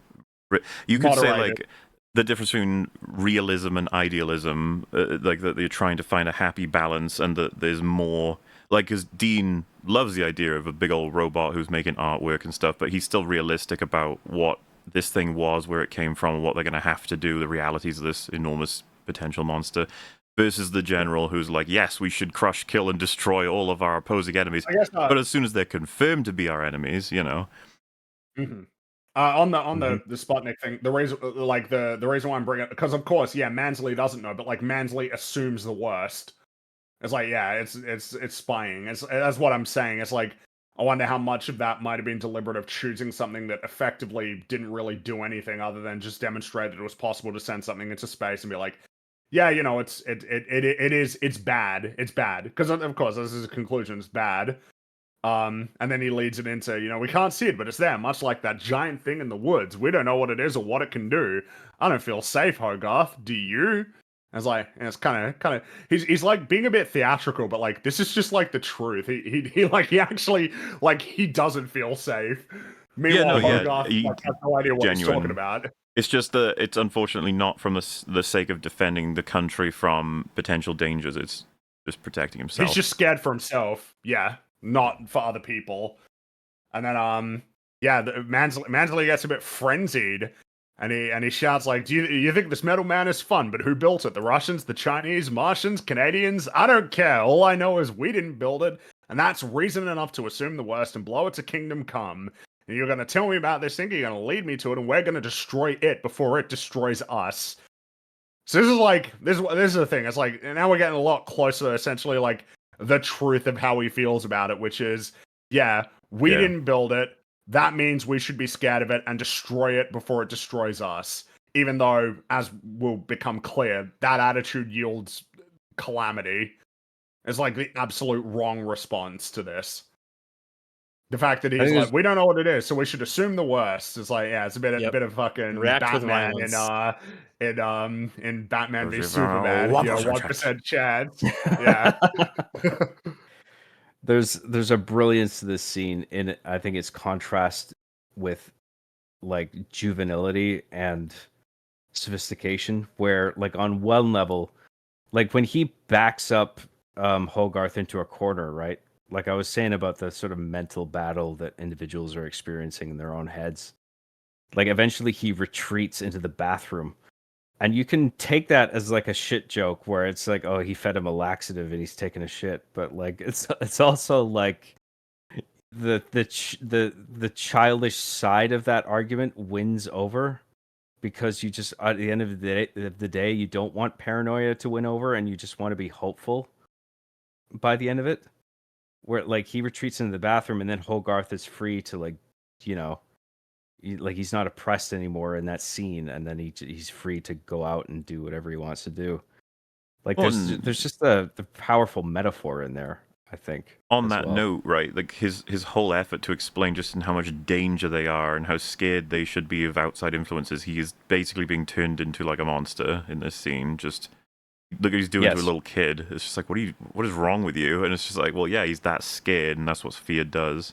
You could say like the difference between realism and idealism, like that they're trying to find a happy balance, and that there's more. Like, because Dean loves the idea of a big old robot who's making artwork and stuff, but he's still realistic about what this thing was, where it came from, what they're going to have to do, the realities of this enormous potential monster. Versus the General, who's like, yes, we should crush, kill, and destroy all of our opposing enemies. But as soon as they're confirmed to be our enemies, you know. On the Sputnik thing, the reason, like the reason why I'm bringing it, because of course, yeah, Mansley doesn't know, but like Mansley assumes the worst. It's like, yeah, it's spying. That's what I'm saying. It's like, I wonder how much of that might have been deliberate of choosing something that effectively didn't really do anything other than just demonstrate that it was possible to send something into space and be like, yeah, you know, it's bad. It's bad. Because of course, this is a conclusion, it's bad. And then he leads it into, you know, we can't see it, but it's there, much like that giant thing in the woods. We don't know what it is or what it can do. I don't feel safe, Hogarth. Do you? I was like, and it's kind of, he's like being a bit theatrical, but like, this is just like the truth. He actually, like, he doesn't feel safe. Meanwhile, Hogarth like, has no idea what he's talking about. It's just that it's unfortunately not from the sake of defending the country from potential dangers. It's just protecting himself. He's just scared for himself. Yeah, not for other people. And then, Mansley gets a bit frenzied. And he shouts like, "Do you think this metal man is fun? But who built it? The Russians, the Chinese, Martians, Canadians? I don't care. All I know is we didn't build it, and that's reason enough to assume the worst and blow it to kingdom come. And you're gonna tell me about this thing? You're gonna lead me to it, and we're gonna destroy it before it destroys us." So this is like this is the thing. It's like now we're getting a lot closer, essentially, like the truth of how he feels about it, which is, we didn't build it. That means we should be scared of it and destroy it before it destroys us. Even though, as will become clear, that attitude yields calamity. It's like the absolute wrong response to this. The fact that he's like, we don't know what it is, so we should assume the worst. It's like, it's a bit of fucking Batman in Batman v Superman. 1% chance. Yeah. There's a brilliance to this scene in it. I think it's contrast with like juvenility and sophistication, where like on one level, like when he backs up Hogarth into a corner, right? Like I was saying about the sort of mental battle that individuals are experiencing in their own heads. Like eventually he retreats into the bathroom. And you can take that as like a shit joke where it's like, oh, he fed him a laxative and he's taking a shit, but like it's also like the childish side of that argument wins over, because you just at the end of the day you don't want paranoia to win over, and you just want to be hopeful by the end of it. Where like he retreats into the bathroom and then Hogarth is free to like, you know, like he's not oppressed anymore in that scene, and then he's free to go out and do whatever he wants to do. Like there's just the powerful metaphor in there, I think. On that note, right, like his whole effort to explain just in how much danger they are and how scared they should be of outside influences, he is basically being turned into like a monster in this scene. Just look what he's doing to a little kid. It's just like, what is wrong with you? And it's just like, well, yeah, he's that scared, and that's what fear does.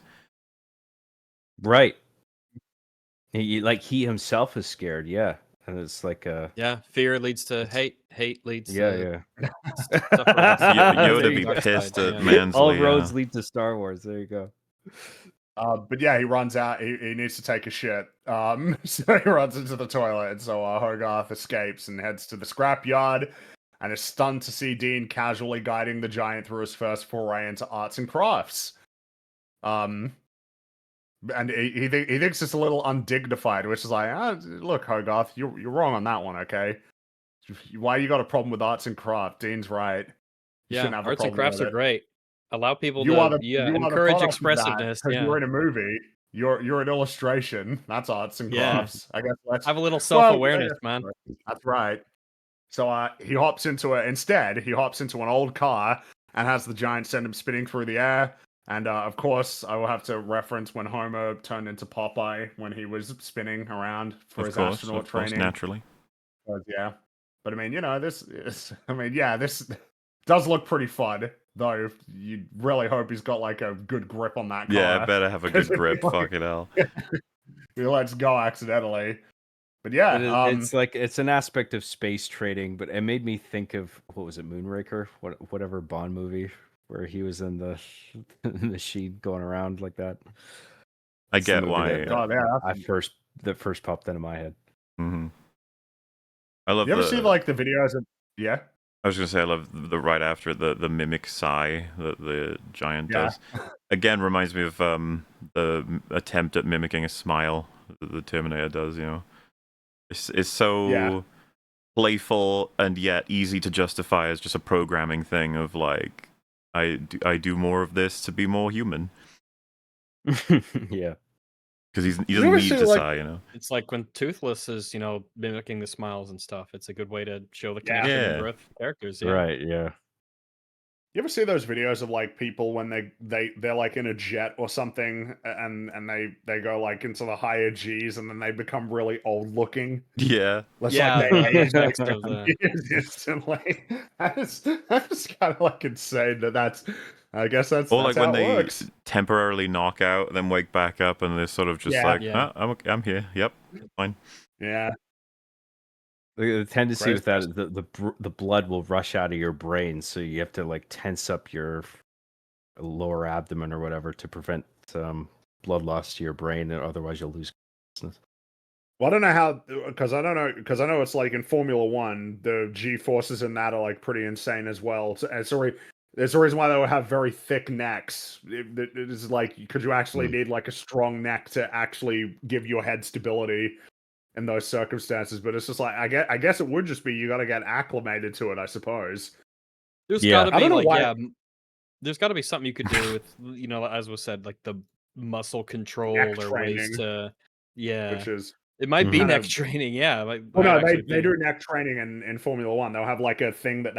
Right. He himself is scared, and it's like fear leads to hate leads to Yoda be pissed at Mansley. All roads lead to Star Wars. There you go. But he runs out. He needs to take a shit. So he runs into the toilet, and so Hogarth escapes and heads to the scrapyard, and is stunned to see Dean casually guiding the giant through his first foray into arts and crafts. And he thinks it's a little undignified, which is like, look, Hogarth, you're wrong on that one, okay? Why you got a problem with arts and craft? Dean's right. Arts and crafts are great. Allow people to encourage expressiveness. You're in a movie. You're an illustration. That's arts and crafts. I guess let's have a little self-awareness, man. That's right. So he hops into an old car and has the giant send him spinning through the air. And of course, I will have to reference when Homer turned into Popeye when he was spinning around for his astronaut training. Naturally. Yeah. But I mean, this does look pretty fun, though. You really hope he's got like a good grip on that car. Yeah, better have a good grip. Fucking hell. He lets go accidentally. But yeah, it's an aspect of space trading, but it made me think of, what was it, Moonraker? Whatever Bond movie where he was in the machine going around like that. I get why. That first popped into my head. Mm-hmm. I love. You ever see like the videos of? Yeah. I was gonna say I love the right after the mimic sigh that the giant does. Again, reminds me of the attempt at mimicking a smile that the Terminator does. It's so playful and yet easy to justify as just a programming thing of like, I do more of this to be more human. Yeah. Because he You doesn't ever need see, to like- sigh, you know. It's like when Toothless is, mimicking the smiles and stuff. It's a good way to show the Yeah. connection and Yeah. growth of characters. Yeah. Right. Yeah. You ever see those videos of like people when they're like in a jet or something and they go like into the higher G's and then they become really old looking? Yeah. Less Yeah, like the they age like text of the- instantly. That's kind of like insane that's. I guess that's Or that's like when how it they works. temporarily knock out, then wake back up, and they're sort of just Yeah. like, Yeah. I'm here. Yep, fine. Yeah. The tendency Great with that is the blood will rush out of your brain, so you have to like tense up your lower abdomen or whatever to prevent blood loss to your brain, and otherwise you'll lose consciousness. Well, I don't know how, because I know it's like in Formula One, the G forces in that are like pretty insane as well. So, and sorry, there's a reason why they would have very thick necks. It is like because you actually need like a strong neck to actually give your head stability in those circumstances. But it's just like I guess it would just be you got to get acclimated to it, I suppose. There's Yeah. got to I be don't know like why- there's got to be something you could do with as was said, like the muscle control Neck or ways training, to which is it might be kind neck of- training. Yeah, Well, no, might they be. do neck training in Formula One. They'll have like a thing that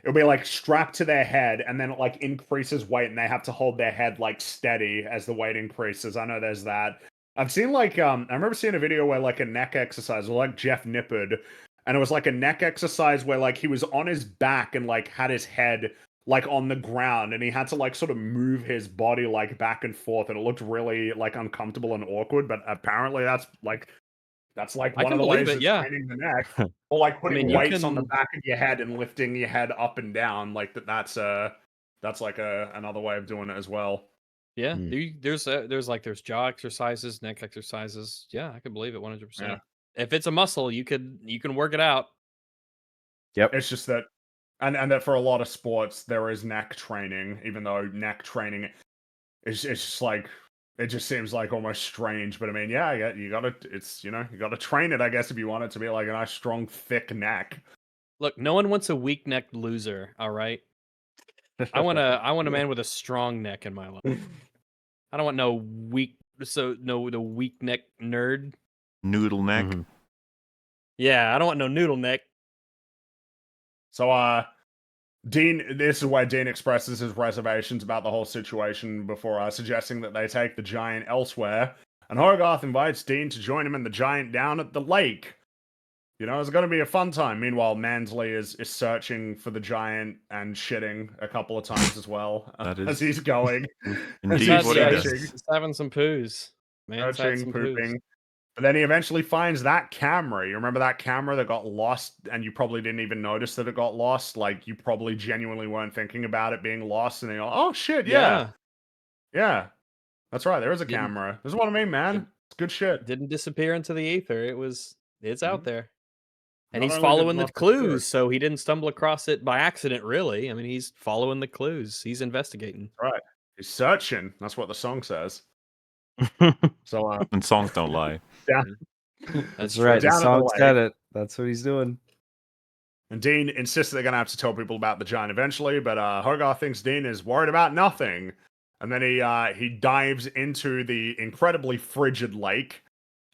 it'll be like strapped to their head, and then it like increases weight, and they have to hold their head like steady as the weight increases. I know there's that. I've seen like I remember seeing a video where like a neck exercise, like Jeff Nippard, and it was like a neck exercise where like he was on his back and like had his head like on the ground, and he had to like sort of move his body like back and forth, and it looked really like uncomfortable and awkward. But apparently that's like I one can of the believe ways it, of yeah. training the neck, or like putting mean, you weights on the can- back of your head and lifting your head up and down. Like that's like another way of doing it as well. Yeah, Hmm. there's jaw exercises, neck exercises. Yeah, I can believe it 100%. Yeah. If it's a muscle, you can work it out. Yep. It's just that, and that for a lot of sports there is neck training, even though neck training is it's just like it just seems like almost strange. But I mean, yeah, you gotta you gotta train it, I guess, if you want it to be like a nice strong thick neck. Look, no one wants a weak-necked loser, all right? I want a man with a strong neck in my life. I don't want no the weak neck nerd. Noodle neck. Mhm. Yeah, I don't want no noodle neck. So Dean, this is why Dean expresses his reservations about the whole situation before suggesting that they take the giant elsewhere. And Hogarth invites Dean to join him and the giant down at the lake. You know, it's going to be a fun time. Meanwhile, Mansley is searching for the giant and shitting a couple of times as well as he's going. Indeed, As what he's he he's, does. he's having some poos. Man's had searching, some poos. pooping. But then he eventually finds that camera. You remember that camera that got lost and you probably didn't even notice that it got lost? Like, you probably genuinely weren't thinking about it being lost. And you go, oh, shit, yeah. That's right. There is a camera. This is what I mean, man. It's good shit. Didn't disappear into the ether. It's out there. And Not he's only did following it the not disappear- clues, so he didn't stumble across it by accident, really. I mean, he's following the clues. He's investigating. Right. He's searching. That's what the song says. So, And songs don't lie. That's right. The Down at the song lake. said it. That's what he's doing. And Dean insists they're going to have to tell people about the giant eventually, but Hogarth thinks Dean is worried about nothing. And then he dives into the incredibly frigid lake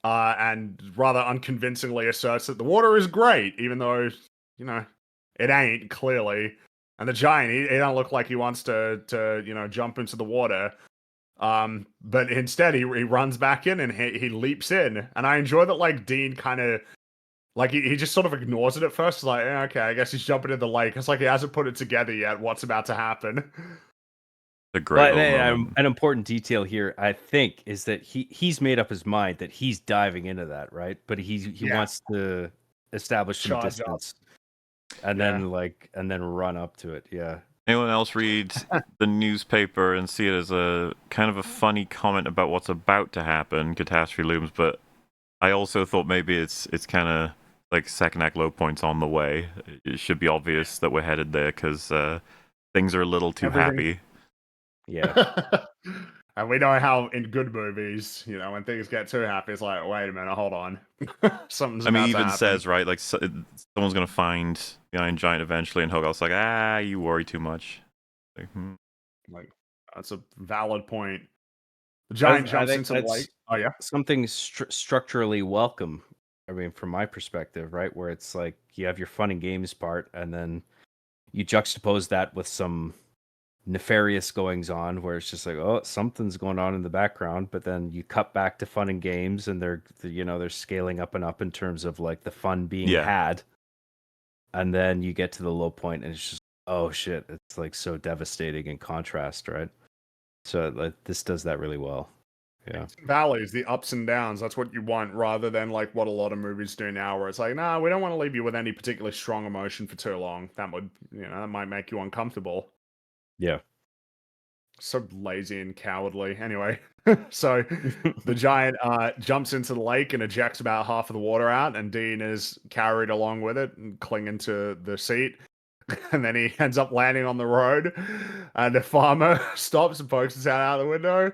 and rather unconvincingly asserts that the water is great, even though, you know, it ain't, clearly. And the giant, he don't look like he wants to jump into the water. But instead, he runs back in and he leaps in. And I enjoy that, like, Dean kind of, like, he just sort of ignores it at first. He's like, okay, I guess he's jumping in the lake. It's like he hasn't put it together yet. What's about to happen? The great But little moment. an important detail here, I think, is that he's made up his mind that he's diving into that, right? But he wants to establish some Charge up. distance, and then run up to it. Yeah. Anyone else read the newspaper and see it as a kind of a funny comment about what's about to happen? Catastrophe looms, but I also thought maybe it's kind of like second act low points on the way. It should be obvious that we're headed there because things are a little too happy. Yeah. And we know how in good movies, you know, when things get too happy, it's like, wait a minute, hold on. Something's I mean, about he to even happen. says, right, like someone's going to find the Iron Giant eventually, and Hogarth's like, you worry too much. Like, Like, that's a valid point. The giant jumps into the lake. Oh yeah, something structurally welcome. I mean, from my perspective, right, where it's like you have your fun and games part, and then you juxtapose that with some nefarious goings on, where it's just like, oh, something's going on in the background, but then you cut back to fun and games, and they're scaling up and up in terms of like the fun being had, and then you get to the low point, and it's just, oh shit, it's like so devastating in contrast, right? So like, this does that really well. Yeah. Valleys, the ups and downs, that's what you want, rather than like what a lot of movies do now, where it's like, nah, we don't want to leave you with any particularly strong emotion for too long. That would, that might make you uncomfortable. Yeah. So lazy and cowardly. Anyway, so the giant jumps into the lake and ejects about half of the water out, and Dean is carried along with it and clinging to the seat. And then he ends up landing on the road, and the farmer stops and pokes his head out the window.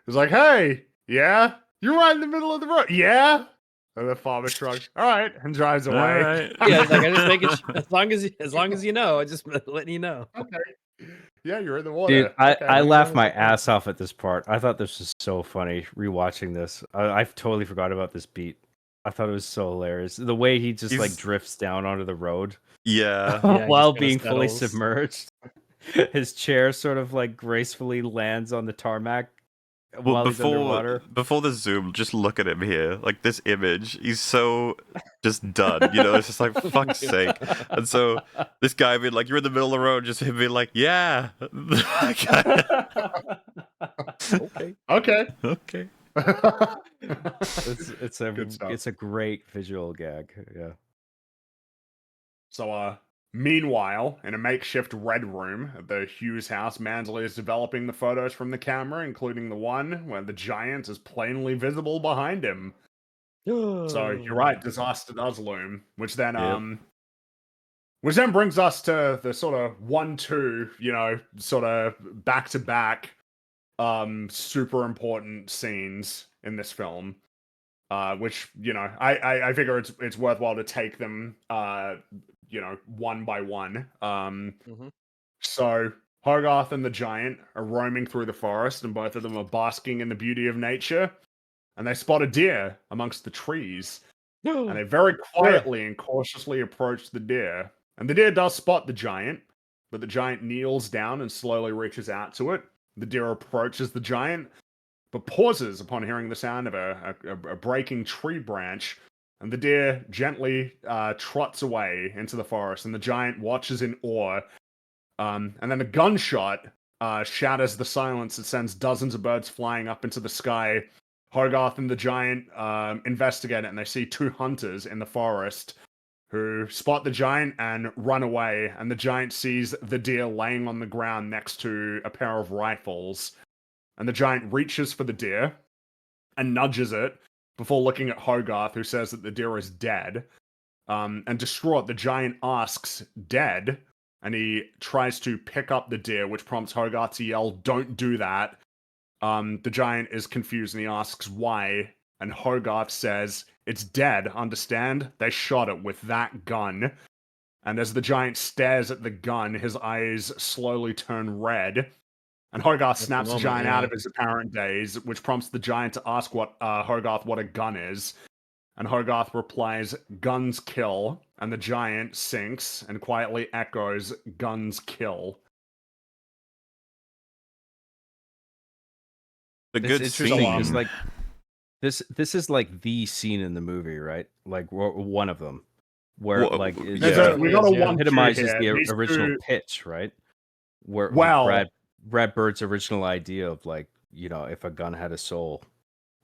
He's like, "Hey, yeah, you're right in the middle of the road, yeah." And the farmer shrugs, "All right," and drives away. All right. Yeah, it's like, I just make it as long as you know, I just letting you know. Okay. Yeah, you're in the water. Dude, I laughed my ass off at this part. I thought this was so funny rewatching this. I totally forgot about this beat. I thought it was so hilarious. The way he just like drifts down onto the road. Yeah. While being fully submerged. His chair sort of like gracefully lands on the tarmac while he's underwater. Before the zoom, just look at him here. Like this image, he's so just done. It's just like, fuck's sake. And so this guy being like, you're in the middle of the road, just him being like, yeah. Okay. It's a great visual gag. Yeah. So meanwhile, in a makeshift red room at the Hughes house, Mansley is developing the photos from the camera, including the one where the giant is plainly visible behind him. So you're right, disaster does loom, which then brings us to the sort of 1-2, sort of back-to-back super important scenes in this film. Which, I figure it's worthwhile to take them one by one. So Hogarth and the giant are roaming through the forest, and both of them are basking in the beauty of nature, and they spot a deer amongst the trees. And they very quietly and cautiously approach the deer. And the deer does spot the giant, but the giant kneels down and slowly reaches out to it. The deer approaches the giant, but pauses upon hearing the sound of a breaking tree branch, and the deer gently trots away into the forest, and the giant watches in awe. And then a gunshot shatters the silence that sends dozens of birds flying up into the sky. Hogarth and the giant investigate it, and they see two hunters in the forest who spot the giant and run away, and the giant sees the deer laying on the ground next to a pair of rifles. And the giant reaches for the deer and nudges it before looking at Hogarth, who says that the deer is dead. And distraught, the giant asks, "Dead?" And he tries to pick up the deer, which prompts Hogarth to yell, "Don't do that." The giant is confused and he asks why. And Hogarth says, "It's dead, understand? They shot it with that gun." And as the giant stares at the gun, his eyes slowly turn red. And Hogarth snaps the giant out of his apparent daze, which prompts the giant to ask Hogarth what a gun is. And Hogarth replies, "Guns kill." And the giant sinks and quietly echoes, "Guns kill." The good scene. Because like this is like the scene in the movie, right? Like one of them, where we got a epitomizes the original pitch, right? Where Brad Bird's original idea of like, if a gun had a soul,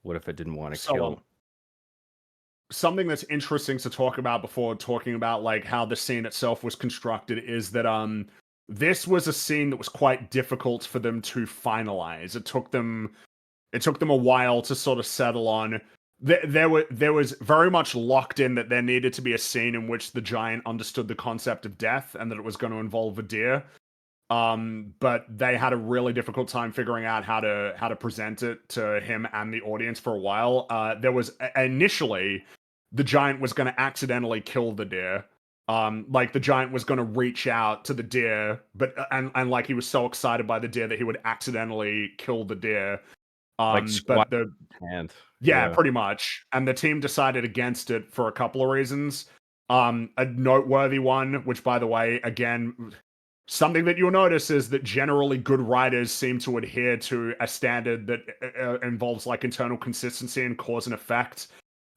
what if it didn't want to kill? Something that's interesting to talk about before talking about like how the scene itself was constructed is that this was a scene that was quite difficult for them to finalize. It took them a while to sort of settle on. There was very much locked in that there needed to be a scene in which the giant understood the concept of death and that it was going to involve a deer. But they had a really difficult time figuring out how to present it to him and the audience for a while. There was initially the giant was going to accidentally kill the deer. Like the giant was going to reach out to the deer, but and like he was so excited by the deer that he would accidentally kill the deer. But the hand. yeah, pretty much. And the team decided against it for a couple of reasons. A noteworthy one, which by the way, again, something that you'll notice is that generally good writers seem to adhere to a standard that involves like internal consistency and cause and effect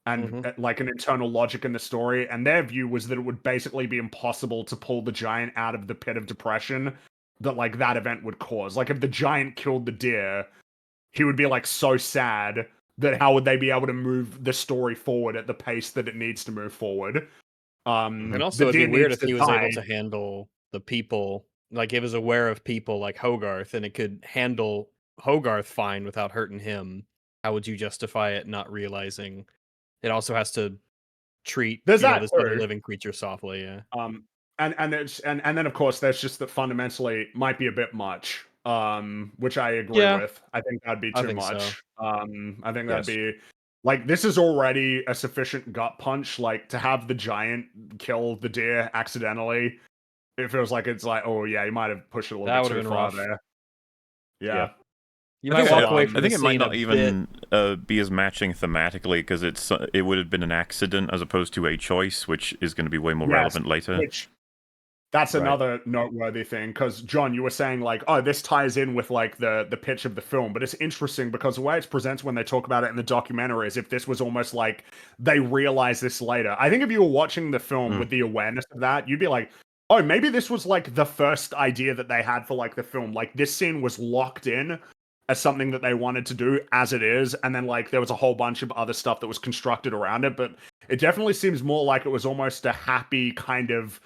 and like an internal logic in the story. And their view was that it would basically be impossible to pull the giant out of the pit of depression that like that event would cause. Like if the giant killed the deer, he would be like so sad that how would they be able to move the story forward at the pace that it needs to move forward? And also, The it'd be deer weird needs if to he was able die. to handle the people, like it was aware of people like Hogarth, and it could handle Hogarth fine without hurting him. How would you justify it not realizing it also has to treat There's that this other too. living creature softly? Yeah. And then of course there's just that fundamentally might be a bit much. Which I agree with. I think that'd be too much. So. I think that'd be like this is already a sufficient gut punch. Like to have the giant kill the deer accidentally, it feels like it's like, oh yeah, you might have pushed it a little bit too far there. Yeah. You might walk away from I think the it might scene not a even be as matching thematically because it would have been an accident as opposed to a choice, which is going to be way more relevant later. That's another noteworthy thing, because John, you were saying like, oh, this ties in with like the pitch of the film, but it's interesting because the way it's presented when they talk about it in the documentary is if this was almost like they realize this later. I think if you were watching the film with the awareness of that, you'd be like, oh, maybe this was like the first idea that they had for like the film. Like this scene was locked in as something that they wanted to do as it is, and then like there was a whole bunch of other stuff that was constructed around it, but it definitely seems more like it was almost a happy kind of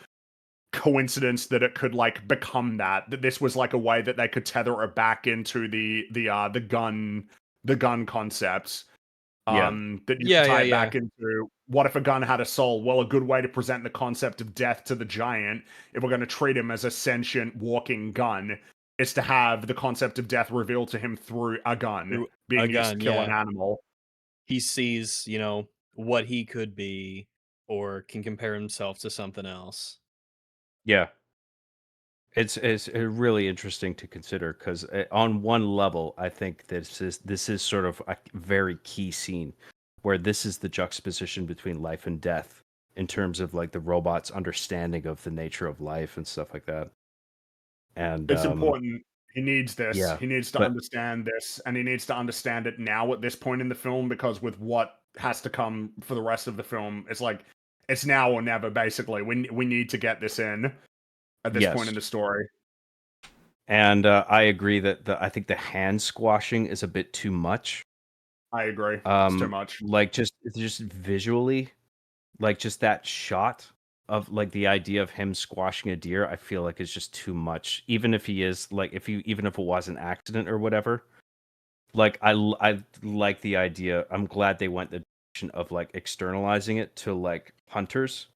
coincidence that it could like become that this was like a way that they could tether it back into the gun concepts. That you tie it back into what if a gun had a soul? Well, a good way to present the concept of death to the giant, if we're going to treat him as a sentient walking gun, is to have the concept of death revealed to him through a gun being used to kill an animal. He sees, what he could be or can compare himself to something else. Yeah. It's really interesting to consider because on one level, I think this is sort of a very key scene where this is the juxtaposition between life and death in terms of like the robot's understanding of the nature of life and stuff like that. And it's important. He needs this. Yeah, he needs to understand this, and he needs to understand it now at this point in the film, because with what has to come for the rest of the film, it's like it's now or never. Basically, we need to get this in at this point in the story. And I agree that I think the hand squashing is a bit too much. I agree. It's too much. Like just visually, like just that shot of like the idea of him squashing a deer, I feel like is just too much. Even if he is like, even if it was an accident or whatever, like I like the idea. I'm glad they went the direction of like externalizing it to like hunters,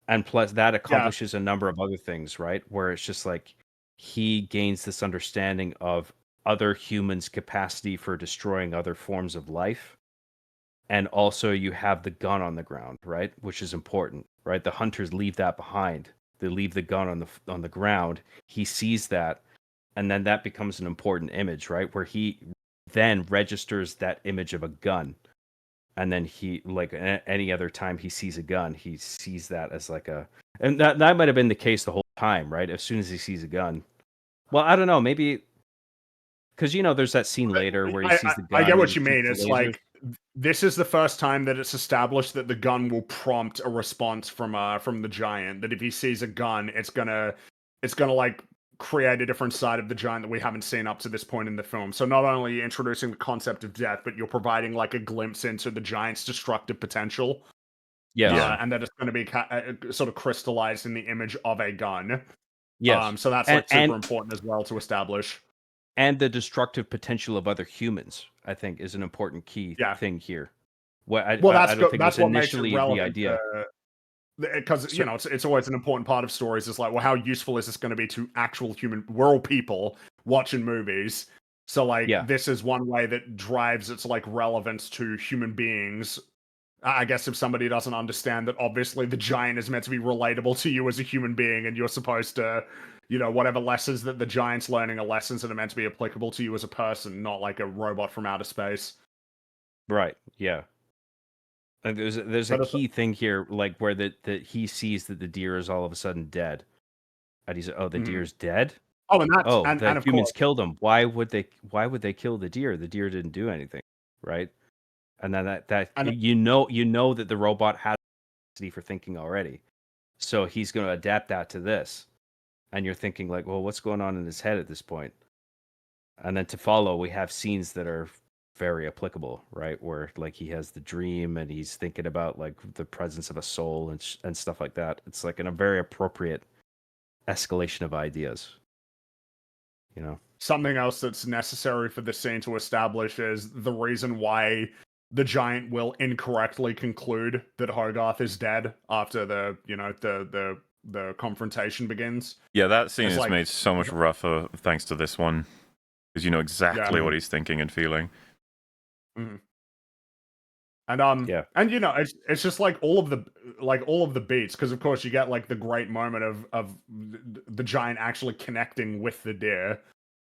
and plus that accomplishes a number of other things, right? Where it's just like he gains this understanding of other humans' capacity for destroying other forms of life. And also you have the gun on the ground, right? Which is important, right? The hunters leave that behind. They leave the gun on the ground. He sees that, and then that becomes an important image, right? Where he then registers that image of a gun. And then he, like any other time he sees a gun, he sees that as like and that might have been the case the whole time, right? As soon as he sees a gun. Well, I don't know, maybe because there's that scene later where he sees the gun. I get what you mean. It's like this is the first time that it's established that the gun will prompt a response from the giant. That if he sees a gun, it's gonna like create a different side of the giant that we haven't seen up to this point in the film. So not only are you introducing the concept of death, but you're providing like a glimpse into the giant's destructive potential. And that it's going to be sort of crystallized in the image of a gun. So that's like super important as well to establish. And the destructive potential of other humans, I think, is an important key thing here. I don't think that's what initially makes it relevant, the idea. Because it's always an important part of stories. It's like, well, how useful is this going to be to actual world people watching movies? So like, this is one way that drives its like relevance to human beings. I guess if somebody doesn't understand that, obviously the giant is meant to be relatable to you as a human being, and you're supposed to, you know, whatever lessons that the giant's learning are lessons that are meant to be applicable to you as a person, not like a robot from outer space. Right. Yeah. And there's a key thing here, like where that he sees that the deer is all of a sudden dead, and he's like, "Oh, the deer's dead. Oh, and that's Oh, and the of humans course, killed him. Why would they kill the deer? The deer didn't do anything, right?" And then that and you know that the robot has capacity for thinking already, so he's going to adapt that to this, and you're thinking like, well, what's going on in his head at this point? And then to follow, we have scenes that are very applicable, right? Where like he has the dream and he's thinking about like the presence of a soul and stuff like that. It's like a very appropriate escalation of ideas, you know. something else that's necessary for the scene to establish is the reason why the giant will incorrectly conclude that Hogarth is dead after the confrontation begins. Yeah, that scene It's is like- made so much rougher thanks to this one, because you know exactly Yeah. what he's thinking and feeling. And and you know, it's just like all of the beats, because of course you get like the great moment of the giant actually connecting with the deer,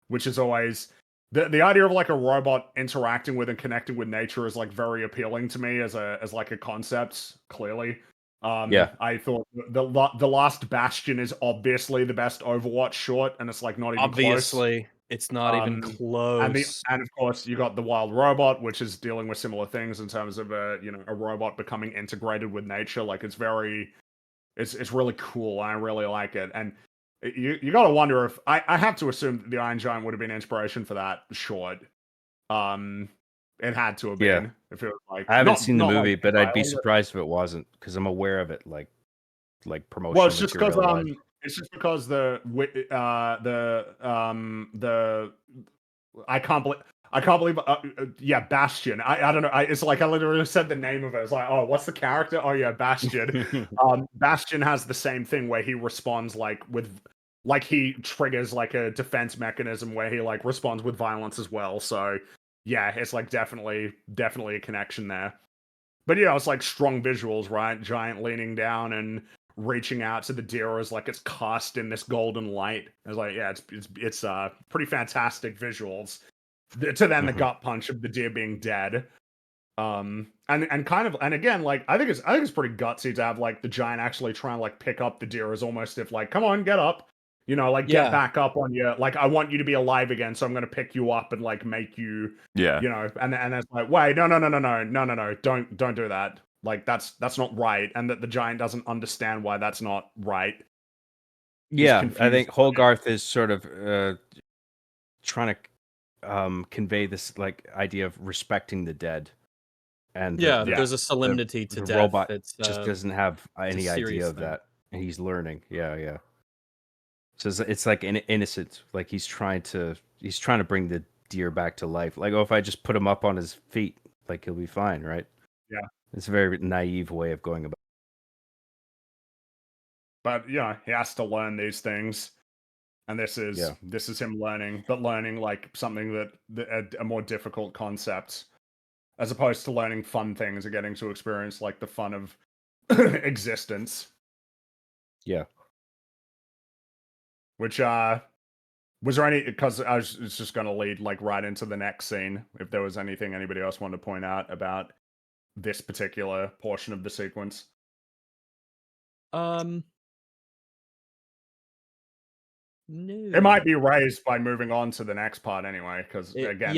which is always the idea of like a robot interacting with and connecting with nature is like very appealing to me as like a concept, clearly. I thought the last Bastion is obviously the best Overwatch short, and it's like not even Obviously, close. it's not even close. And of course you got the Wild Robot, which is dealing with similar things in terms of a robot becoming integrated with nature. Like it's really cool. I really like it, and you got to wonder if I have to assume that the Iron Giant would have been inspiration for that short. It had to have been. If it was like I haven't seen the movie, like, but I'd be surprised if it wasn't, because I'm aware of it, like promotional. Well, it's just because material. it's just because the I can't believe yeah, Bastion. I don't know. It's like I literally said the name of it. It's like, oh, what's the character? Oh yeah, Bastion. Bastion has the same thing where he responds like he triggers like a defense mechanism where he like responds with violence as well. So yeah, it's like definitely a connection there. But you know, it's like strong visuals, right? Giant leaning down and reaching out to the deer as like it's cast in this golden light. It's like, yeah, it's pretty fantastic visuals. To then the gut punch of the deer being dead. And kind of, and again, like I think it's pretty gutsy to have like the giant actually try and like pick up the deer, as almost if like, come on, get up. You know, like get back up on you. Like I want you to be alive again, so I'm gonna pick you up and like make you. Yeah. You know, and it's like, wait, no, don't do that. Like that's not right, and that the giant doesn't understand why that's not right. Yeah, I think Hogarth is sort of trying to convey this like idea of respecting the dead, and there's a solemnity to the death. robot It's, just doesn't have any idea of thing. that, and he's learning. Yeah. So it's like innocent, like he's trying to bring the deer back to life. Like, oh, if I just put him up on his feet, like he'll be fine, right? Yeah, it's a very naive way of going about it. But yeah, he has to learn these things, and this is him learning, but learning like something that a more difficult concept, as opposed to learning fun things or getting to experience like the fun of existence. Yeah. Which was there any, because I was just going to lead like right into the next scene, if there was anything anybody else wanted to point out about this particular portion of the sequence. No. It might be raised by moving on to the next part anyway, because again,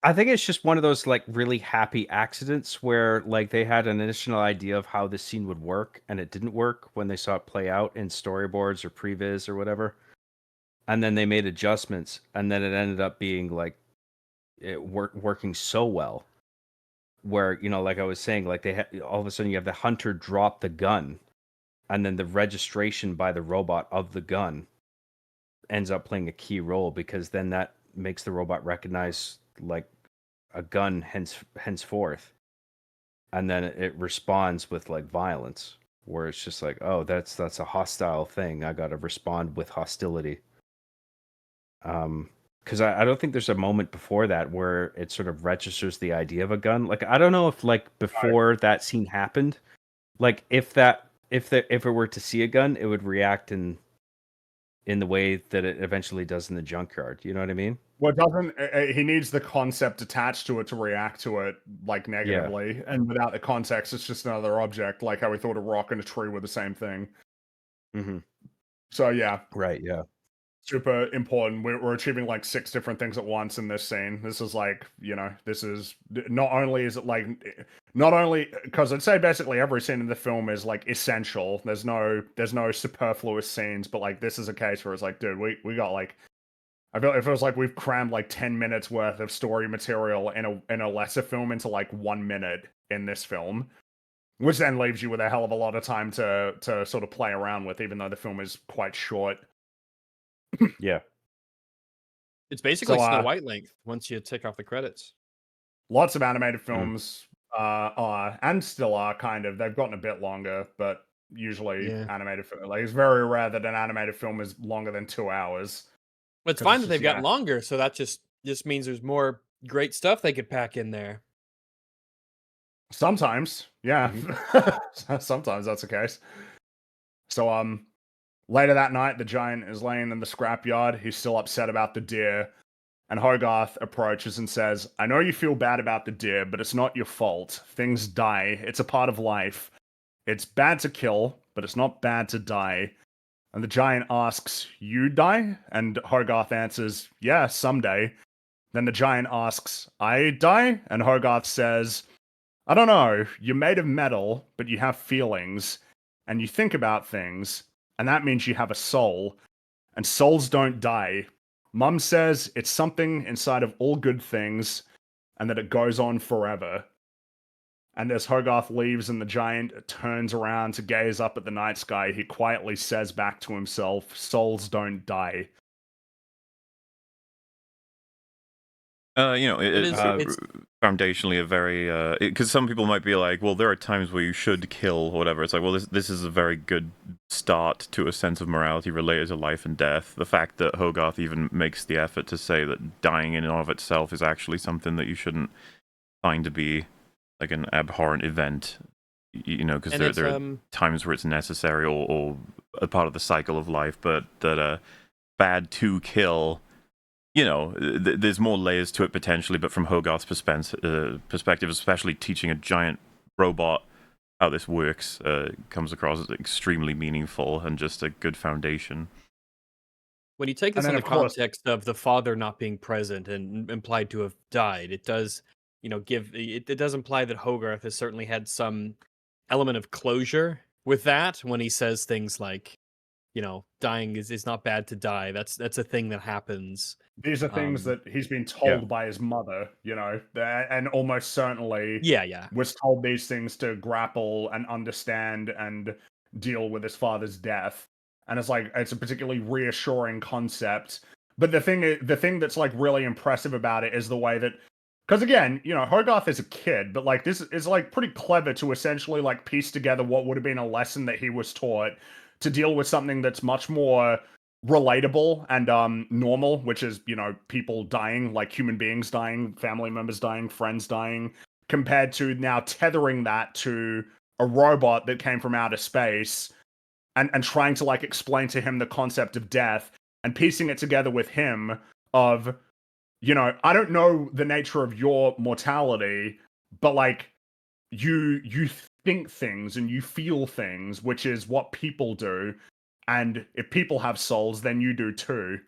I think it's just one of those like really happy accidents where like they had an initial idea of how this scene would work and it didn't work when they saw it play out in storyboards or previs or whatever, and then they made adjustments, and then it ended up being like it working so well, where, you know, like I was saying, like they all of a sudden you have the hunter drop the gun, and then the registration by the robot of the gun ends up playing a key role, because then that makes the robot recognize like a gun henceforth, and then it responds with like violence, where it's just like, oh, that's a hostile thing, I gotta respond with hostility. Because I don't think there's a moment before that where it sort of registers the idea of a gun. Like I don't know if like before that scene happened, like if that if it were to see a gun, it would react in the way that it eventually does in the junkyard. You know what I mean? Well, it doesn't. He needs the concept attached to it to react to it like negatively, and without the context, it's just another object. Like how we thought a rock and a tree were the same thing. Mm-hmm. So yeah, right, yeah, super important. We're achieving like 6 different things at once in this scene. This is like, this is not only because I'd say basically every scene in the film is like essential. There's no superfluous scenes, but like this is a case where it's like, dude, we got like. It feels like we've crammed like 10 minutes worth of story material in a lesser film into like 1 minute in this film, which then leaves you with a hell of a lot of time to sort of play around with, even though the film is quite short. yeah. It's basically Snow White length once you tick off the credits. Lots of animated films are and still are kind of. They've gotten a bit longer, but usually animated film. Like it's very rare that an animated film is longer than 2 hours. Well, it's fine that they've gotten longer, so that just means there's more great stuff they could pack in there. Sometimes, yeah. Mm-hmm. Sometimes that's the case. So, later that night, the giant is laying in the scrapyard. He's still upset about the deer. And Hogarth approaches and says, I know you feel bad about the deer, but it's not your fault. Things die. It's a part of life. It's bad to kill, but it's not bad to die. And the giant asks, you die? And Hogarth answers, yeah, someday. Then the giant asks, I die? And Hogarth says, I don't know, you're made of metal, but you have feelings, and you think about things, and that means you have a soul, and souls don't die. Mum says it's something inside of all good things, and that it goes on forever. And as Hogarth leaves and the giant turns around to gaze up at the night sky, he quietly says back to himself, souls don't die. It's foundationally a very because some people might be like, well, there are times where you should kill or whatever. It's like, well, this is a very good start to a sense of morality related to life and death. The fact that Hogarth even makes the effort to say that dying in and of itself is actually something that you shouldn't find to be like an abhorrent event, because there are times where it's necessary or a part of the cycle of life, but that bad to kill. There's more layers to it potentially, but from Hogarth's perspective, especially teaching a giant robot how this works, comes across as extremely meaningful and just a good foundation. When you take this in the context of the father not being present and implied to have died, it does, it does imply that Hogarth has certainly had some element of closure with that when he says things like, dying is not bad to die. That's a thing that happens. These are things that he's been told by his mother, and almost certainly was told these things to grapple and understand and deal with his father's death. And it's a particularly reassuring concept. But the thing that's like really impressive about it is the way that, because again, Hogarth is a kid, but like this is like pretty clever to essentially like piece together what would have been a lesson that he was taught to deal with something that's much more relatable and normal, which is people dying, like human beings dying, family members dying, friends dying, compared to now tethering that to a robot that came from outer space and trying to like explain to him the concept of death and piecing it together with him of I don't know the nature of your mortality, but like you think things and you feel things, which is what people do. And if people have souls, then you do too.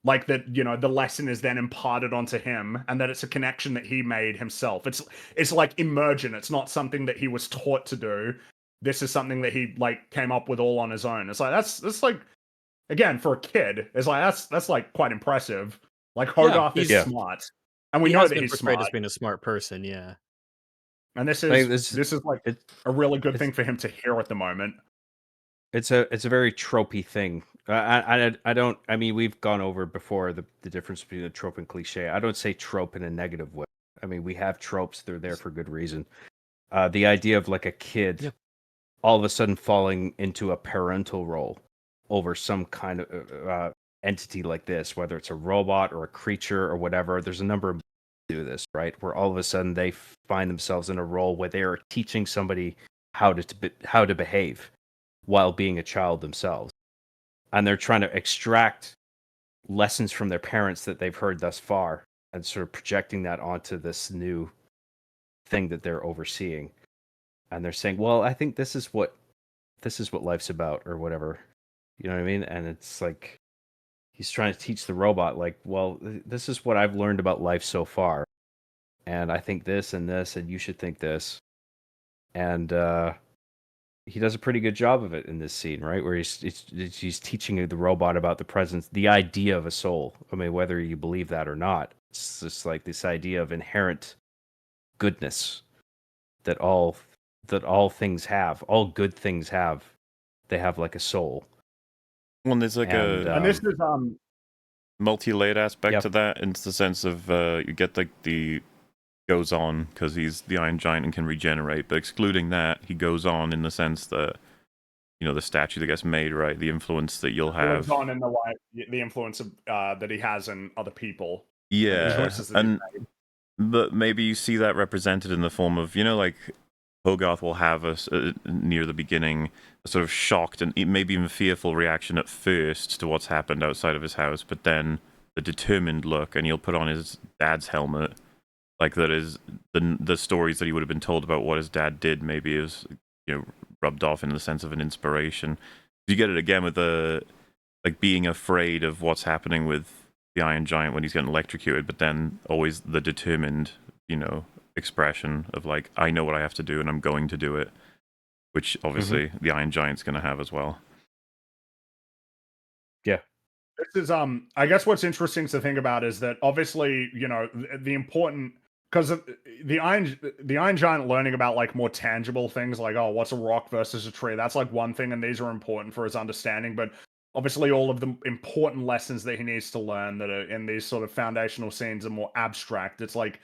Like that, the lesson is then imparted onto him, and that it's a connection that he made himself. It's like emergent. It's not something that he was taught to do. This is something that he like came up with all on his own. It's like that's like, again, for a kid, it's like that's like quite impressive. Like Hogarth is smart, and we know that he's smart. As being a smart person, yeah. And this is like a really good thing for him to hear at the moment. It's a very tropey thing. I mean, we've gone over before the difference between a trope and cliche. I don't say trope in a negative way. I mean, we have tropes; they're there for good reason. The idea of like a kid all of a sudden falling into a parental role over some kind of entity like this, whether it's a robot or a creature or whatever. There's a number of do this, right? Where all of a sudden they find themselves in a role where they are teaching somebody how to behave. while being a child themselves. And they're trying to extract lessons from their parents that they've heard thus far and sort of projecting that onto this new thing that they're overseeing. And they're saying, well, I think this is what life's about, or whatever. You know what I mean? And it's like he's trying to teach the robot, like, well, this is what I've learned about life so far. And I think this and this, and you should think this. And he does a pretty good job of it in this scene, right? Where he's teaching the robot about the presence, the idea of a soul. I mean, whether you believe that or not, it's just like this idea of inherent goodness that all things have, all good things have. They have like a soul. Well, there's like and this is multi-layered aspect to that, in the sense of you get like the goes on because he's the Iron Giant and can regenerate, but excluding that, he goes on in the sense that, you know, the statue that gets made, right? The influence that you'll have goes on in the influence of that he has in other people. Yeah, and but maybe you see that represented in the form of, you know, like Hogarth will have near the beginning a sort of shocked and maybe even fearful reaction at first to what's happened outside of his house, but then the determined look, and he'll put on his dad's helmet. Like, that is the stories that he would have been told about what his dad did maybe is, you know, rubbed off in the sense of an inspiration. You get it again with the like being afraid of what's happening with the Iron Giant when he's getting electrocuted, but then always the determined, you know, expression of like, I know what I have to do and I'm going to do it, which obviously the Iron Giant's going to have as well. Yeah. This is I guess what's interesting to think about is that obviously, you know, the important, because the Iron Giant learning about like more tangible things like, oh, what's a rock versus a tree, that's like one thing, and these are important for his understanding, but obviously all of the important lessons that he needs to learn that are in these sort of foundational scenes are more abstract. It's like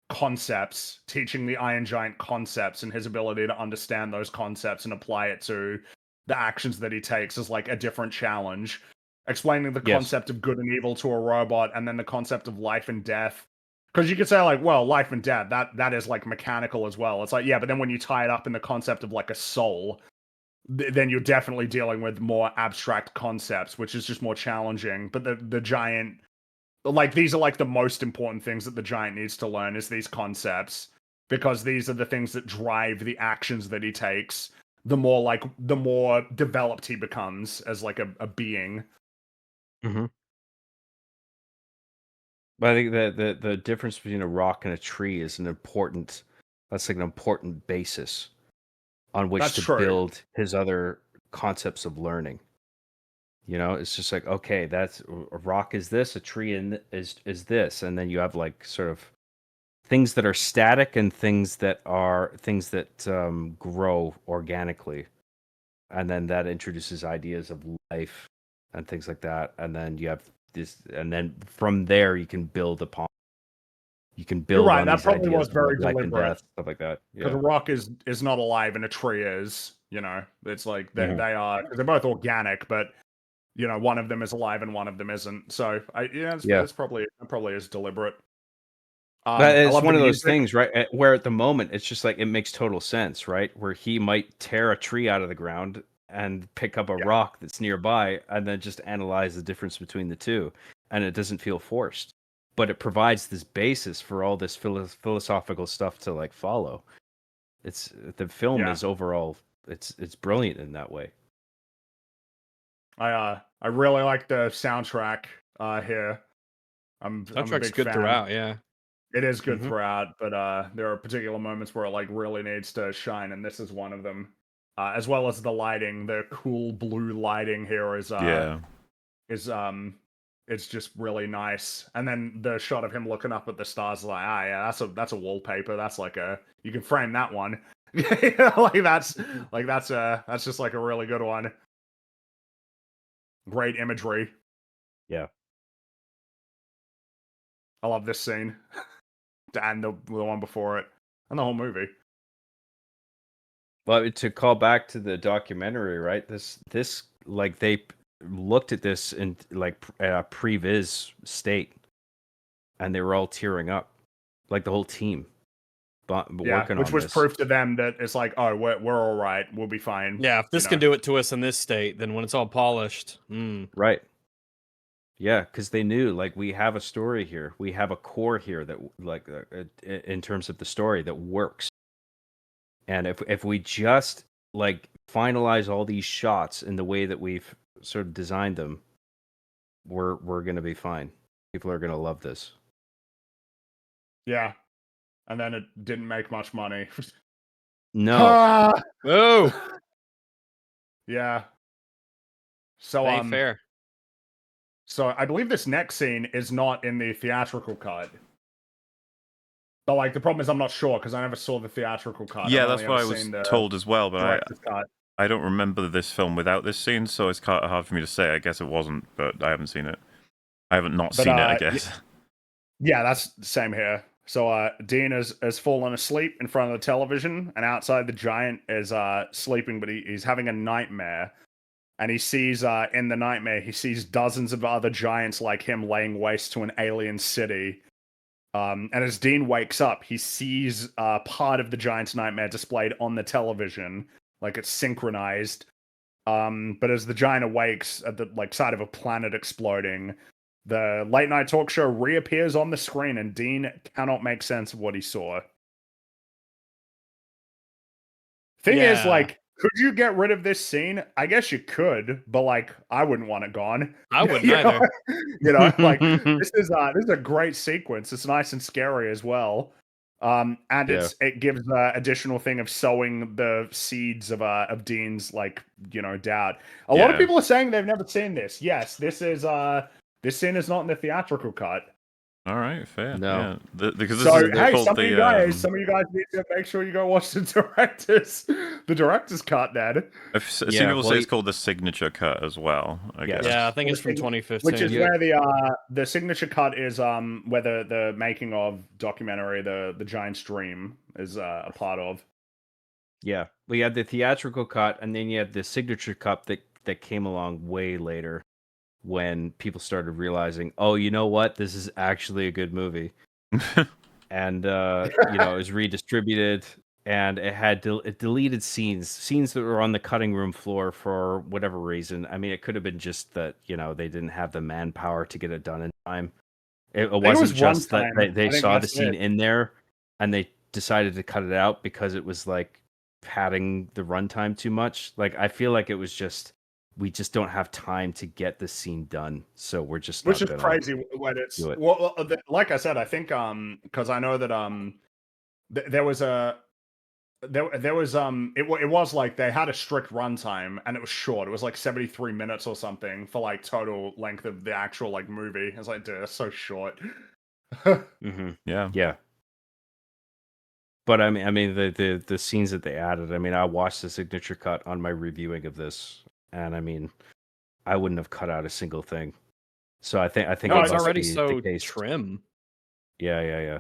concepts, teaching the Iron Giant concepts, and his ability to understand those concepts and apply it to the actions that he takes is like a different challenge. Explaining the concept of good and evil to a robot, and then the concept of life and death. Because you could say, like, well, life and death, that is like mechanical as well. It's like, yeah, but then when you tie it up in the concept of like a soul, then you're definitely dealing with more abstract concepts, which is just more challenging. But the giant, like, these are like the most important things that the giant needs to learn, is these concepts, because these are the things that drive the actions that he takes. The more developed he becomes as like a being. Mm-hmm. But I think that the difference between a rock and a tree is that's like an important basis on which to build his other concepts of learning. You know, it's just like, okay, that's a rock is this, a tree is this, and then you have like sort of things that are static and things that grow organically, and then that introduces ideas of life and things like that, and then you have this, and then from there you can build upon. You can build. You're right. On that these probably ideas was very of life deliberate. And death, stuff like that. Because a rock is not alive and a tree is. You know, it's like they are. They're both organic, but you know, one of them is alive and one of them isn't. So it's probably is deliberate. It's one of those things, right? Where at the moment it's just like it makes total sense, right? Where he might tear a tree out of the ground and pick up a rock that's nearby, and then just analyze the difference between the two, and it doesn't feel forced, but it provides this basis for all this philosophical stuff to like follow. It's the film is overall it's brilliant in that way. I really like the soundtrack here. I'm a big good fan. Throughout, yeah. It is good throughout, but there are particular moments where it like really needs to shine, and this is one of them. As well as the lighting, the cool blue lighting here is it's just really nice. And then the shot of him looking up at the stars, like, that's a wallpaper. That's like you can frame that one. that's just like a really good one. Great imagery. Yeah. I love this scene. And the one before it. And the whole movie. Well, to call back to the documentary, right? This like they looked at this in like a previs state, and they were all tearing up, like the whole team, working which on was this. proof to them that it's like, oh, we're all right, we'll be fine. Yeah, if this can do it to us in this state, then when it's all polished, right? Yeah, because they knew, like, we have a story here, we have a core here that, like, in terms of the story that works, and if we just like finalize all these shots in the way that we've sort of designed them, we're gonna be fine. People are gonna love this. Yeah, and then it didn't make much money. No. Oh, yeah. So fair. So I believe this next scene is not in the theatrical cut. But like the problem is I'm not sure because I never saw the theatrical cut. Yeah, that's what I was told as well, but I don't remember this film without this scene, so it's kind of hard for me to say. I guess it wasn't, but I haven't seen it. I haven't not seen it, I guess. Yeah, that's the same here. So Dean has fallen asleep in front of the television, and outside the giant is sleeping, but he's having a nightmare. And he sees, in the nightmare, he sees dozens of other giants like him laying waste to an alien city. And as Dean wakes up, he sees part of the giant's nightmare displayed on the television, like it's synchronized. But as the giant awakes at the side of a planet exploding, the late night talk show reappears on the screen, and Dean cannot make sense of what he saw. Thing is, like, could you get rid of this scene? I guess you could, but like, I wouldn't want it gone. I wouldn't either. Like this is a great sequence. It's nice and scary as well. And it gives additional thing of sowing the seeds of Dean's doubt. A lot of people are saying they've never seen this. Yes, this scene is not in the theatrical cut. All right, fair. No, yeah. Because some of you guys need to make sure you go watch the director's cut. Then I've seen people say it's called the signature cut as well. I guess. Yeah, I think it's from 2015, which is where the signature cut is. Where the making of documentary, the Giant's Dream, is a part of. Yeah, we had the theatrical cut, and then you had the signature cut that came along way later, when people started realizing, oh, you know what, this is actually a good movie. And it was redistributed, and it had it deleted scenes that were on the cutting room floor for whatever reason. I mean, it could have been just that they didn't have the manpower to get it done in time. It wasn't just that they saw the scene in there and they decided to cut it out because it was like padding the runtime too much. Like, I feel like it was just, we just don't have time to get the scene done, so we're just which is crazy when it's well, like I said, I think because I know that there was it was like they had a strict runtime and it was short. It was like 73 minutes or something for like total length of the actual like movie. It's like, dude, that's so short. Yeah. But I mean the scenes that they added. I mean, I watched the signature cut on my reviewing of this. And I mean, I wouldn't have cut out a single thing. So I think it's already so trim. Yeah.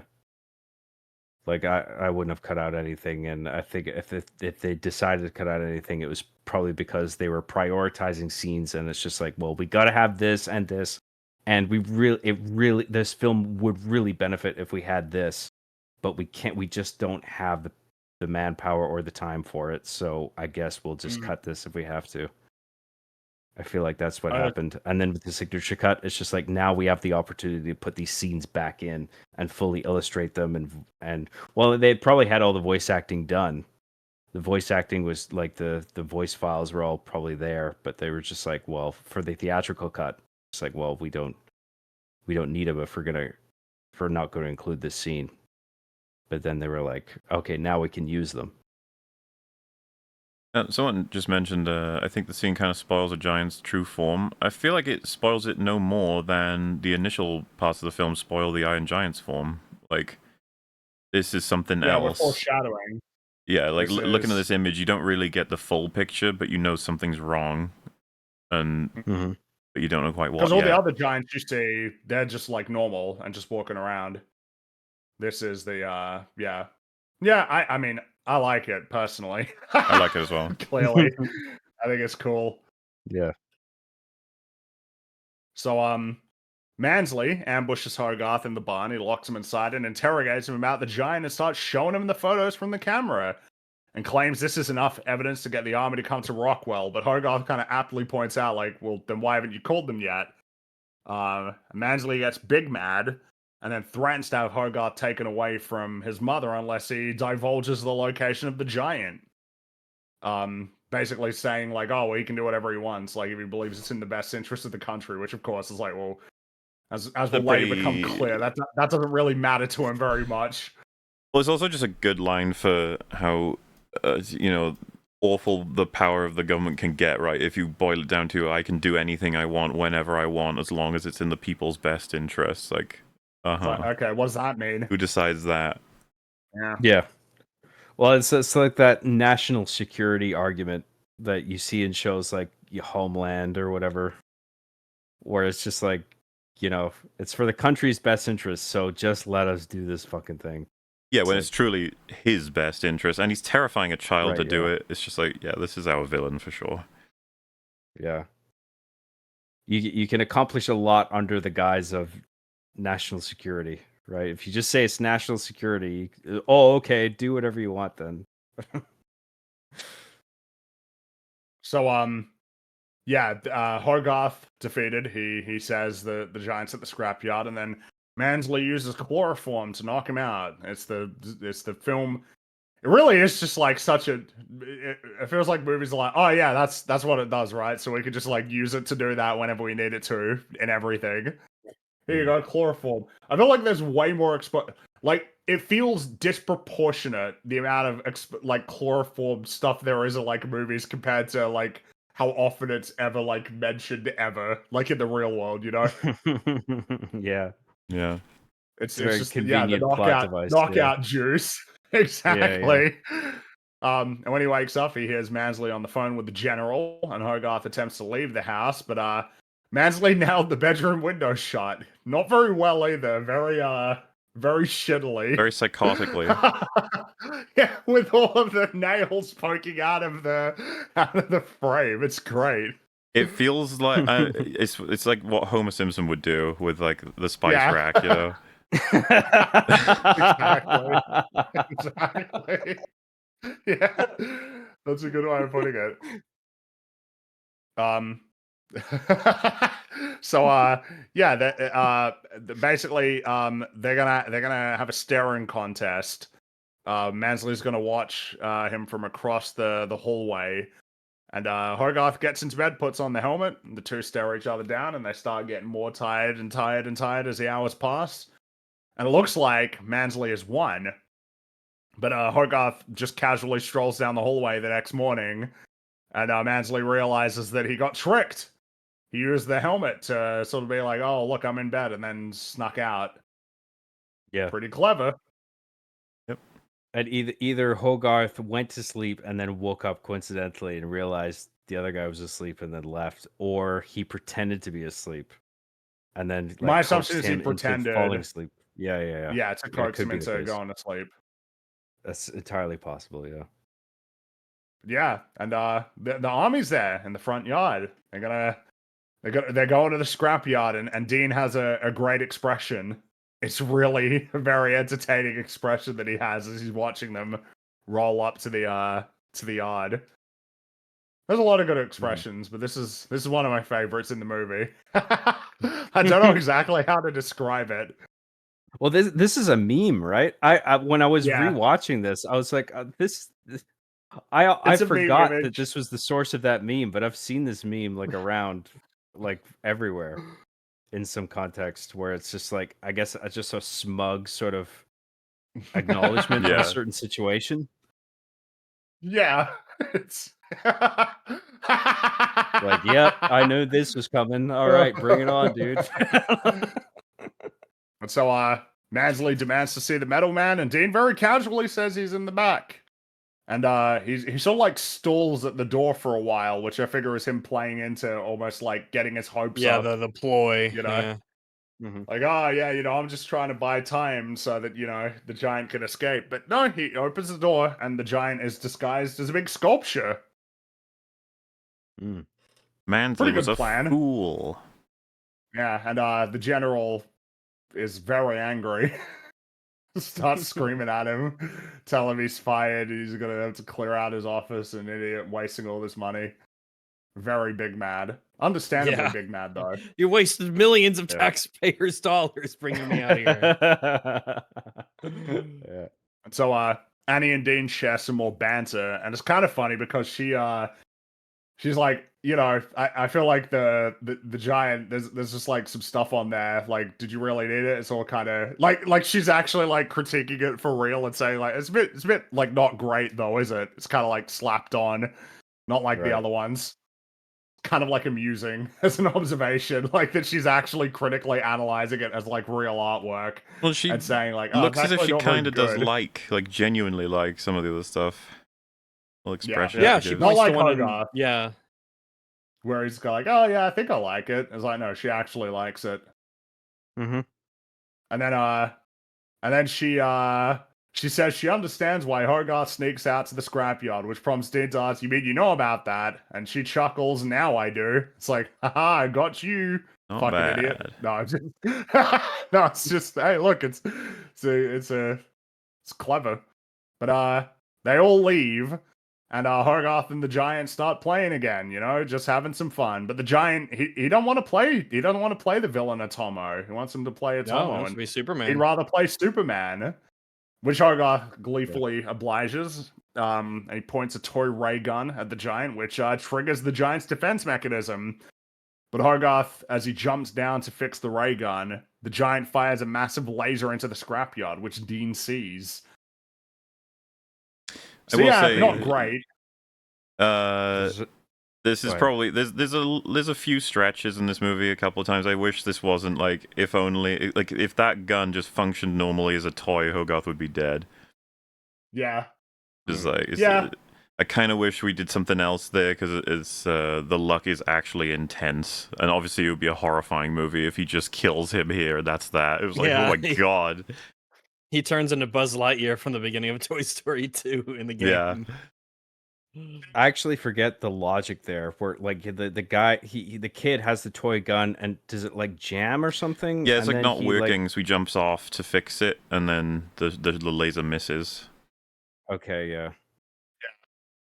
Like I wouldn't have cut out anything, and I think if they decided to cut out anything, it was probably because they were prioritizing scenes, and it's just like, well, we got to have this and this, and this film would really benefit if we had this, but we can't. We just don't have the manpower or the time for it. So I guess we'll just cut this if we have to. I feel like that's what happened. And then with the signature cut, it's just like, now we have the opportunity to put these scenes back in and fully illustrate them. And well, they probably had all the voice acting done. The voice acting was like the voice files were all probably there, but they were just like, well, for the theatrical cut, it's like, well, we don't need them if we're not going to include this scene. But then they were like, okay, now we can use them. Someone just mentioned, I think the scene kind of spoils a giant's true form. I feel like it spoils it no more than the initial parts of the film spoil the Iron Giant's form. Like, this is something else. Foreshadowing. Yeah, like looking at this image, you don't really get the full picture, but you know something's wrong, and but you don't know quite what. Because all the other giants you see, they're just like normal and just walking around. This is the I mean, I like it personally. I like it as well. Clearly, I think it's cool. Yeah. So Mansley ambushes Hogarth in the barn. He locks him inside and interrogates him about the giant and starts showing him the photos from the camera and claims this is enough evidence to get the army to come to Rockwell. But Hogarth kind of aptly points out, like, well, then why haven't you called them yet? Mansley gets big mad and then threatens to have Hogarth taken away from his mother unless he divulges the location of the giant. Basically saying, like, oh, well, he can do whatever he wants, like, if he believes it's in the best interest of the country, which, of course, is like, well, as will later become clear, that doesn't really matter to him very much. Well, it's also just a good line for how, awful the power of the government can get, right? If you boil it down to, I can do anything I want whenever I want, as long as it's in the people's best interests. Like, okay, what does that mean? Who decides that? Yeah. Well, it's like that national security argument that you see in shows like Homeland or whatever, where it's just like, it's for the country's best interest, so just let us do this fucking thing. Yeah, when it's truly his best interest, and he's terrifying a child to do it. It's just like, yeah, this is our villain for sure. Yeah. You can accomplish a lot under the guise of national security, right? If you just say it's national security, okay, do whatever you want then. So, Hogarth defeated. He says the giant's at the scrapyard, and then Mansley uses chloroform to knock him out. It's the film. It really is just like such a. It feels like movies are like, oh yeah, that's what it does, right? So we could just like use it to do that whenever we need it to in everything. Here you go, chloroform. I feel like there's way more like it feels disproportionate the amount of chloroform stuff there is in like movies compared to like how often it's ever like mentioned ever, like in the real world, Yeah. Yeah. It's very just convenient the plot device. Knockout juice. Exactly. Yeah. And when he wakes up, he hears Mansley on the phone with the general, and Hogarth attempts to leave the house, but Mansley nailed the bedroom window shut. Not very well either. Very shittily. Very psychotically. Yeah, with all of the nails poking out of the frame. It's great. It feels like it's like what Homer Simpson would do with like the spice rack, Exactly. Yeah, that's a good way of putting it. Basically, they're gonna have a staring contest. Mansley's gonna watch him from across the hallway, and Hogarth gets into bed, puts on the helmet, and the two stare each other down, and they start getting more tired as the hours pass. And it looks like Mansley has won. But Hogarth just casually strolls down the hallway the next morning, and Mansley realizes that he got tricked. He used the helmet to sort of be like, oh, look, I'm in bed, and then snuck out. Yeah. Pretty clever. Yep. And either Hogarth went to sleep and then woke up coincidentally and realized the other guy was asleep and then left, or he pretended to be asleep. And then my assumption is he pretended falling asleep. Yeah. Yeah, to coax him into going to sleep. That's entirely possible, yeah. Yeah, and the army's there in the front yard. They're going to the scrapyard, and Dean has a great expression. It's really a very entertaining expression that he has as he's watching them roll up to the yard. There's a lot of good expressions, but this is one of my favorites in the movie. I don't know exactly how to describe it. Well, this is a meme, right? I when I was rewatching this, I was like, I forgot that this was the source of that meme, but I've seen this meme like around, like everywhere, in some context where it's just like, I guess it's just a smug sort of acknowledgement of a certain situation. Yeah, it's like, yep, I knew this was coming. All right, bring it on, dude. And so, Mansley demands to see the metal man, and Dean very casually says he's in the back. And he sort of like stalls at the door for a while, which I figure is him playing into almost like getting his hopes up. Yeah, the ploy. Yeah. Mm-hmm. Like, I'm just trying to buy time so that, the giant can escape. But no, he opens the door, and the giant is disguised as a big sculpture. Mansley was a fool. Yeah, and the general is very angry. Starts screaming at him, tell him he's fired. He's gonna have to clear out his office. An idiot, wasting all this money. Very big mad. Understandably big mad though. You wasted millions of taxpayers' dollars bringing me out here. Yeah. And so Annie and Dean share some more banter, and it's kind of funny because she's like, I feel like the giant, there's just like some stuff on there. Like, did you really need it? It's all kind of like she's actually like critiquing it for real and saying like it's a bit like not great though, is it? It's kind of like slapped on, not like the other ones. Kind of like amusing as an observation, like that she's actually critically analyzing it as like real artwork. Well, she and saying like, looks as if she kind of does like genuinely like some of the other stuff. Well, expression. Yeah, she not like Hogarth. Yeah. Where he's like, oh yeah, I think I like it. It's like, no, she actually likes it. Mm-hmm. And then she says she understands why Hogarth sneaks out to the scrapyard, which prompts Dean to ask, you mean you know about that? And she chuckles, now I do. It's like, haha, I got you. Not fucking bad. Idiot. No, it's just hey, look, it's clever. But they all leave. And Hogarth and the Giant start playing again, just having some fun. But the Giant, he don't want to play. He doesn't want to play the villain Atomo. He wants him to play Atomo. No, he wants to be Superman. He'd rather play Superman, which Hogarth gleefully obliges. And he points a toy ray gun at the Giant, which triggers the Giant's defense mechanism. But Hogarth, as he jumps down to fix the ray gun, the Giant fires a massive laser into the scrapyard, which Dean sees. So say, not great. This is probably there's a few stretches in this movie a couple of times. I wish this wasn't like if that gun just functioned normally as a toy, Hogarth would be dead. Yeah. I kind of wish we did something else there because it's the luck is actually intense, and obviously it would be a horrifying movie if he just kills him here. That's that. It was like, oh my god. He turns into Buzz Lightyear from the beginning of Toy Story 2 in the game. Yeah. I actually forget the logic there, where like the guy, the kid has the toy gun, and does it like jam or something? Yeah, it's like not working, so he jumps off to fix it, and then the laser misses. Okay, yeah.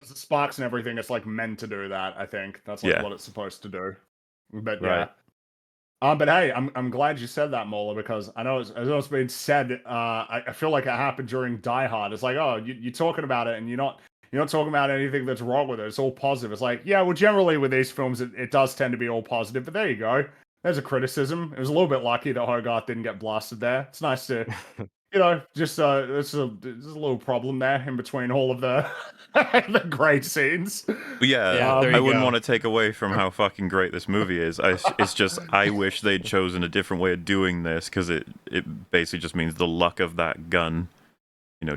The sparks and everything, it's like meant to do that. I think that's like what it's supposed to do. But yeah. But hey, I'm glad you said that, Mola, because I know it's been said. I feel like it happened during Die Hard. It's like, oh, you're talking about it, and you're not talking about anything that's wrong with it. It's all positive. It's like, yeah, well, generally with these films, it does tend to be all positive. But there you go. There's a criticism. It was a little bit lucky that Hogarth didn't get blasted there. It's nice to, just there's a little problem there in between all of the the great scenes. But I wouldn't want to take away from how fucking great this movie is. It's just I wish they'd chosen a different way of doing this, because it basically just means the luck of that gun,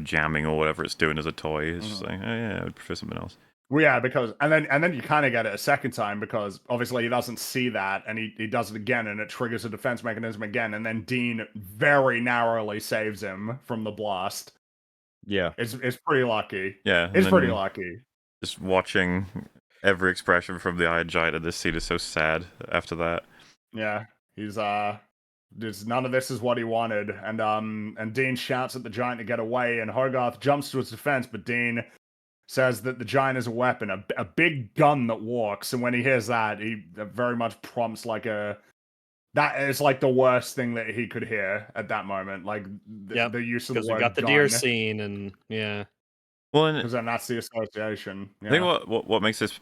jamming or whatever it's doing as a toy. It's just like, oh yeah, I would prefer something else. Well, yeah, because and then you kind of get it a second time, because obviously he doesn't see that, and he does it again, and it triggers a defense mechanism again, and then Dean very narrowly saves him from the blast. Yeah, it's pretty lucky. Yeah, it's pretty lucky. Just watching every expression from the Iron Giant in this scene is so sad. After that, yeah, he's none of this is what he wanted, and Dean shouts at the Giant to get away, and Hogarth jumps to his defense, but Dean says that the Giant is a weapon, a big gun that walks, and when he hears that, he very much prompts that is like the worst thing that he could hear at that moment, like the use of the word. Because we got the deer scene, and yeah. Well, because then that's the association. Yeah. I think what makes this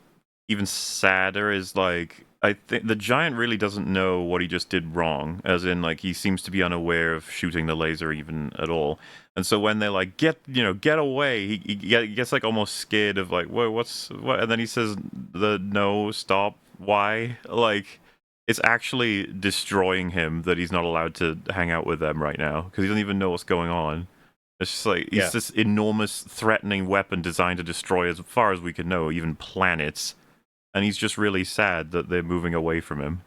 even sadder is like, I think the Giant really doesn't know what he just did wrong, as in like he seems to be unaware of shooting the laser even at all. And so when they're like, get away, he gets like almost scared of like, whoa, what? And then he says no, stop, why? Like, it's actually destroying him that he's not allowed to hang out with them right now, because he doesn't even know what's going on. It's just like, he's this enormous threatening weapon designed to destroy, as far as we can know, even planets. And he's just really sad that they're moving away from him.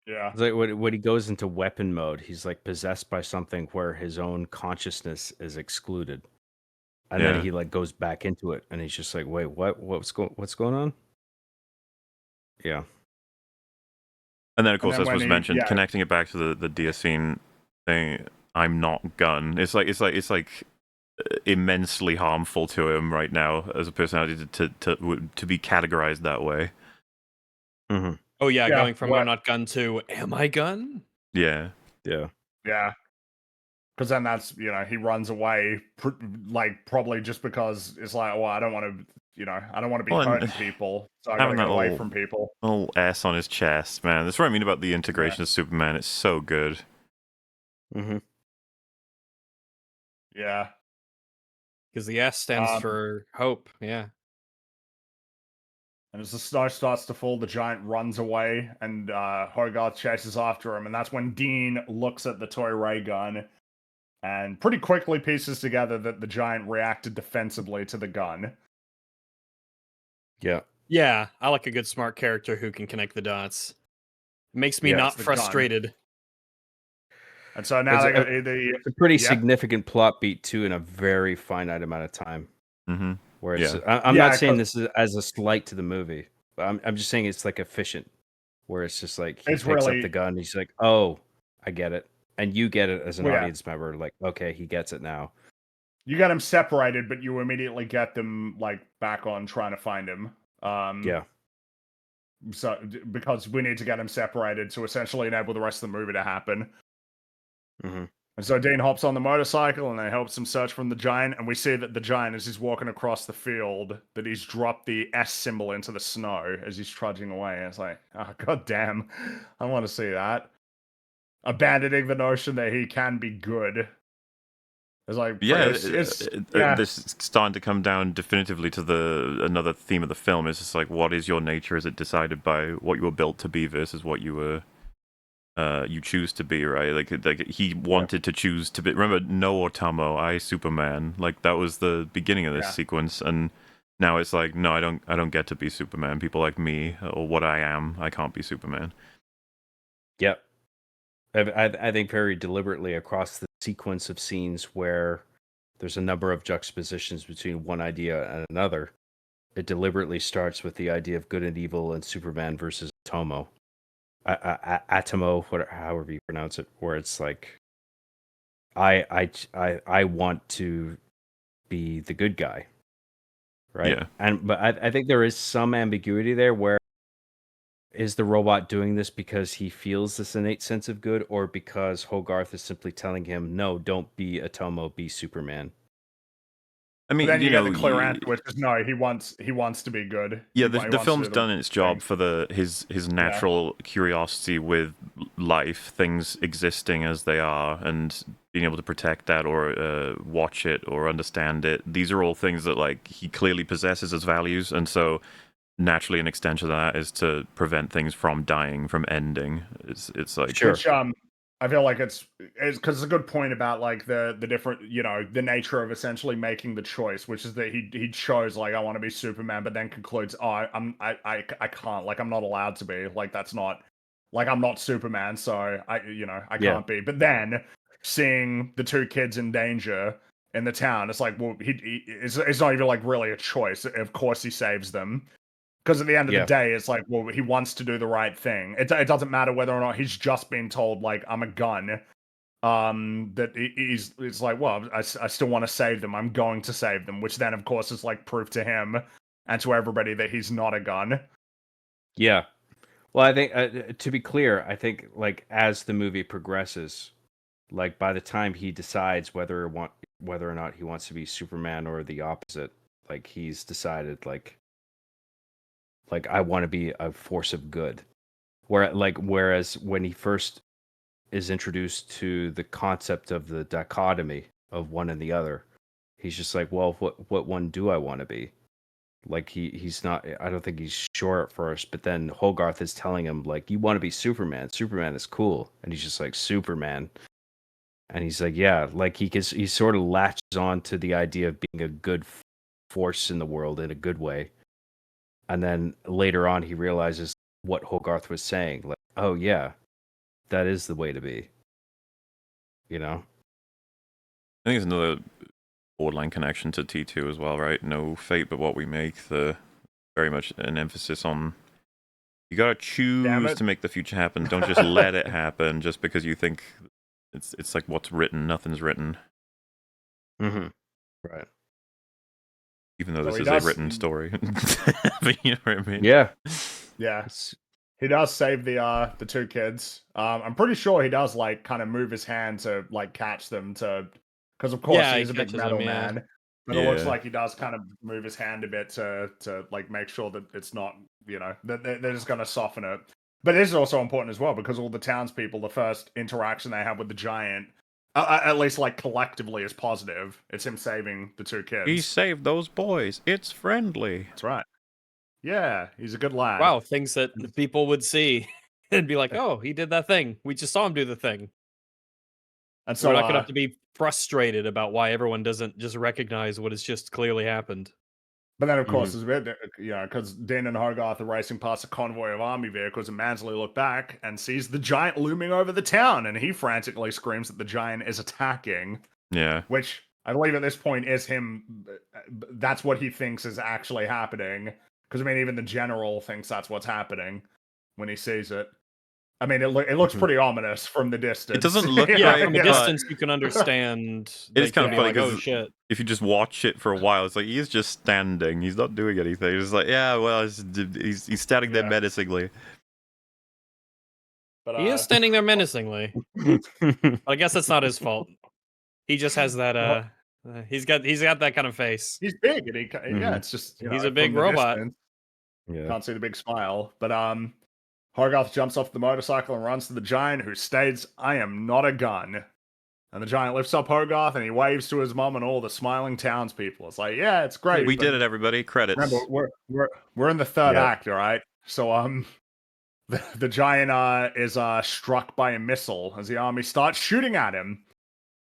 Yeah. It's like when he goes into weapon mode, he's like possessed by something where his own consciousness is excluded. And then he like goes back into it, and he's just like, wait, what's going on? Yeah. And then, of course, then as was mentioned, yeah. connecting it back to the Dia scene thing, I'm not gun. It's like immensely harmful to him right now as a personality to be categorized that way. Mm-hmm. Oh yeah, Yeah, going from I'm not gun to am I gun? Yeah. Yeah. Yeah. Because then that's, he runs away, like, probably just because it's like, well, I don't want to, I don't want to be Well, and hurting people, so I gotta having get that away little- from people. Little S on his chest, man. That's what I mean about the integration of Superman. It's so good. Mm-hmm. Yeah. Because the S stands for hope. Yeah. And as the snow starts to fall, the giant runs away, and Hogarth chases after him, and that's when Dean looks at the toy ray gun and pretty quickly pieces together that the giant reacted defensively to the gun. Yeah. Yeah, I like a good smart character who can connect the dots. Makes me not frustrated. And so now it's a pretty significant plot beat too in a very finite amount of time. Mm-hmm. Where it's, I'm not saying this is as a slight to the movie, but I'm just saying it's like efficient. Where it's just like he picks up the gun, and he's like, "Oh, I get it," and you get it as an audience member, like, "Okay, he gets it now." You got them separated, but you immediately get them like back on trying to find him. Yeah. So because we need to get them separated to essentially enable the rest of the movie to happen. Mm-hmm. And so Dean hops on the motorcycle and they helps him search from the giant. And we see that the giant, as he's walking across the field, that he's dropped the S symbol into the snow as he's trudging away. And it's like, oh, god damn. I want to see that. Abandoning the notion that he can be good. It's like, this is starting to come down definitively to another theme of the film. It's just like, what is your nature? Is it decided by what you were built to be versus what you were you choose to be, right? Like he wanted to choose to be. Remember, no Otomo, I Superman. Like that was the beginning of this sequence, and now it's like, no, I don't get to be Superman. People like me or what I am, I can't be Superman. Yep. I think very deliberately across the sequence of scenes where there's a number of juxtapositions between one idea and another, it deliberately starts with the idea of good and evil and Superman versus Atomo. Atomo, however you pronounce it, where it's like, I want to be the good guy, right? Yeah. But I think there is some ambiguity there. Where is the robot doing this because he feels this innate sense of good, or because Hogarth is simply telling him, no, don't be Atomo, be Superman? I mean, but then you get the clear answer, which is no, he wants to be good. Yeah, the film's done its job for his natural curiosity with life, things existing as they are, and being able to protect that or watch it or understand it. These are all things that like he clearly possesses as values, and so naturally an extension of that is to prevent things from dying, from ending. It's like sure. Which I feel like it's because it's a good point about like the different, the nature of essentially making the choice, which is that he chose like I want to be Superman, but then concludes, oh, I can't, like I'm not allowed to be, like that's not, like I'm not Superman, so I can't be. But then seeing the two kids in danger in the town, it's like, well, it's not even like really a choice. Of course, he saves them. Because at the end of the day, it's like, well, he wants to do the right thing. It doesn't matter whether or not he's just been told, like, I'm a gun. That it's like, well, I still want to save them. I'm going to save them. Which then, of course, is like proof to him and to everybody that he's not a gun. Yeah. Well, I think, to be clear, I think, like, as the movie progresses, like, by the time he decides whether or not he wants to be Superman or the opposite, like, he's decided, like I want to be a force of good. Whereas when he first is introduced to the concept of the dichotomy of one and the other, he's just like, well, what one do I want to be? Like he's not. I don't think he's sure at first, but then Hogarth is telling him like, you want to be Superman. Superman is cool, and he's just like, Superman. And he's like, yeah, like he sort of latches on to the idea of being a good force in the world in a good way. And then later on, he realizes what Hogarth was saying. Like, oh, yeah, that is the way to be. You know? I think it's another borderline connection to T2 as well, right? No fate but what we make. Very much an emphasis on You gotta choose to make the future happen. Don't just let it happen just because you think it's like what's written. Nothing's written. Mm-hmm. Right. Even though this is a written story. But you know what I mean? Yeah. He does save the two kids. I'm pretty sure he does like kind of move his hand to like catch them because of course he's a big metal man. But it looks like he does kind of move his hand a bit to like make sure that it's not, that they're just gonna soften it. But this is also important as well because all the townspeople, the first interaction they have with the giant, at least like collectively, is positive. It's him saving the two kids. He saved those boys. It's friendly. That's right. Yeah, he's a good lad. Wow, things that people would see and be like, "Oh, he did that thing. We just saw him do the thing." And so we're not gonna have to be frustrated about why everyone doesn't just recognize what has just clearly happened. But then, of course, there's a bit, because Dean and Hogarth are racing past a convoy of army vehicles, and Mansley look back and sees the giant looming over the town, and he frantically screams that the giant is attacking. Yeah. Which I believe at this point is him. That's what he thinks is actually happening. Because I mean, even the general thinks that's what's happening when he sees it. I mean, it looks pretty ominous from the distance. It doesn't look right, from a distance you can understand. It's kind of funny because oh, shit. If you just watch it for a while, it's like he's just standing. He's not doing anything. It's like, yeah, well, he's standing there menacingly. But, he is standing there menacingly. I guess that's not his fault. He just has that. He's got that kind of face. He's big, and it's just he's a big robot. Yeah, can't see the big smile, but Hogarth jumps off the motorcycle and runs to the giant, who states, "I am not a gun." And the giant lifts up Hogarth and he waves to his mom and all the smiling townspeople. It's like, yeah, it's great. We did it, everybody. Credits. Remember, we're in the third act, all right? So the giant is struck by a missile as the army starts shooting at him.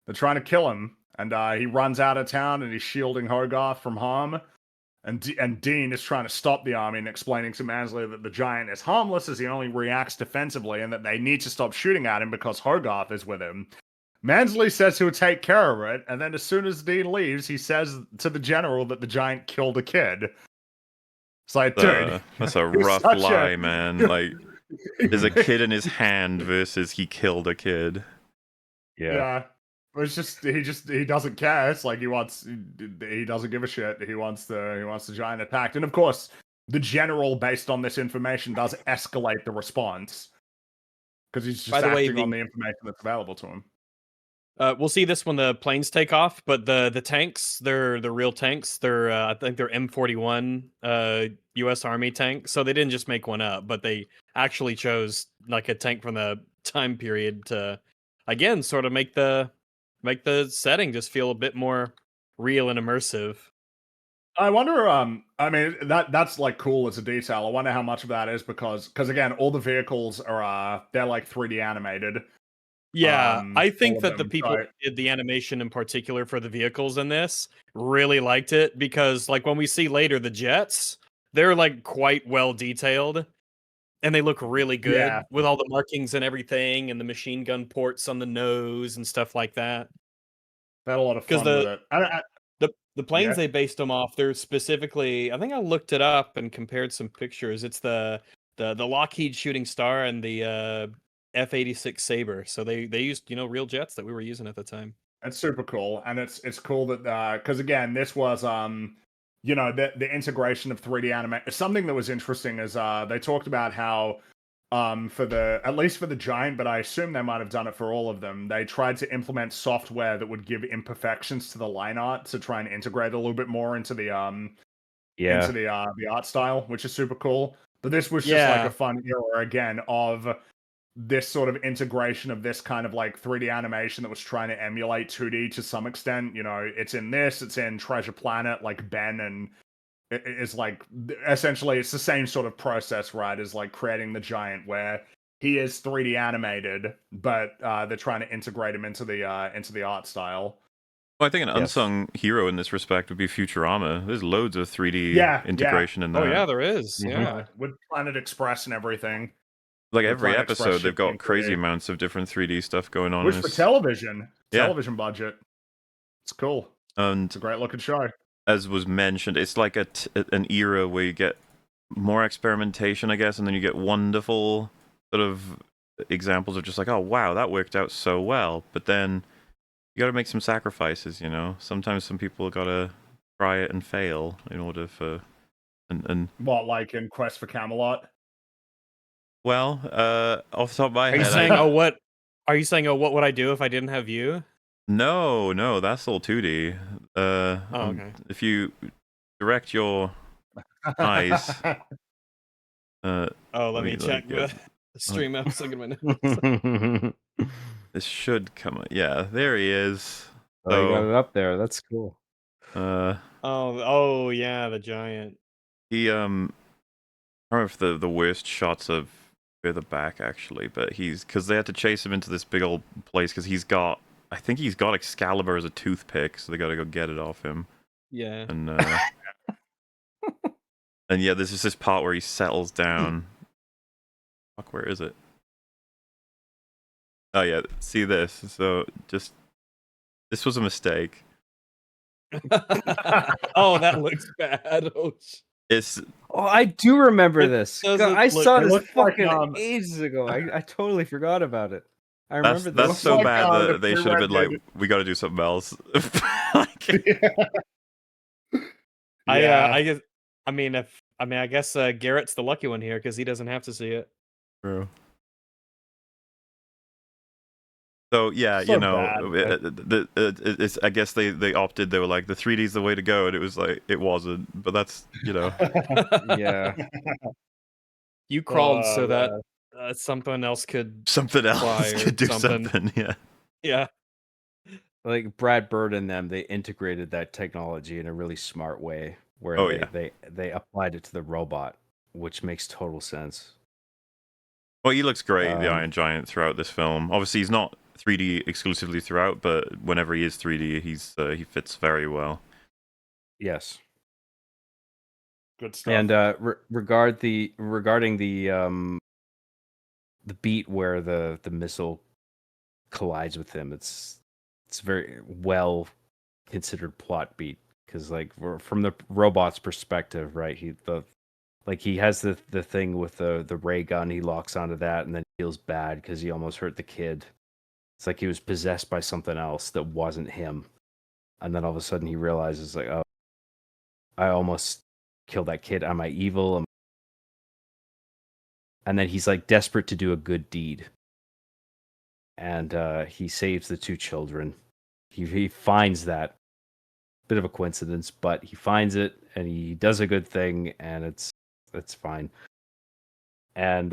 They're trying to kill him, and he runs out of town and he's shielding Hogarth from harm. And Dean is trying to stop the army and explaining to Mansley that the giant is harmless as he only reacts defensively and that they need to stop shooting at him because Hogarth is with him. Mansley says he'll take care of it, and then as soon as Dean leaves, he says to the general that the giant killed a kid. It's like, dude. That's a rough lie, man. Like, there's a kid in his hand versus he killed a kid. Yeah. It's just he doesn't care. It's like he doesn't give a shit. He wants the giant attacked. And of course, the general, based on this information, does escalate the response. Because he's just acting on the information that's available to him. We'll see this when the planes take off, but the tanks, they're the real tanks. They're I think they're M41 US Army tank. So they didn't just make one up, but they actually chose like a tank from the time period to again sort of make the setting just feel a bit more real and immersive. I wonder, I mean, that's like cool as a detail. I wonder how much of that is because again, all the vehicles are, they're like 3D animated. Yeah, I think that the people who did the animation in particular for the vehicles in this really liked it because like when we see later the jets, they're like quite well detailed. And they look really good with all the markings and everything and the machine gun ports on the nose and stuff like that. Had a lot of fun with it. The planes they based them off, they're specifically, I think I looked it up and compared some pictures. It's the Lockheed Shooting Star and the F-86 Sabre. So they used, real jets that we were using at the time. That's super cool. And it's cool that, because again, this was, the integration of 3D animation. Something that was interesting is they talked about how at least for the giant, but I assume they might have done it for all of them, they tried to implement software that would give imperfections to the line art to try and integrate a little bit more into the the art style, which is super cool. But this was just like a fun era again of this sort of integration of this kind of like 3D animation that was trying to emulate 2D to some extent. It's in this, it's in Treasure Planet, like Ben, and it's like essentially it's the same sort of process, right? As like creating the giant where he is 3D animated, but they're trying to integrate him into the art style. Well, I think an unsung hero in this respect would be Futurama. There's loads of 3D integration in that. Oh yeah, there is. Mm-hmm. Yeah, with Planet Express and everything. Like every episode, they've got crazy amounts of different 3D stuff going on. Which for television budget, it's cool. And it's a great looking show. As was mentioned, it's like an era where you get more experimentation, I guess, and then you get wonderful sort of examples of just like, oh wow, that worked out so well. But then you got to make some sacrifices, you know. Sometimes some people got to try it and fail in order for, and what, like in Quest for Camelot? well, off the top of my Are you head, saying, Are you saying, what would I do if I didn't have you? no, that's all 2D. Okay. If you direct your eyes, Let me check the stream up. So this should come. Yeah, there he is. Oh, you got it up there. That's cool. Oh yeah, the giant. He I don't know if the worst shots of further back actually, but because they had to chase him into this big old place because I think he's got Excalibur as a toothpick, so they got to go get it off him. Yeah. And and yeah, this is this part where he settles down. Fuck, where is it? Oh yeah, see this. So this was a mistake. Oh, that looks bad. Oh, I do remember this. God, I saw this fucking like, ages ago. I totally forgot about it. I remember this. That's so like, bad that they should have been like, pre-rendered. we got to do something else. Like, I guess. I guess Garrett's the lucky one here because he doesn't have to see it. True. So yeah, So you know, bad, it's I guess they opted. They were like, the 3D's the way to go, and it was like it wasn't. But that's, you know, Yeah. You crawled so that something else could something else could do something. Yeah. Yeah. Like Brad Bird and them, they integrated that technology in a really smart way where they applied it to the robot, which makes total sense. Well, he looks great, the Iron Giant, throughout this film. Obviously, he's not 3D exclusively throughout, but whenever he is 3D, he fits very well. Yes. Good stuff. And regarding the beat where the missile collides with him, it's very well considered plot beat because like from the robot's perspective, right? He has the thing with the ray gun. He locks onto that and then feels bad because he almost hurt the kid. It's like he was possessed by something else that wasn't him, and then all of a sudden he realizes like, oh, I almost killed that kid. Am I evil? And then he's like desperate to do a good deed, and he saves the two children. He finds that bit of a coincidence, but he finds it and he does a good thing, and it's fine. And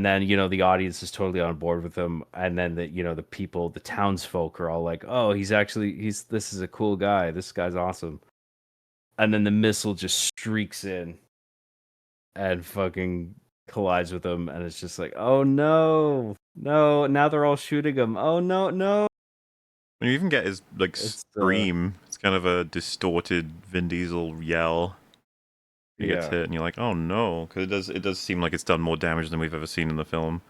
then, you know, the audience is totally on board with him, and then the people, the townsfolk are all like, oh, this is a cool guy, this guy's awesome. And then the missile just streaks in and fucking collides with him, and it's just like, oh no, now they're all shooting him. Oh no. When you even get his scream, it's kind of a distorted Vin Diesel yell. He gets hit, and you're like, "Oh no!" Because it does seem like it's done more damage than we've ever seen in the film.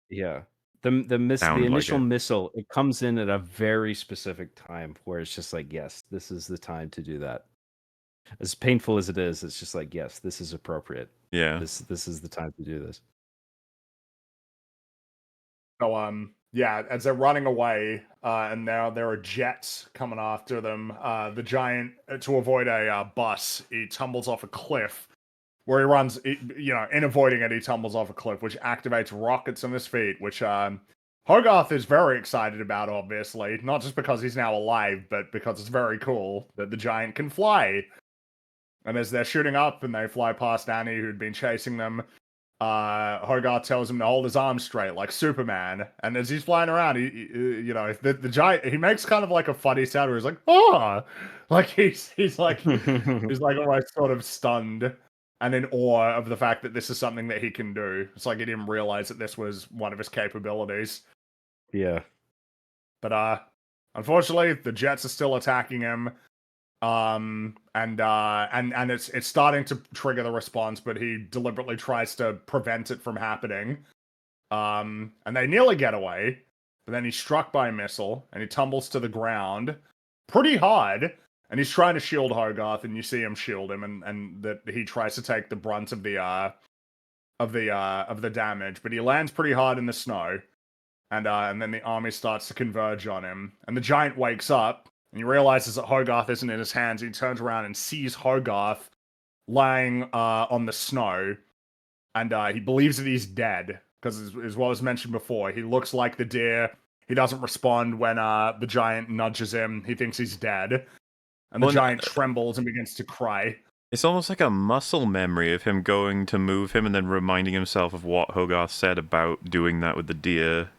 Yeah, the initial missile, it comes in at a very specific time where it's just like, yes, this is the time to do that. As painful as it is, it's just like, yes, this is appropriate. Yeah, this is the time to do this. So yeah, as they're running away, and now there are jets coming after them. The giant, to avoid a bus, he tumbles off a cliff. Where he runs, in avoiding it, he tumbles off a cliff, which activates rockets on his feet, which Hogarth is very excited about, obviously. Not just because he's now alive, but because it's very cool that the giant can fly. And as they're shooting up and they fly past Annie, who'd been chasing them, Hogarth tells him to hold his arms straight like Superman. And as he's flying around, the giant, he makes kind of like a funny sound where he's like, oh, like he's like he's like almost sort of stunned and in awe of the fact that this is something that he can do. It's like he didn't realize that this was one of his capabilities. Yeah. But unfortunately, the jets are still attacking him. And it's starting to trigger the response, but he deliberately tries to prevent it from happening. And they nearly get away, but then he's struck by a missile and he tumbles to the ground pretty hard. and he's trying to shield Hogarth, and you see him shield him, and that he tries to take the brunt of the damage, but he lands pretty hard in the snow, and then the army starts to converge on him, and the giant wakes up, and he realizes that Hogarth isn't in his hands. He turns around and sees Hogarth lying on the snow, and he believes that he's dead, because as what was mentioned before, he looks like the deer. He doesn't respond when the giant nudges him. He thinks he's dead, and the giant trembles and begins to cry. It's almost like a muscle memory of him going to move him and then reminding himself of what Hogarth said about doing that with the deer.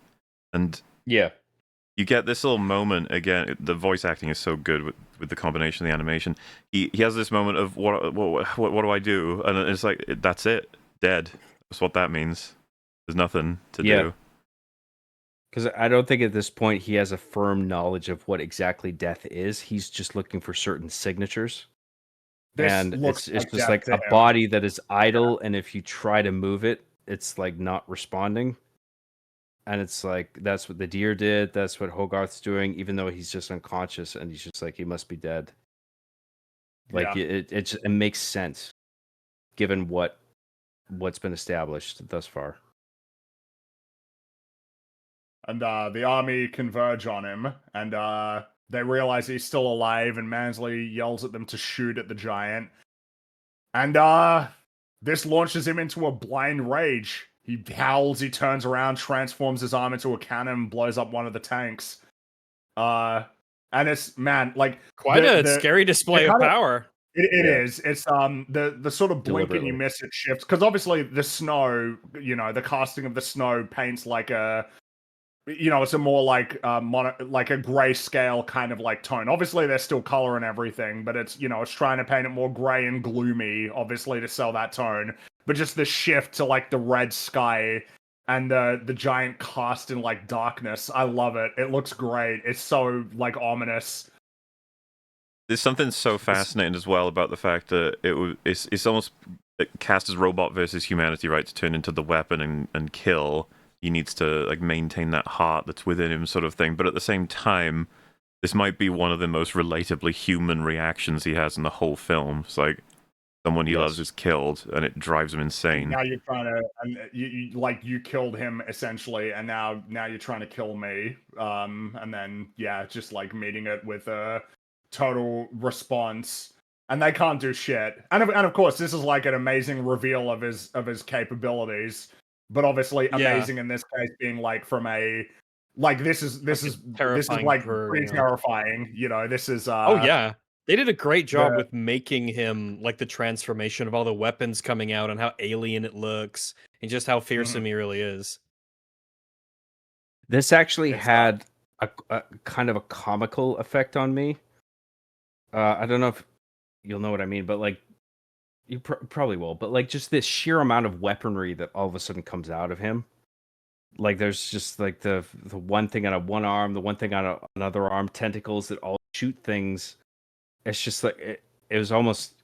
And yeah, you get this little moment again. The voice acting is so good with the combination of the animation. He has this moment of what do I do? And it's like, that's it, dead. That's what that means. There's nothing to do. Because I don't think at this point he has a firm knowledge of what exactly death is. He's just looking for certain signatures. And it's just like a body that is idle, and if you try to move it, it's like not responding. And it's like, that's what the deer did, that's what Hogarth's doing, even though he's just unconscious, and he's just like, he must be dead. Like, it makes sense, given what's been established thus far. And the army converge on him, and they realize he's still alive, and Mansley yells at them to shoot at the giant. And this launches him into a blind rage. He howls, he turns around, transforms his arm into a cannon, blows up one of the tanks. And it's, man, like... Quite a scary display of power. It is. It's the sort of blink and you miss it shifts. Because obviously the snow, the casting of the snow paints like a... it's a more like a grayscale kind of like tone. Obviously, there's still color and everything, but it's it's trying to paint it more gray and gloomy, obviously, to sell that tone. But just the shift to like the red sky and the giant cast in like darkness, I love it. It looks great. It's so like ominous. There's something so fascinating as well about the fact that it's almost cast as robot versus humanity, right? To turn into the weapon and kill. He needs to like maintain that heart that's within him, sort of thing. But at the same time, this might be one of the most relatably human reactions he has in the whole film. It's like someone he loves is killed, and it drives him insane. Now you're trying to, and you killed him essentially, and now you're trying to kill me. And then just like meeting it with a total response, and they can't do shit. And of course, this is like an amazing reveal of his capabilities. But obviously, amazing in this case being like from a this is like pretty terrifying. This is they did a great job with making him like the transformation of all the weapons coming out and how alien it looks and just how fearsome he really is. This actually had a kind of a comical effect on me. I don't know if you'll know what I mean, but like. You probably will, but like just this sheer amount of weaponry that all of a sudden comes out of him. Like there's just like the one thing on one arm, the one thing on another arm, tentacles that all shoot things. It's just like it was almost.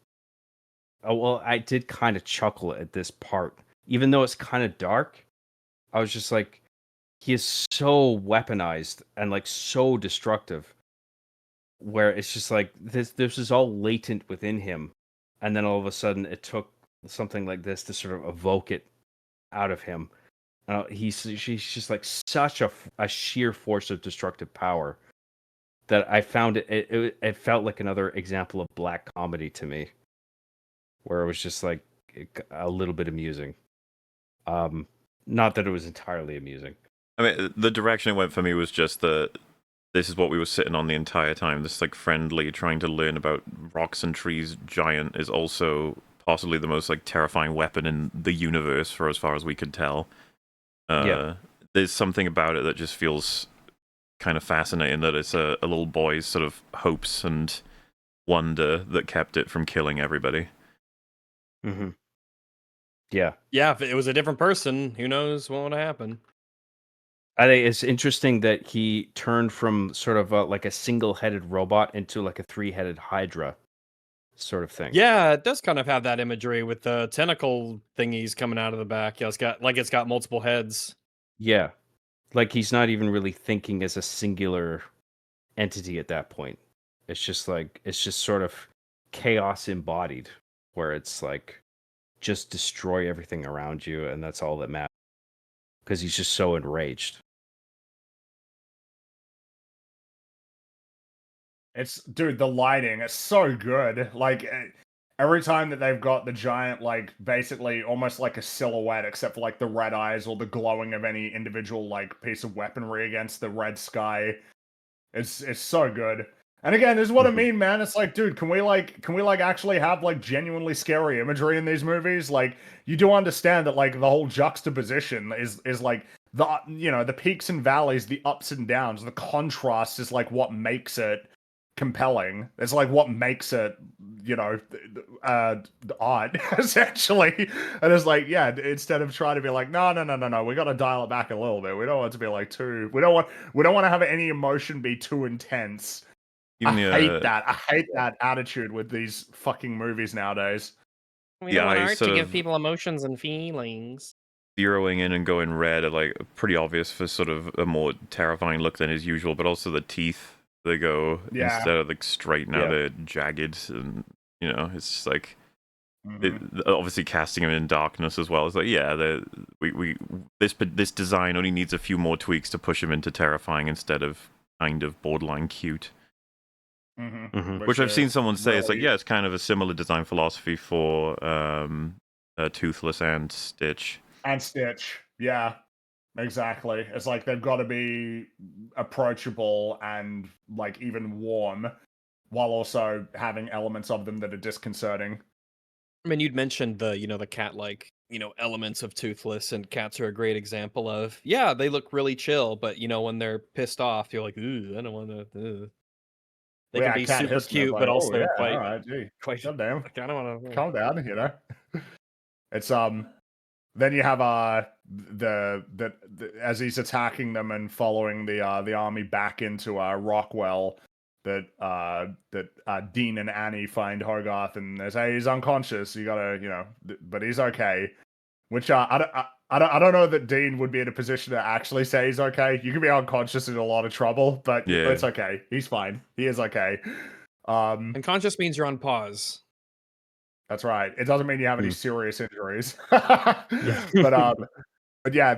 Oh well, I did kind of chuckle at this part, even though it's kind of dark. I was just like, he is so weaponized and like so destructive. Where it's just like this is all latent within him. And then all of a sudden, it took something like this to sort of evoke it out of him. She's just like such a sheer force of destructive power that I found it felt like another example of black comedy to me, where it was just like a little bit amusing. Not that it was entirely amusing. I mean, the direction it went for me was just this is what we were sitting on the entire time. This like friendly, trying to learn about rocks and trees giant is also possibly the most like terrifying weapon in the universe for as far as we could tell. There's something about it that just feels kind of fascinating, that it's a little boy's sort of hopes and wonder that kept it from killing everybody. Mm-hmm. Yeah. Yeah, if it was a different person, who knows what would have happened. I think it's interesting that he turned from sort of like a single-headed robot into like a three-headed Hydra sort of thing. Yeah, it does kind of have that imagery with the tentacle thingies coming out of the back. Yeah, it's got multiple heads. Yeah, like he's not even really thinking as a singular entity at that point. It's just sort of chaos embodied, where it's like just destroy everything around you, and that's all that matters. Because he's just so enraged. Dude, the lighting is so good. Like every time that they've got the giant, like basically almost like a silhouette, except for like the red eyes or the glowing of any individual like piece of weaponry against the red sky, it's so good. And again, this is what I mean, man. It's like, dude, can we actually have like genuinely scary imagery in these movies? Like, you do understand that like the whole juxtaposition is like the peaks and valleys, the ups and downs, the contrast is like what makes it compelling. It's like what makes it, art essentially. And it's like, yeah, instead of trying to be like, no, we got to dial it back a little bit. We don't want it to be like too. We don't want to have any emotion be too intense. I hate that attitude with these fucking movies nowadays. We don't want art to give people emotions and feelings. Zeroing in and going red are like pretty obvious for sort of a more terrifying look than is usual, but also the teeth, they go instead of like straight, now they're jagged, and it's just like obviously casting them in darkness as well. It's like this design only needs a few more tweaks to push him into terrifying instead of kind of borderline cute. Which I've seen someone say, it's like, it's kind of a similar design philosophy for Toothless and Stitch. Yeah, exactly. It's like they've got to be approachable and like even warm, while also having elements of them that are disconcerting. I mean, you'd mentioned the cat-like elements of Toothless, and cats are a great example of, they look really chill, but when they're pissed off, you're like, ooh, I don't want to. They can be super cute, but also quite. All right, gee, goddamn. I don't want to. Calm down, It's Then you have the as he's attacking them and following the army back into Rockwell, that Dean and Annie find Hogarth and they say he's unconscious. You gotta but he's okay. Which I don't know that Dean would be in a position to actually say he's okay. You could be unconscious in a lot of trouble, but it's okay. He's fine. He is okay. Unconscious means you're on pause. That's right. It doesn't mean you have any serious injuries. But yeah,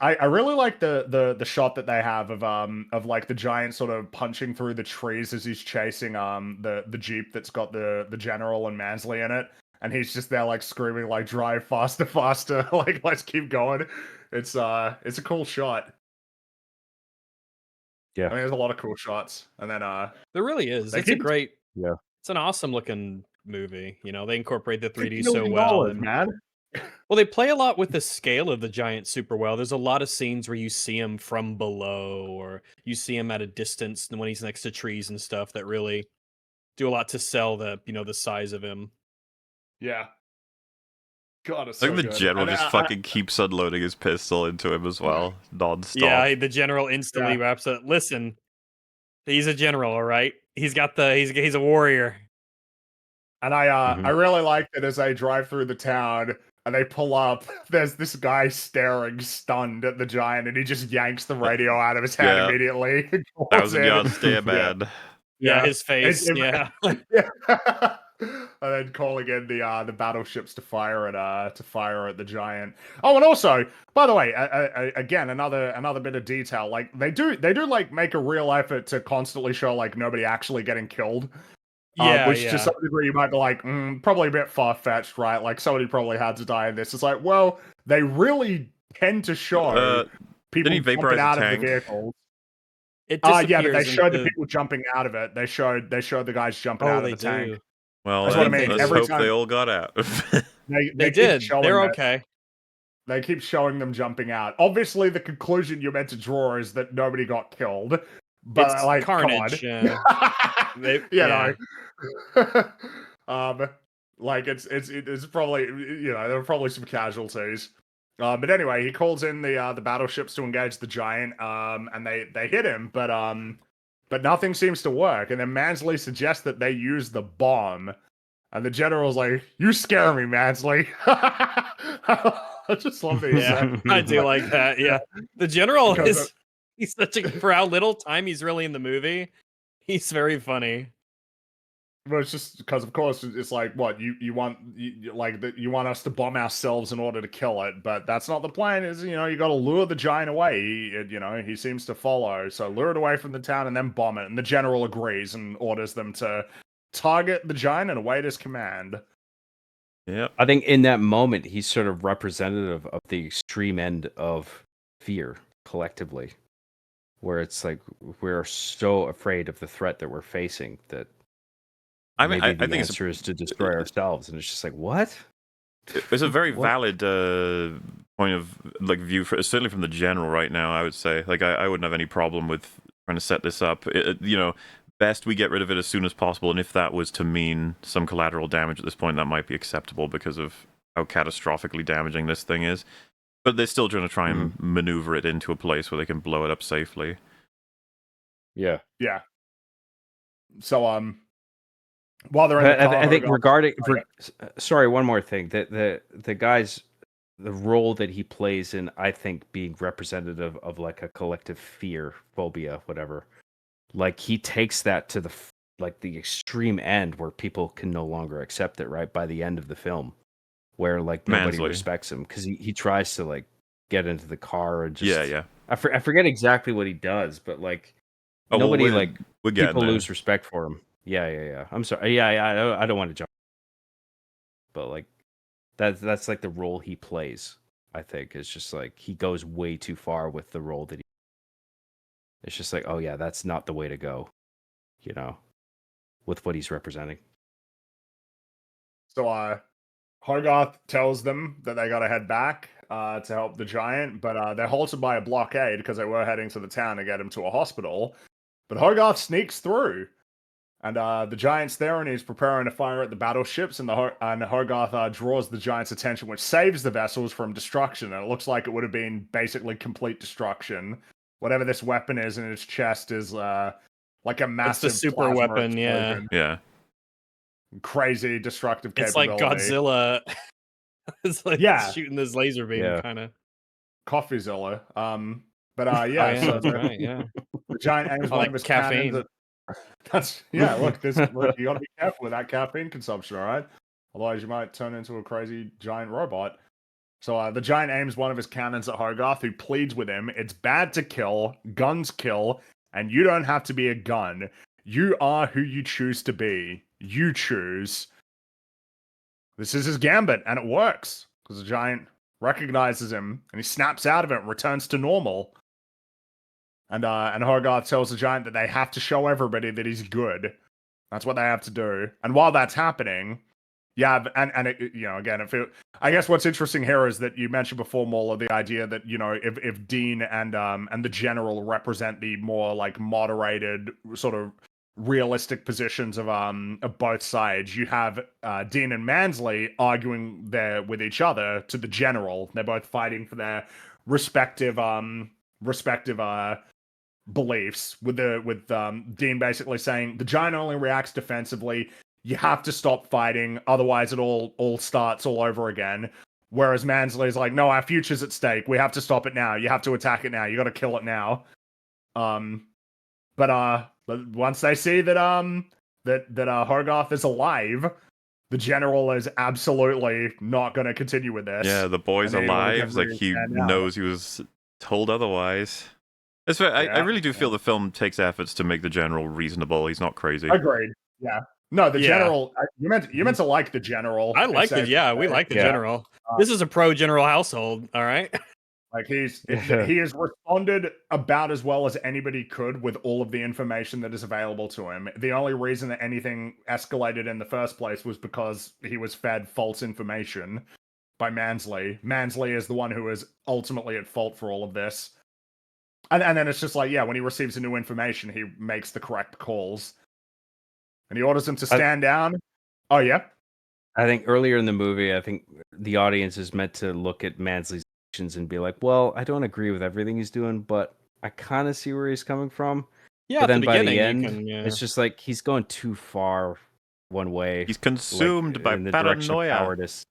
I really like the shot that they have of like the giant sort of punching through the trees as he's chasing the Jeep that's got the general and Mansley in it. And he's just there like screaming like drive faster, faster, like let's keep going. It's a cool shot. Yeah. I mean, there's a lot of cool shots. And then there really is. It's an awesome looking movie. They incorporate the 3D so well. Man. Well, they play a lot with the scale of the giant super well. There's a lot of scenes where you see him from below, or you see him at a distance when he's next to trees and stuff, that really do a lot to sell the the size of him. Yeah. God, it's like so the general just fucking keeps unloading his pistol into him as well, non-stop. Yeah, the general instantly wraps up. Listen, he's a general, all right. He's a warrior. And I really like that as they drive through the town and they pull up, there's this guy staring stunned at the giant, and he just yanks the radio out of his hand immediately. 1,000-yard stare, man. Yeah, his face. And then calling in the battleships to fire at the giant. Oh, and also, by the way, again, another bit of detail. Like they do like make a real effort to constantly show like nobody actually getting killed. To some degree you might be like, probably a bit far-fetched, right? Like somebody probably had to die in this. It's like, well, they really tend to show people jumping out of the vehicles. But they showed the people jumping out of it. They showed the guys jumping out of the tank. Well, that's what I mean. Let's hope they all got out. they did. They're okay. They keep showing them jumping out. Obviously, the conclusion you're meant to draw is that nobody got killed. But it's like carnage. Like it's probably there were probably some casualties. But anyway, he calls in the battleships to engage the giant. And they hit him, but nothing seems to work. And then Mansley suggests that they use the bomb. And the general's like, "You scare me, Mansley." I just love these. Yeah, I do like that. Yeah, the general he's such for how little time he's really in the movie. He's very funny. But it's just because, of course, it's like, what you want, you want us to bomb ourselves in order to kill it, but that's not the plan. Is you got to lure the giant away. He seems to follow, so lure it away from the town and then bomb it. And the general agrees and orders them to target the giant and await his command. Yeah, I think in that moment he's sort of representative of the extreme end of fear collectively, where it's like we're so afraid of the threat that we're facing that. I mean, maybe I the think answer is to destroy ourselves, and it's just like, what? It's a very What? valid point of view, certainly from the general right now. I would say, I wouldn't have any problem with trying to set this up. Best we get rid of it as soon as possible, and if that was to mean some collateral damage at this point, that might be acceptable because of how catastrophically damaging this thing is. But they're still trying to try and maneuver it into a place where they can blow it up safely. Yeah. So while they're in the car, I think regarding sorry, one more thing. The guy's the role that he plays in, I think, being representative of like a collective fear, phobia, whatever. Like he takes that to the extreme end where people can no longer accept it, right? By the end of the film, where like nobody Mansley. respects him because he tries to like get into the car and just Yeah. I forget exactly what he does, but like Oh, nobody well, we're getting people there. lose respect for him. Yeah. I'm sorry. Yeah. I don't want to jump, but like that's like the role he plays. I think it's just like he goes way too far with the role that he. It's just like, oh yeah, that's not the way to go, with what he's representing. So Hogarth tells them that they got to head back to help the giant, but they're halted by a blockade because they were heading to the town to get him to a hospital. But Hogarth sneaks through, and the giant's there, and he's preparing to fire at the battleships, and Hogarth draws the giant's attention, which saves the vessels from destruction. And it looks like it would have been basically complete destruction. Whatever this weapon is in his chest is like a massive It's the super plasma weapon, explosion. Yeah. Crazy destructive It's capability. like Godzilla. It's like shooting this laser beam, kind of. Coffeezilla. But Oh, yeah, so that's right. Yeah. the giant aims one like of his caffeine. cannons at, look, you gotta be careful with that caffeine consumption, all right? Otherwise you might turn into a crazy giant robot. So the giant aims one of his cannons at Hogarth, who pleads with him, it's bad to kill, guns kill, and you don't have to be a gun. You are who you choose to be. You choose. This is his gambit, and it works, because the giant recognizes him, and he snaps out of it and returns to normal. And Hogarth tells the giant that they have to show everybody that he's good. That's what they have to do. And while that's happening, and it, again, I guess what's interesting here is that you mentioned before, Mauler, the idea that if Dean and the general represent the more like moderated sort of realistic positions of both sides, you have Dean and Mansley arguing there with each other to the general. They're both fighting for their respective beliefs, with Dean basically saying the giant only reacts defensively. You have to stop fighting, otherwise it all starts all over again. Whereas Mansley's like, no, our future's at stake. We have to stop it now. You have to attack it now. You got to kill it now. But once they see that Hogarth is alive, the general is absolutely not going to continue with this. Yeah, the boy's alive. Like he knows he was told otherwise. It's fair. I really do feel the film takes efforts to make the general reasonable. He's not crazy. Agreed. Yeah. No, the general. You meant to like the general. I like it. Yeah, we like the general. This is a pro-general household. All right. Like he has responded about as well as anybody could with all of the information that is available to him. The only reason that anything escalated in the first place was because he was fed false information by Mansley. Mansley is the one who is ultimately at fault for all of this. And then it's just like, when he receives the new information, he makes the correct calls. And he orders him to stand down. Oh, yeah? I think earlier in the movie, I think the audience is meant to look at Mansley's actions and be like, well, I don't agree with everything he's doing, but I kind of see where he's coming from. Yeah, but then by the end, it's just like he's going too far one way. He's consumed by paranoia. Cowardice.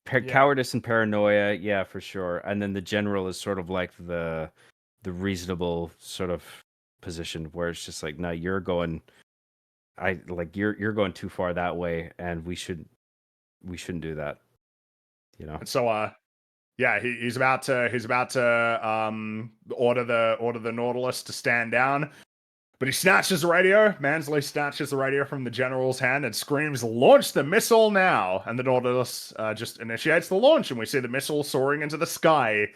Cowardice and paranoia, yeah, for sure. And then the general is sort of like the reasonable sort of position where it's just like, no, you're going, you're going too far that way, and we shouldn't do that, you know. And so, yeah, he's about to order the Nautilus to stand down, but he snatches the radio. Mansley snatches the radio from the general's hand and screams, "Launch the missile now!" And the Nautilus just initiates the launch, and we see the missile soaring into the sky.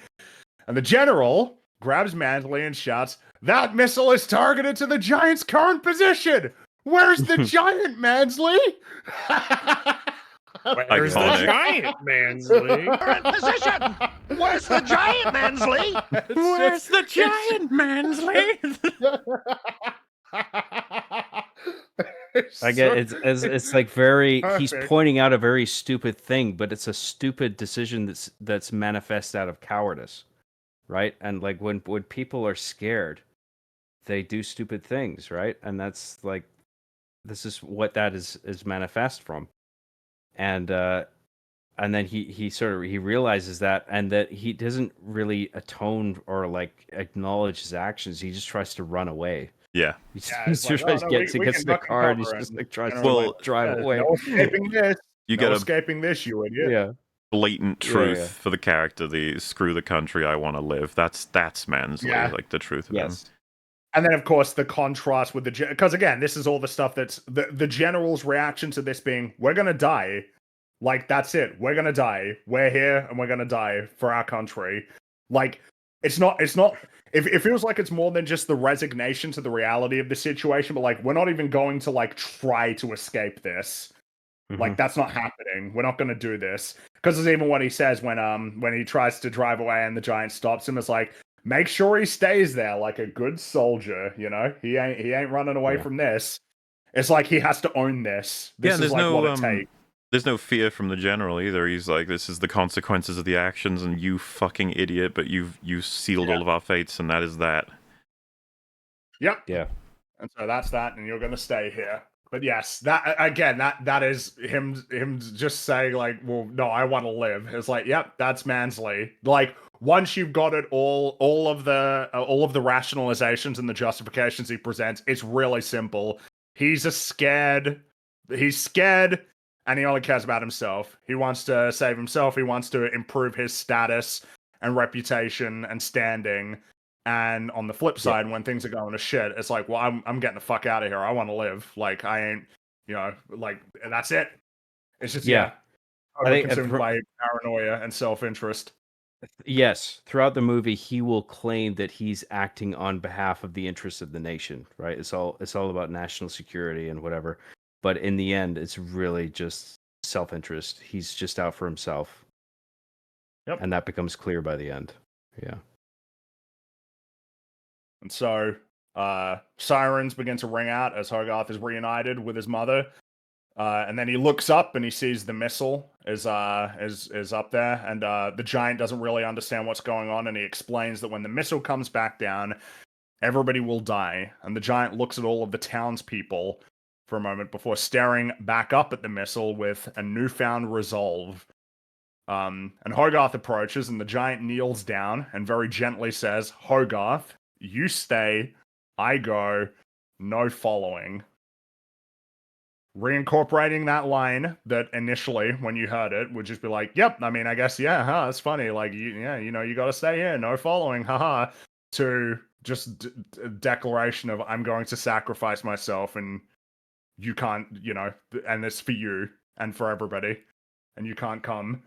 And the general grabs Mansley and shouts, "That missile is targeted to the giant's current position! Where's the giant, Mansley?" Where's the giant, Mansley? Current position! Where's the giant, Mansley? Where's the giant, Mansley? I get it's like very Perfect. he's pointing out a very stupid thing, but it's a stupid decision that's manifest out of cowardice, right? And like when people are scared, they do stupid things, right? And that's like, this is what that is manifest from. And then he realizes that, and that he doesn't really atone or like acknowledge his actions. He just tries to run away. Yeah. He it's like, tries "Oh, to no, get we to can the duck and car, and he's cover just and, like tries you to know, like drive away. No escaping this. You No get a escaping this, you idiot. Yeah. blatant truth yeah. for the character. The screw the country, I want to live. That's Mansley, Yeah. like the truth of him. Yes. And then, of course, the contrast with the... Because, again, this is all the stuff that's... The general's reaction to this being, we're going to die. Like, that's it. We're going to die. We're here, and we're going to die for our country. Like, it's not... It feels like it's more than just the resignation to the reality of the situation, but, like, we're not even going to, like, try to escape this. Like, that's not happening. We're not going to do this. Because it's even what he says when he tries to drive away and the giant stops him. It's like, make sure he stays there like a good soldier, you know? He ain't running away from this. It's like he has to own this. This is like what it takes. There's no fear from the general either. He's like, this is the consequences of the actions, and you fucking idiot, but you sealed all of our fates, and that is that. Yep. Yeah. And so that's that, and you're gonna stay here. But yes, that again, that is him just saying like, well, no, I want to live. It's like, yep, that's Mansley. Like, once you've got it all of the rationalizations and the justifications he presents, it's really simple. He's scared, and he only cares about himself. He wants to save himself. He wants to improve his status and reputation and standing. And on the flip side, when things are going to shit, it's like, well, I'm getting the fuck out of here. I want to live. Like, I ain't, you know, like, and that's it. It's just, I think consumed by paranoia and self-interest. Yes, throughout the movie, he will claim that he's acting on behalf of the interests of the nation. Right? It's all about national security and whatever. But in the end, it's really just self-interest. He's just out for himself. Yep. And that becomes clear by the end. Yeah. And so sirens begin to ring out as Hogarth is reunited with his mother. And then he looks up and he sees the missile is up there, and the giant doesn't really understand what's going on, and he explains that when the missile comes back down, everybody will die. And the giant looks at all of the townspeople for a moment before staring back up at the missile with a newfound resolve. And Hogarth approaches, and the giant kneels down and very gently says, "Hogarth, you stay, I go, no following." Reincorporating that line that initially, when you heard it, would just be like, yep, I mean, I guess, yeah, that's funny. Like, you got to stay here, no following, haha. To just declaration of, I'm going to sacrifice myself, and you can't, and it's for you and for everybody, and you can't come.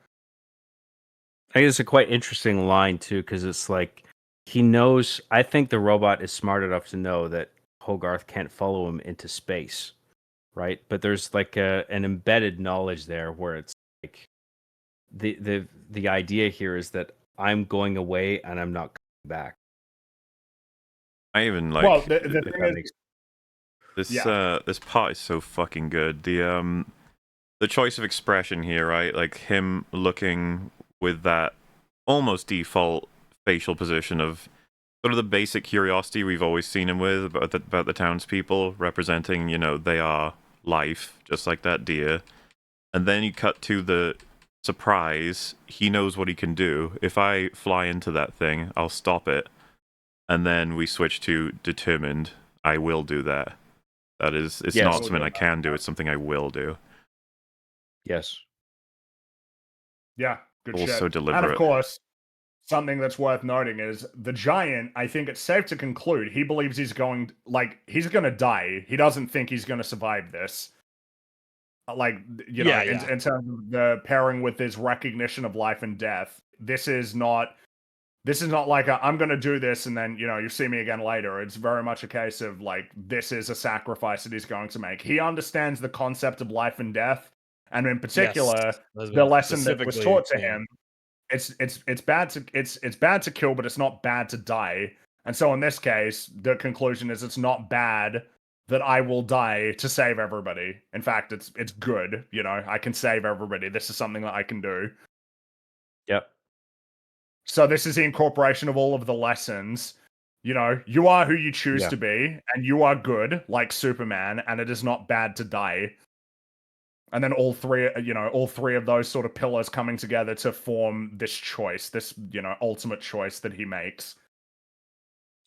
I think it's a quite interesting line, too, because it's like, he knows, I think the robot is smart enough to know that Hogarth can't follow him into space, right? But there's like an embedded knowledge there where it's like, the idea here is that I'm going away and I'm not coming back. I even like... Well, the thing is... This part is so fucking good. The choice of expression here, right? Like him looking with that almost default facial position of sort of the basic curiosity we've always seen him with about the townspeople, representing, they are life, just like that deer. And then you cut to the surprise. He knows what he can do. If I fly into that thing, I'll stop it. and then we switch to determined. I will do that. That is, it's not something I can do. It's something I will do. Yes. Yeah, good Also shit. deliberate. And of course, something that's worth noting is the giant, I think it's safe to conclude, he believes he's going to die. He doesn't think he's going to survive this. Like, you know, in terms of the pairing with his recognition of life and death, this is not like I'm going to do this and then, you know, you see me again later. It's very much a case of like, this is a sacrifice that he's going to make. He understands the concept of life and death. And in particular, the lesson that was taught to him, it's bad to kill, but it's not bad to die. And so in this case, the conclusion is it's not bad that I will die to save everybody. In fact, it's good. You know, I can save everybody. This is something that I can do. Yep. So this is the incorporation of all of the lessons. You know, you are who you choose to be, and you are good, like Superman, and it is not bad to die. And then all three of those sort of pillars coming together to form this choice, this, you know, ultimate choice that he makes.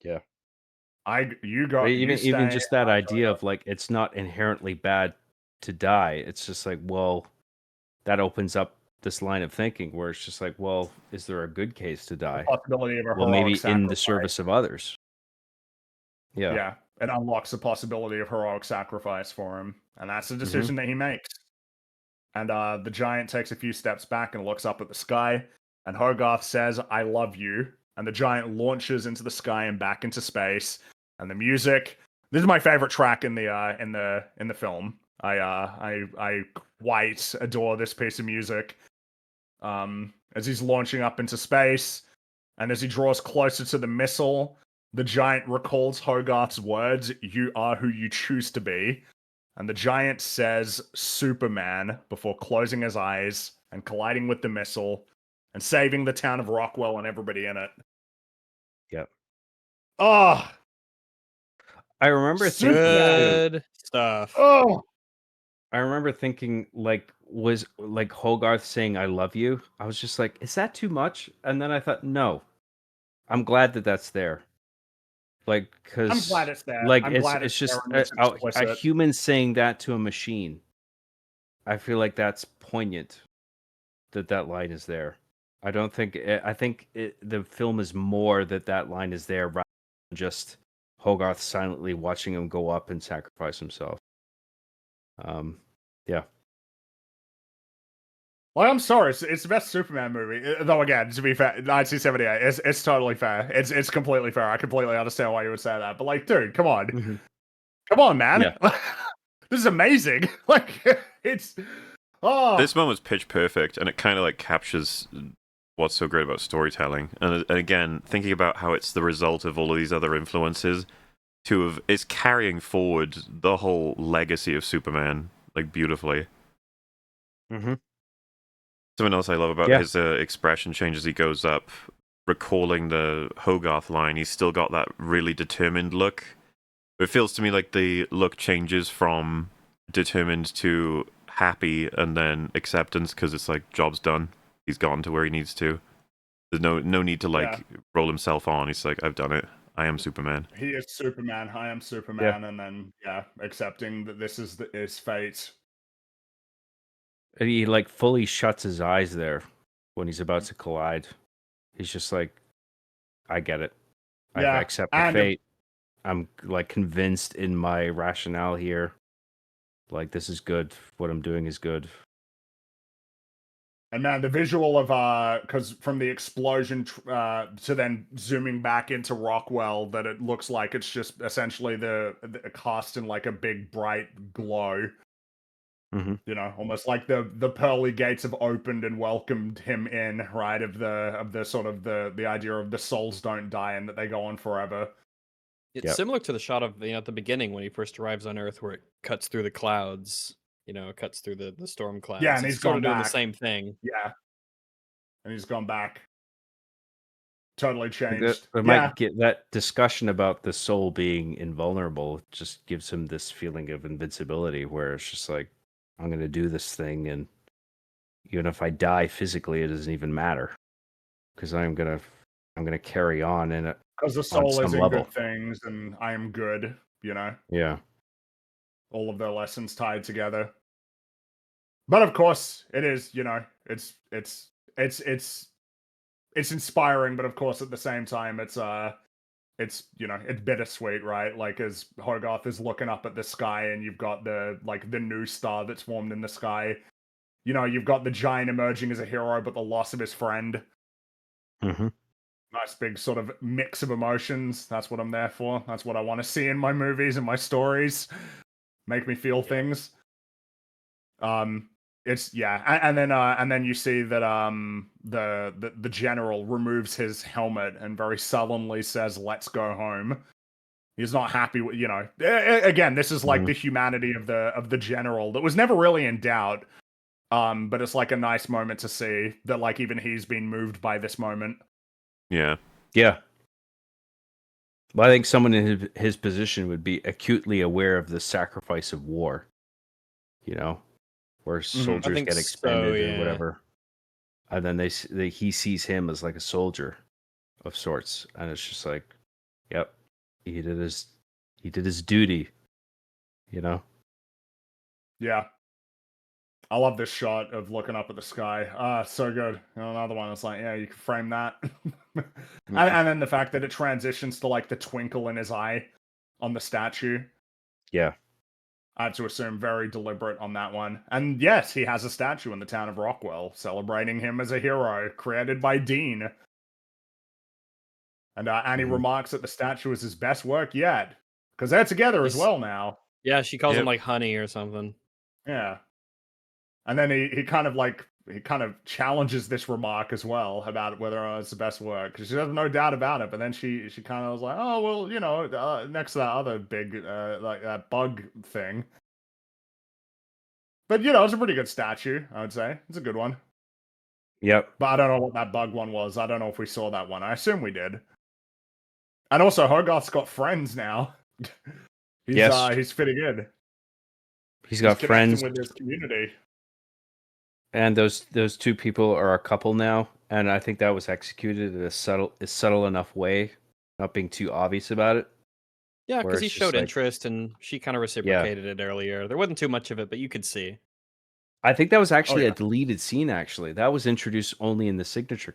Yeah. Even just that idea of like, it's not inherently bad to die. It's just like, well, that opens up this line of thinking where it's just like, well, is there a good case to die? The possibility of a well, maybe sacrifice. In the service of others. Yeah. Yeah. It unlocks the possibility of heroic sacrifice for him. And that's the decision that he makes. And the giant takes a few steps back and looks up at the sky. And Hogarth says, I love you. And the giant launches into the sky and back into space. And the music. This is my favorite track in the film. I quite adore this piece of music. As he's launching up into space, and as he draws closer to the missile, the giant recalls Hogarth's words, "You are who you choose to be." And the giant says Superman before closing his eyes and colliding with the missile and saving the town of Rockwell and everybody in it. Yep. Oh, I remember thinking good stuff. Oh, I remember thinking, like, was like Hogarth saying "I love you"? I was just like, is that too much? And then I thought, no, I'm glad that that's there. Like, because I'm glad it's there. Like, I'm it's glad it's just there and it's a human saying that to a machine. I feel like that's poignant. That line is there. I don't think. I think the film is more that line is there rather than just Hogarth silently watching him go up and sacrifice himself. Yeah. Well, I'm sorry. It's the best Superman movie. Though, again, to be fair, 1978, it's totally fair. It's completely fair. I completely understand why you would say that. But, like, dude, come on. Mm-hmm. Come on, man. Yeah. This is amazing. Like, it's... Oh. This moment's pitch perfect, and it kind of, like, captures what's so great about storytelling. And again, thinking about how it's the result of all of these other influences, it's carrying forward the whole legacy of Superman, like, beautifully. Mm-hmm. Something else I love about his expression change as he goes up, recalling the Hogarth line, he's still got that really determined look. It feels to me like the look changes from determined to happy and then acceptance, because it's like, job's done. He's gotten to where he needs to. There's no need to, like, roll himself on. He's like, I've done it. I am Superman. He is Superman. I am Superman. And then, accepting that this is his fate. And he, like, fully shuts his eyes there when he's about to collide. He's just like, I get it. I accept the fate. I'm, like, convinced in my rationale here. Like, this is good. What I'm doing is good. And man, the visual of because from the explosion to then zooming back into Rockwell, that it looks like it's just essentially the cast in like a big bright glow. Mm-hmm. You know, almost like the pearly gates have opened and welcomed him in, right? Of the sort of the idea of the souls don't die and that they go on forever. It's similar to the shot of at the beginning when he first arrives on Earth, where it cuts through the clouds. You know, it cuts through the storm clouds. Yeah, and he's sort of doing back. the same thing. Yeah, and he's gone back. Totally changed. Might get that discussion about the soul being invulnerable. Just gives him this feeling of invincibility, where it's just like, I'm going to do this thing, and even if I die physically, it doesn't even matter, because I'm gonna carry on, and Because the soul is in good things, and I am good. You know. Yeah. All of their lessons tied together. But of course, it is. You know, it's inspiring. But of course, at the same time, it's you know, it's bittersweet, right? Like as Hogarth is looking up at the sky, and you've got the new star that's formed in the sky. You know, you've got the giant emerging as a hero, but the loss of his friend. Mm-hmm. Nice big sort of mix of emotions. That's what I'm there for. That's what I want to see in my movies and my stories. Make me feel things. It's and then you see that the general removes his helmet and very sullenly says, "Let's go home." He's not happy with, you know. Again, this is like the humanity of the general that was never really in doubt. But it's like a nice moment to see that like even he's been moved by this moment. Yeah. Yeah. Well, I think someone in his position would be acutely aware of the sacrifice of war. You know, where soldiers get expended or whatever, and then he sees him as like a soldier of sorts, and it's just like, yep, he did his duty. You know. Yeah. I love this shot of looking up at the sky. So good. And another one that's like, yeah, you can frame that. and then the fact that it transitions to like the twinkle in his eye on the statue. Yeah. I had to assume very deliberate on that one. And yes, he has a statue in the town of Rockwell celebrating him as a hero created by Dean. And he remarks that the statue is his best work yet. Because they're together as well now. Yeah, she calls him like honey or something. Yeah. And then he kind of challenges this remark as well about whether or not it's the best work, because she has no doubt about it. But then she kind of was like, oh well, you know, next to that other big like that bug thing. But you know, it's a pretty good statue, I would say. It's a good one. Yep. But I don't know what that bug one was. I don't know if we saw that one. I assume we did. And also, Hogarth's got friends now. He's fitting in. He's got friends with his community. And those two people are a couple now, and I think that was executed in a subtle enough way, not being too obvious about it. Yeah, because he showed interest, and she kind of reciprocated it earlier. There wasn't too much of it, but you could see. I think that was actually a deleted scene. Actually, that was introduced only in the signature.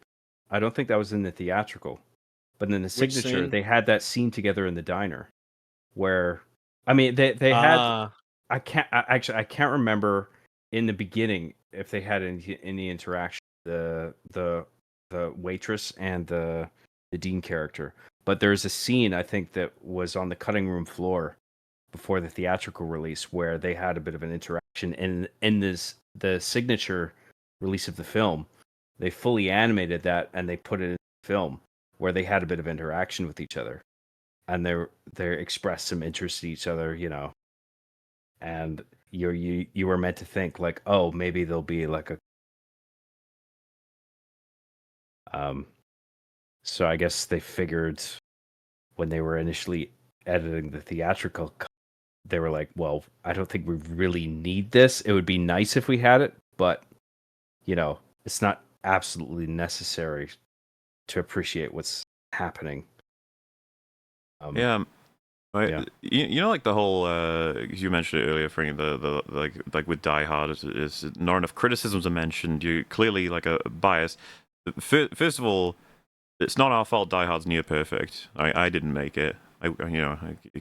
I don't think that was in the theatrical, but in the signature, they had that scene together in the diner, where I mean, they had. I can't remember in the beginning if they had any interaction, the waitress and the Dean character. But there's a scene I think that was on the cutting room floor before the theatrical release where they had a bit of an interaction. And in the signature release of the film, they fully animated that and they put it in the film where they had a bit of interaction with each other, and they expressed some interest in each other, you know. And you were meant to think like, oh, maybe there'll be like a so I guess they figured when they were initially editing the theatrical cut, they were like, well, I don't think we really need this. It would be nice if we had it, but you know, it's not absolutely necessary to appreciate what's happening. Yeah. You know, like the whole you mentioned it earlier, Frank, the like with Die Hard, is not enough criticisms are mentioned. You clearly like a bias. First of all, it's not our fault Die Hard's near perfect. I didn't make it. I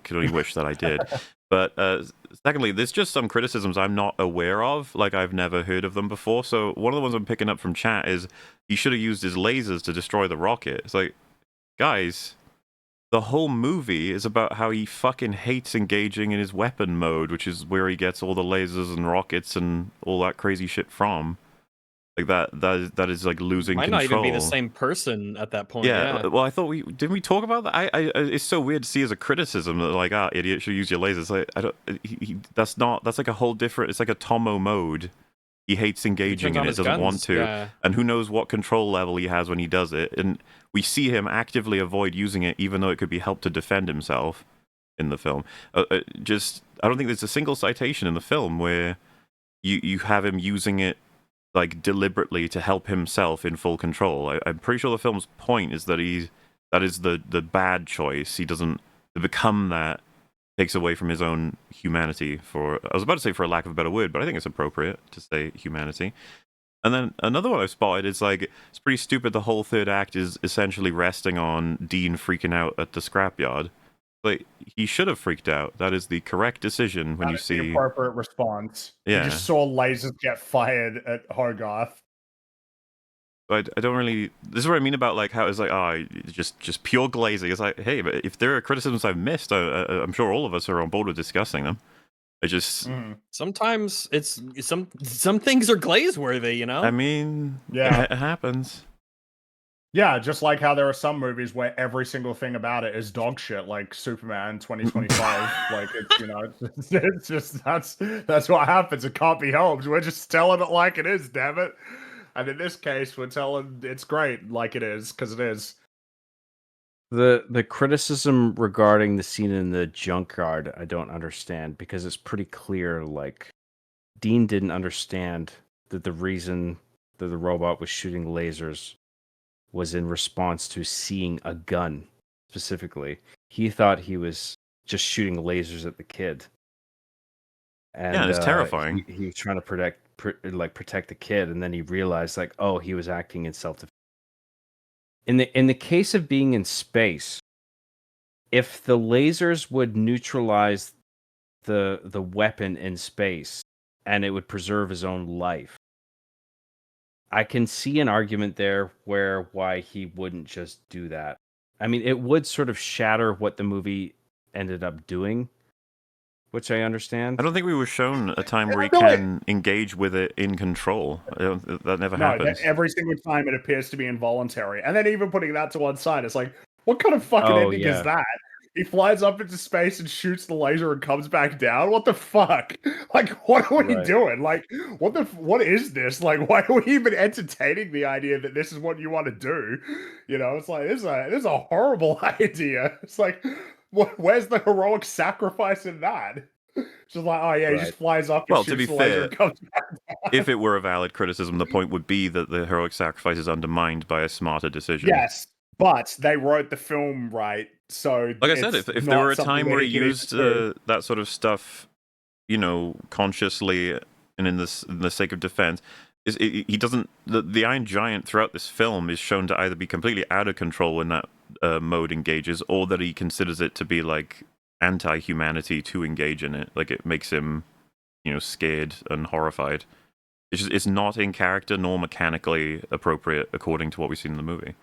could only wish that I did. But secondly, there's just some criticisms I'm not aware of. Like, I've never heard of them before. So one of the ones I'm picking up from chat is he should have used his lasers to destroy the rocket. It's like, guys, the whole movie is about how he fucking hates engaging in his weapon mode, which is where he gets all the lasers and rockets and all that crazy shit from. Like that is like losing control. Might not even be the same person at that point. Yeah. Well, I thought didn't we talk about that? It's so weird to see as a criticism that like, idiot, should use your lasers. Like, I don't. That's like a whole different. It's like a Tomo mode. He hates engaging in it, doesn't want to, and who knows what control level he has when he does it. And we see him actively avoid using it, even though it could be helped to defend himself in the film. I don't think there's a single citation in the film where you have him using it like deliberately to help himself in full control. I'm pretty sure the film's point is that that is the bad choice. He doesn't become that. Takes away from his own humanity. I was about to say for a lack of a better word, but I think it's appropriate to say humanity. And then another one I spotted is like, it's pretty stupid. The whole third act is essentially resting on Dean freaking out at the scrapyard. Like, he should have freaked out. That is the correct decision when you see the appropriate response. Yeah. You just saw lasers get fired at Hogarth. But I don't really. This is what I mean about like how it's like, just pure glazing. It's like, hey, but if there are criticisms I've missed, I'm sure all of us are on board with discussing them. I just sometimes it's some things are glaze worthy, you know. I mean, yeah, it happens. Yeah, just like how there are some movies where every single thing about it is dog shit, like Superman 2025. Like it's just that's what happens. It can't be helped. We're just telling it like it is, damn it. And in this case, we're telling it's great like it is, because it is. The criticism regarding the scene in the junkyard, I don't understand, because it's pretty clear, like, Dean didn't understand that the reason that the robot was shooting lasers was in response to seeing a gun, specifically. He thought he was just shooting lasers at the kid. And it's terrifying. He was trying to protect the kid, and then he realized, like, oh, he was acting in self-defense. In the case of being in space, if the lasers would neutralize the weapon in space and it would preserve his own life, I can see an argument there why he wouldn't just do that. I mean, it would sort of shatter what the movie ended up doing, which I understand. I don't think we were shown a time where he can engage with it in control. That never happens. Every single time it appears to be involuntary. And then even putting that to one side, it's like, what kind of fucking ending is that? He flies up into space and shoots the laser and comes back down. What the fuck? Like, what are we doing? Like, what is this? Like, why are we even entertaining the idea that this is what you want to do? You know, it's like, this is a horrible idea. It's like, where's the heroic sacrifice in that? Just like, oh yeah, he just flies up and shoots the laser and comes back down. If it were a valid criticism, the point would be that the heroic sacrifice is undermined by a smarter decision. Yes, but they wrote the film right, so like I said, if there were a time where he used that sort of stuff, you know, consciously and in the sake of defense, he doesn't. The Iron Giant throughout this film is shown to either be completely out of control when that mode engages, or that he considers it to be like anti-humanity to engage in it. Like, it makes him, you know, scared and horrified. It's not in character nor mechanically appropriate according to what we've seen in the movie.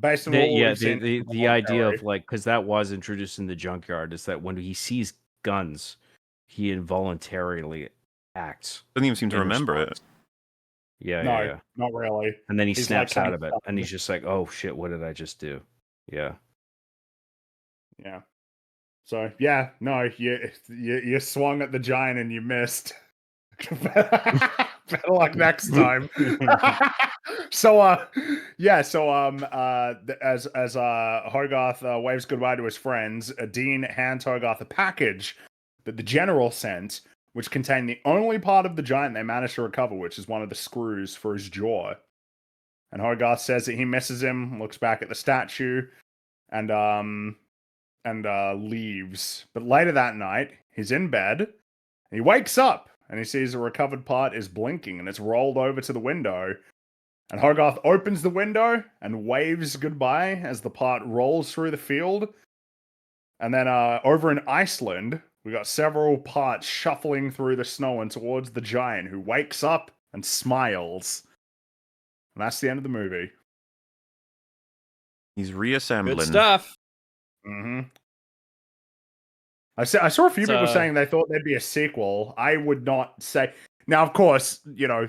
Based on the idea of, like, because that was introduced in the junkyard, is that when he sees guns, he involuntarily acts. Doesn't even seem to remember it. Yeah, not really. And then he snaps out of it, and he's just like, "Oh shit, what did I just do?" Yeah. So yeah, no, you swung at the giant and you missed. Better luck next time. As Hogarth waves goodbye to his friends, Dean hands Hogarth a package that the general sent, which contained the only part of the giant they managed to recover, which is one of the screws for his jaw. And Hogarth says that he misses him, looks back at the statue, and leaves. But later that night, he's in bed, and he wakes up, and he sees a recovered part is blinking, and it's rolled over to the window. And Hogarth opens the window and waves goodbye as the part rolls through the field. And then over in Iceland, we got several parts shuffling through the snow and towards the giant, who wakes up and smiles. And that's the end of the movie. He's reassembling. Good stuff. Mm-hmm. I saw a few people saying they thought there'd be a sequel. I would not say. Now, of course, you know,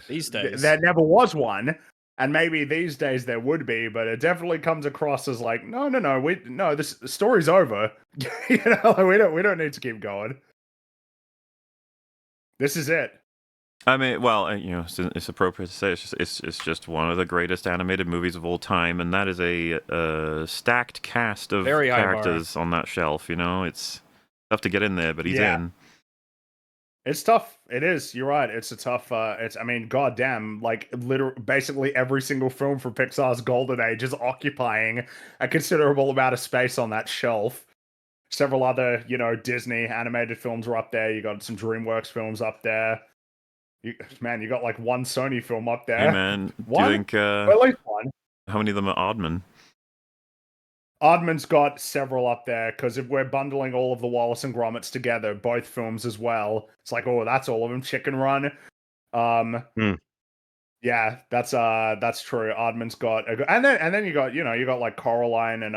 these days there never was one, and maybe these days there would be, but it definitely comes across as like, no, the story's over. You know, like, we don't need to keep going. This is it. I mean, well, you know, it's appropriate to say it's just one of the greatest animated movies of all time, and that is a stacked cast of characters on that shelf. You know, it's tough to get in there, but he's in. It's tough. It is. You're right. It's a tough. I mean, goddamn. Like, basically every single film from Pixar's golden age is occupying a considerable amount of space on that shelf. Several other, Disney animated films are up there. You got some DreamWorks films up there. You got like one Sony film up there. Hey, man. One? Do you think? At least one. How many of them are Aardman? Aardman's got several up there, because if we're bundling all of the Wallace and Gromit's together, both films as well, it's like, oh, that's all of them. Chicken Run. Yeah, that's true. Aardman's got and then you got like Coraline and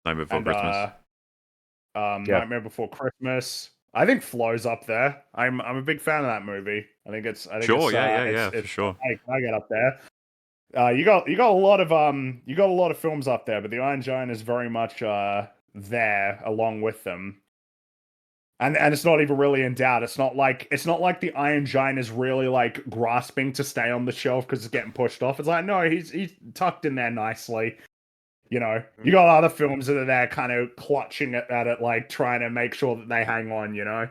Nightmare Before Christmas. Nightmare Before Christmas. I think Flo's up there. I'm a big fan of that movie. I think it's for sure. I get up there. You got a lot of films up there, but the Iron Giant is very much there along with them. And it's not even really in doubt. It's not like the Iron Giant is really like grasping to stay on the shelf because it's getting pushed off. It's like, no, he's tucked in there nicely. You got other films that are there kind of clutching at it, like trying to make sure that they hang on, You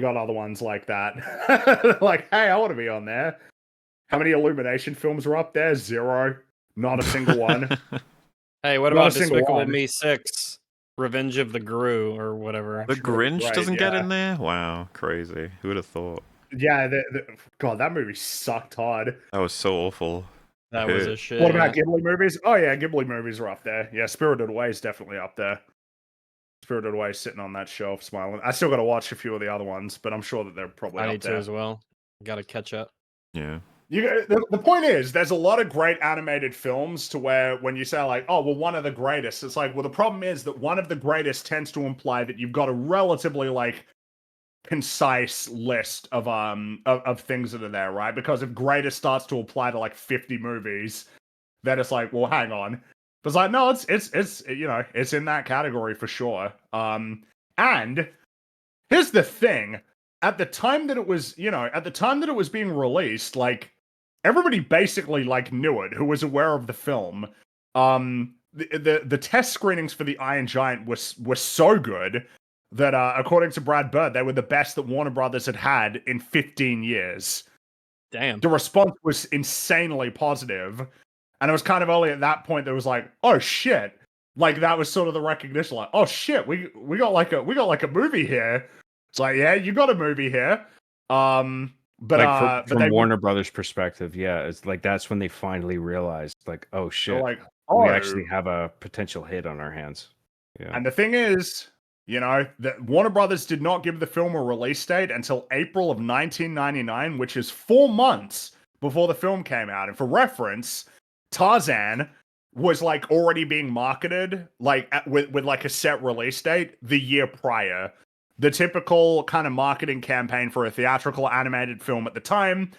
got other ones like that. Like, hey, I want to be on there. How many Illumination films are up there? 0. Not a single one. Hey, what about Despicable Me 6? Revenge of the Gru, or whatever. The Grinch doesn't get in there? Wow, crazy. Who would have thought? Yeah, God, that movie sucked hard. That was so awful. That was a shit. What about Ghibli movies? Oh yeah, Ghibli movies are up there. Yeah, Spirited Away is definitely up there. Spirited Away is sitting on that shelf, smiling. I still got to watch a few of the other ones, but I'm sure that they're probably up there. I need to as well. Got to catch up. Yeah. The point is, there's a lot of great animated films to where when you say like, oh, well, one of the greatest, it's like, well, the problem is that one of the greatest tends to imply that you've got a relatively like concise list of things that are there, right? Because if greatest starts to apply to like 50 movies, then it's like, well, hang on. But it's like, no, it's it's in that category for sure. And here's the thing. At the time that it was, being released, like everybody basically like knew it, who was aware of the film. The test screenings for the Iron Giant were so good that according to Brad Bird, they were the best that Warner Brothers had in 15 years. Damn. The response was insanely positive, and it was kind of only at that point that it was like, oh shit, like that was sort of the recognition, like, oh shit, we got like a movie here. It's like, yeah, you got a movie here. But like from Warner Brothers' perspective, yeah, it's like that's when they finally realized, like, oh shit, like, we actually have a potential hit on our hands. Yeah. And the thing is, that Warner Brothers did not give the film a release date until April of 1999, which is 4 months before the film came out. And for reference, Tarzan was like already being marketed like with like a set release date the year prior. The typical kind of marketing campaign for a theatrical animated film at the time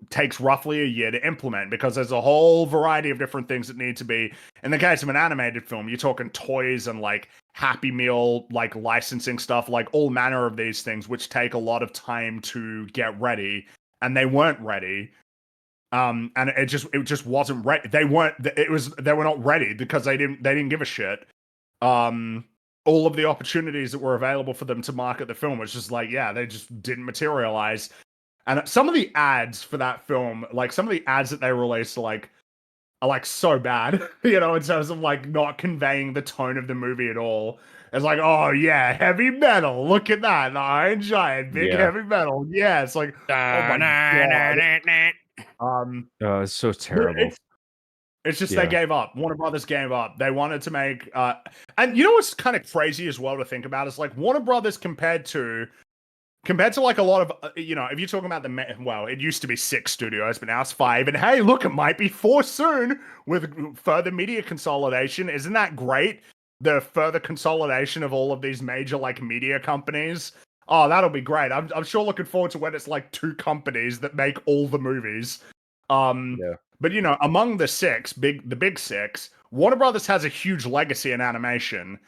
takes roughly a year to implement because there's a whole variety of different things that need to be. In the case of an animated film, you're talking toys and like Happy Meal, like licensing stuff, like all manner of these things, which take a lot of time to get ready, and they weren't ready. And it just wasn't ready. They were not ready because they didn't give a shit. All of the opportunities that were available for them to market the film was just like, yeah, they just didn't materialize. And some of the ads for that film, like some of the ads that they released are like so bad, in terms of like not conveying the tone of the movie at all. It's like, oh yeah, heavy metal. Look at that. The Iron Giant, big heavy metal. Yeah, it's like, oh my God. It's so terrible. It's just they gave up. Warner Brothers gave up. They wanted to make and you know what's kind of crazy as well to think about is like Warner Brothers compared to like a lot of if you're talking about it used to be 6 studios, but now it's 5, and hey, look, it might be 4 soon with further media consolidation. Isn't that great? The further consolidation of all of these major like media companies. Oh, that'll be great. I'm sure looking forward to when it's like 2 companies that make all the movies. But among the big 6, Warner Brothers has a huge legacy in animation.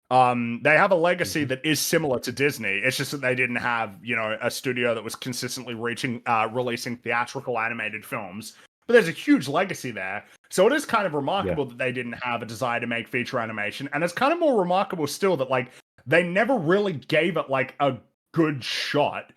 They have a legacy that is similar to Disney. It's just that they didn't have, a studio that was consistently releasing theatrical animated films. But there's a huge legacy there. So it is kind of remarkable that they didn't have a desire to make feature animation. And it's kind of more remarkable still that like they never really gave it like a good shot.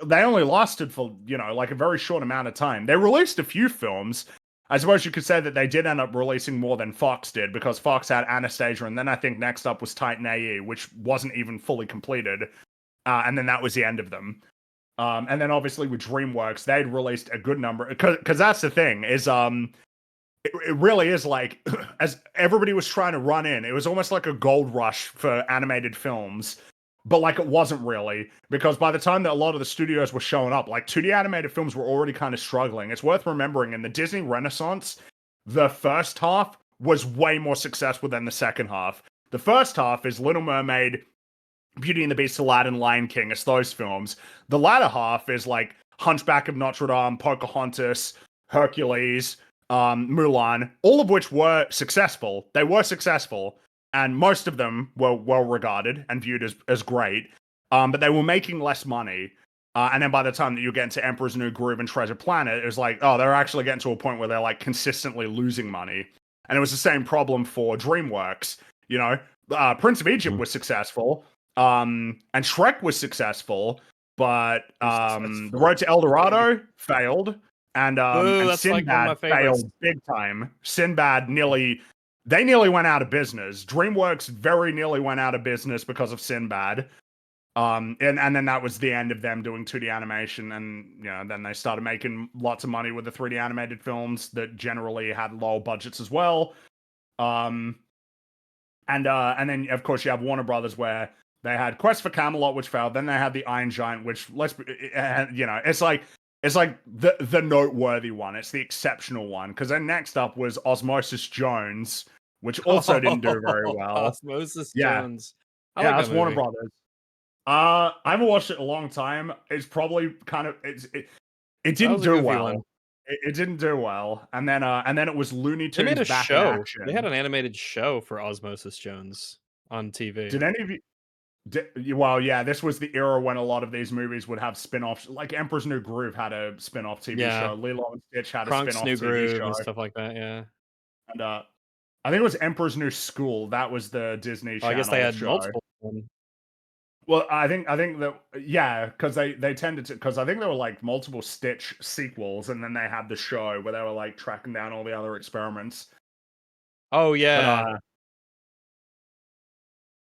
they only lasted for, like a very short amount of time. They released a few films. I suppose you could say that they did end up releasing more than Fox did, because Fox had Anastasia, and then I think next up was Titan AE, which wasn't even fully completed. And then that was the end of them. And then obviously with DreamWorks, they'd released a good number, because that's the thing, is it really is like, as everybody was trying to run in, it was almost like a gold rush for animated films. But like, it wasn't really, because by the time that a lot of the studios were showing up, like 2D animated films were already kind of struggling. It's worth remembering, in the Disney Renaissance, the first half was way more successful than the second half. The first half is Little Mermaid, Beauty and the Beast, Aladdin, Lion King. It's those films. The latter half is like Hunchback of Notre Dame, Pocahontas, Hercules, Mulan, all of which were successful. They were successful, and most of them were well regarded and viewed as great. But they were making less money. And then by the time that you get into Emperor's New Groove and Treasure Planet, it was like, oh, they're actually getting to a point where they're like consistently losing money. And it was the same problem for DreamWorks. Prince of Egypt was successful, and Shrek was successessul, but The Road to El Dorado failed, and Sinbad like failed big time. Sinbad nearly went out of business. DreamWorks very nearly went out of business because of Sinbad. And then that was the end of them doing 2D animation, and then they started making lots of money with the 3D animated films that generally had low budgets as well. And then of course you have Warner Brothers, where they had Quest for Camelot, which failed. Then they had the Iron Giant, which it's like the noteworthy one. It's the exceptional one, because then next up was Osmosis Jones, which also didn't do very well. Osmosis Jones. Yeah, that's Warner Brothers. I haven't watched it in a long time. It's probably kind of it didn't do well. It didn't do well, and then it was Looney Tunes. They made a back show. in action. They had an animated show for Osmosis Jones on TV. Did any of you? Well, yeah, this was the era when a lot of these movies would have spin-offs. Like Emperor's New Groove had a spin-off TV show. Lilo and Stitch had Kronk's a spin-off New TV Groove show and stuff like that. Yeah, and I think it was Emperor's New School. That was the Disney Channel. I guess they had show. multiple. Well, I think that because they tended to, because I think there were like multiple Stitch sequels, and then they had the show where they were like tracking down all the other experiments. Oh yeah.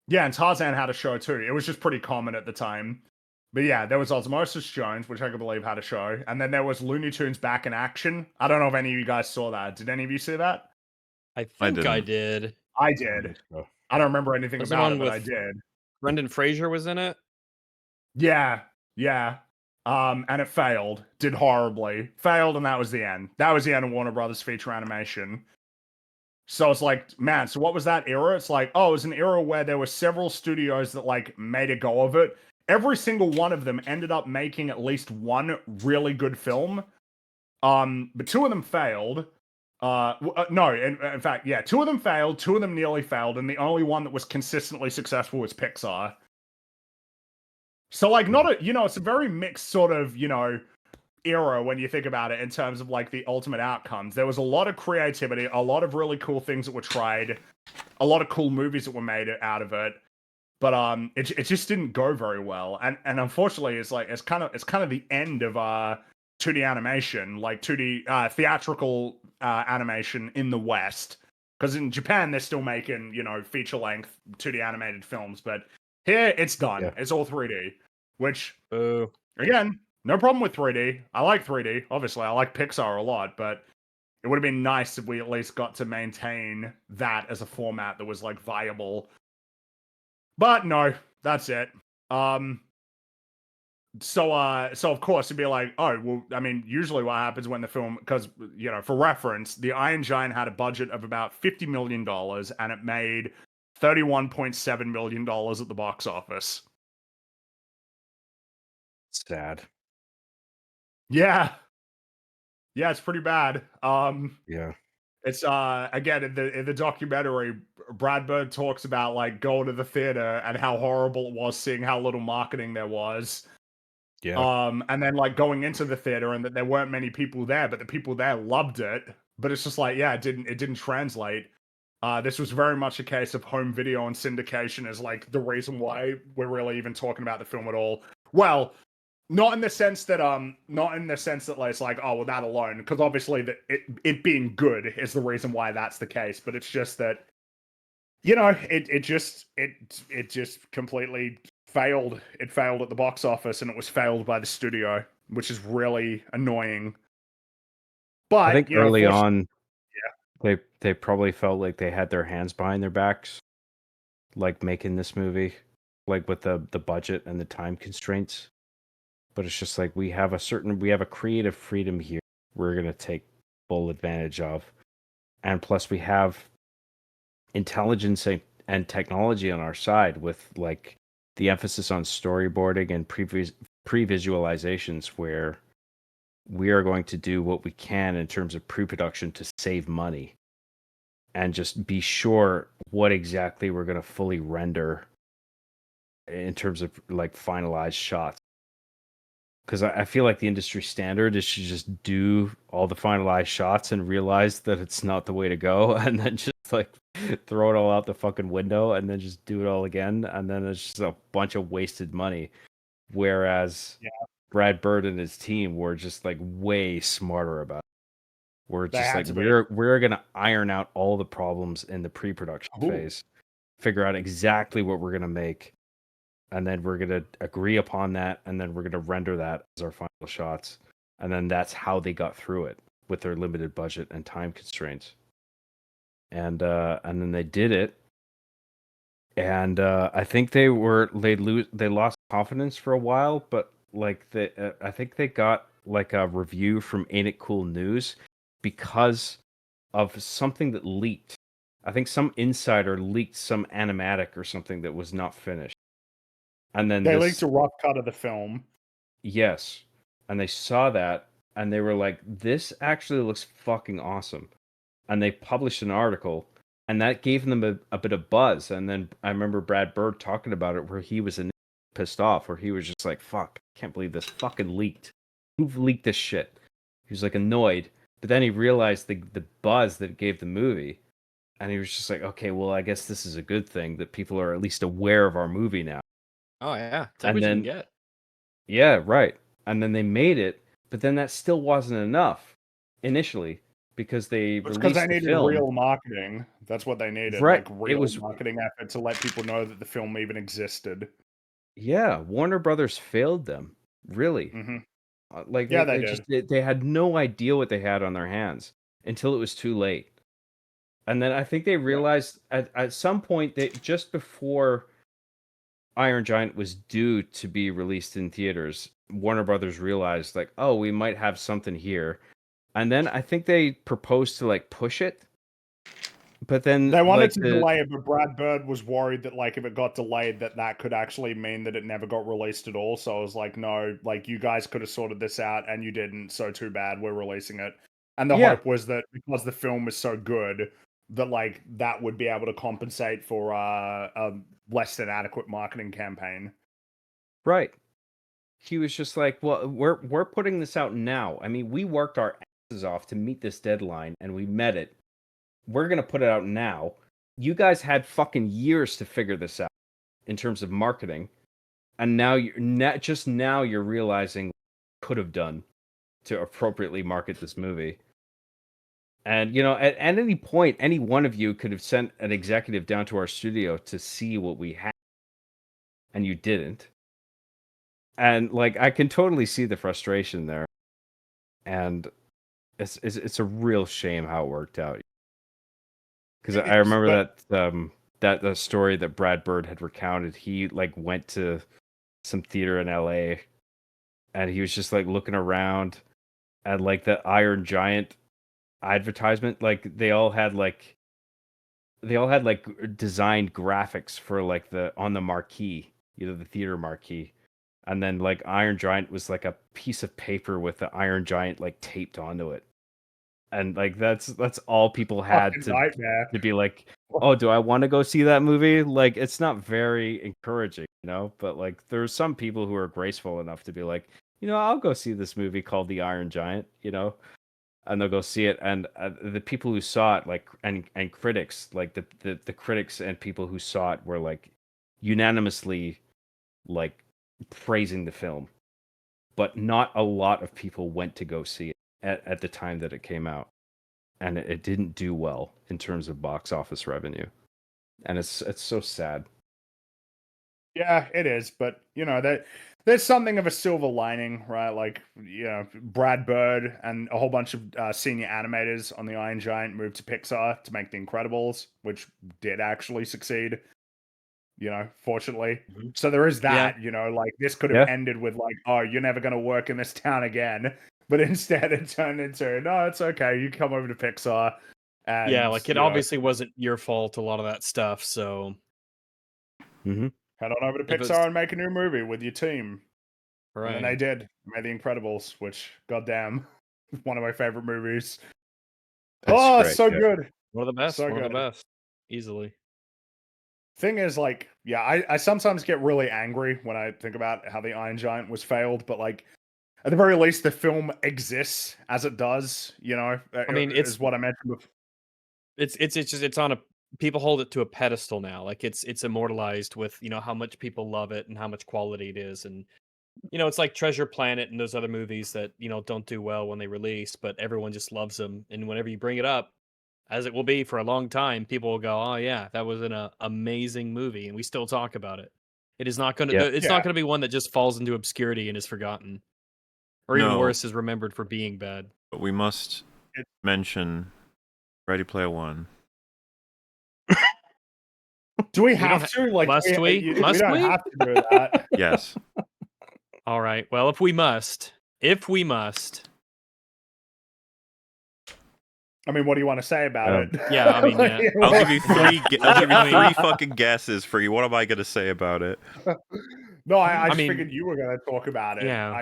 Yeah, and Tarzan had a show too. It was just pretty common at the time. But yeah, there was Osmosis Jones, which I can believe had a show, and then there was Looney Tunes Back in Action. I don't know if any of you guys saw that. Did any of you see that? I think I did. I did. I don't remember anything about it, but I did. Brendan Fraser was in it. Yeah. And it failed. Did horribly. Failed, and that was the end. That was the end of Warner Brothers feature animation. So it's like, man, so what was that era? It's like, oh, it was an era where there were several studios that like made a go of it. Every single one of them ended up making at least one really good film. But two of them failed. No, in fact, yeah, two of them failed, two of them nearly failed, and the only one that was consistently successful was Pixar. So like, it's a very mixed sort of, era when you think about it in terms of like the ultimate outcomes. There was a lot of creativity, a lot of really cool things that were tried, a lot of cool movies that were made out of it, but it just didn't go very well. And unfortunately, it's kind of the end of 2D animation, like 2D theatrical animation in the West. Because in Japan they're still making feature length 2D animated films, but here it's done. Yeah. It's all 3D, which again, no problem with 3D. I like 3D. Obviously, I like Pixar a lot, but it would have been nice if we at least got to maintain that as a format that was like viable. But no, that's it. So of course it'd be like, oh, well, I mean, usually what happens when the film, because for reference, the Iron Giant had a budget of about $50 million and it made $31.7 million at the box office. Sad. Yeah, it's pretty bad. Yeah, it's again in the documentary, Brad Bird talks about like going to the theater and how horrible it was, seeing how little marketing there was. Yeah. And then like going into the theater and that there weren't many people there, but the people there loved it. But it's just like, yeah, it didn't translate. This was very much a case of home video and syndication is like the reason why we're really even talking about the film at all. Well, not in the sense that like, it's like, oh well, that alone, because obviously that it being good is the reason why that's the case. But it's just that, you know, it just completely failed. It failed at the box office, and it was failed by the studio, which is really annoying. But I think you know, early on, they probably felt like they had their hands behind their backs, like making this movie, like with the budget and the time constraints. But it's just like we have a creative freedom here we're gonna take full advantage of, and plus we have intelligence and technology on our side with like the emphasis on storyboarding and pre-visualizations, where we are going to do what we can in terms of pre-production to save money and just be sure what exactly we're going to fully render in terms of like finalized shots. Because I feel like the industry standard is to just do all the finalized shots and realize that it's not the way to go, and then just like throw it all out the fucking window and then just do it all again, and then it's just a bunch of wasted money. Whereas Brad Bird and his team were just like way smarter about it. We're just like we're gonna iron out all the problems in the pre-production phase, figure out exactly what we're gonna make, and then we're gonna agree upon that, and then we're gonna render that as our final shots, and then that's how they got through it with their limited budget and time constraints. And then they did it, and I think they lost confidence for a while, but like I think they got like a review from Ain't It Cool News because of something that leaked. I think some insider leaked some animatic or something that was not finished. And then they leaked a rough cut of the film. Yes. And they saw that and they were like, this actually looks fucking awesome. And they published an article, and that gave them a bit of buzz. And then I remember Brad Bird talking about it, where he was pissed off, where he was just like, fuck, I can't believe this fucking leaked. Who leaked this shit? He was like annoyed. But then he realized the buzz that it gave the movie. And he was just like, okay, well, I guess this is a good thing that people are at least aware of our movie now. Oh, yeah. Take what you can get. Yeah, right. And then they made it, but then that still wasn't enough initially, because they needed real marketing. That's what they needed, right. Like real marketing effort to let people know that the film even existed. Yeah, Warner Brothers failed them, really. Mm-hmm. Like they had no idea what they had on their hands until it was too late. And then I think they realized at some point, that just before Iron Giant was due to be released in theaters, Warner Brothers realized like, oh, we might have something here. And then I think they proposed to like push it. But then they wanted to delay it, but Brad Bird was worried that like if it got delayed, that could actually mean that it never got released at all. So I was like, no, like you guys could have sorted this out and you didn't, so too bad, we're releasing it. And the hope was that because the film was so good, that like that would be able to compensate for a less than adequate marketing campaign. Right. He was just like, well, we're putting this out now. I mean, we worked our asses off to meet this deadline and we met it. We're going to put it out now. You guys had fucking years to figure this out in terms of marketing. And now you're realizing what you could have done to appropriately market this movie. And, you know, at any point, any one of you could have sent an executive down to our studio to see what we had. And you didn't. And, like, I can totally see the frustration there. And it's a real shame how it worked out. Because I remember that story that Brad Bird had recounted. He, like, went to some theater in LA. And he was just, like, looking around. And, like, the Iron Giant advertisement, like they all had designed graphics for like on the marquee, the theater marquee, and then like Iron Giant was like a piece of paper with the Iron Giant like taped onto it, and like that's all people had to be like, oh, do I want to go see that movie? Like it's not very encouraging, but like there's some people who are graceful enough to be like, I'll go see this movie called The Iron Giant, and they'll go see it, and the people who saw it, like, and critics, like the critics and people who saw it were like unanimously like praising the film, but not a lot of people went to go see it at the time that it came out, and it didn't do well in terms of box office revenue, and it's so sad. Yeah, it is, but there's something of a silver lining, right? Like, Brad Bird and a whole bunch of senior animators on the Iron Giant moved to Pixar to make The Incredibles, which did actually succeed. Fortunately. Mm-hmm. So there is that. Like, this could have ended with like, oh, you're never going to work in this town again, but instead it turned into, no, it's okay, you come over to Pixar. And, like, it obviously wasn't your fault, a lot of that stuff. So. Head on over to Pixar and make a new movie with your team. Right. And they did. Made The Incredibles, which, goddamn, one of my favorite movies. That's great, so good. One of the best. So one good. of the best. Easily. Thing is, like, I sometimes get really angry when I think about how the Iron Giant was failed, but, like, at the very least, the film exists as it does, I mean, it's what I mentioned before. It's on a, people hold it to a pedestal now. Like, it's immortalized with, how much people love it and how much quality it is. And, it's like Treasure Planet and those other movies that, don't do well when they release, but everyone just loves them. And whenever you bring it up, as it will be for a long time, people will go, oh yeah, that was an amazing movie. And we still talk about it. It is not going to, it's not going to be one that just falls into obscurity and is forgotten. Or even worse, is remembered for being bad. But we must mention Ready Player One. Do we have to? Like, must we? We don't have to do that. Yes. All right. Well, if we must. I mean, what do you want to say about it? Yeah, I mean, yeah. I'll give you three fucking guesses for you. What am I going to say about it? No, I just figured you were going to talk about it. Yeah.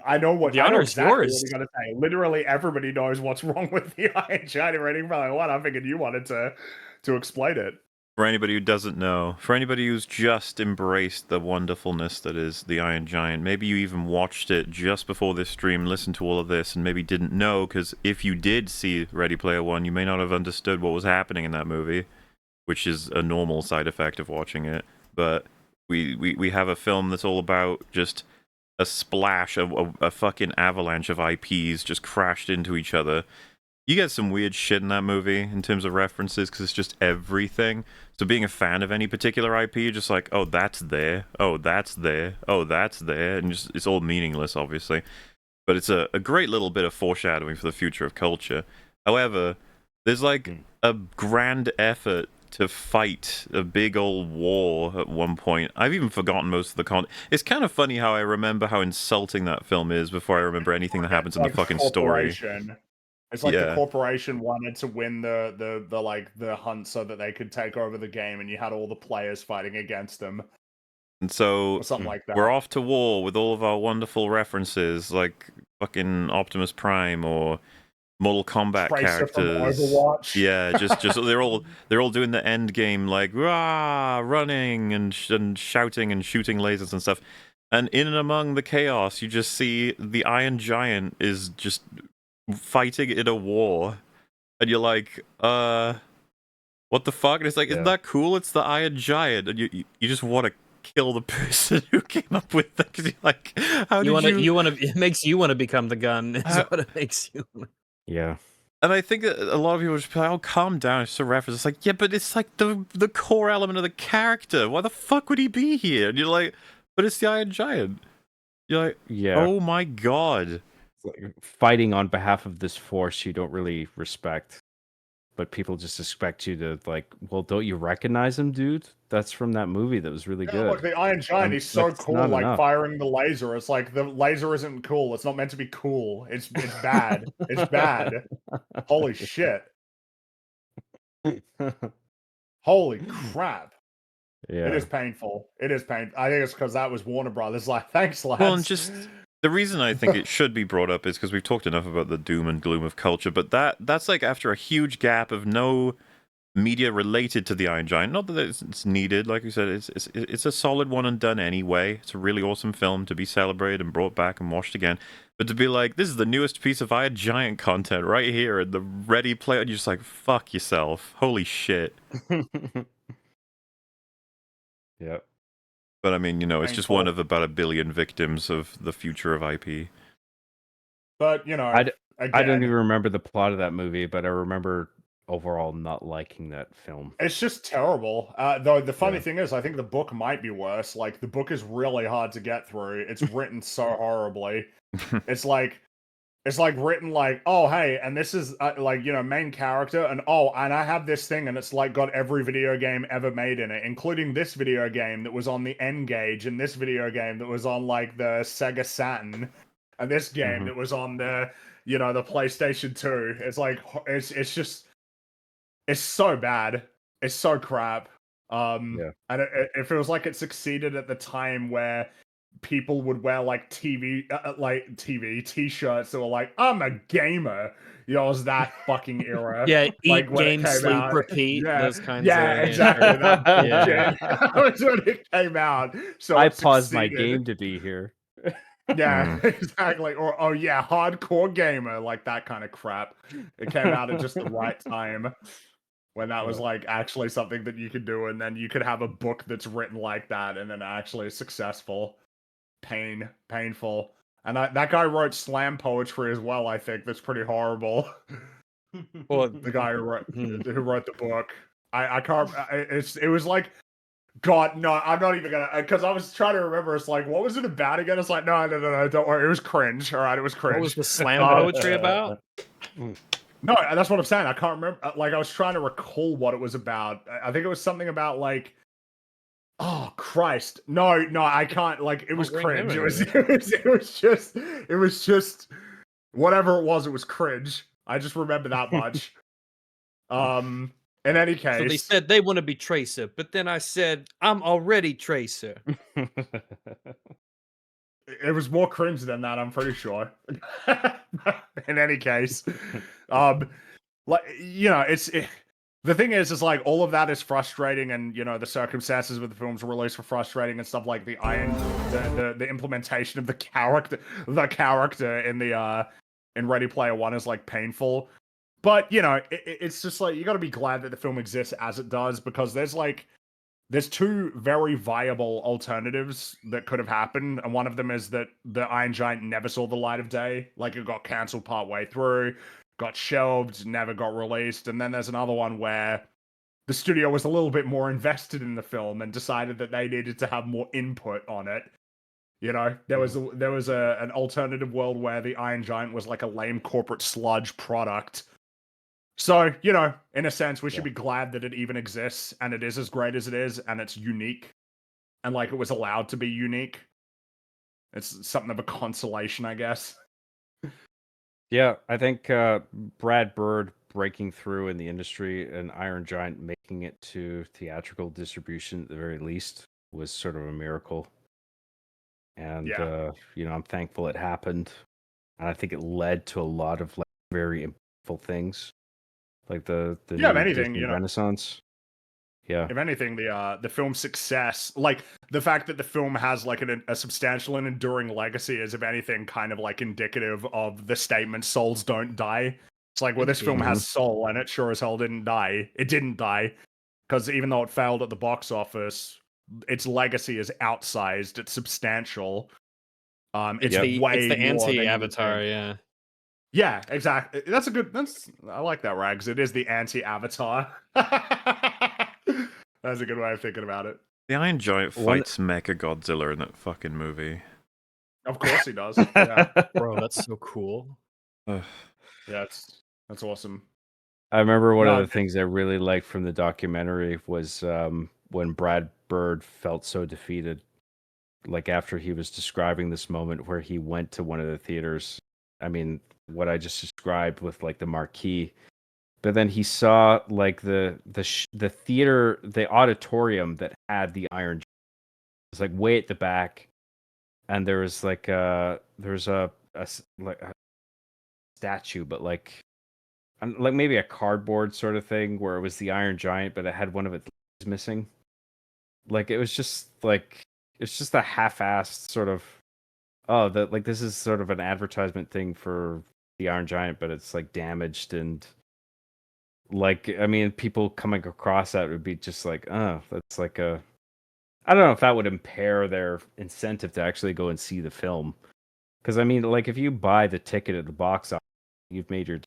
I know what. The honor is exactly yours. What you're going to say. Literally, everybody knows what's wrong with the Iron Giant Ready Player One. I figured you wanted to explain it. For anybody who doesn't know, for anybody who's just embraced the wonderfulness that is the Iron Giant, maybe you even watched it just before this stream, listened to all of this, and maybe didn't know, because if you did see Ready Player One, you may not have understood what was happening in that movie, which is a normal side effect of watching it. But we have a film that's all about just a splash of a fucking avalanche of IPs just crashed into each other. You get some weird shit in that movie in terms of references, because it's just everything. So being a fan of any particular IP, you're just like, oh, that's there, oh, that's there, oh, that's there, and just it's all meaningless, obviously. But it's a great little bit of foreshadowing for the future of culture. However, there's like a grand effort to fight a big old war at one point. I've even forgotten most of the content. It's kind of funny how I remember how insulting that film is before I remember anything that happens in the fucking story. It's like the corporation wanted to win the hunt so that they could take over the game, and you had all the players fighting against them. And so something like that. We're off to war with all of our wonderful references, like fucking Optimus Prime or Mortal Kombat Tracer characters. From Overwatch. Yeah, just they're all doing the end game, like rah, running and shouting and shooting lasers and stuff. And in and among the chaos, you just see the Iron Giant is just fighting in a war, and you're like, what the fuck? And it's like, isn't that cool? It's the Iron Giant, and you just want to kill the person who came up with that, because you're like, how did you? It makes you want to become the gun. Is what it makes you. Yeah. And I think that a lot of people just be like, oh, calm down, it's just a reference. It's like, yeah, but it's like the core element of the character. Why the fuck would he be here? And you're like, but it's the Iron Giant. You're like, oh my god. Fighting on behalf of this force you don't really respect, but people just expect you to, like, well, don't you recognize him, dude? That's from that movie that was really good. Look, the Iron Giant, he's so cool, like enough. Firing the laser. It's like, the laser isn't cool. It's not meant to be cool. It's bad. It's bad. Holy shit. Holy crap. Yeah. It is painful. It is painful. I think it's because that was Warner Brothers. Like, thanks, lads. Well, and just the reason I think it should be brought up is because we've talked enough about the doom and gloom of culture, but that's like after a huge gap of no media related to the Iron Giant. Not that it's needed, like you said, it's a solid one and done anyway. It's a really awesome film to be celebrated and brought back and watched again. But to be like, this is the newest piece of Iron Giant content right here, and the Ready Player, and you're just like, fuck yourself. Holy shit. Yep. But I mean, it's just one of about 1 billion victims of the future of IP. But, I don't even remember the plot of that movie, but I remember overall not liking that film. It's just terrible. Though the funny thing is, I think the book might be worse. Like, the book is really hard to get through. It's written so horribly. It's like written like, oh, hey, and this is main character, and I have this thing, and it's like got every video game ever made in it, including this video game that was on the N-Gage, and this video game that was on like the Sega Saturn, and this game that was on the the PlayStation 2. It's like it's just it's so bad. It's so crap. And it feels like it succeeded at the time where people would wear like t-shirts that were like, I'm a gamer. It was that fucking era. Yeah, like eat, game, sleep, repeat. Those kinds of exactly. That was when it came out. So I paused my game to be here. Yeah, exactly. Or hardcore gamer, like that kind of crap. It came out at just the right time when that was like actually something that you could do, and then you could have a book that's written like that and then actually successful. Painful. And that guy wrote slam poetry as well, I think. That's pretty horrible. Well, the guy who wrote the book. I can't it was like, God, no, I'm not even gonna, because I was trying to remember. It's like, what was it about again? It's like, no, don't worry. It was cringe. All right, it was cringe. What was the slam poetry about? No, that's what I'm saying. I can't remember. Like, I was trying to recall what it was about. I think it was something about like, oh Christ, no, I can't. Like, it was cringe. It was just whatever it was cringe. I just remember that much. In any case, so they said they want to be Tracer, but then I said I'm already Tracer. It was more cringe than that, I'm pretty sure. In any case, the thing is like all of that is frustrating, and the circumstances with the film's release were frustrating and stuff, like the implementation of the character in the in Ready Player One is like painful. But it's just like, you got to be glad that the film exists as it does, because there's two very viable alternatives that could have happened, and one of them is that the Iron Giant never saw the light of day. Like, it got cancelled partway through, got shelved, never got released. And then there's another one where the studio was a little bit more invested in the film and decided that they needed to have more input on it. There was an alternative world where the Iron Giant was like a lame corporate sludge product. So, in a sense, we should be glad that it even exists, and it is as great as it is, and it's unique, and like it was allowed to be unique. It's something of a consolation, I guess. Yeah, I think Brad Bird breaking through in the industry and Iron Giant making it to theatrical distribution at the very least was sort of a miracle. And, I'm thankful it happened. And I think it led to a lot of like very impactful things. Like the if anything, Disney Renaissance. Yeah. If anything, the film's success, like the fact that the film has like a substantial and enduring legacy, is, if anything, kind of like indicative of the statement "souls don't die." It's like, well, this film has soul, and it sure as hell didn't die. It didn't die, because even though it failed at the box office, its legacy is outsized. It's substantial. It's the anti-Avatar, yeah. Yeah, exactly. I like that, Rags. It is the anti-Avatar. That's a good way of thinking about it. The Iron Giant fights Mechagodzilla in that fucking movie. Of course he does. Yeah. Bro, that's so cool. Yeah, that's awesome. I remember one of the things I really liked from the documentary was when Brad Bird felt so defeated. Like, after he was describing this moment where he went to one of the theaters. I mean, what I just described with like the marquee, but then he saw like the theater, the auditorium that had the Iron Giant. It was like way at the back, and there was like a statue, but like like maybe a cardboard sort of thing where it was the Iron Giant, but it had one of its legs missing. Like it was just like it's just a half-assed sort of like this is sort of an advertisement thing for the Iron Giant, but it's like damaged and like I mean people coming across that would be just like, oh, that's like a I don't know if that would impair their incentive to actually go and see the film. Because I mean, like if you buy the ticket at the box office, you've made your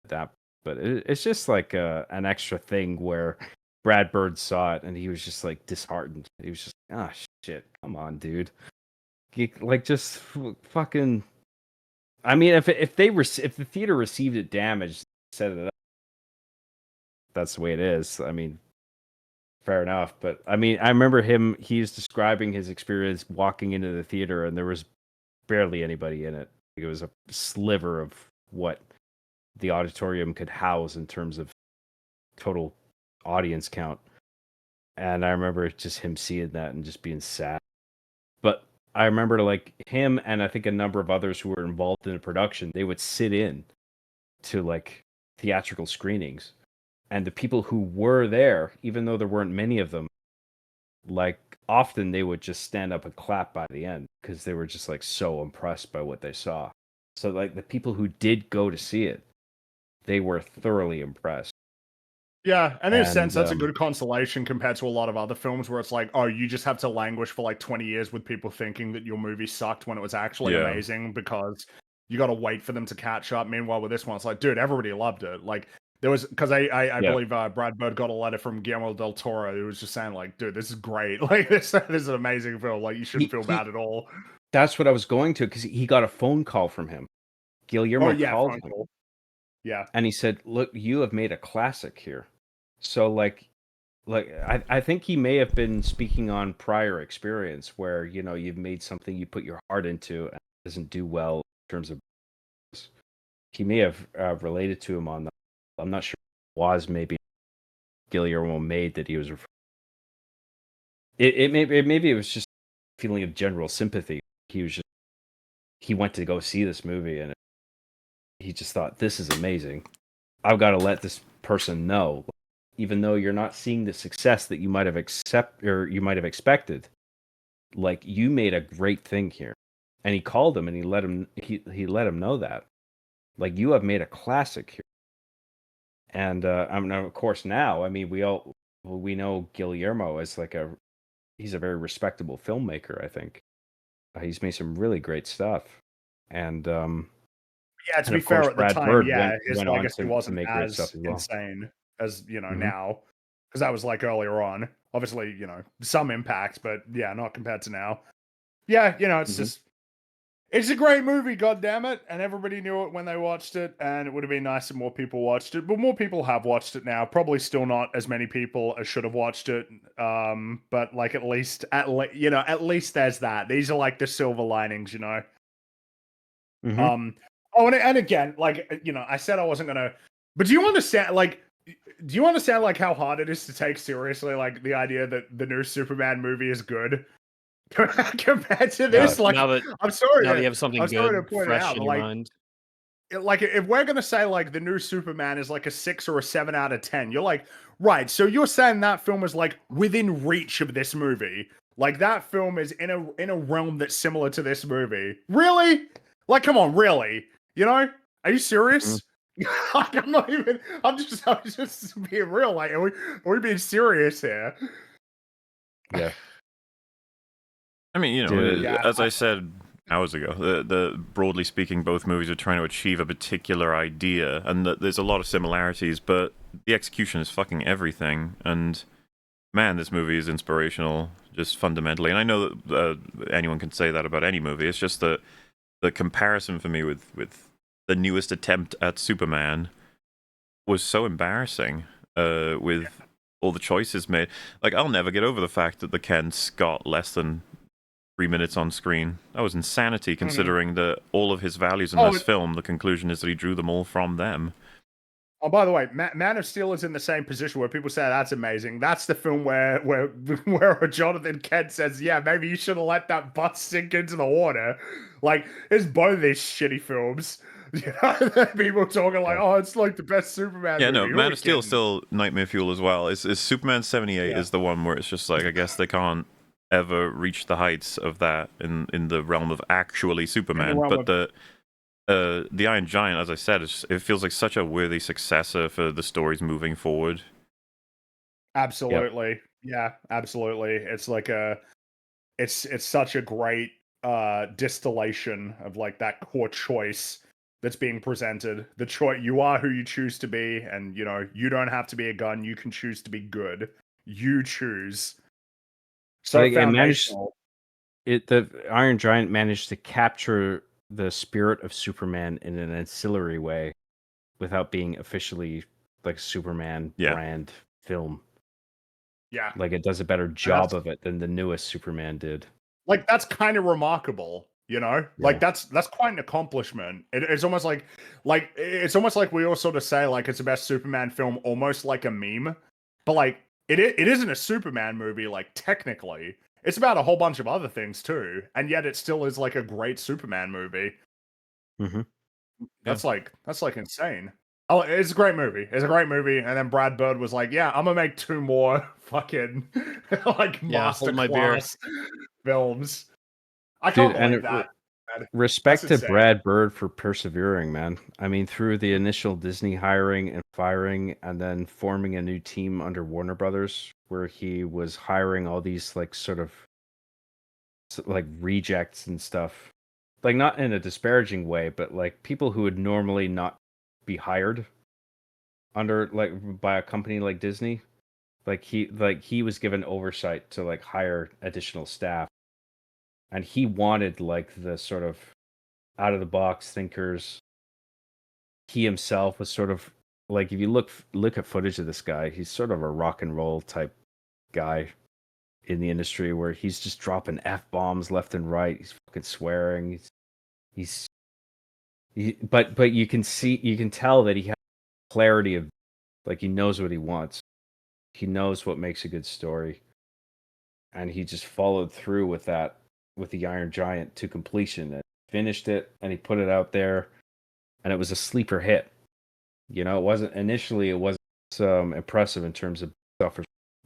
that. But it's just like an extra thing where Brad Bird saw it and he was just like disheartened. He was just, ah, shit, come on, dude. Like just fucking. I mean, if the theater received it damaged, set it up. That's the way it is. I mean, fair enough. But I mean, I remember he's describing his experience walking into the theater and there was barely anybody in it. It was a sliver of what the auditorium could house in terms of total audience count. And I remember just him seeing that and just being sad. But I remember like him and I think a number of others who were involved in the production, they would sit in to like theatrical screenings. And the people who were there, even though there weren't many of them, like often they would just stand up and clap by the end because they were just like so impressed by what they saw. So like the people who did go to see it, they were thoroughly impressed. Yeah, and in a sense, that's a good consolation compared to a lot of other films where it's like, oh, you just have to languish for like 20 years with people thinking that your movie sucked when it was actually amazing because you got to wait for them to catch up. Meanwhile, with this one, it's like, dude, everybody loved it. Like, there was, because I believe Brad Bird got a letter from Guillermo del Toro who was just saying, like, dude, this is great. Like, this is an amazing film. Like, you shouldn't feel bad at all. That's what I was going to, because he got a phone call from him. Guillermo called him. Yeah. And he said, look, you have made a classic here. So like I think he may have been speaking on prior experience where, you know, you've made something you put your heart into and it doesn't do well in terms of he may have related to him on that. I'm not sure it was maybe Guillermo made that he was maybe it was just a feeling of general sympathy. He went to go see this movie and he just thought, this is amazing. I've got to let this person know. Even though you're not seeing the success that you might have expected, like you made a great thing here. And he called him and he let him know that, like, you have made a classic here. And I mean, of course, now I mean we know Guillermo as like he's a very respectable filmmaker. I think he's made some really great stuff. And yeah, to be fair, at the time, his legacy wasn't as insane as, you know, now, because that was like earlier on. Obviously, you know, some impact, but yeah, not compared to now. Yeah, you know, it's just, it's a great movie, goddammit, and everybody knew it when they watched it, and it would have been nice if more people watched it, but more people have watched it now. Probably still not as many people as should have watched it, but like at least there's that. These are like the silver linings, you know. Oh, and again, like, you know, I said I wasn't gonna, but do you understand like how hard it is to take seriously like the idea that the new Superman movie is good compared to this? Like, I'm sorry, now that you have something good fresh in your mind. Like, if we're gonna say like the new Superman is like a 6 or a 7 out of 10, you're like, right? So you're saying that film is like within reach of this movie? Like that film is in a realm that's similar to this movie? Really? Like, come on, really? You know? Are you serious? I'm just being real. Like, are we being serious here? Yeah. I mean, you know, as I said hours ago, the broadly speaking, both movies are trying to achieve a particular idea, and there's a lot of similarities, but the execution is fucking everything. And man, this movie is inspirational, just fundamentally. And I know that anyone can say that about any movie. It's just that the comparison for me with the newest attempt at Superman was so embarrassing with all the choices made. Like, I'll never get over the fact that the Kents got less than 3 minutes on screen. That was insanity, considering that all of his values in this film, the conclusion is that he drew them all from them. Oh, by the way, Man of Steel is in the same position where people say that's amazing. That's the film where Jonathan Kent says, yeah, maybe you should have let that bus sink into the water. Like, it's both these shitty films. You know, people talking like, "Oh, it's like the best Superman Yeah, movie." no, Who Man are of Steel you is still nightmare fuel as well. It's Superman 78 Yeah. is the one where it's just like I guess they can't ever reach the heights of that in the realm of actually Superman. realm But of- the Iron Giant, as I said, it feels like such a worthy successor for the stories moving forward. Absolutely. Yeah, absolutely. It's like it's such a great distillation of like that core choice that's being presented. The choice, you are who you choose to be, and you know, you don't have to be a gun, you can choose to be good. You choose. So Like, foundational. the Iron Giant managed to capture the spirit of Superman in an ancillary way without being officially like a Superman brand film. Yeah. Like, it does a better job of it than the newest Superman did. Like, that's kind of remarkable, you know? Like, that's quite an accomplishment. It's almost like it's almost like we all sort of say like it's the best Superman film, almost like a meme. But like it isn't a Superman movie, like technically. It's about a whole bunch of other things too, and yet it still is like a great Superman movie. Mm-hmm. That's like insane. Oh, it's a great movie. It's a great movie. And then Brad Bird was like, "Yeah, I'm gonna make 2 more fucking like hold my beer. masterclass films." I Dude, can't and believe that. Man. respect That's to insane. Brad Bird for persevering, man. I mean, through the initial Disney hiring and firing, and then forming a new team under Warner Brothers, where he was hiring all these like sort of like rejects and stuff, like not in a disparaging way, but like people who would normally not be hired under like by a company like Disney. Like he was given oversight to like hire additional staff, and he wanted like the sort of out of the box thinkers. He himself was sort of like, if you look at footage of this guy, he's sort of a rock and roll type guy in the industry, where he's just dropping F-bombs left and right. He's fucking swearing. But you can tell that he has clarity of, like, he knows what he wants. He knows what makes a good story. And he just followed through with that, with the Iron Giant to completion, and finished it, and he put it out there, and it was a sleeper hit. You know, it wasn't impressive in terms of stuff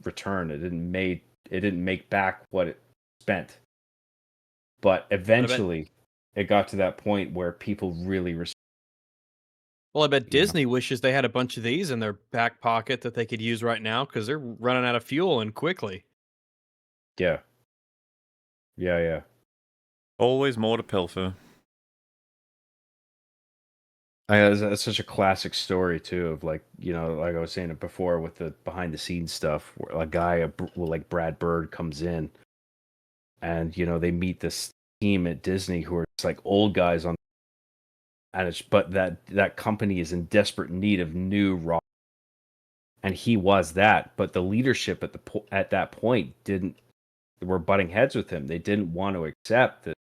return. It didn't make back what it spent. But eventually it got to that point where people really Well, I bet Disney wishes they had a bunch of these in their back pocket that they could use right now, because they're running out of fuel and quickly. Yeah. Always more to pilfer. It's such a classic story too, of like, you know, like I was saying it before with the behind the scenes stuff, where a guy like Brad Bird comes in, and you know, they meet this team at Disney who are just like old guys on, and but that company is in desperate need of new rock, and he was that, but the leadership at that point were butting heads with him. They didn't want to accept that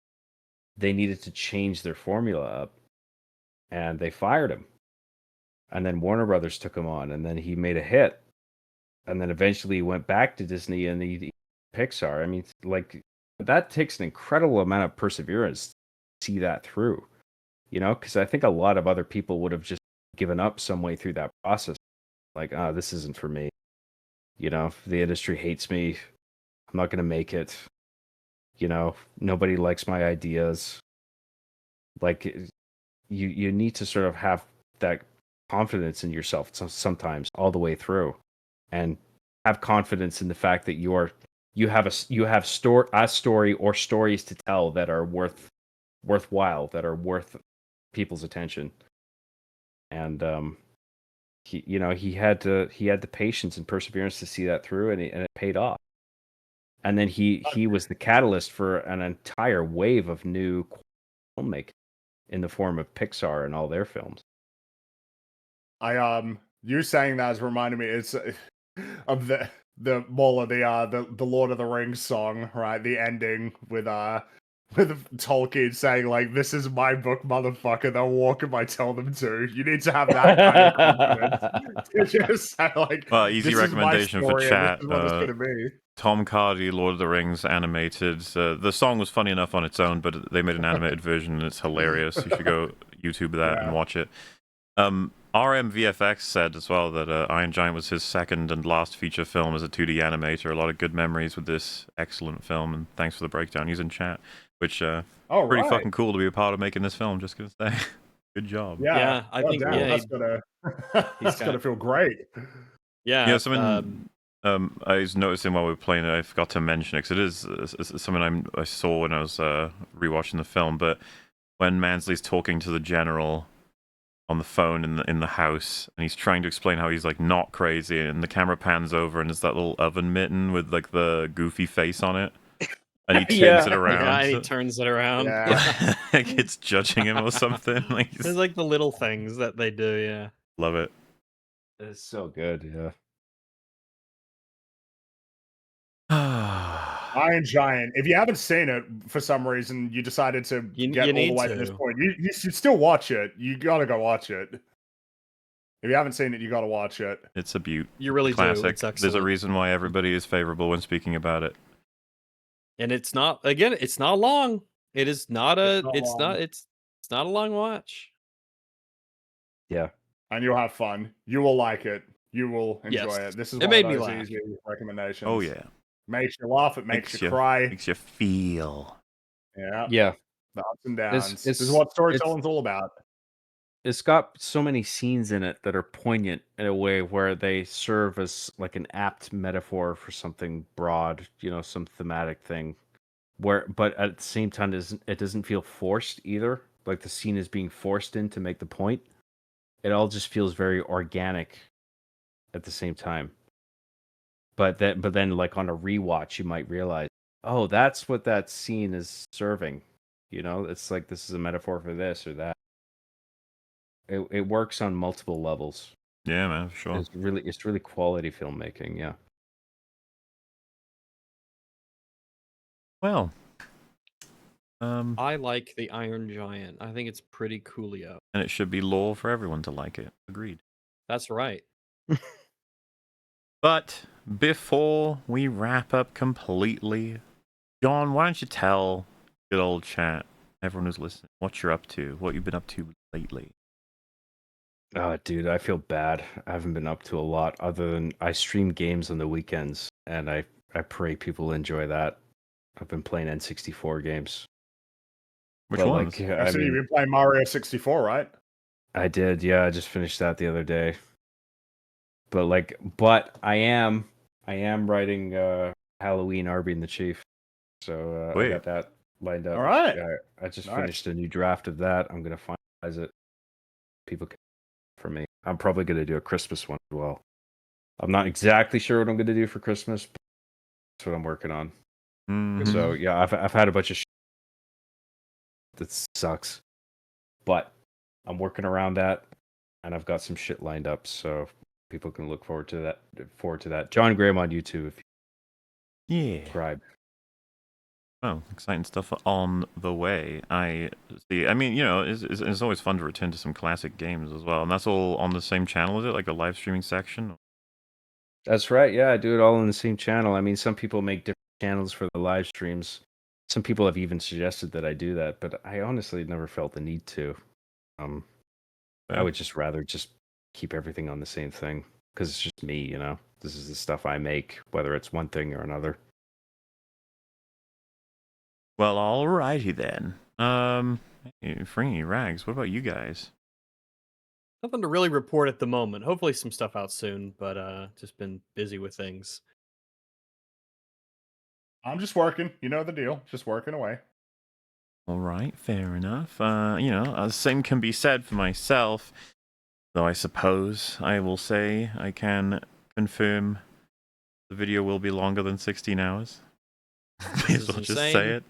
they needed to change their formula up, and they fired him. And then Warner Brothers took him on, and then he made a hit. And then eventually he went back to Disney and Pixar. I mean, like, that takes an incredible amount of perseverance to see that through, you know, because I think a lot of other people would have just given up some way through that process. Like, this isn't for me. You know, if the industry hates me, I'm not going to make it. You know, nobody likes my ideas. Like, you need to sort of have that confidence in yourself sometimes all the way through, and have confidence in the fact that you have a story or stories to tell that are worthwhile, that are worth people's attention. And he had the patience and perseverance to see that through, and it paid off. And then he was the catalyst for an entire wave of new filmmaking in the form of Pixar and all their films. You saying that has reminded me of the Lord of the Rings song, right? The ending with Tolkien saying like, "This is my book, motherfucker. They'll walk if I tell them to." You need to have that kind of confidence to just say like, well, easy "This recommendation is my story, for chat. and this is what it's gonna be." Tom Hardy, Lord of the Rings animated. The song was funny enough on its own, but they made an animated version and it's hilarious. You YouTube that and watch it. RMVFX said as well that Iron Giant was his second and last feature film as a 2D animator. A lot of good memories with this excellent film, and thanks for the breakdown. He's in chat, which pretty fucking cool to be a part of making this film. Just gonna say, good job. Yeah, I think that's gonna feel great. Yeah, yeah. Something I was noticing while we were playing it, I forgot to mention it because it is something I saw when I was rewatching the film. But when Mansley's talking to the general on the phone in the house, and he's trying to explain how he's like not crazy, and the camera pans over and there's that little oven mitten with like the goofy face on it, and he turns it around. Yeah, and he turns it around. Yeah. Like it's judging him or something. Like There's like the little things that they do. Yeah, love it. It's so good. Yeah. Iron Giant. If you haven't seen it for some reason, you decided to get all the way to this point, you should still watch it. You gotta go watch it. If you haven't seen it, you gotta watch it. It's a beaut. You really classic. do. It's excellent. There's a reason why everybody is favorable when speaking about it. And it's not long. It is not it's not a long watch. Yeah. And you'll have fun. You will like it. You will enjoy it. This is one made of me those laugh. easy recommendations. Oh yeah. Makes you laugh, it makes you cry. Makes you feel. Yeah. Yeah. The ups and downs. This It's is what storytelling's all about. It's got so many scenes in it that are poignant in a way where they serve as like an apt metaphor for something broad, some thematic thing. But at the same time, it doesn't feel forced either. Like the scene is being forced in to make the point. It all just feels very organic at the same time. But then like on a rewatch, you might realize, oh, that's what that scene is serving. It's like this is a metaphor for this or that. It works on multiple levels. Yeah, man, for sure. It's really quality filmmaking. Yeah. Well, I like the Iron Giant. I think it's pretty coolio. And it should be law for everyone to like it. Agreed. That's right. But before we wrap up completely, John, why don't you tell good old chat, everyone who's listening, what you're up to, what you've been up to lately? Oh, dude, I feel bad. I haven't been up to a lot other than I stream games on the weekends, and I pray people enjoy that. I've been playing N64 games. Which ones? You've been playing Mario 64, right? I did, yeah. I just finished that the other day. But I am writing Halloween Arby and the Chief. So I got that lined up. All right. Yeah, I just finished a new draft of that. I'm gonna finalize it. People can for me. I'm probably gonna do a Christmas one as well. I'm not exactly sure what I'm gonna do for Christmas, but that's what I'm working on. Mm-hmm. So yeah, I've had a bunch of that sucks, but I'm working around that, and I've got some shit lined up, so people can look forward to that. John Graham on YouTube if you subscribe. Oh, exciting stuff on the way. I see. I mean, it's always fun to return to some classic games as well, and that's all on the same channel, is it? Like a live streaming section? That's right. Yeah, I do it all on the same channel. I mean, some people make different channels for the live streams. Some people have even suggested that I do that, but I honestly never felt the need to. I would just rather just keep everything on the same thing because it's just me, This is the stuff I make, whether it's one thing or another. Well, alrighty then. Fringy, Rags, what about you guys? Nothing to really report at the moment. Hopefully some stuff out soon, but just been busy with things. I'm just working. You know the deal. Just working away. All right, fair enough. The same can be said for myself, though I suppose I will say I can confirm the video will be longer than 16 hours. May as well just say it.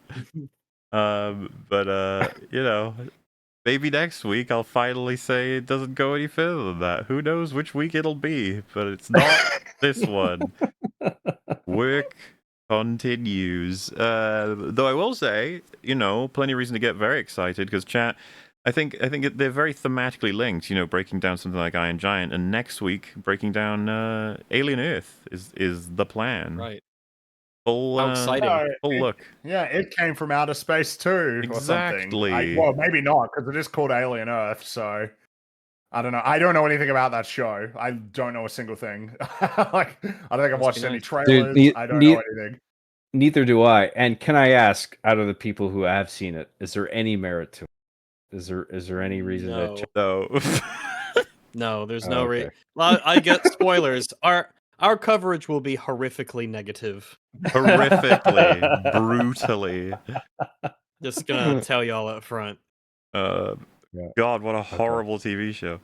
Maybe next week I'll finally say it doesn't go any further than that. Who knows which week it'll be, but it's not this one. Work continues. Though I will say, plenty of reason to get very excited because chat. I think they're very thematically linked. Breaking down something like Iron Giant, and next week breaking down Alien Earth is the plan. Right. Full, How exciting. full look. Yeah, it came from outer space too, or something. Exactly. Well, maybe not, because it is called Alien Earth, so I don't know. I don't know anything about that show. I don't know a single thing. Like, I don't think I've watched any trailers. Dude, I don't know anything. Neither do I. And can I ask, out of the people who have seen it, is there any merit to it? Is there any reason to? No. No, there's Oh, no okay. Well, I get spoilers. Our coverage will be horrifically negative. Horrifically, brutally. Just gonna tell y'all up front. God, what a horrible TV show.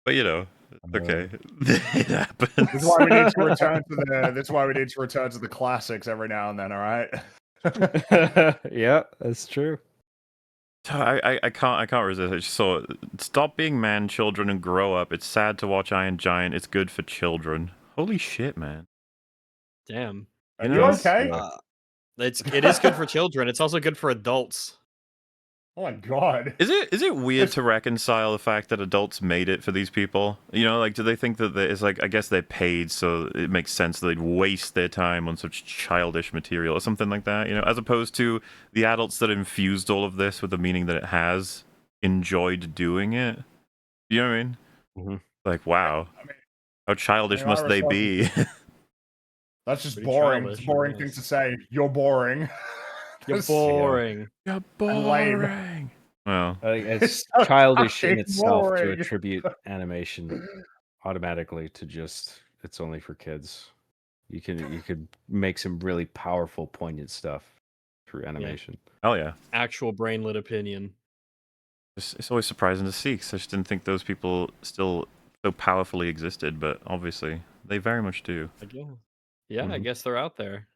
But you know, it's okay. It happens. That's why we need to return to the. That's why we need to return to the classics every now and then. All right. Yeah, that's true. I can't resist. I just saw stop being man children and grow up. It's sad to watch Iron Giant. It's good for children. Holy shit, man. Damn. Are you okay? It is good for children. It's also good for adults. Oh my god. Is it weird to reconcile the fact that adults made it for these people? You know, like, do they think that it's like, I guess they're paid, so it makes sense that they'd waste their time on such childish material or something like that, you know, as opposed to the adults that infused all of this with the meaning that it has enjoyed doing it? You know what I mean? Mm-hmm. Like, wow. How childish must they be? That's just Pretty boring. childish, It's a boring yes. thing to say. You're boring. You're boring. You're lame. boring. Well, I think it's It's so childish in fucking itself to boring. attribute animation automatically to just it's only for kids. You could make some really powerful, poignant stuff through animation. hell yeah. Actual brainlet opinion. It's always surprising to see, because I just didn't think those people still so powerfully existed, but obviously they very much do. I guess. Yeah, I Mhm. guess they're out there.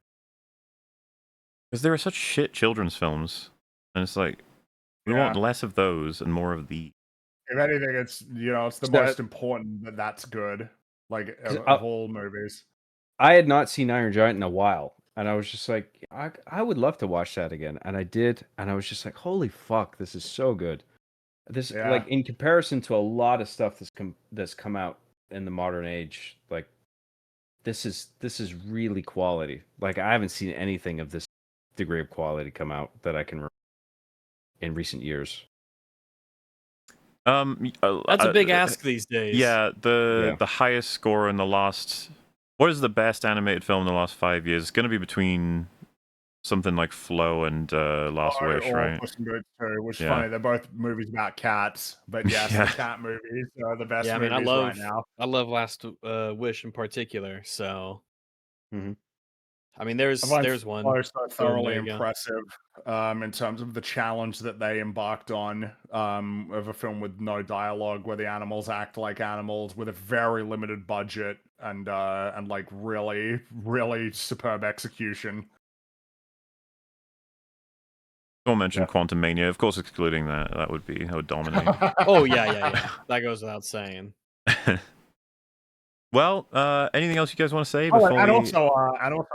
Because there are such shit children's films, and it's like, we want less of those and more of these. If anything, it's it's the So- most important that that's good. Like of all movies. I had not seen Iron Giant in a while, and I was just like, I would love to watch that again, and I did, and I was just like, holy fuck, this is so good. This like in comparison to a lot of stuff that's come out in the modern age, like this is really quality. Like I haven't seen anything of this degree of quality come out that I can remember in recent years. That's a big ask these days. Yeah, the highest score in the last... What is the best animated film in the last 5 years? It's going to be between something like Flow and Last Wish, right? Puss in Boots too, which is funny. They're both movies about cats, but yes, the cat movies are the best movies right now. I love Last Wish in particular. So, Mhm. I mean, there's one. So thoroughly there you go. impressive in terms of the challenge that they embarked on of a film with no dialogue, where the animals act like animals with a very limited budget and like really, really superb execution. Someone mentioned Quantum Mania, of course, excluding that. That would dominate. Oh yeah. That goes without saying. Well, anything else you guys want to say before also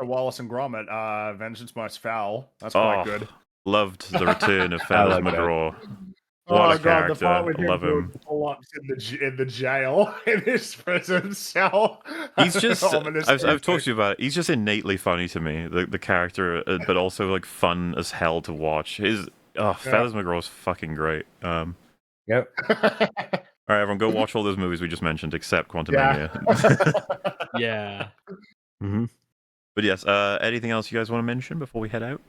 Wallace and Gromit, Vengeance Most Foul. That's quite good. Loved the return of Feathers McGraw. What a character! The part with I love him. Pull-ups in the jail in his prison cell. He's just I've talked to you about it. He's just innately funny to me, the character, but also like fun as hell to watch. Feathers McGraw's fucking great. Yep. All right, everyone, go watch all those movies we just mentioned, except Quantum Mania. Yeah. Mm-hmm. But yes, anything else you guys want to mention before we head out?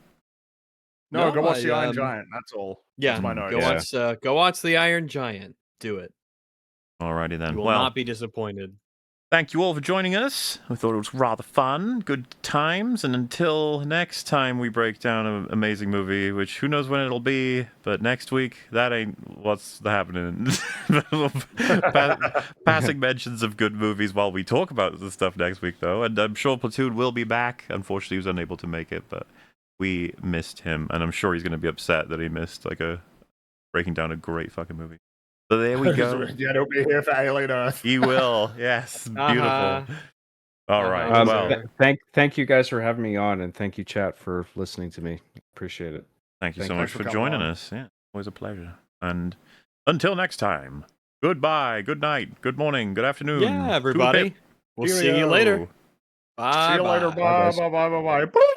No, go watch the Iron Giant. That's all. Yeah, that's my note. Go watch the Iron Giant. Do it. Alrighty then. You will not be disappointed. Thank you all for joining us. We thought it was rather fun, good times, and until next time we break down an amazing movie, which who knows when it'll be, but next week, that ain't what's happening. Passing mentions of good movies while we talk about the stuff next week, though, and I'm sure Platoon will be back. Unfortunately, he was unable to make it, but we missed him, and I'm sure he's going to be upset that he missed breaking down a great fucking movie. So there we go. Yeah, he'll be here for Alien Earth. He will. Yes. Beautiful. All right. Well, thank you guys for having me on, and thank you, chat, for listening to me. Appreciate it. Thank you so much for joining us. Yeah, always a pleasure. And until next time, goodbye, good night, good morning, good afternoon. Yeah, everybody. We'll see you later. Bye. See you later. Bye. Bye. Bye. Bye. Bye.